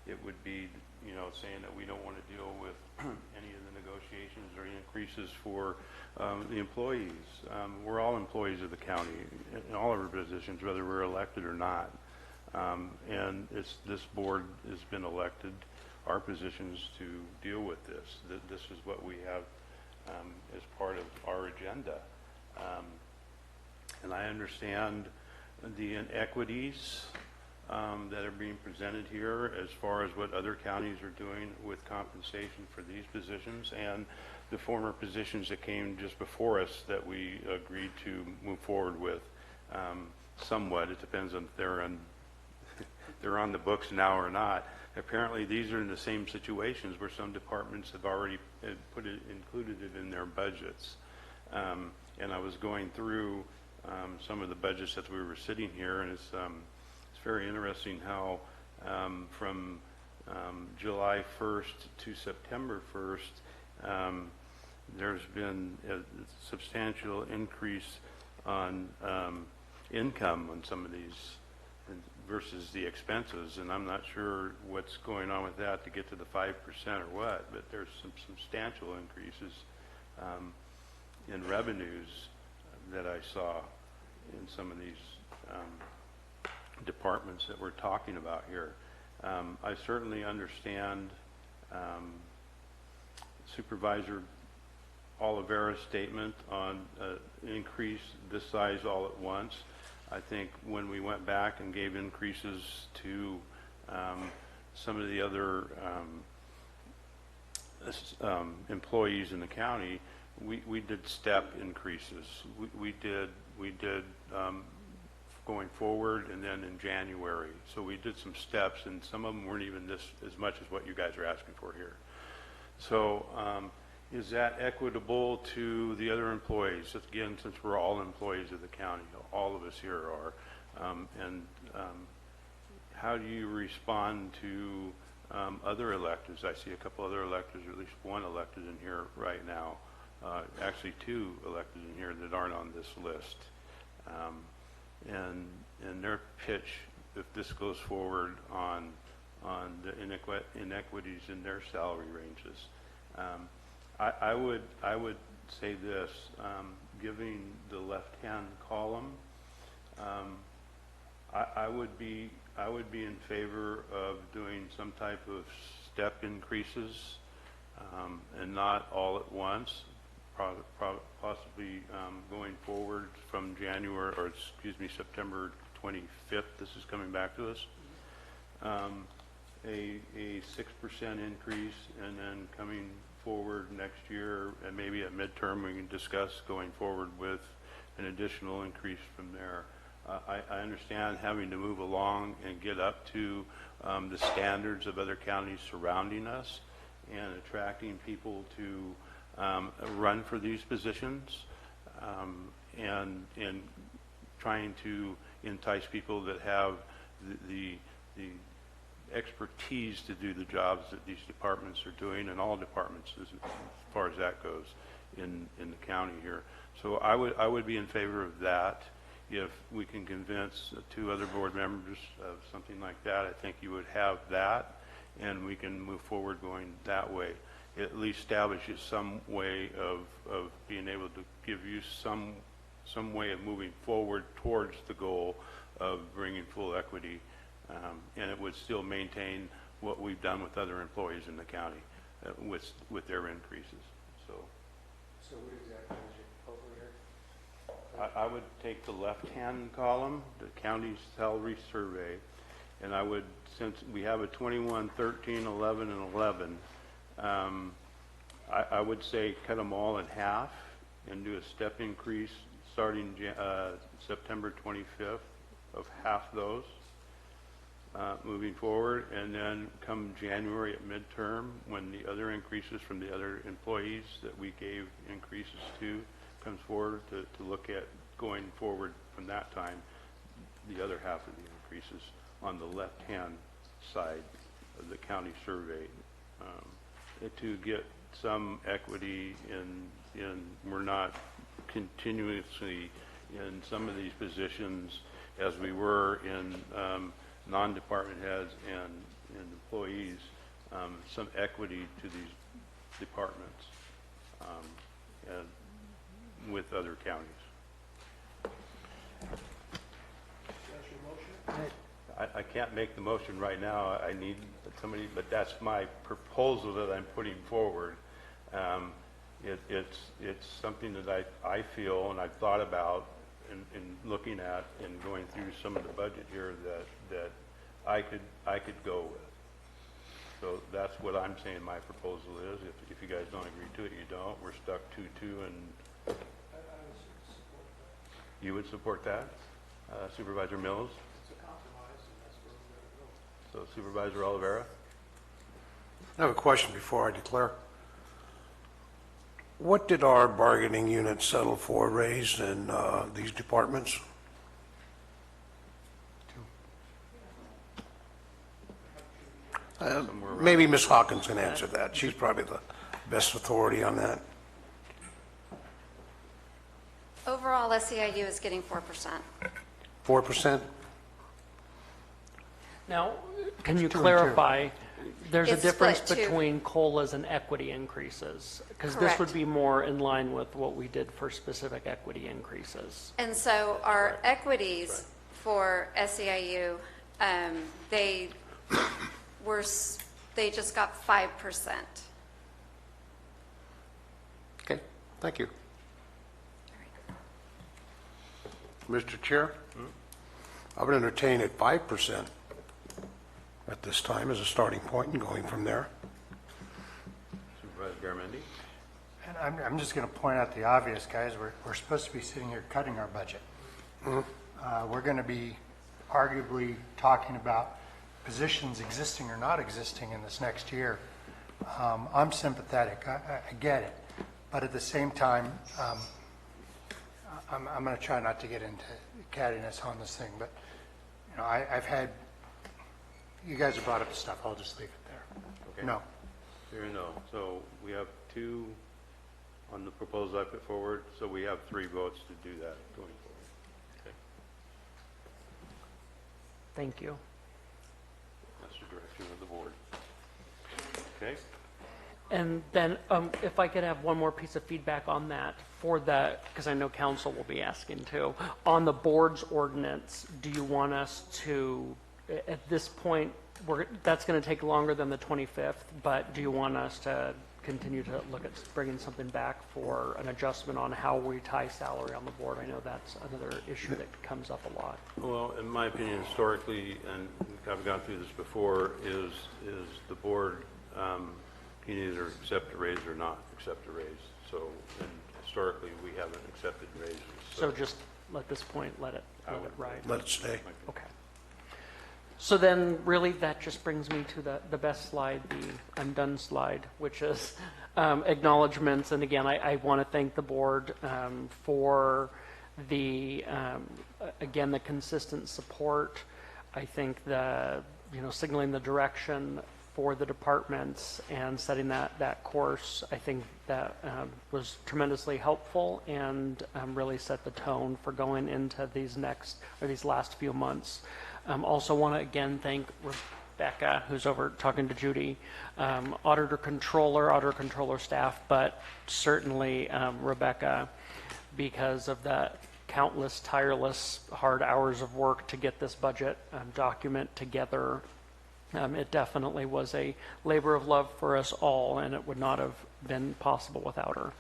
It would be, saying that we don't want to deal with any of the negotiations or increases for the employees. We're all employees of the county in all of our positions, whether we're elected or not. And this board has been elected, our positions, to deal with this. This is what we have as part of our agenda. And I understand the inequities that are being presented here as far as what other counties are doing with compensation for these positions and the former positions that came just before us that we agreed to move forward with. Somewhat, it depends on if they're on the books now or not. Apparently, these are in the same situations where some departments have already included it in their budgets. And I was going through some of the budgets that we were sitting here, and it's very interesting how from July 1st to September 1st, there's been a substantial increase on income on some of these versus the expenses, and I'm not sure what's going on with that to get to the 5% or what, but there's some substantial increases in revenues that I saw in some of these departments that we're talking about here. I certainly understand Supervisor Oliveira's statement on increase this size all at once. I think when we went back and gave increases to some of the other employees in the county, we did step increases. We did going forward and then in January. So we did some steps, and some of them weren't even this as much as what you guys are asking for here. So is that equitable to the other employees? Again, since we're all employees of the county, all of us here are. And how do you respond to other electeds. I see a couple other electeds, or at least one elected in here right now. Actually, two elected in here that aren't on this list. And their pitch, if this goes forward on the inequities in their salary ranges, I would say this, giving the left-hand column, I would be in favor of doing some type of step increases, and not all at once, possibly going forward from January, or excuse me, September 25th. This is coming back to us. A 6% increase, and then coming forward next year, and maybe at midterm we can discuss going forward with an additional increase from there. I understand having to move along and get up to the standards of other counties surrounding us, and attracting people to run for these positions, and trying to entice people that have the expertise to do the jobs that these departments are doing, and all departments as far as that goes in the county here. So I would be in favor of that. If we can convince two other board members of something like that, I think you would have that, and we can move forward going that way. It at least establishes some way of being able to give you some way of moving forward towards the goal of bringing full equity, and it would still maintain what we've done with other employees in the county with their increases. So what exactly is your proposal here? I would take the left-hand column, the county's salary survey, and I would, since we have a 21, 13, 11, and 11, I would say cut them all in half and do a step increase starting September 25th of half those moving forward, and then come January at midterm, when the other increases from the other employees that we gave increases to comes forward, to look at going forward from that time, the other half of the increases on the left-hand side of the county survey, to get some equity in we're not continuously in some of these positions as we were in non-department heads and employees, some equity to these departments and with other counties. I can't make the motion right now. I need somebody, but that's my proposal that I'm putting forward. It's something that I feel, and I've thought about in looking at and going through some of the budget here, that I could go with. So that's what I'm saying my proposal is. If you guys don't agree to it, you don't. We're stuck 2-2, and you would support that? Supervisor Mills? It's a compromise, and that's where we're going to go. So Supervisor Oliveira? I have a question before I declare. What did our bargaining unit settle for raised in these departments? Maybe Ms. Hawkins can answer that. She's probably the best authority on that. Overall, SEIU is getting 4%. 4%? Now, can you clarify, there's a It's difference split two. between COLAs and equity increases? Because this Correct. would be more in line with what we did for specific equity increases. And so our equities for SEIU, they just got 5%. Okay, thank you. Mr. Chair, I would entertain at 5% at this time as a starting point and going from there. Supervisor Garamendi? And I'm just going to point out the obvious, guys. We're supposed to be sitting here cutting our budget. We're going to be arguably talking about positions existing or not existing in this next year. I'm sympathetic. I get it. But at the same time, I'm going to try not to get into cattiness on this thing. But, you know, I've had, you guys have brought up stuff. I'll just leave it there. Okay. No. Hearing no. So we have 2 on the proposal I put forward, so we have 3 votes to do that going forward. Okay. Thank you. That's the direction of the board. Okay. And then if I could have one more piece of feedback on that for the, because I know council will be asking too, on the board's ordinance, do you want us to, at this point, that's going to take longer than the 25th, but do you want us to continue to look at bringing something back for an adjustment on how we tie salary on the board? I know that's another issue that comes up a lot. Well, in my opinion, historically, and I've gone through this before, is the board can either accept a raise or not accept a raise. So, and historically, we haven't accepted raises. So just at this point, let it ride. Let it stay. Okay. So then really that just brings me to the best slide, the undone slide, which is acknowledgements. And again, I want to thank the board for the, again, the consistent support. I think signaling the direction for the departments and setting that course, I think that was tremendously helpful and really set the tone for going into these last few months. Also want to again thank Rebecca, who's over talking to Judy, auditor controller staff, but certainly Rebecca, because of the countless tireless hard hours of work to get this budget document together. It definitely was a labor of love for us all, and it would not have been possible without her.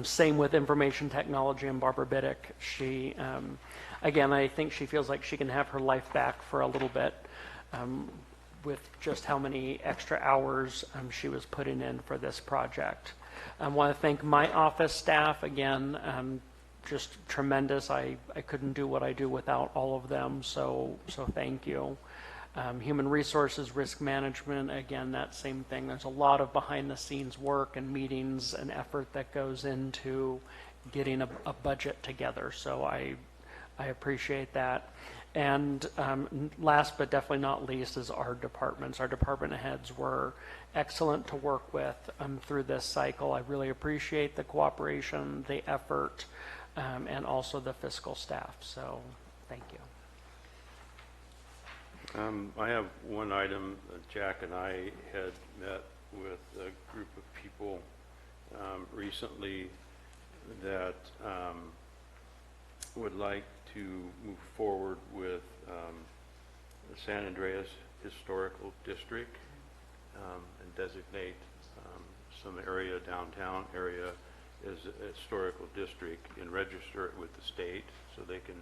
Same with information technology and Barbara Biddick. She, again, I think she feels like she can have her life back for a little bit with just how many extra hours she was putting in for this project. I want to thank my office staff again. Just tremendous. I couldn't do what I do without all of them, so thank you. Human resources, risk management, again, that same thing. There's a lot of behind-the-scenes work and meetings and effort that goes into getting a budget together, so I appreciate that. And last but definitely not least is our departments. Our department heads were excellent to work with through this cycle. I really appreciate the cooperation, the effort, and also the fiscal staff, so thank you. I have one item. Jack and I had met with a group of people recently that would like to move forward with the San Andreas Historical District and designate some area, downtown area, as a historical district and register it with the state so they can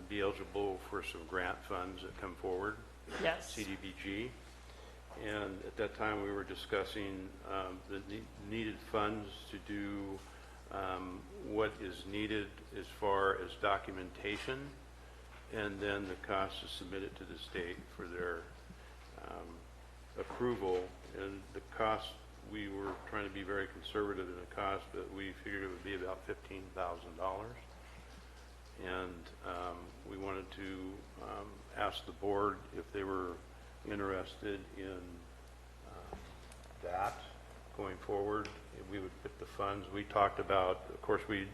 be eligible for some grant funds that come forward. Yes. CDBG. And at that time, we were discussing the needed funds to do what is needed as far as documentation, and then the cost to submit it to the state for their approval. And the cost, we were trying to be very conservative in the cost, but we figured it would be about $15,000. And we wanted to ask the board if they were interested in that going forward. We would put the funds. We talked about, of course, we'd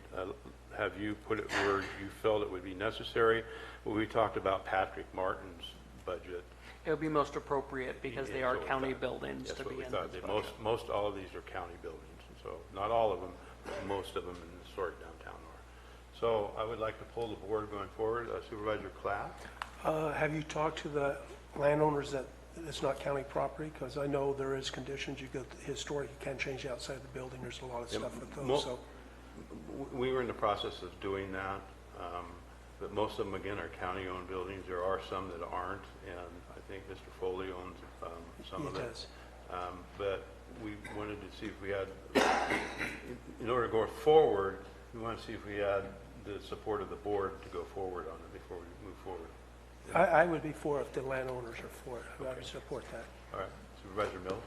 have you put it where you felt it would be necessary. But we talked about Patrick Martin's budget. It would be most appropriate because they are county buildings to be in this budget. Most all of these are county buildings, and so not all of them, but most of them in the historic downtown are. So I would like to pull the board going forward. Supervisor Clapp? Have you talked to the landowners that it's not county property? Because I know there is conditions. You go historic, you can't change outside the building. There's a lot of stuff with those. So we were in the process of doing that, but most of them, again, are county-owned buildings. There are some that aren't, and I think Mr. Foley owns some of it. He does. But we wanted to see if we had, in order to go forward, we want to see if we had the support of the board to go forward on it before we move forward. I would be for it if the landowners are for it. I would support that. All right. Supervisor Mills?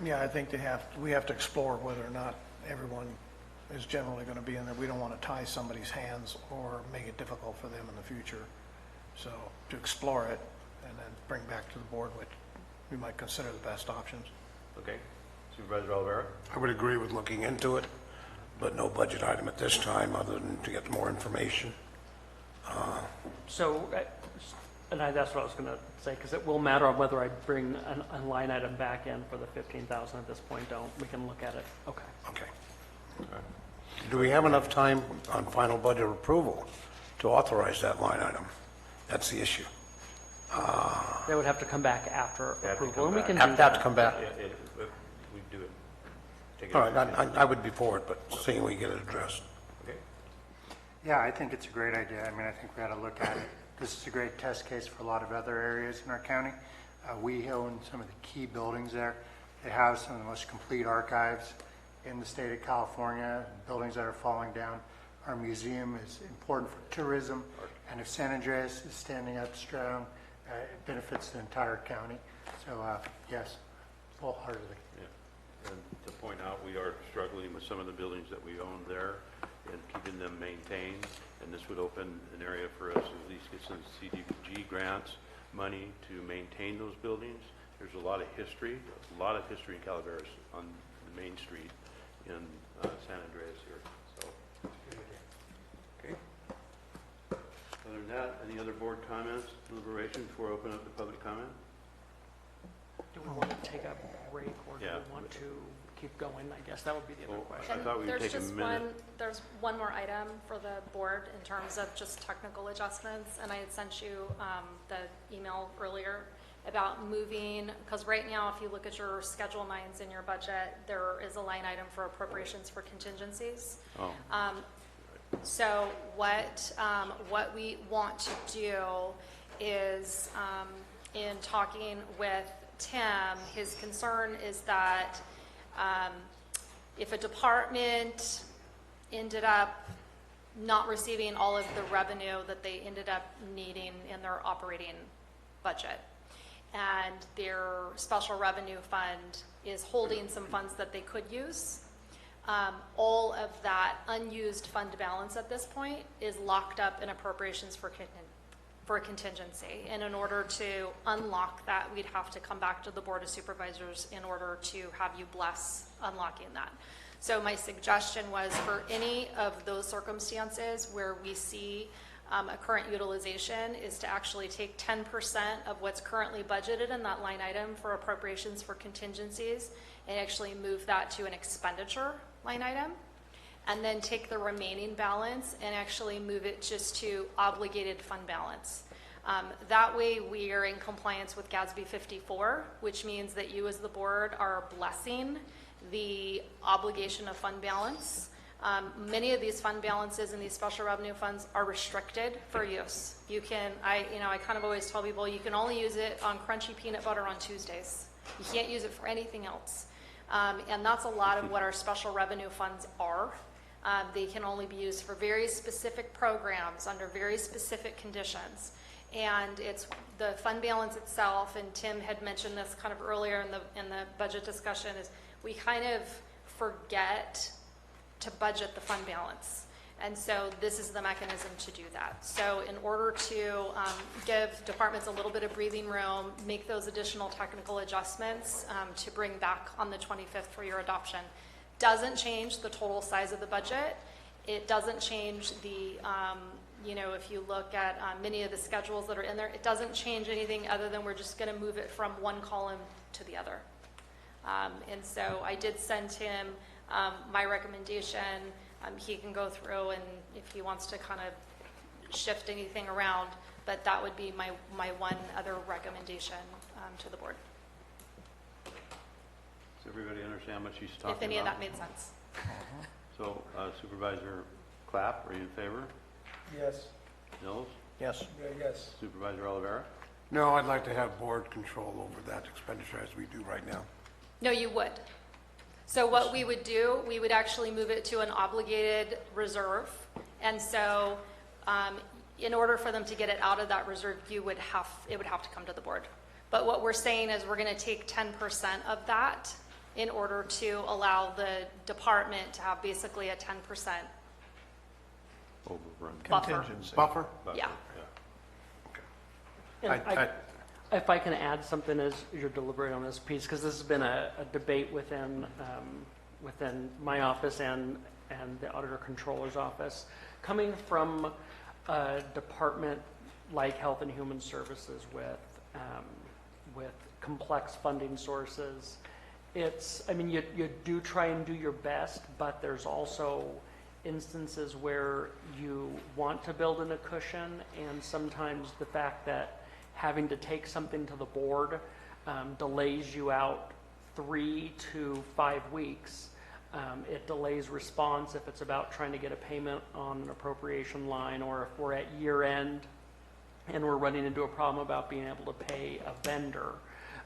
Yeah, I think we have to explore whether or not everyone is generally going to be in there. We don't want to tie somebody's hands or make it difficult for them in the future. So to explore it and then bring back to the board we might consider the best options. Okay. Supervisor Olivera? I would agree with looking into it, but no budget item at this time other than to get more information. So, that's what I was going to say, because it will matter on whether I bring a line item back in for the 15,000 at this point. Don't, we can look at it. Okay. Okay. Do we have enough time on final budget approval to authorize that line item? That's the issue. They would have to come back after They have to approval, come and we back. can Have do to that. come back? We do it. Take it All up. right, I would be for it, but seeing we get it addressed. Okay. Yeah, I think it's a great idea. I mean, I think we ought to look at it. This is a great test case for a lot of other areas in our county. We own some of the key buildings there. They have some of the most complete archives in the state of California, buildings that are falling down. Our museum is important for tourism, and if San Andreas is standing up strong, it benefits the entire county. So, yes, wholeheartedly. Yeah. And to point out, we are struggling with some of the buildings that we own there and keeping them maintained. And this would open an area for us to at least get some CDBG grants, money to maintain those buildings. There's a lot of history in Calaveras on the main street in San Andreas here. So, okay. Other than that, any other board comments, deliberation before I open up the public comment? Do we want to take a break, or do Yeah. we want to keep going? I guess that would be the other Well, question. I thought we would There's take a just minute. there's one more item for the board in terms of just technical adjustments, and I had sent you the email earlier about moving, because right now, if you look at your Schedule 9s in your budget, there is a line item for appropriations for contingencies. Oh. So what we want to do is, in talking with Tim, his concern is that if a department ended up not receiving all of the revenue that they ended up needing in their operating budget, and their special revenue fund is holding some funds that they could use, all of that unused fund balance at this point is locked up in appropriations for a contingency. And in order to unlock that, we'd have to come back to the Board of Supervisors in order to have you bless unlocking that. So my suggestion was, for any of those circumstances where we see a current utilization, is to actually take 10% of what's currently budgeted in that line item for appropriations for contingencies and actually move that to an expenditure line item, and then take the remaining balance and actually move it just to obligated fund balance. That way we are in compliance with GASB 54, which means that you as the board are blessing the obligation of fund balance. Many of these fund balances and these special revenue funds are restricted for use. You can, I kind of always tell people, you can only use it on crunchy peanut butter on Tuesdays. You can't use it for anything else. And that's a lot of what our special revenue funds are. They can only be used for very specific programs under very specific conditions. And it's the fund balance itself, and Tim had mentioned this kind of earlier in the budget discussion, is we kind of forget to budget the fund balance. And so this is the mechanism to do that. So in order to give departments a little bit of breathing room, make those additional technical adjustments to bring back on the 25th for your adoption, doesn't change the total size of the budget. It doesn't change the, if you look at many of the schedules that are in there, it doesn't change anything other than we're just going to move it from one column to the other. And so I did send him my recommendation. He can go through, and if he wants to kind of shift anything around, but that would be my one other recommendation to the board. Does everybody understand what she's talking about? If any of that made sense. So Supervisor Clapp, are you in favor? Yes. Mills? Yes. Yes. Supervisor Olivera? No, I'd like to have board control over that expenditure as we do right now. No, you would. So what we would do, we would actually move it to an obligated reserve. And so in order for them to get it out of that reserve, it would have to come to the board. But what we're saying is we're going to take 10% of that in order to allow the department to have basically a 10% Overrun. buffer. Contingency. Buffer? Yeah. And If I can add something as you're deliberating on this piece, because this has been a debate within my office and the Auditor Controller's office, coming from a department like Health and Human Services with complex funding sources. I mean, you do try and do your best, but there's also instances where you want to build in a cushion, and sometimes the fact that having to take something to the board delays you out 3 to 5 weeks. It delays response if it's about trying to get a payment on an appropriation line, or if we're at year end and we're running into a problem about being able to pay a vendor.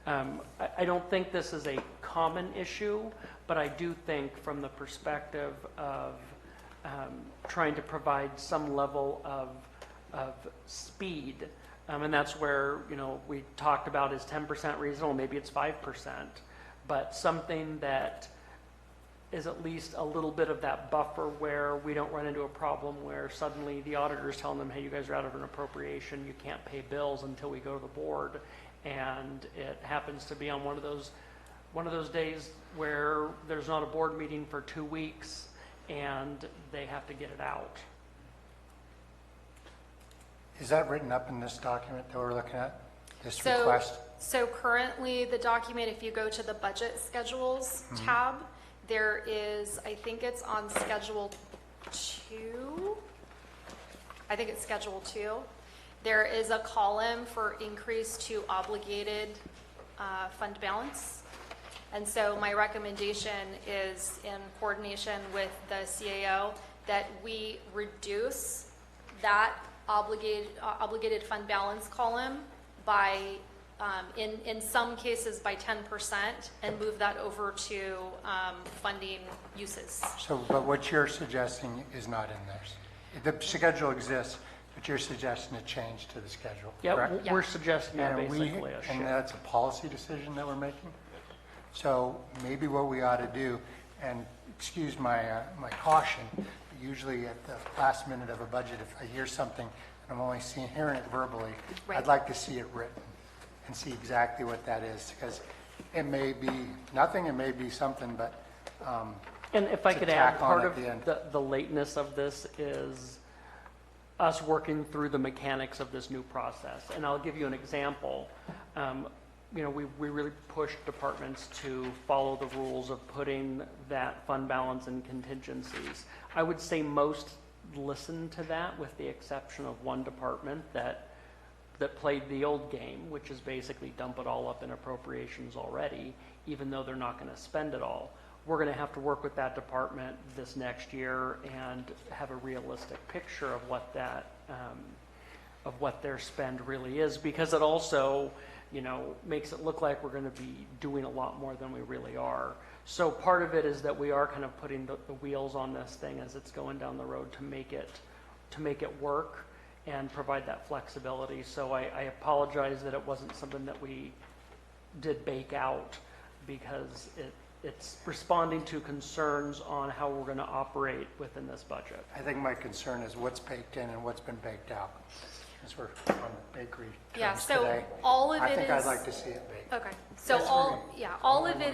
I don't think this is a common issue, but I do think from the perspective of trying to provide some level of speed, and that's where, we talked about is 10% reasonable, maybe it's 5%, but something that is at least a little bit of that buffer where we don't run into a problem where suddenly the auditor is telling them, hey, you guys are out of an appropriation, you can't pay bills until we go to the board, and it happens to be on one of those days where there's not a board meeting for 2 weeks and they have to get it out. Is that written up in this document that we're looking at, this request? So currently, the document, if you go to the budget schedules tab, there is, I think it's on schedule 2. I think it's schedule 2. There is a column for increase to obligated fund balance. And so my recommendation is, in coordination with the CAO, that we reduce that obligated fund balance column by, in some cases, by 10%, and move that over to funding uses. So, but what you're suggesting is not in there. The schedule exists, but you're suggesting a change to the schedule, Yeah, correct? we're suggesting basically a shift. And that's a policy decision that we're making? So maybe what we ought to do, and excuse my caution, usually at the last minute of a budget, if I hear something and I'm only hearing it verbally, I'd like to see it written and see exactly what that is, because it may be nothing, it may be something, but and if I could add, part of the the lateness of this is us working through the mechanics of this new process. And I'll give you an example. We really pushed departments to follow the rules of putting that fund balance in contingencies. I would say most listened to that, with the exception of one department that played the old game, which is basically dump it all up in appropriations already, even though they're not going to spend it all. We're going to have to work with that department this next year and have a realistic picture of what that of what their spend really is, because it also makes it look like we're going to be doing a lot more than we really are. So part of it is that we are kind of putting the wheels on this thing as it's going down the road to make it work and provide that flexibility. So I apologize that it wasn't something that we did bake out, because it's responding to concerns on how we're going to operate within this budget. I think my concern is what's baked in and what's been baked out. Since we're on bakery terms so today, all of I it think is, I'd like to see it baked. Okay, so all of it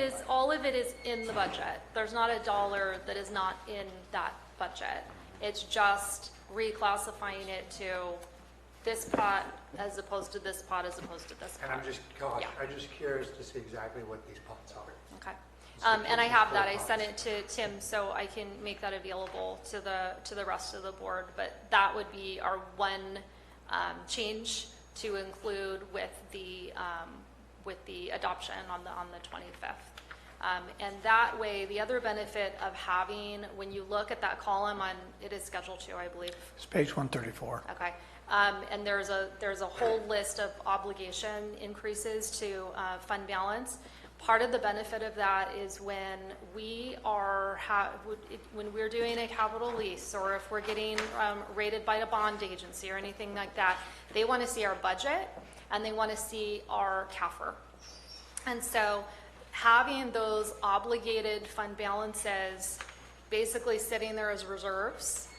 is in the budget. There's not a dollar that is not in that budget. It's just reclassifying it to this pot as opposed to this pot as opposed to this pot. And I'm just curious to see exactly what these pots are. Okay. And I have that. I sent it to Tim, so I can make that available to the rest of the board. But that would be our one change to include with the adoption on the 25th. And that way, the other benefit of having, when you look at that column on, it is Schedule 2, I believe. It's page 134. Okay. And there's a whole list of obligation increases to fund balance. Part of the benefit of that is when we're doing a capital lease, or if we're getting rated by a bond agency or anything like that, they want to see our budget and they want to see our CAFR. And so having those obligated fund balances basically sitting there as reserves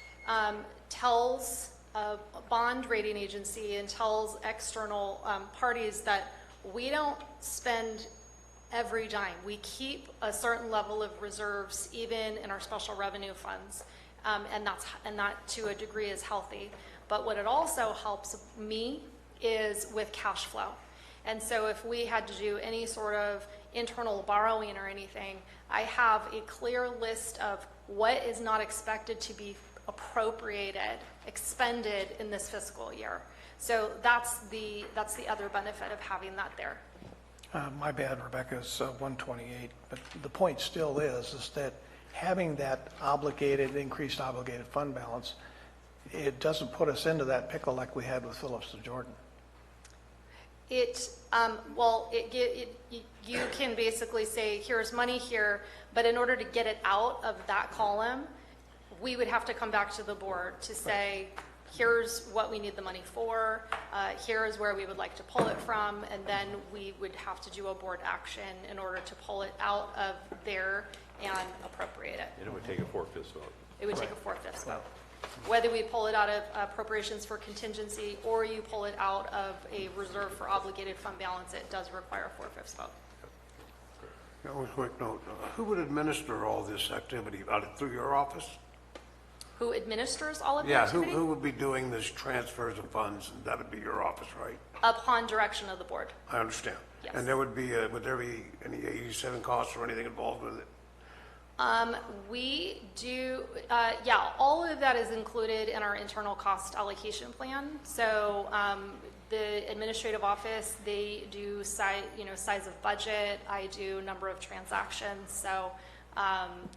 tells a bond rating agency and tells external parties that we don't spend every dime. We keep a certain level of reserves even in our special revenue funds, and that to a degree is healthy. But what it also helps me is with cash flow. And so if we had to do any sort of internal borrowing or anything, I have a clear list of what is not expected to be appropriated, expended in this fiscal year. So that's the other benefit of having that there. My bad, Rebecca, it's 128, but the point still is that having that increased obligated fund balance, it doesn't put us into that pickle like we had with Phillips to Jordan. You can basically say, here's money here, but in order to get it out of that column, we would have to come back to the board to say, here's what we need the money for, here's where we would like to pull it from, and then we would have to do a board action in order to pull it out of there and appropriate it. And it would take a 4/5 vote. It would take a 4/5 vote. Whether we pull it out of appropriations for contingency or you pull it out of a reserve for obligated fund balance, it does require a 4/5 vote. Yeah, one quick note. Who would administer all this activity? Through your office? Who administers all of the Yeah, activity? who would be doing this transfers of funds? And that would be your office, right? Upon direction of the board. I understand. Yes. And would there be any 87 costs or anything involved with it? We do, all of that is included in our internal cost allocation plan. So the administrative office, they do size of budget. I do number of transactions. So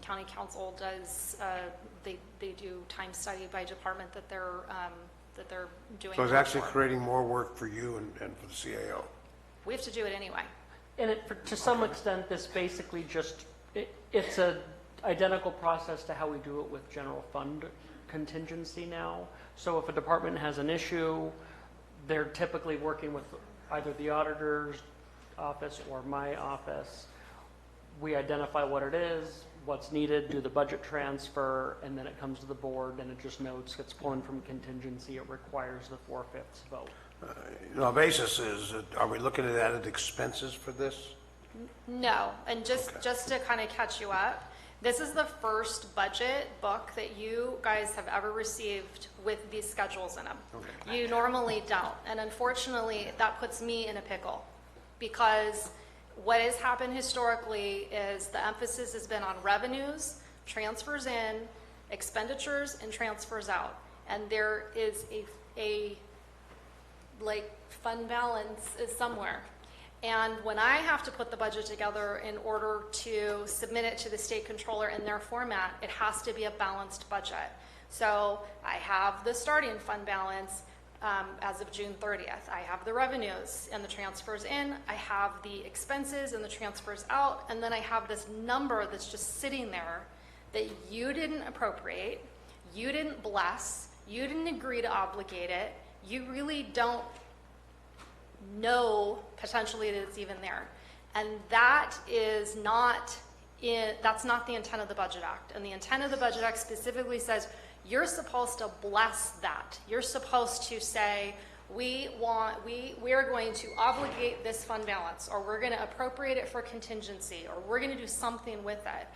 county council does, they do time study by department that they're doing. So it's actually creating more work for you and for the CAO. We have to do it anyway. And to some extent, this basically just, it's a identical process to how we do it with general fund contingency now. So if a department has an issue, they're typically working with either the auditor's office or my office. We identify what it is, what's needed, do the budget transfer, and then it comes to the board and it just notes it's pulling from contingency. It requires the 4/5 vote. Our basis is, are we looking at added expenses for this? No, and just to kind of catch you up, this is the first budget book that you guys have ever received with these schedules in them. Okay. You normally don't, and unfortunately, that puts me in a pickle because what has happened historically is the emphasis has been on revenues, transfers in, expenditures, and transfers out, and there is a fund balance is somewhere. And when I have to put the budget together in order to submit it to the state controller in their format, it has to be a balanced budget. So I have the starting fund balance as of June 30th. I have the revenues and the transfers in. I have the expenses and the transfers out. And then I have this number that's just sitting there that you didn't appropriate, you didn't bless, you didn't agree to obligate it. You really don't know potentially that it's even there. And that is that's not the intent of the Budget Act. And the intent of the Budget Act specifically says you're supposed to bless that. You're supposed to say, we are going to obligate this fund balance, or we're going to appropriate it for contingency, or we're going to do something with it.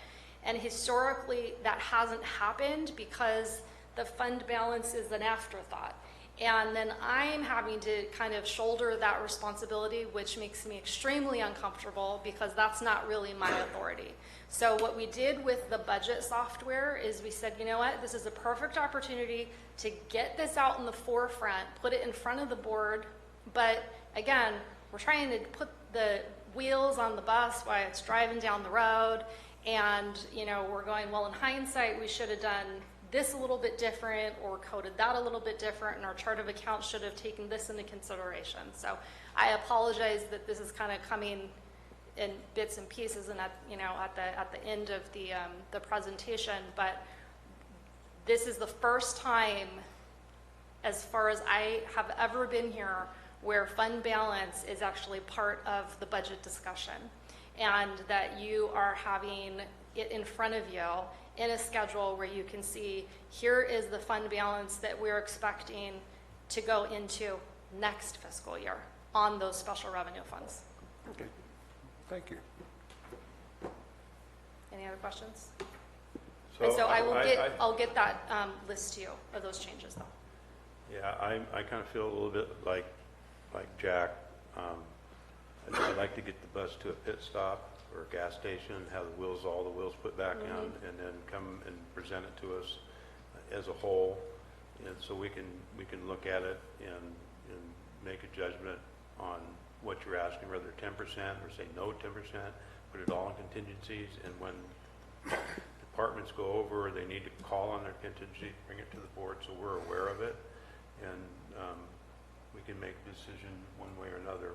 And historically, that hasn't happened because the fund balance is an afterthought. And then I'm having to kind of shoulder that responsibility, which makes me extremely uncomfortable because that's not really my authority. So what we did with the budget software is we said, you know what, this is a perfect opportunity to get this out in the forefront, put it in front of the board. But again, we're trying to put the wheels on the bus while it's driving down the road. And, we're going, well, in hindsight, we should have done this a little bit different or coded that a little bit different, and our chart of accounts should have taken this into consideration. So I apologize that this is kind of coming in bits and pieces and at the end of the presentation, but this is the first time, as far as I have ever been here, where fund balance is actually part of the budget discussion, and that you are having it in front of you in a schedule where you can see, here is the fund balance that we're expecting to go into next fiscal year. on those special revenue funds. Okay, thank you. Any other questions? And so I'll get that list to you of those changes though. Yeah, I kind of feel a little bit like Jack. I'd like to get the bus to a pit stop or a gas station, have all the wheels put back on, and then come and present it to us as a whole, and so we can look at it and make a judgment on what you're asking, whether 10% or say no 10%, put it all in contingencies, and when departments go over, they need to call on their contingency, bring it to the board so we're aware of it, and we can make a decision one way or another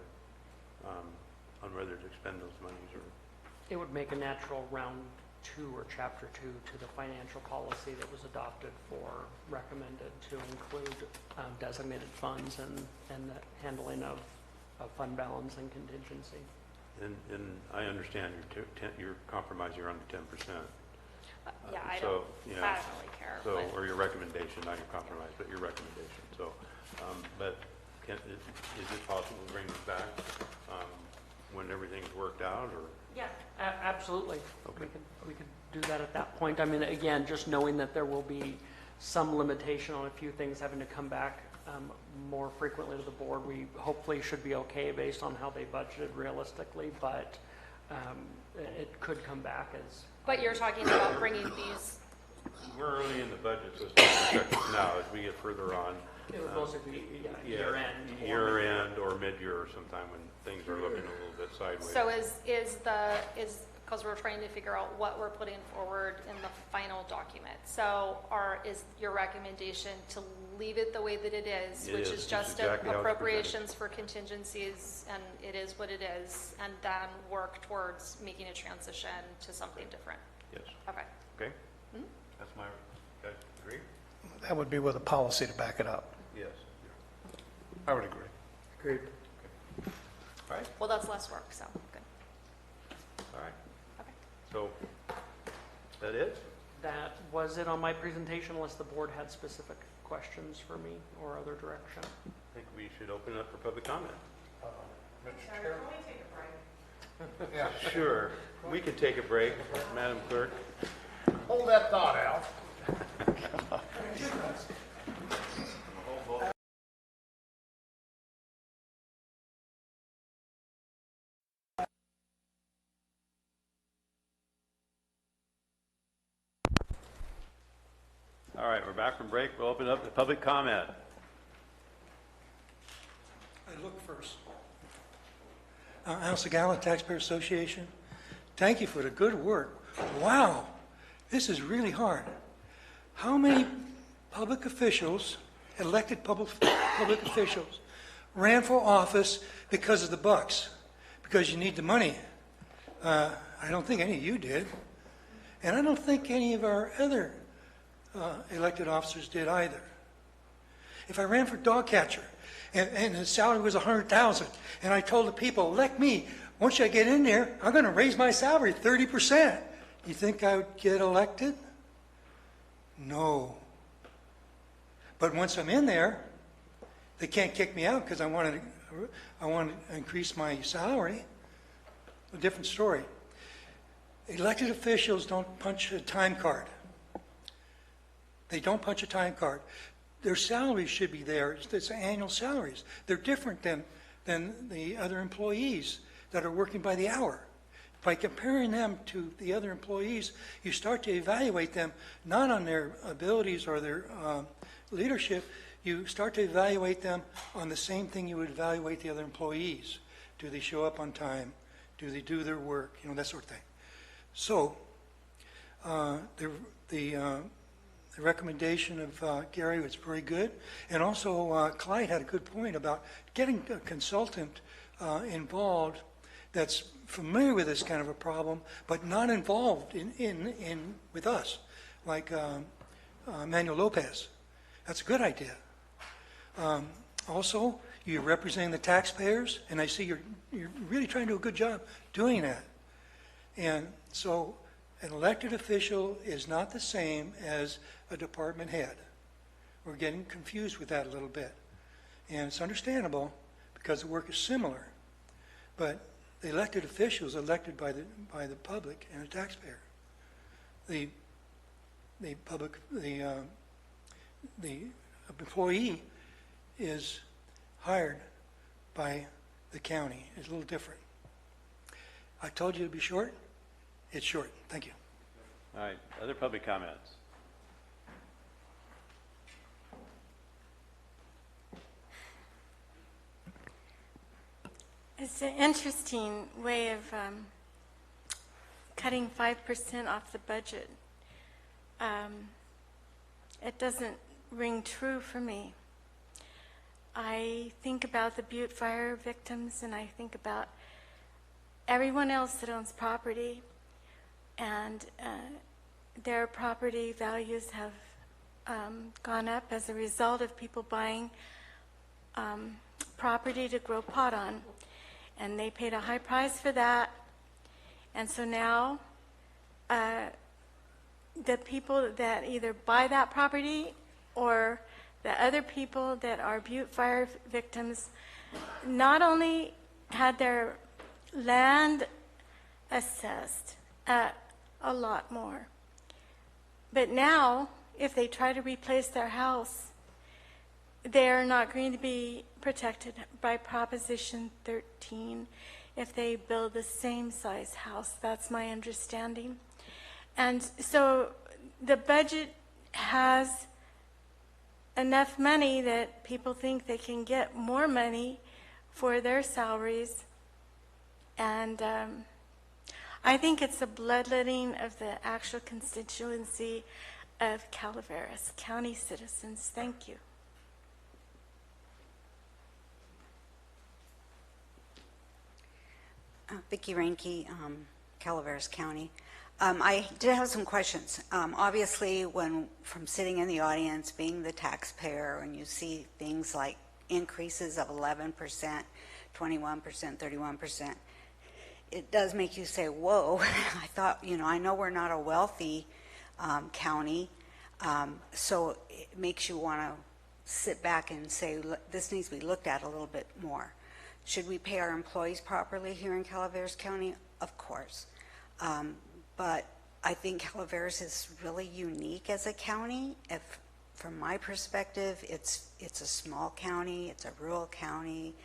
on whether to expend those monies or. It would make a natural round 2 or chapter 2 to the financial policy that was adopted recommended to include designated funds and the handling of fund balance and contingency. And I understand your compromise, you're on the 10%. Yeah, I don't really care. So, or your recommendation, not your compromise, but your recommendation. So, but is it possible to bring this back when everything's worked out, or? Yeah, absolutely. Okay. We could do that at that point. I mean, again, just knowing that there will be some limitation on a few things having to come back more frequently to the board, we hopefully should be okay based on how they budgeted realistically, but it could come back as. But you're talking about bringing these. We're early in the budget, so it's not projected now. As we get further on, It would mostly be year end. Year end or mid-year or sometime when things are looking a little bit sideways. So because we're trying to figure out what we're putting forward in the final document. So is your recommendation to leave it the way that it is, which is just exactly appropriations for contingencies, and it is what it is, and then work towards making a transition to something different? Yes. Okay. Okay. That's my, guys agree? That would be with a policy to back it up. Yes. I would agree. Agreed. All right. Well, that's less work, so good. All right. Okay. So, that it? That was it on my presentation, unless the board had specific questions for me or other direction. I think we should open it up for public comment. Mr. Chair? Can we take a break? Yeah, Sure. We can take a break, Madam Clerk. hold that thought, Al. All right, we're back from break. We'll open up the public comment. I look first. Al Segala, Taxpayer Association. Thank you for the good work. Wow, this is really hard. How many public officials, elected public officials, ran for office because of the bucks? Because you need the money. I don't think any of you did. And I don't think any of our other elected officers did either. If I ran for dog catcher and the salary was $100,000, and I told the people, elect me, once I get in there, I'm going to raise my salary 30%. You think I would get elected? No. But once I'm in there, they can't kick me out because I want to increase my salary. A different story. Elected officials don't punch a time card. They don't punch a time card. Their salaries should be there. It's annual salaries. They're different than the other employees that are working by the hour. By comparing them to the other employees, you start to evaluate them not on their abilities or their leadership. You start to evaluate them on the same thing you would evaluate the other employees. Do they show up on time? Do they do their work? You know, that sort of thing. So the recommendation of Gary was very good. And also Clyde had a good point about getting a consultant involved that's familiar with this kind of a problem, but not involved in with us, like Manuel Lopez. That's a good idea. Also, you're representing the taxpayers, and I see you're really trying to do a good job doing that. And so an elected official is not the same as a department head. We're getting confused with that a little bit. And it's understandable because the work is similar. But the elected officials elected by the public and the taxpayer. The employee is hired by the county. It's a little different. I told you to be short. It's short. Thank you. All right, other public comments? It's an interesting way of cutting 5% off the budget. It doesn't ring true for me. I think about the Butte fire victims, and I think about everyone else that owns property, and their property values have gone up as a result of people buying property to grow pot on. And they paid a high price for that. And so now the people that either buy that property or the other people that are Butte fire victims not only had their land assessed at a lot more, but now if they try to replace their house, they're not going to be protected by Proposition 13 if they build the same size house. That's my understanding. And so the budget has enough money that people think they can get more money for their salaries. And I think it's a bloodletting of the actual constituency of Calaveras, county citizens. Thank you. Vicki Reinke, Calaveras County. I did have some questions. Obviously, from sitting in the audience, being the taxpayer, when you see things like increases of 11%, 21%, 31%, it does make you say, whoa. I thought, I know we're not a wealthy county, so it makes you want to sit back and say, this needs to be looked at a little bit more. Should we pay our employees properly here in Calaveras County? Of course. But I think Calaveras is really unique as a county. From my perspective, it's a small county, it's a rural county,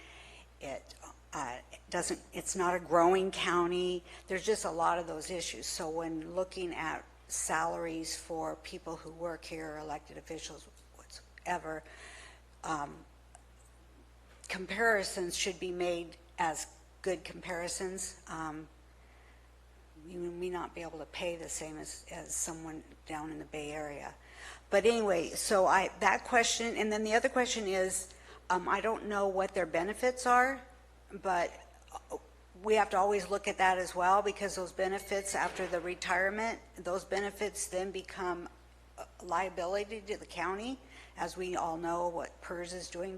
it's not a growing county. There's just a lot of those issues. So when looking at salaries for people who work here, elected officials, whatever, comparisons should be made as good comparisons. You may not be able to pay the same as someone down in the Bay Area. But anyway, so that question, and then the other question is, I don't know what their benefits are, but we have to always look at that as well, because those benefits after the retirement, those benefits then become a liability to the county, as we all know what PERS is doing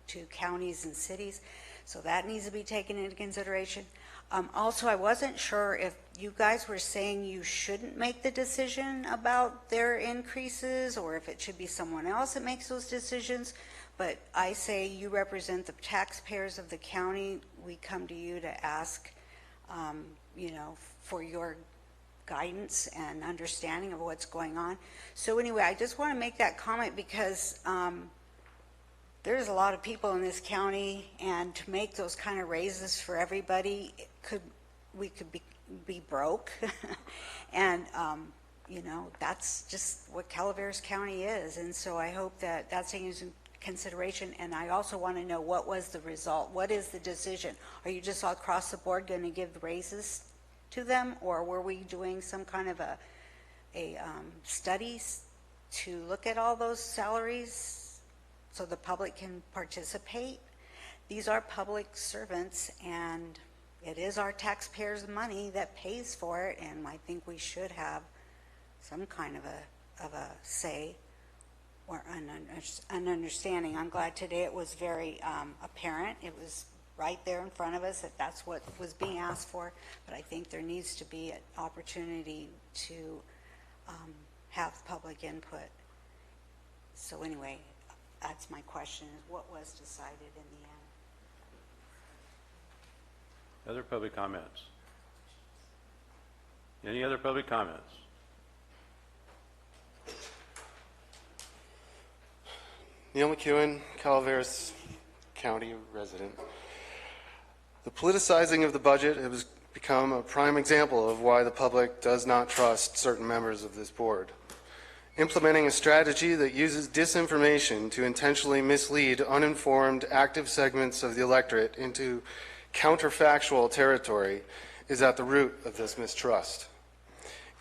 to counties and cities. So that needs to be taken into consideration. Also, I wasn't sure if you guys were saying you shouldn't make the decision about their increases, or if it should be someone else that makes those decisions. But I say you represent the taxpayers of the county. We come to you to ask, for your guidance and understanding of what's going on. So anyway, I just want to make that comment because there's a lot of people in this county, and to make those kind of raises for everybody, we could be broke. And that's just what Calaveras County is. And so I hope that that's taken into consideration. And I also want to know, what was the result? What is the decision? Are you just all across the board going to give the raises to them, or were we doing some kind of a studies to look at all those salaries so the public can participate? These are public servants, and it is our taxpayers' money that pays for it, and I think we should have some kind of a say or an understanding. I'm glad today it was very apparent. It was right there in front of us that that's what was being asked for, but I think there needs to be an opportunity to have public input. So anyway, that's my question, is what was decided in the end? Other public comments? Any other public comments? Neil McEwen, Calaveras County resident. The politicizing of the budget has become a prime example of why the public does not trust certain members of this board. Implementing a strategy that uses disinformation to intentionally mislead uninformed, active segments of the electorate into counterfactual territory is at the root of this mistrust.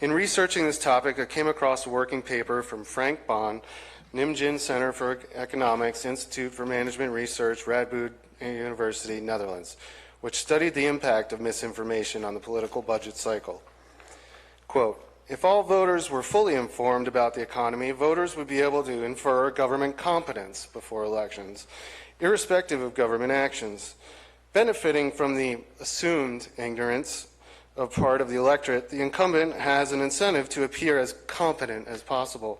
In researching this topic, I came across a working paper from Frank Bond, Nimjin Center for Economics, Institute for Management Research, Radboud University, Netherlands, which studied the impact of misinformation on the political budget cycle. Quote, if all voters were fully informed about the economy, voters would be able to infer government competence before elections, irrespective of government actions. Benefiting from the assumed ignorance of part of the electorate, the incumbent has an incentive to appear as competent as possible.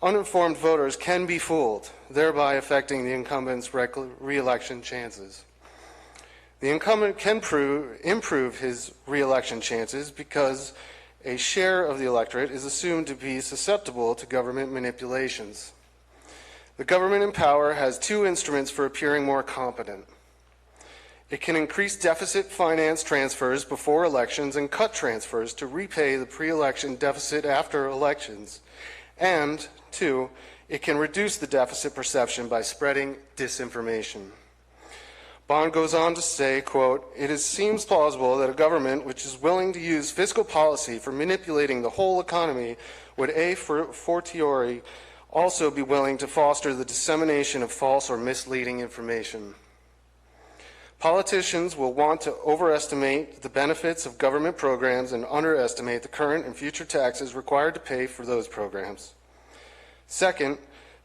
Uninformed voters can be fooled, thereby affecting the incumbent's re-election chances. The incumbent can improve his re-election chances because a share of the electorate is assumed to be susceptible to government manipulations. The government in power has two instruments for appearing more competent. It can increase deficit finance transfers before elections and cut transfers to repay the pre-election deficit after elections. And, two, it can reduce the deficit perception by spreading disinformation. Bond goes on to say, quote, it seems plausible that a government which is willing to use fiscal policy for manipulating the whole economy would a fortiori also be willing to foster the dissemination of false or misleading information. Politicians will want to overestimate the benefits of government programs and underestimate the current and future taxes required to pay for those programs. Second,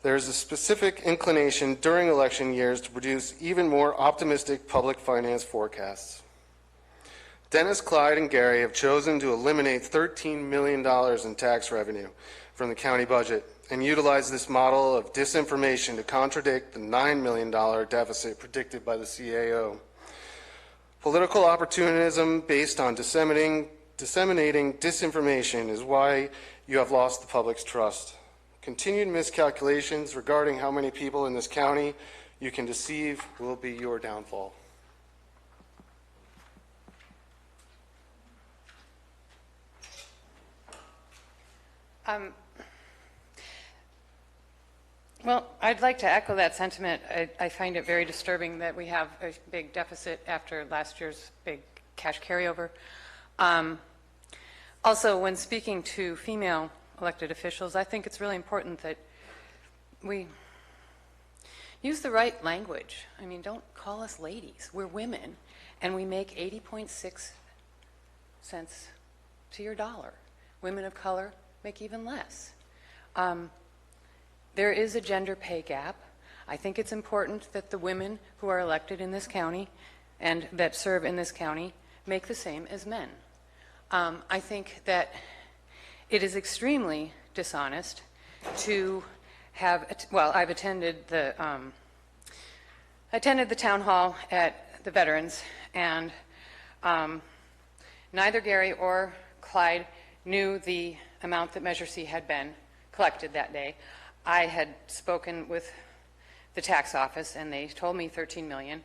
there is a specific inclination during election years to produce even more optimistic public finance forecasts. Dennis, Clyde, and Gary have chosen to eliminate $13 million in tax revenue from the county budget and utilize this model of disinformation to contradict the $9 million deficit predicted by the CAO. Political opportunism based on disseminating disinformation is why you have lost the public's trust. Continued miscalculations regarding how many people in this county you can deceive will be your downfall. Well, I'd like to echo that sentiment. I find it very disturbing that we have a big deficit after last year's big cash carryover. Also, when speaking to female elected officials, I think it's really important that we use the right language. I mean, don't call us ladies. We're women, and we make 80.6 cents to your dollar. Women of color make even less. There is a gender pay gap. I think it's important that the women who are elected in this county and that serve in this county make the same as men. I think that it is extremely dishonest to have, well, I've attended the town hall at the Veterans, and neither Gary or Clyde knew the amount that Measure C had been collected that day. I had spoken with the tax office, and they told me 13 million.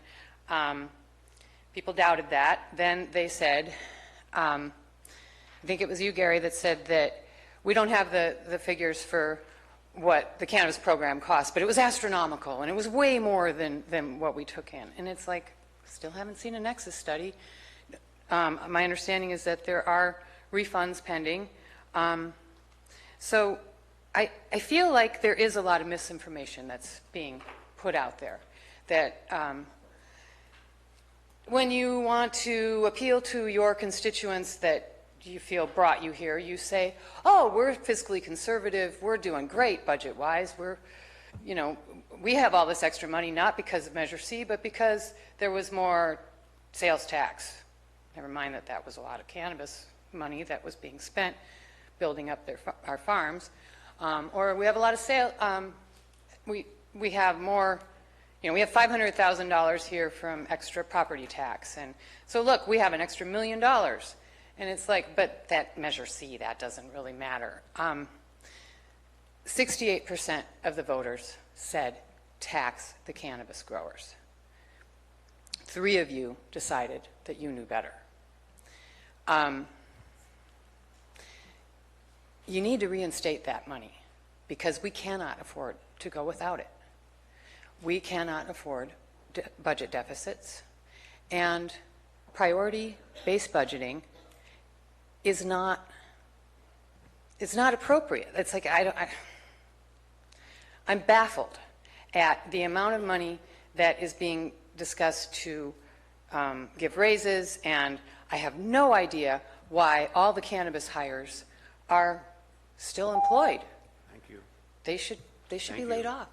People doubted that. Then they said, I think it was you, Gary, that said that we don't have the figures for what the cannabis program cost, but it was astronomical, and it was way more than what we took in. And it's like, still haven't seen a nexus study. My understanding is that there are refunds pending. So I feel like there is a lot of misinformation that's being put out there, that when you want to appeal to your constituents that you feel brought you here, you say, oh, we're fiscally conservative, we're doing great budget-wise, we have all this extra money not because of Measure C, but because there was more sales tax. Never mind that was a lot of cannabis money that was being spent building up our farms. Or we have a lot of we have more we have $500,000 here from extra property tax. And so look, we have an extra $1 million. And it's like, but that Measure C, that doesn't really matter. 68% of the voters said tax the cannabis growers. 3 of you decided that you knew better. You need to reinstate that money because we cannot afford to go without it. We cannot afford budget deficits, and priority-based budgeting is not appropriate. It's like I'm baffled at the amount of money that is being discussed to give raises, and I have no idea why all the cannabis hires are still employed. Thank you. They should Thank be you. laid off.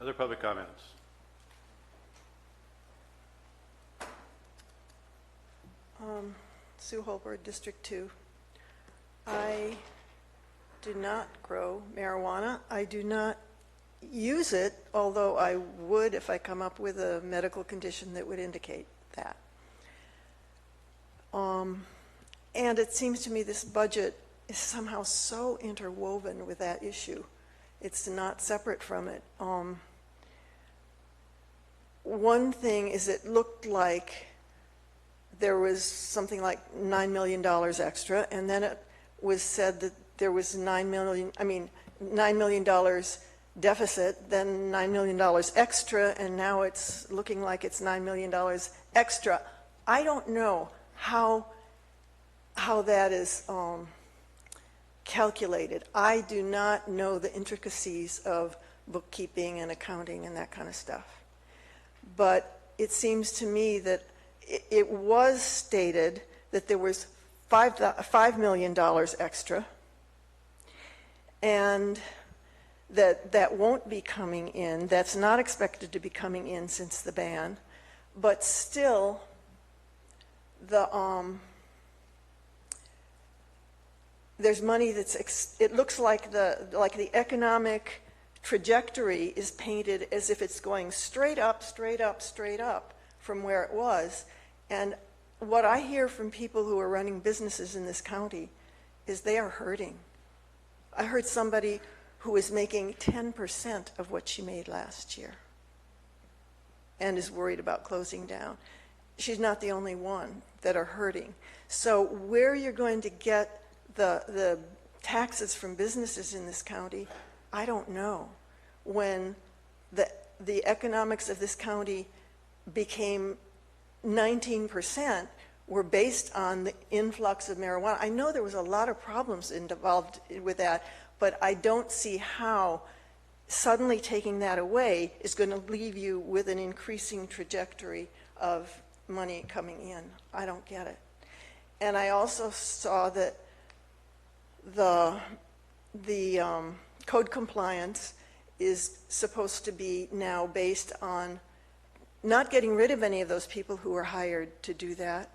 Other public comments? Sue Holbert, District 2. I do not grow marijuana. I do not use it, although I would if I come up with a medical condition that would indicate that. And it seems to me this budget is somehow so interwoven with that issue. It's not separate from it. One thing is it looked like there was something like $9 million extra, and then it was said that there was $9 million deficit, then $9 million extra, and now it's looking like it's $9 million extra. I don't know how that is calculated. I do not know the intricacies of bookkeeping and accounting and that kind of stuff. But it seems to me that it was stated that there was $5 million extra, and that won't be coming in. That's not expected to be coming in since the ban. But still, there's money it looks like the economic trajectory is painted as if it's going straight up, straight up, straight up from where it was. And what I hear from people who are running businesses in this county is they are hurting. I heard somebody who is making 10% of what she made last year and is worried about closing down. She's not the only one that are hurting. So where you're going to get the taxes from businesses in this county, I don't know. When the economics of this county became 19% were based on the influx of marijuana. I know there was a lot of problems involved with that, but I don't see how suddenly taking that away is going to leave you with an increasing trajectory of money coming in. I don't get it. And I also saw that the code compliance is supposed to be now based on not getting rid of any of those people who were hired to do that,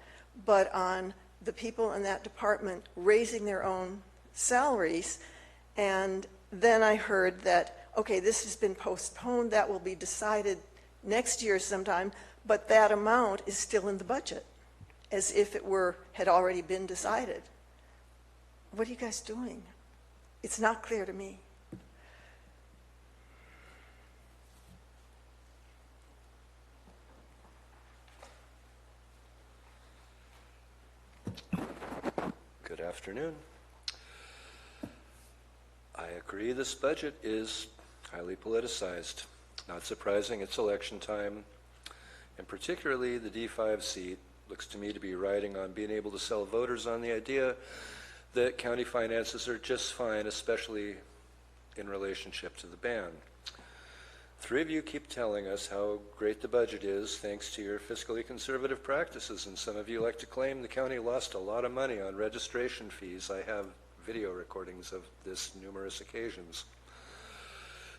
but on the people in that department raising their own salaries. And then I heard that, okay, this has been postponed, that will be decided next year sometime, but that amount is still in the budget, as if it had already been decided. What are you guys doing? It's not clear to me. Good afternoon. I agree this budget is highly politicized. Not surprising, it's election time, and particularly the D5 seat looks to me to be riding on being able to sell voters on the idea that county finances are just fine, especially in relationship to the ban. 3 of you keep telling us how great the budget is thanks to your fiscally conservative practices, and some of you like to claim the county lost a lot of money on registration fees. I have video recordings of this numerous occasions.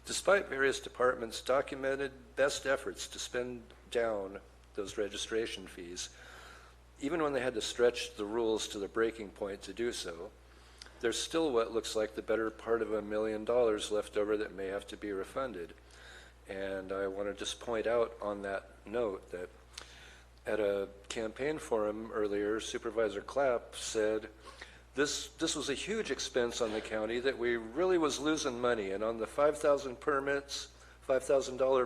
Despite various departments' documented best efforts to spend down those registration fees, even when they had to stretch the rules to the breaking point to do so, there's still what looks like the better part of $1 million left over that may have to be refunded. And I want to just point out on that note that at a campaign forum earlier, Supervisor Clapp said this was a huge expense on the county, that we really was losing money. And on the $5,000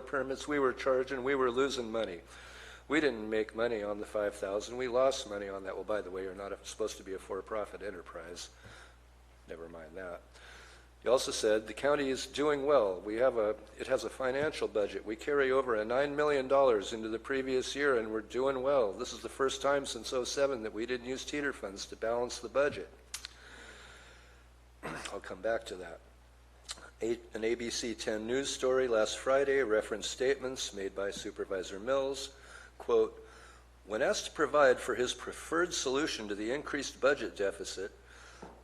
permits we were charging, we were losing money. We didn't make money on the $5,000. We lost money on that. Well, by the way, you're not supposed to be a for-profit enterprise. Never mind that. He also said the county is doing well. It has a financial budget. We carry over $9 million into the previous year, and we're doing well. This is the first time since '07 that we didn't use teeter funds to balance the budget. I'll come back to that. An ABC 10 news story last Friday referenced statements made by Supervisor Mills. Quote, when asked to provide for his preferred solution to the increased budget deficit,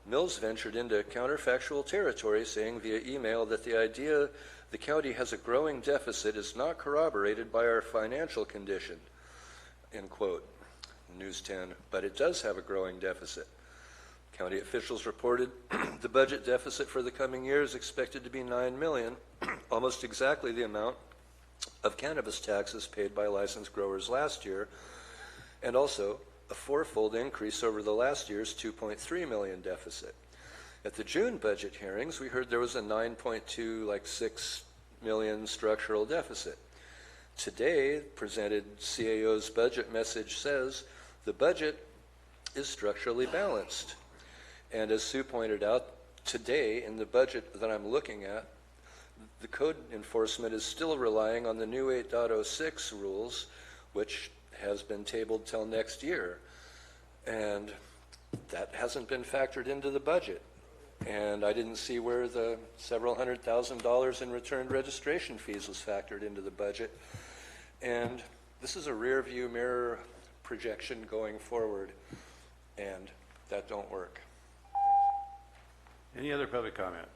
Mills ventured into counterfactual territory, saying via email that the idea the county has a growing deficit is not corroborated by our financial condition, end quote. News 10, but it does have a growing deficit. County officials reported the budget deficit for the coming year is expected to be $9 million, almost exactly the amount of cannabis taxes paid by licensed growers last year, and also a fourfold increase over the last year's $2.3 million deficit. At the June budget hearings, we heard there was a $9.6 million structural deficit. Today, presented CAO's budget message says the budget is structurally balanced. And as Sue pointed out, today in the budget that I'm looking at, the code enforcement is still relying on the new 8.06 rules, which has been tabled till next year. And that hasn't been factored into the budget. And I didn't see where the several $100,000 in returned registration fees was factored into the budget. And this is a rear view mirror projection going forward, and that don't work. Any other public comments?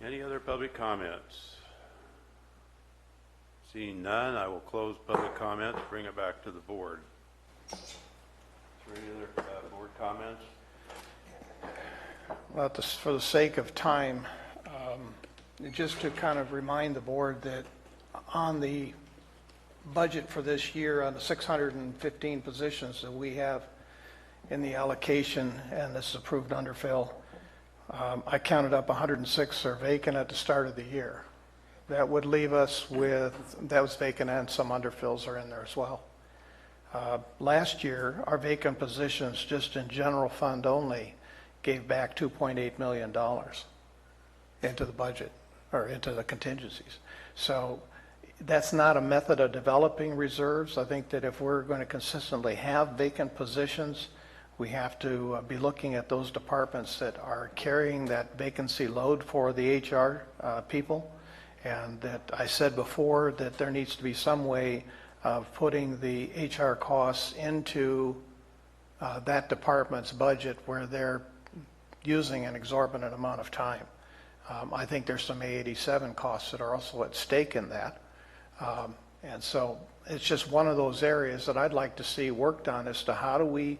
Any other public comments? Seeing none, I will close public comments, bring it back to the board. Is there any other board comments? Well, for the sake of time, just to kind of remind the board that on the budget for this year, on the 615 positions that we have in the allocation, and this is approved underfill, I counted up 106 are vacant at the start of the year. That would leave us with, that was vacant and some underfills are in there as well. Last year, our vacant positions, just in general fund only, gave back $2.8 million into the budget, or into the contingencies. So that's not a method of developing reserves. I think that if we're going to consistently have vacant positions, we have to be looking at those departments that are carrying that vacancy load for the HR people. And that I said before that there needs to be some way of putting the HR costs into that department's budget where they're using an exorbitant amount of time. I think there's some A87 costs that are also at stake in that. And so it's just one of those areas that I'd like to see worked on as to how do we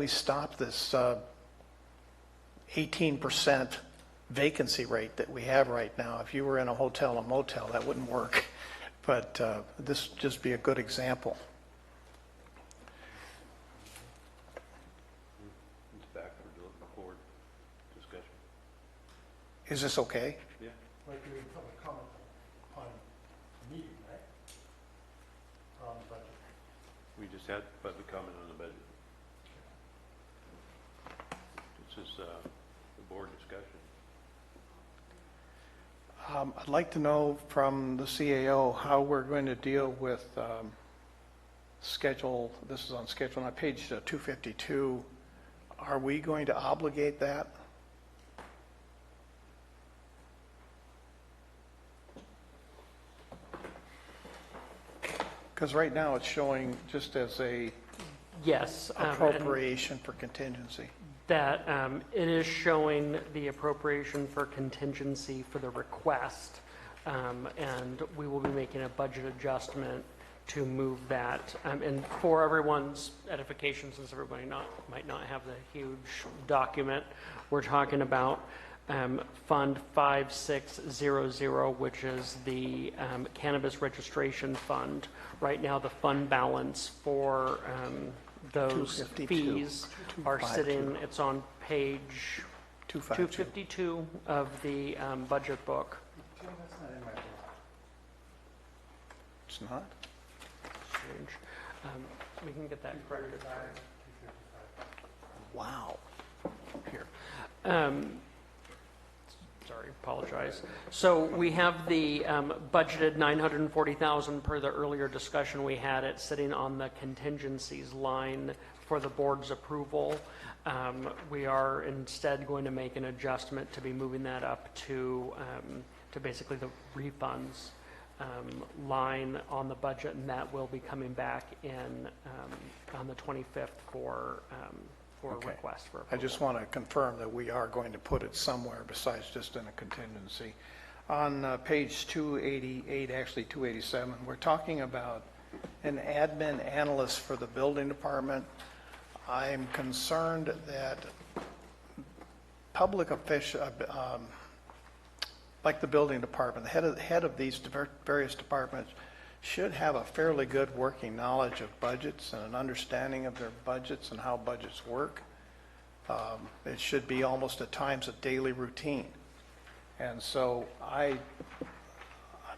stop this 18% vacancy rate that we have right now. If you were in a hotel or motel, that wouldn't work. But this would just be a good example. It's back for board discussion. Is this okay? Yeah. Like we public comment on the meeting, right? On the budget. We just had public comment on the budget. This is the board discussion. I'd like to know from the CAO how we're going to deal with schedule. This is on schedule on page 252. Are we going to obligate that? Because right now it's showing just as a Yes. appropriation for contingency. That it is showing the appropriation for contingency for the request, and we will be making a budget adjustment to move that. And for everyone's edification, since everybody might not have the huge document, we're talking about Fund 5600, which is the Cannabis Registration Fund. Right now, the fund balance for those 252. fees are 252. sitting, it's on page 252 of the budget book. It's not? Strange. We can get that corrected. Wow. Here. Sorry, apologize. So we have the budgeted $940,000 per the earlier discussion we had. It's sitting on the contingencies line for the board's approval. We are instead going to make an adjustment to be moving that up to basically the refunds line on the budget, and that will be coming back in on the 25th for Okay. request for I approval. just want to confirm that we are going to put it somewhere besides just in a contingency. On page 288, actually 287, we're talking about an admin analyst for the building department. I'm concerned that public official, like the building department, the head of these various departments should have a fairly good working knowledge of budgets and an understanding of their budgets and how budgets work. It should be almost at times a daily routine. And so I'm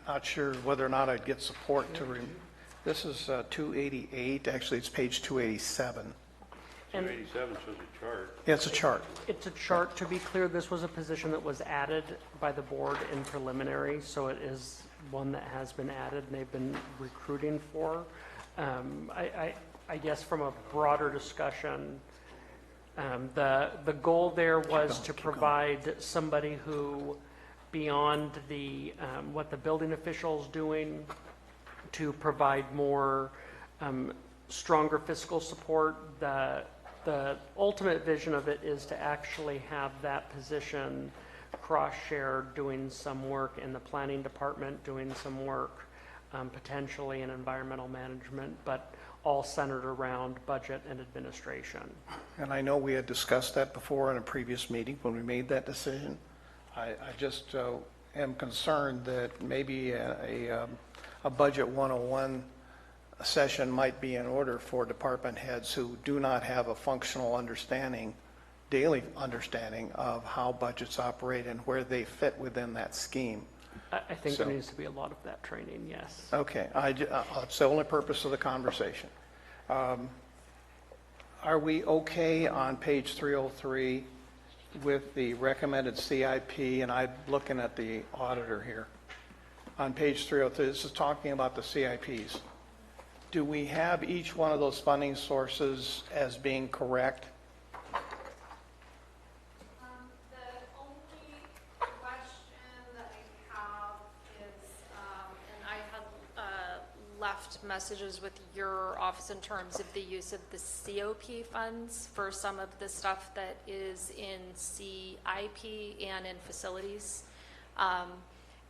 not sure whether or not I'd get support to, this is 288, actually it's page 287. 287 shows a chart. Yeah, it's a chart. It's a chart. To be clear, this was a position that was added by the board in preliminary, so it is one that has been added and they've been recruiting for. I guess from a broader discussion, the goal there was to provide somebody who, beyond the what the building official's doing, to provide more stronger fiscal support. The ultimate vision of it is to actually have that position cross-shared, doing some work in the planning department, doing some work potentially in environmental management, but all centered around budget and administration. And I know we had discussed that before in a previous meeting when we made that decision. I just am concerned that maybe a Budget 101 session might be in order for department heads who do not have a functional understanding, daily understanding of how budgets operate and where they fit within that scheme. I think there needs to be a lot of that training, yes. Okay, it's the only purpose of the conversation. Are we okay on page 303 with the recommended CIP? And I'm looking at the auditor here. On page 303, this is talking about the CIPs. Do we have each one of those funding sources as being correct? The only question that I have is, and I had left messages with your office in terms of the use of the COP funds for some of the stuff that is in CIP and in facilities.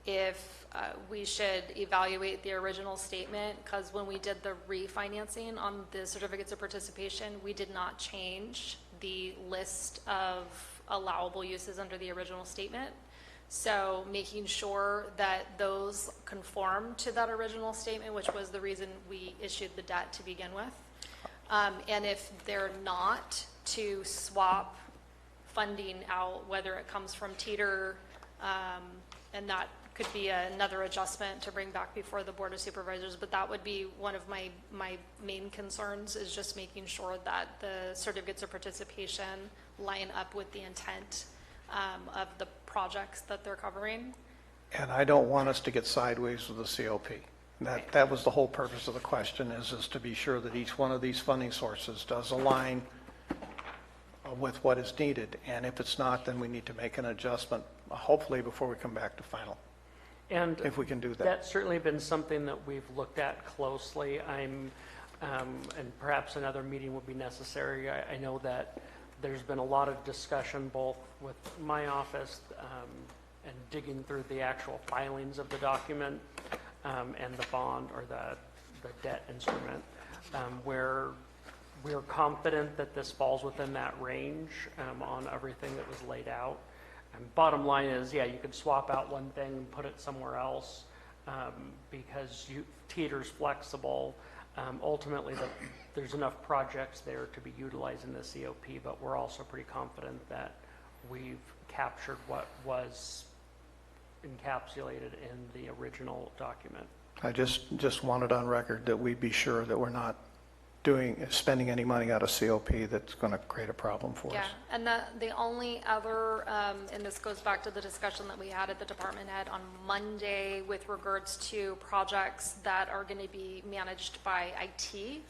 If we should evaluate the original statement, because when we did the refinancing on the certificates of participation, we did not change the list of allowable uses under the original statement. So making sure that those conform to that original statement, which was the reason we issued the debt to begin with. And if they're not, to swap funding out, whether it comes from Teeter, and that could be another adjustment to bring back before the Board of Supervisors, but that would be one of my main concerns, is just making sure that the certificates of participation line up with the intent of the projects that they're covering. And I don't want us to get sideways with the COP. That was the whole purpose of the question, is to be sure that each one of these funding sources does align with what is needed. And if it's not, then we need to make an adjustment, hopefully before we come back to final. And if we can do that. That's certainly been something that we've looked at closely. And perhaps another meeting would be necessary. I know that there's been a lot of discussion both with my office and digging through the actual filings of the document and the bond or the debt instrument, where we're confident that this falls within that range on everything that was laid out. And bottom line is, yeah, you could swap out one thing and put it somewhere else because Teeter's flexible. Ultimately, there's enough projects there to be utilizing the COP, but we're also pretty confident that we've captured what was encapsulated in the original document. I just wanted on record that we be sure that we're not spending any money out of COP that's going to create a problem for Yeah, us. and the only other, and this goes back to the discussion that we had at the department head on Monday with regards to projects that are going to be managed by IT,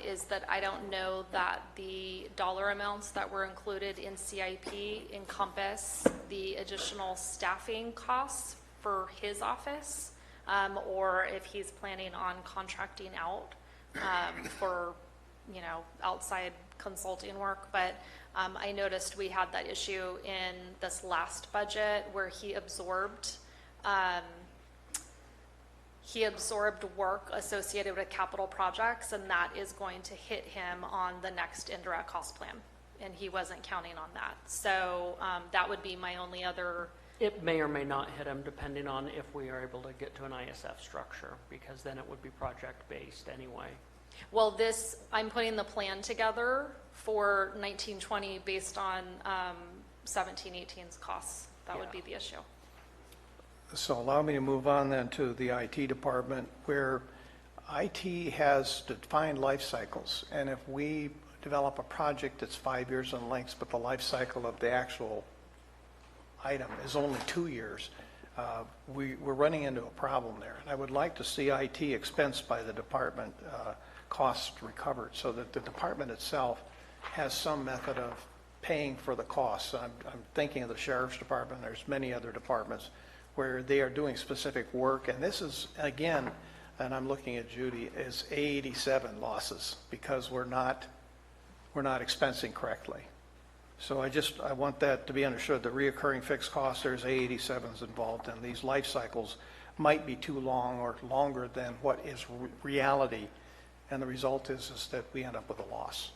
is that I don't know that the dollar amounts that were included in CIP encompass the additional staffing costs for his office, or if he's planning on contracting out for, outside consulting work. But I noticed we had that issue in this last budget where he absorbed work associated with capital projects, and that is going to hit him on the next indirect cost plan, and he wasn't counting on that. So that would be my only other. It may or may not hit him depending on if we are able to get to an ISF structure, because then it would be project-based anyway. Well, I'm putting the plan together for 1920 based on 17-18's costs. That would be the issue. So allow me to move on then to the IT department, where IT has defined life cycles. And if we develop a project that's 5 years in length, but the life cycle of the actual item is only 2 years, we're running into a problem there. And I would like to see IT expensed by the department, costs recovered, so that the department itself has some method of paying for the costs. I'm thinking of the sheriff's department. There's many other departments where they are doing specific work. And this is, again, and I'm looking at Judy, is A87 losses because we're not expensing correctly. So I want that to be understood. The reoccurring fixed costs, there's A87s involved, and these life cycles might be too long or longer than what is reality. And the result is that we end up with a loss.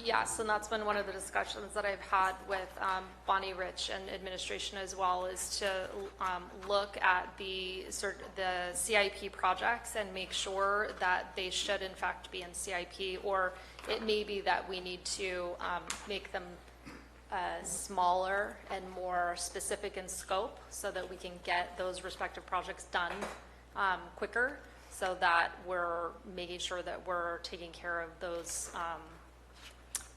Yes, and that's been one of the discussions that I've had with Bonnie Rich and administration as well, is to look at the CIP projects and make sure that they should in fact be in CIP, or it may be that we need to make them smaller and more specific in scope so that we can get those respective projects done quicker, so that we're making sure that we're taking care of those.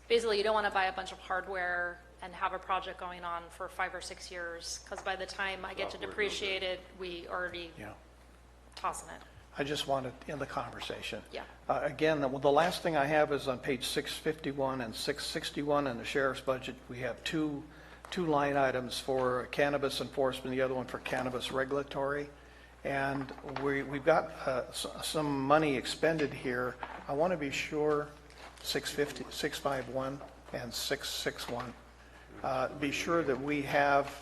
Basically, you don't want to buy a bunch of hardware and have a project going on for 5 or 6 years, because by the time I get to depreciate it, we already tossing it. I just wanted in the conversation. Yeah. Again, the last thing I have is on page 651 and 661 in the sheriff's budget. We have two line items for cannabis enforcement, the other one for cannabis regulatory. And we've got some money expended here. I want to be sure 651 and 661. Be sure that we have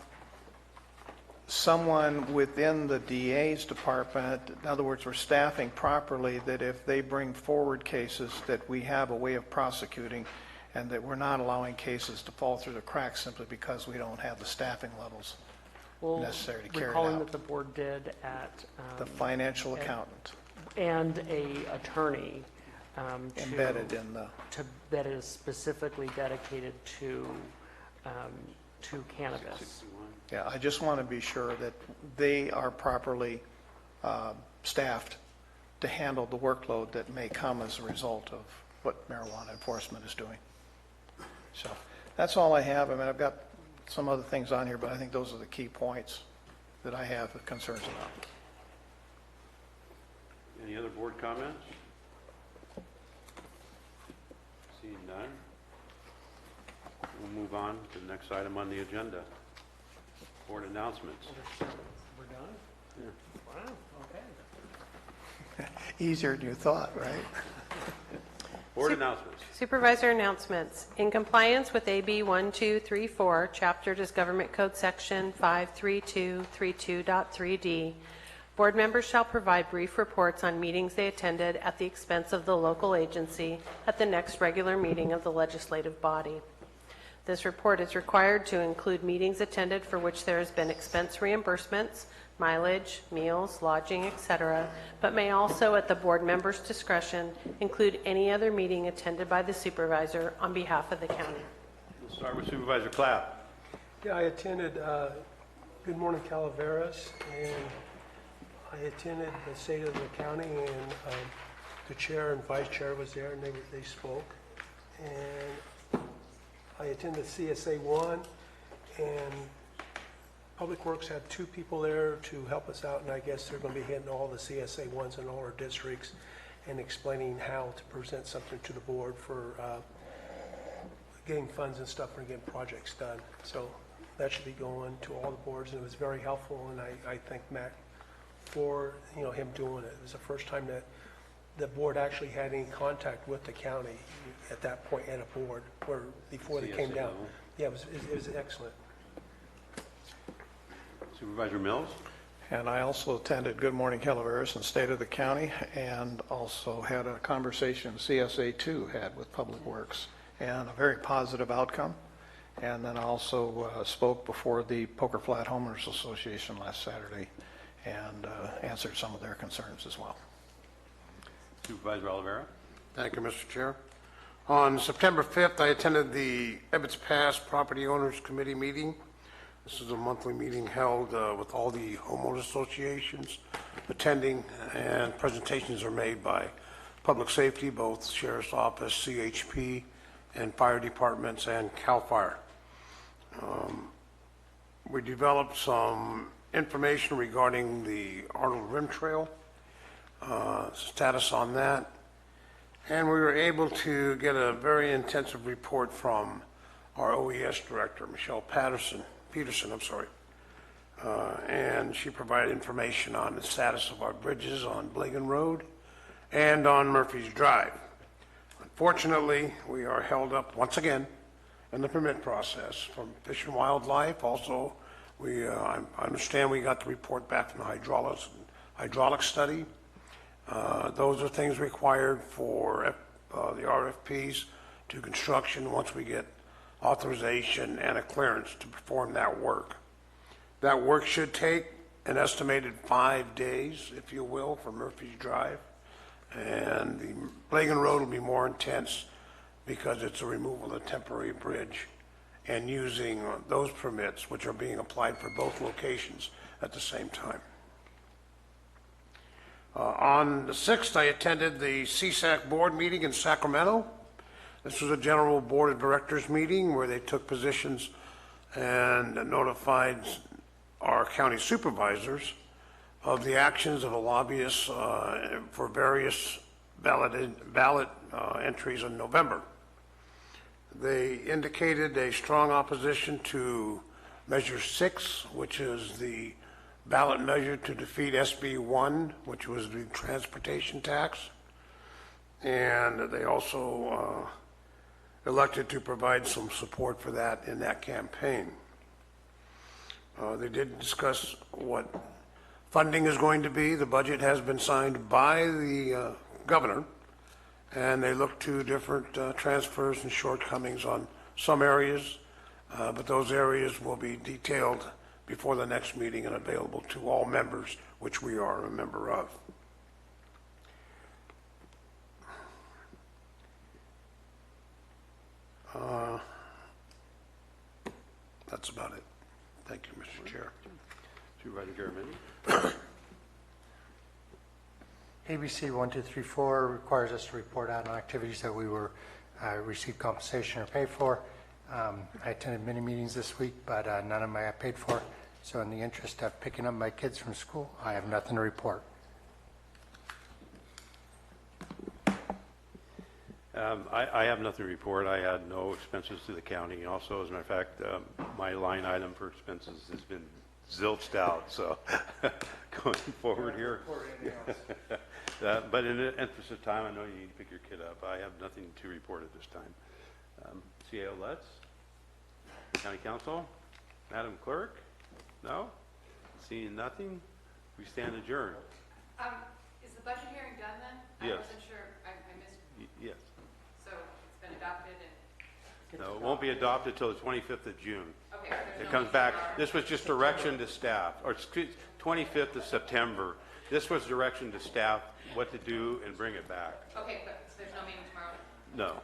someone within the DA's department, in other words, we're staffing properly, that if they bring forward cases, that we have a way of prosecuting, and that we're not allowing cases to fall through the cracks simply because we don't have the staffing levels necessary to carry it Recalling out. that the board did at The financial accountant. and a attorney Embedded in the... that is specifically dedicated to cannabis. Yeah, I just want to be sure that they are properly staffed to handle the workload that may come as a result of what marijuana enforcement is doing. So that's all I have. I mean, I've got some other things on here, but I think those are the key points that I have concerns about. Any other board comments? Seeing none, we'll move on to the next item on the agenda. Board announcements. We're done? Yeah. Wow, okay. Easier than you thought, right? Board announcements. Supervisor announcements. In compliance with AB 1234, Chapter is Government Code Section 53232.3D, Board members shall provide brief reports on meetings they attended at the expense of the local agency at the next regular meeting of the legislative body. This report is required to include meetings attended for which there has been expense reimbursements, mileage, meals, lodging, etc., but may also, at the board member's discretion, include any other meeting attended by the supervisor on behalf of the county. We'll start with Supervisor Clapp. Yeah, I attended Good Morning Calaveras, and I attended the State of the County, and the chair and vice chair was there, and they spoke. And I attended CSA 1, and Public Works had 2 people there to help us out, and I guess they're going to be hitting all the CSA 1s in all our districts and explaining how to present something to the board for getting funds and stuff and getting projects done. So that should be going to all the boards, and it was very helpful, and I thank Mac for him doing it. It was the first time that the board actually had any contact with the county at that point at a board where before they came down. Yeah, it was excellent. Supervisor Mills. And I also attended Good Morning Calaveras and State of the County, and also had a conversation CSA 2 had with Public Works, and a very positive outcome. And then I also spoke before the Poker Flat Homeowners Association last Saturday and answered some of their concerns as well. Supervisor Oliveira. Thank you, Mr. Chair. On September 5th, I attended the Ebbets Pass Property Owners Committee meeting. This is a monthly meeting held with all the homeowners associations attending, and presentations are made by public safety, both Sheriff's Office, CHP, and fire departments, and CAL FIRE. We developed some information regarding the Arnold Rim Trail, status on that, and we were able to get a very intensive report from our OES director, Michelle Peterson, and she provided information on the status of our bridges on Blagan Road and on Murphy's Drive. Unfortunately, we are held up once again in the permit process from Fish and Wildlife. Also, I understand we got the report back from the hydraulic study. Those are things required for the RFPs to construction once we get authorization and a clearance to perform that work. That work should take an estimated 5 days, if you will, for Murphy's Drive. And the Blagan Road will be more intense because it's a removal of the temporary bridge and using those permits, which are being applied for both locations at the same time. On the 6th, I attended the CSAC board meeting in Sacramento. This was a general board of directors meeting where they took positions and notified our county supervisors of the actions of the lobbyists for various ballot entries in November. They indicated a strong opposition to Measure 6, which is the ballot measure to defeat SB 1, which was the transportation tax. And they also elected to provide some support for that in that campaign. They did discuss what funding is going to be. The budget has been signed by the governor, and they look to different transfers and shortcomings on some areas, but those areas will be detailed before the next meeting and available to all members, which we are a member of. That's about it. Thank you, Mr. Chair. Supervisor Garamendi. ABC 1234 requires us to report out on activities that we received compensation or paid for. I attended many meetings this week, but none of them I got paid for. So in the interest of picking up my kids from school, I have nothing to report. I have nothing to report. I had no expenses to the county. Also, as a matter of fact, my line item for expenses has been zilched out, so going forward here. But in the interest of time, I know you need to pick your kid up. I have nothing to report at this time. CAO Lutz, County Council, Madam Clerk, no? Seeing nothing. We stand adjourned. Is the budget hearing done then? Yes. I wasn't sure, I missed, Yes. so it's been adopted and, No, it won't be adopted till the 25th of June. okay. there's It no comes meeting back, tomorrow. this was just direction to staff, or excuse, 25th of September. This was direction to staff what to do and bring it back. Okay, but there's no meeting tomorrow? No.